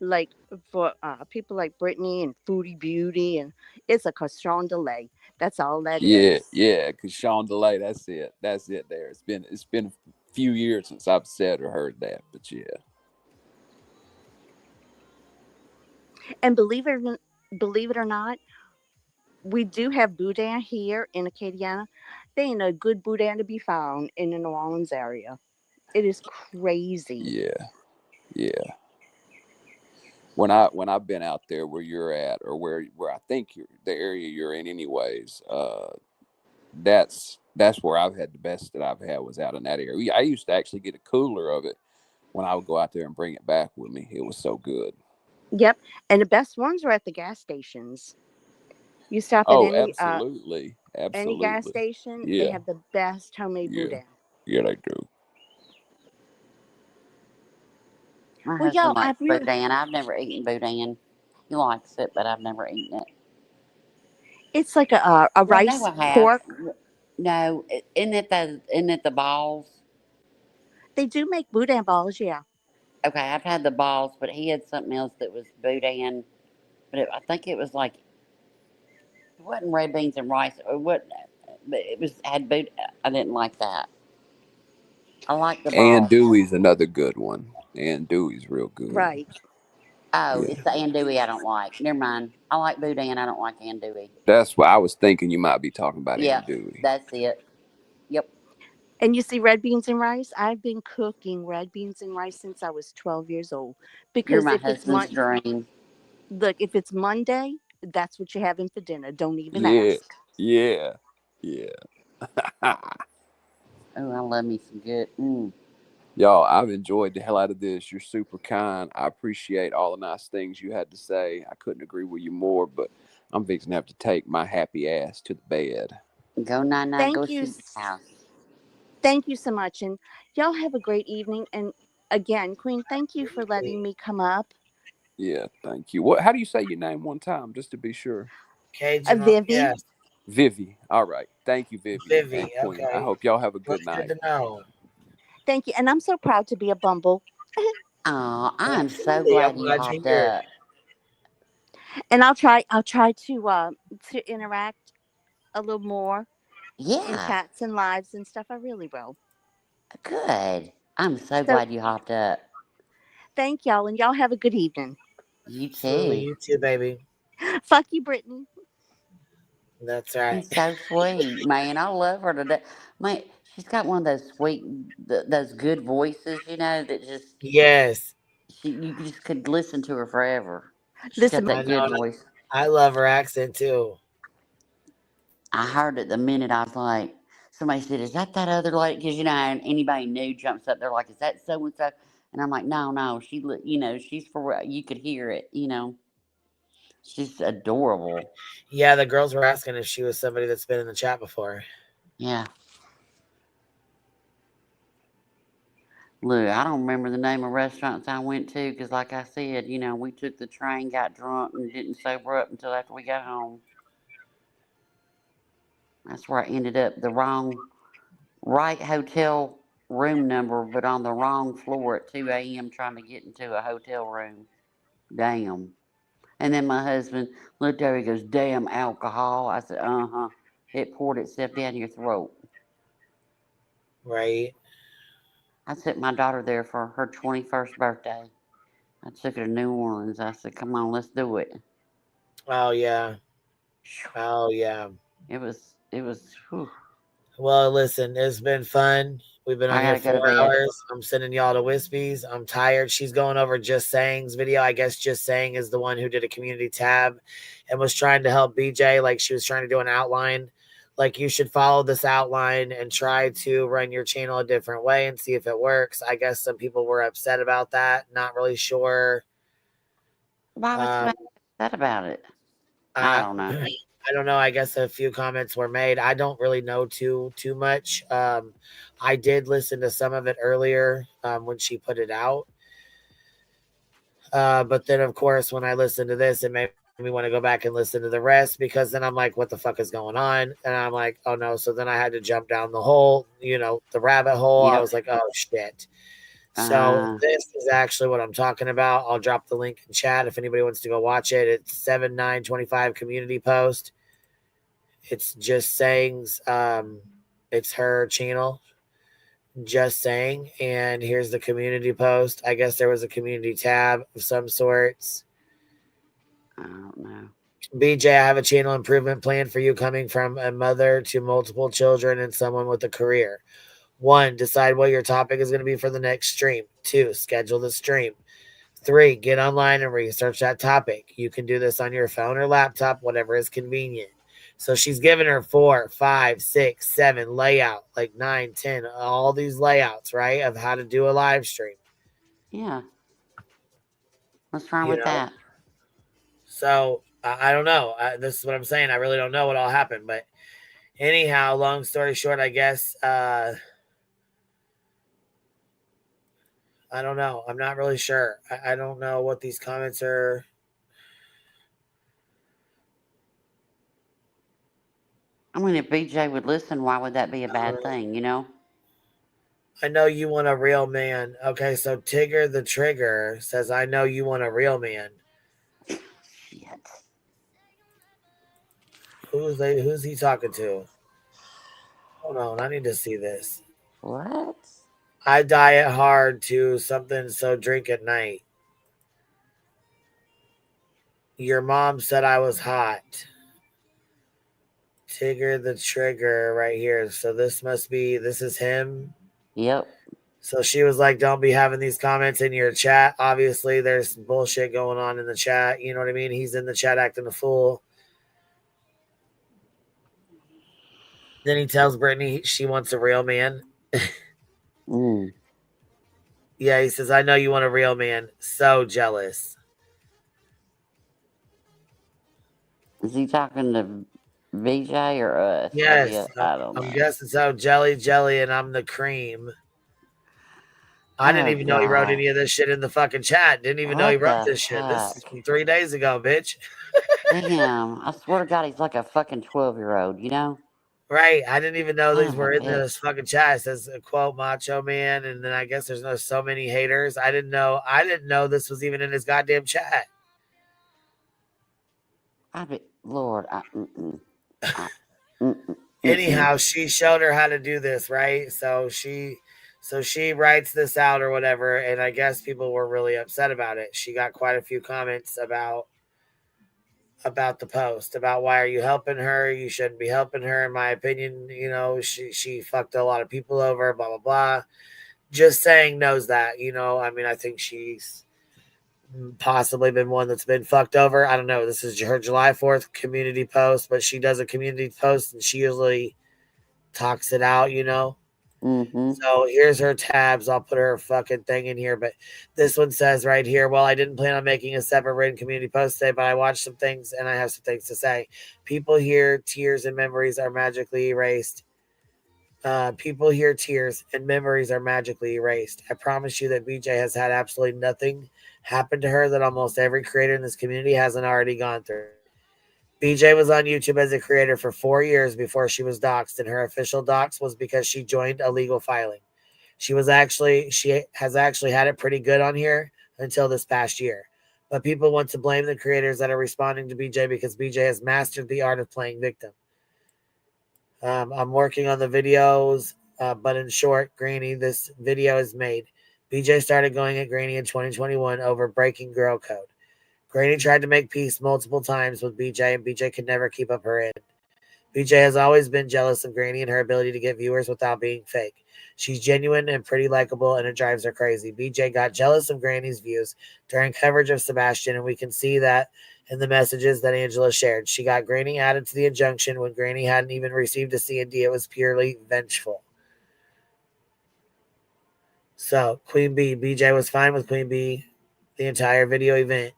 J: like for people like Brittany and Foodie Beauty, and it's a cochon de lait. That's all that is.
A: Yeah, Couchon delay. That's it. There. It's been a few years since I've said or heard that, but yeah.
J: And believe it or not, we do have boudin here in Acadiana. There ain't a good boudin to be found in the New Orleans area. It is crazy.
A: Yeah, yeah. When I've been out there where you're at, or where I think the area you're in, anyways, that's where I've had the best that I've had was out in that area. I used to actually get a cooler of it when I would go out there and bring it back with me. It was so good.
J: Yep, and the best ones are at the gas stations. You stop at
A: Oh, absolutely,
J: any gas
A: absolutely.
J: station, they
A: Yeah,
J: have the best homemade
A: yeah,
J: boudin.
A: yeah. They do.
E: My
J: Well,
E: husband
J: y'all,
E: likes
J: I've really
E: boudin. I've never eaten boudin. He likes it, but I've never eaten it.
J: it's like a
E: Well, no,
J: rice
E: I have.
J: pork.
E: No, isn't it the balls?
J: They do make boudin balls, yeah.
E: Okay, I've had the balls, but he had something else that was boudin. But I think it was like it wasn't red beans and rice. Or what? But it was had boudin. I didn't like that. I like the
A: And
E: balls.
A: Dewey's another good one. And Dewey's real good.
J: Right.
E: Oh,
A: Yeah,
E: it's the andouille I don't like. Never mind. I like boudin. I don't like andouille.
A: that's what I was thinking. You might be talking about
E: Yeah,
A: and Dewey.
E: that's it. Yep.
J: And you see red beans and rice? I've been cooking red beans and rice since I was 12 years old.
E: You're
J: Because
E: my husband's dream.
J: if it's Monday, that's what you're having for dinner. Don't even
A: Yeah,
J: ask.
A: yeah, yeah.
E: Oh, I love me some good.
A: Y'all, I've enjoyed the hell out of this. You're super kind. I appreciate all the nice things you had to say. I couldn't agree with you more, but I'm fixing to have to take my happy ass to the bed.
E: Go nine, go
J: Thank you.
E: see the house.
J: Thank you so much. And y'all have a great evening. And again, Queen, thank you for letting me come up.
A: Yeah, thank you. What? How do you say your name one time, just to be sure?
J: Vivi.
D: Yes,
A: Vivi. All right. Thank you, Vivi
D: Vivi.
A: and Queen. I
D: Okay,
A: hope y'all have a
D: well,
A: good
D: good
A: night.
D: to know.
J: Thank you. And I'm so proud to be a Bumble.
E: Oh, I'm so
D: Absolutely, I'm
E: glad you
D: glad you're
E: hopped
D: here.
E: up.
J: And I'll try to interact a little more in
E: Yeah,
J: chats and lives and stuff. I really will.
E: good. I'm so
J: So
E: glad you hopped up.
J: thank y'all, and y'all have a good evening.
E: You
D: Absolutely,
E: too.
D: you too, baby.
J: Fuck you, Brittany.
D: That's right.
E: She's so sweet, man. I love her to death. Man, she's got one of those sweet, those good voices, that just
D: Yes,
E: you just could listen to her forever. She's got
J: Listen,
E: that
D: I
E: good
D: know.
E: voice.
D: I love her accent too.
E: I heard it the minute I was like, somebody said, "Is that other lady?" Because how anybody new jumps up, they're like, "Is that so and so?" And I'm like, "No, no, she's for real." You could hear it. She's adorable.
D: Yeah, the girls were asking if she was somebody that's been in the chat before.
E: Yeah. Look, I don't remember the name of restaurants I went to because, like I said, we took the train, got drunk, and didn't sober up until after we got home. That's where I ended up the right hotel room number, but on the wrong floor at 2 a.m. trying to get into a hotel room. Damn. And then my husband looked over, he goes, "Damn alcohol." I said, "Uh-huh. It poured itself down your throat."
D: Right.
E: I took my daughter there for her 21st birthday. I took her to New Orleans. I said, "Come on, let's do it."
D: Oh yeah. Oh yeah.
E: It was, whew.
D: Well, listen, it's been fun. We've been on
E: I
D: here
E: gotta go to
D: 4
E: bed.
D: hours. I'm sending y'all to Wispies. I'm tired. She's going over Just Saying's video. I guess Just Saying is the one who did a community tab and was trying to help BJ. Like she was trying to do an outline. Like you should follow this outline and try to run your channel a different way and see if it works. I guess some people were upset about that. Not really sure.
E: Why was
D: Um,
E: somebody upset about it? I
D: I
E: don't know.
D: I don't know. I guess a few comments were made. I don't really know too much. I did listen to some of it earlier when she put it out. But then, of course, when I listened to this, it made me want to go back and listen to the rest because then I'm like, what the fuck is going on? And I'm like, oh no. So then I had to jump down the hole, the rabbit hole. I
E: Yep.
D: was like, oh shit. So
E: Uh,
D: this is actually what I'm talking about. I'll drop the link in chat if anybody wants to go watch it. It's 7/9/25 community post. It's Just Saying's. It's her channel, Just Saying, and here's the community post. I guess there was a community tab of some sorts.
E: I don't know.
D: BJ, I have a channel improvement plan for you coming from a mother to multiple children and someone with a career. 1, decide what your topic is going to be for the next stream. 2, schedule the stream. 3, get online and research that topic. You can do this on your phone or laptop, whatever is convenient. So she's given her 4, 5, 6, 7 layout, like 9, 10, all these layouts, right, of how to do a live stream.
E: Yeah. What's wrong with that?
D: So I don't know. This is what I'm saying. I really don't know what all happened. But anyhow, long story short, I guess I don't know. I'm not really sure. I don't know what these comments are.
E: I mean, if BJ would listen, why would that be a bad thing, you know?
D: I know you want a real man. Okay, so Tigger the Trigger says, I know you want a real man.
E: Shit.
D: Who's he talking to? Hold on, I need to see this.
E: What?
D: I diet hard to something, so drink at night. Your mom said I was hot. Tigger the Trigger right here. So this is him.
E: Yep.
D: So she was like, don't be having these comments in your chat. Obviously, there's bullshit going on in the chat. You know what I mean? He's in the chat acting a fool. Then he tells Brittany she wants a real man. Yeah, he says, I know you want a real man. So jealous.
E: Is he talking to VJ or us?
D: Yes.
E: I don't know.
D: I'm guessing so. Jelly, and I'm the cream. I didn't even know he wrote any of this shit in the fucking chat. Didn't even know he wrote this shit. This is from 3 days ago, bitch.
E: Damn. I swear to God, he's like a fucking 12-year-old, you know?
D: Right. I didn't even know these
E: Son of
D: were
E: a
D: in this fucking chat. It says quote Macho Man, and then I guess there's no so many haters. I didn't know this was even in his goddamn chat.
E: Lord,
D: Anyhow, she showed her how to do this, right? So she writes this out or whatever, and I guess people were really upset about it. She got quite a few comments about the post, about why are you helping her? You shouldn't be helping her, in my opinion. You know, she fucked a lot of people over, blah blah blah. Just saying knows that, you know. I mean, I think she's possibly been one that's been fucked over. I don't know. This is her July 4th community post, but she does a community post and she usually talks it out, you know. So here's her tabs. I'll put her fucking thing in here. But this one says right here, well, I didn't plan on making a separate written community post today, but I watched some things and I have some things to say. People hear tears and memories are magically erased. People hear tears and memories are magically erased. I promise you that BJ has had absolutely nothing happen to her that almost every creator in this community hasn't already gone through. BJ was on YouTube as a creator for 4 years before she was doxxed, and her official dox was because she joined a legal filing. She has actually had it pretty good on here until this past year. But people want to blame the creators that are responding to BJ because BJ has mastered the art of playing victim. I'm working on the videos, but in short, Granny, this video is made. BJ started going at Granny in 2021 over breaking girl code. Granny tried to make peace multiple times with BJ, and BJ could never keep up her end. BJ has always been jealous of Granny and her ability to get viewers without being fake. She's genuine and pretty likable, and it drives her crazy. BJ got jealous of Granny's views during coverage of Sebastian, and we can see that in the messages that Angela shared. She got Granny added to the injunction when Granny hadn't even received a C&D. It was purely vengeful. So, Queen Bee. BJ was fine with Queen Bee the entire video event.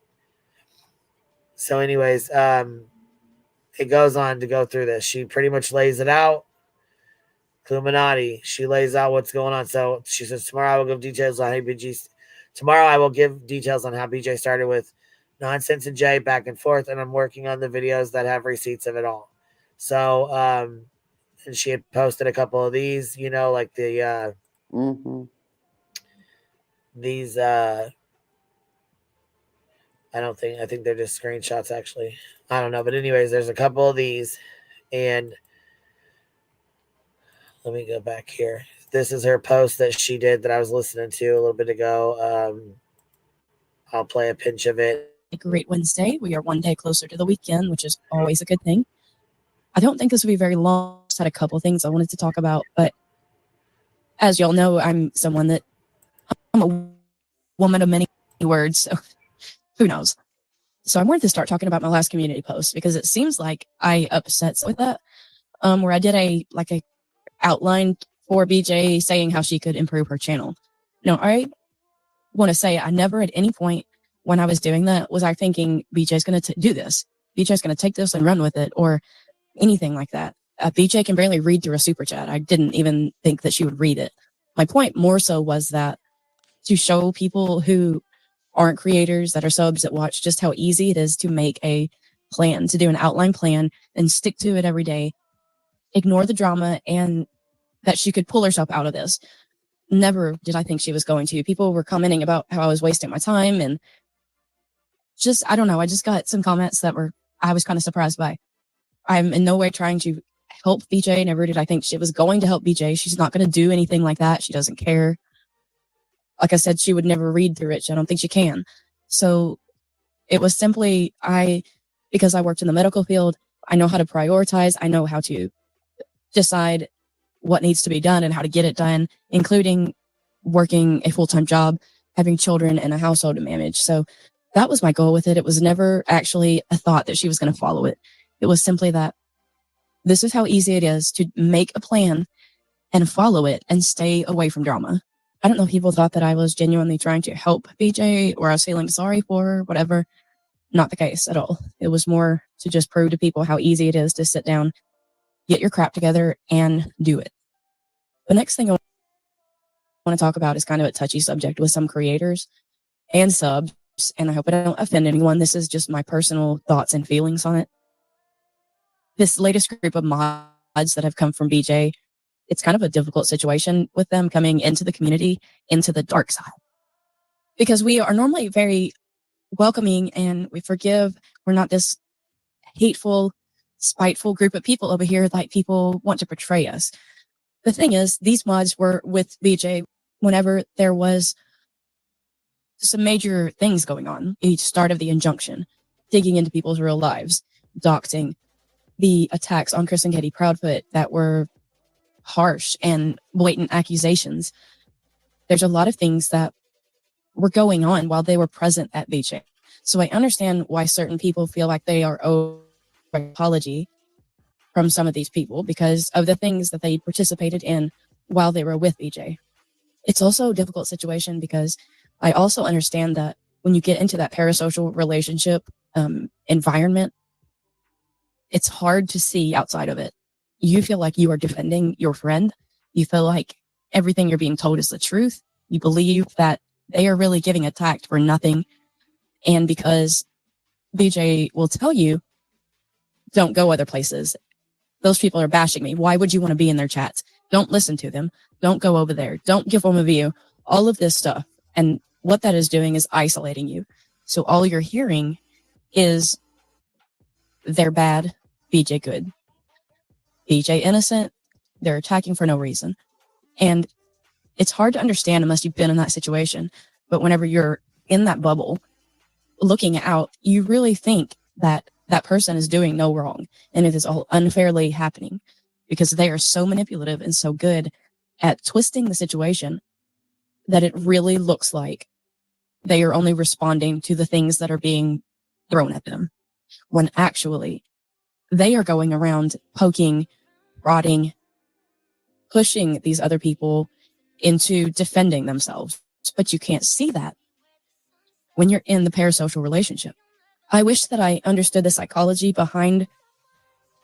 D: So anyways, it goes on to go through this. She pretty much lays it out. Illuminati. She lays out what's going on. So she says, tomorrow I will give details on how BJ. Tomorrow I will give details on how BJ started with Nonsense and Jay back and forth, and I'm working on the videos that have receipts of it all. So, and she had posted a couple of these, you know, like the these. I think they're just screenshots actually. I don't know. But anyways, there's a couple of these, and let me go back here. This is her post that she did that I was listening to a little bit ago. I'll play a pinch of it.
K: great Wednesday. We are one day closer to the weekend, which is always a good thing. I don't think this will be very long. Just had a couple things I wanted to talk about, but as y'all know, I'm a woman of many words, so who knows? So I wanted to start talking about my last community post because it seems like I upset with that, where I did a outline for BJ saying how she could improve her channel. Now, I want to say I never at any point when I was doing that was I thinking BJ's going to do this. BJ's going to take this and run with it or anything like that. BJ can barely read through a super chat. I didn't even think that she would read it. My point more so was that to show people who aren't creators that are subs that watch just how easy it is to make a plan, to do an outline plan and stick to it every day, ignore the drama, and that she could pull herself out of this. Never did I think she was going to. People were commenting about how I was wasting my time and just, I don't know. I just got some comments that I was kind of surprised by. I'm in no way trying to help BJ. Never did I think she was going to help BJ. She's not going to do anything like that. She doesn't care. Like I said, she would never read through it. I don't think she can. So it was simply, because I worked in the medical field, I know how to prioritize. I know how to decide what needs to be done and how to get it done, including working a full-time job, having children and a household to manage. So that was my goal with it. It was never actually a thought that she was going to follow it. It was simply that this is how easy it is to make a plan and follow it and stay away from drama. I don't know if people thought that I was genuinely trying to help BJ or I was feeling sorry for her, whatever. Not the case at all. It was more to just prove to people how easy it is to sit down, get your crap together, and do it. The next thing I want to talk about is kind of a touchy subject with some creators and subs, and I hope I don't offend anyone. This is just my personal thoughts and feelings on it. This latest group of mods that have come from BJ, it's kind of a difficult situation with them coming into the community, into the dark side. Because we are normally very welcoming and we forgive. We're not this hateful, spiteful group of people over here like people want to portray us. The thing is, these mods were with BJ whenever there was some major things going on. The start of the injunction, digging into people's real lives, doxing, the attacks on Chris and Katie Proudfoot that were harsh and blatant accusations. There's a lot of things that were going on while they were present at BJ. So I understand why certain people feel like they are owed an apology from some of these people because of the things that they participated in while they were with BJ. It's also a difficult situation because I also understand that when you get into that parasocial relationship environment, it's hard to see outside of it. You feel like you are defending your friend. You feel like everything you're being told is the truth. You believe that they are really getting attacked for nothing. And because BJ will tell you, don't go other places. Those people are bashing me. Why would you want to be in their chats? Don't listen to them. Don't go over there. Don't give them a view. All of this stuff. And what that is doing is isolating you. So all you're hearing is they're bad, BJ good. BJ innocent, they're attacking for no reason. And it's hard to understand unless you've been in that situation. But whenever you're in that bubble, looking out, you really think that that person is doing no wrong. And it is all unfairly happening because they are so manipulative and so good at twisting the situation that it really looks like they are only responding to the things that are being thrown at them. When actually they are going around poking, prodding, pushing these other people into defending themselves. But you can't see that when you're in the parasocial relationship. I wish that I understood the psychology behind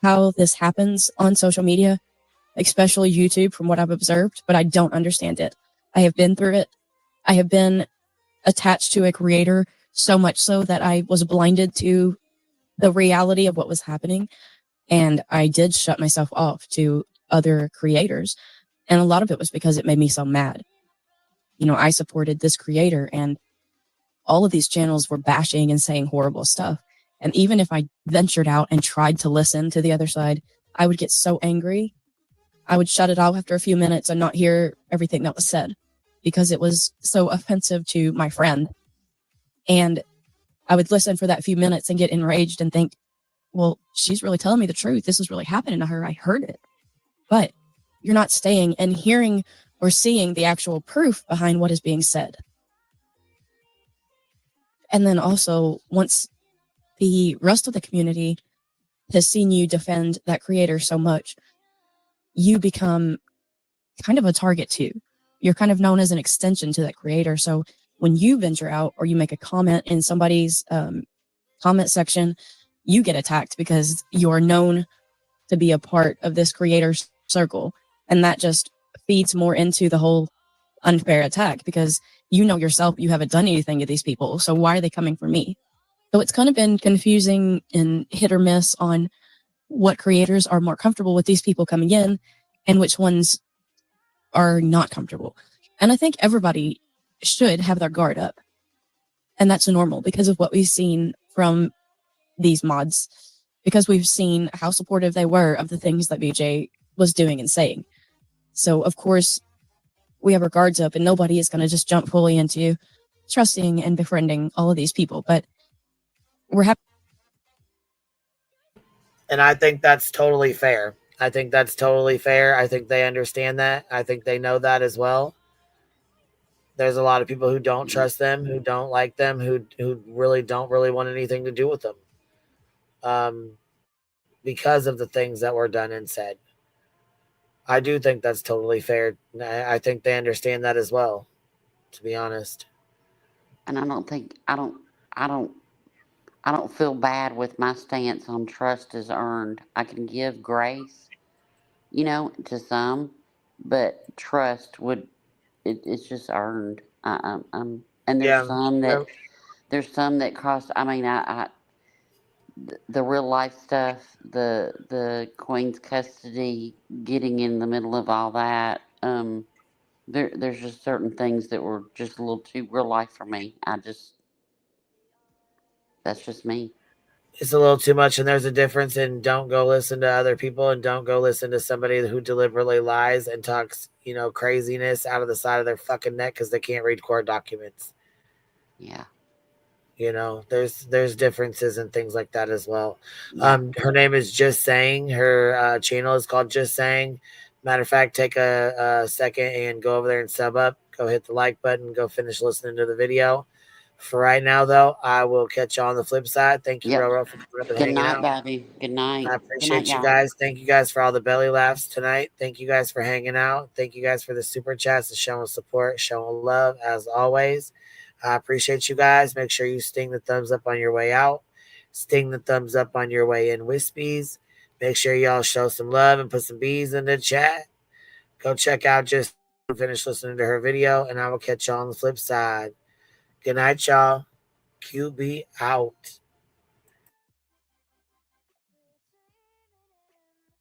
K: how this happens on social media, especially YouTube from what I've observed, but I don't understand it. I have been through it. I have been attached to a creator so much so that I was blinded to the reality of what was happening. And I did shut myself off to other creators. And a lot of it was because it made me so mad. You know, I supported this creator and all of these channels were bashing and saying horrible stuff. And even if I ventured out and tried to listen to the other side, I would get so angry. I would shut it off after a few minutes and not hear everything that was said because it was so offensive to my friend. And I would listen for that few minutes and get enraged and think, well, she's really telling me the truth. This is really happening to her. I heard it. But you're not staying and hearing or seeing the actual proof behind what is being said. And then also, once the rest of the community has seen you defend that creator so much, you become kind of a target too. You're kind of known as an extension to that creator. So when you venture out or you make a comment in somebody's comment section, you get attacked because you're known to be a part of this creator's circle. And that just feeds more into the whole unfair attack, because you know yourself, you haven't done anything to these people. So why are they coming for me? So it's kind of been confusing and hit or miss on what creators are more comfortable with these people coming in and which ones are not comfortable. And I think everybody should have their guard up. And that's normal because of what we've seen from these mods, because we've seen how supportive they were of the things that BJ was doing and saying. So, of course, we have our guards up and nobody is going to just jump fully into trusting and befriending all of these people. But we're happy.
D: And I think that's totally fair. I think that's totally fair. I think they understand that. I think they know that as well. There's a lot of people who don't trust them, who don't like them, who really don't really want anything to do with them, because of the things that were done and said. I do think that's totally fair. I think they understand that as well, to be honest.
E: And I don't feel bad with my stance on trust is earned. I can give grace, to some, but trust it's just earned. And there's some that cost. I mean, the real life stuff, the Queen's custody, getting in the middle of all that. There's just certain things that were just a little too real life for me. That's just me.
D: It's a little too much, and there's a difference in don't go listen to other people and don't go listen to somebody who deliberately lies and talks, craziness out of the side of their fucking neck because they can't read court documents.
E: Yeah.
D: There's differences and things like that as well. Yeah. Her name is Just Saying. Her channel is called Just Saying. Matter of fact, take a second and go over there and sub up. Go hit the like button. Go finish listening to the video. For right now, though, I will catch you on the flip side. Thank you, Roro, for coming up and hanging out.
E: Good night, baby. Good night.
D: I appreciate you guys. Thank you guys for all the belly laughs tonight. Thank you guys for hanging out. Thank you guys for the super chats and showing support, showing love, as always. I appreciate you guys. Make sure you sting the thumbs up on your way out. Sting the thumbs up on your way in, Wispies. Make sure y'all show some love and put some bees in the chat. Go check out Just finish listening to her video, and I will catch y'all on the flip side. Good night, y'all. QB out.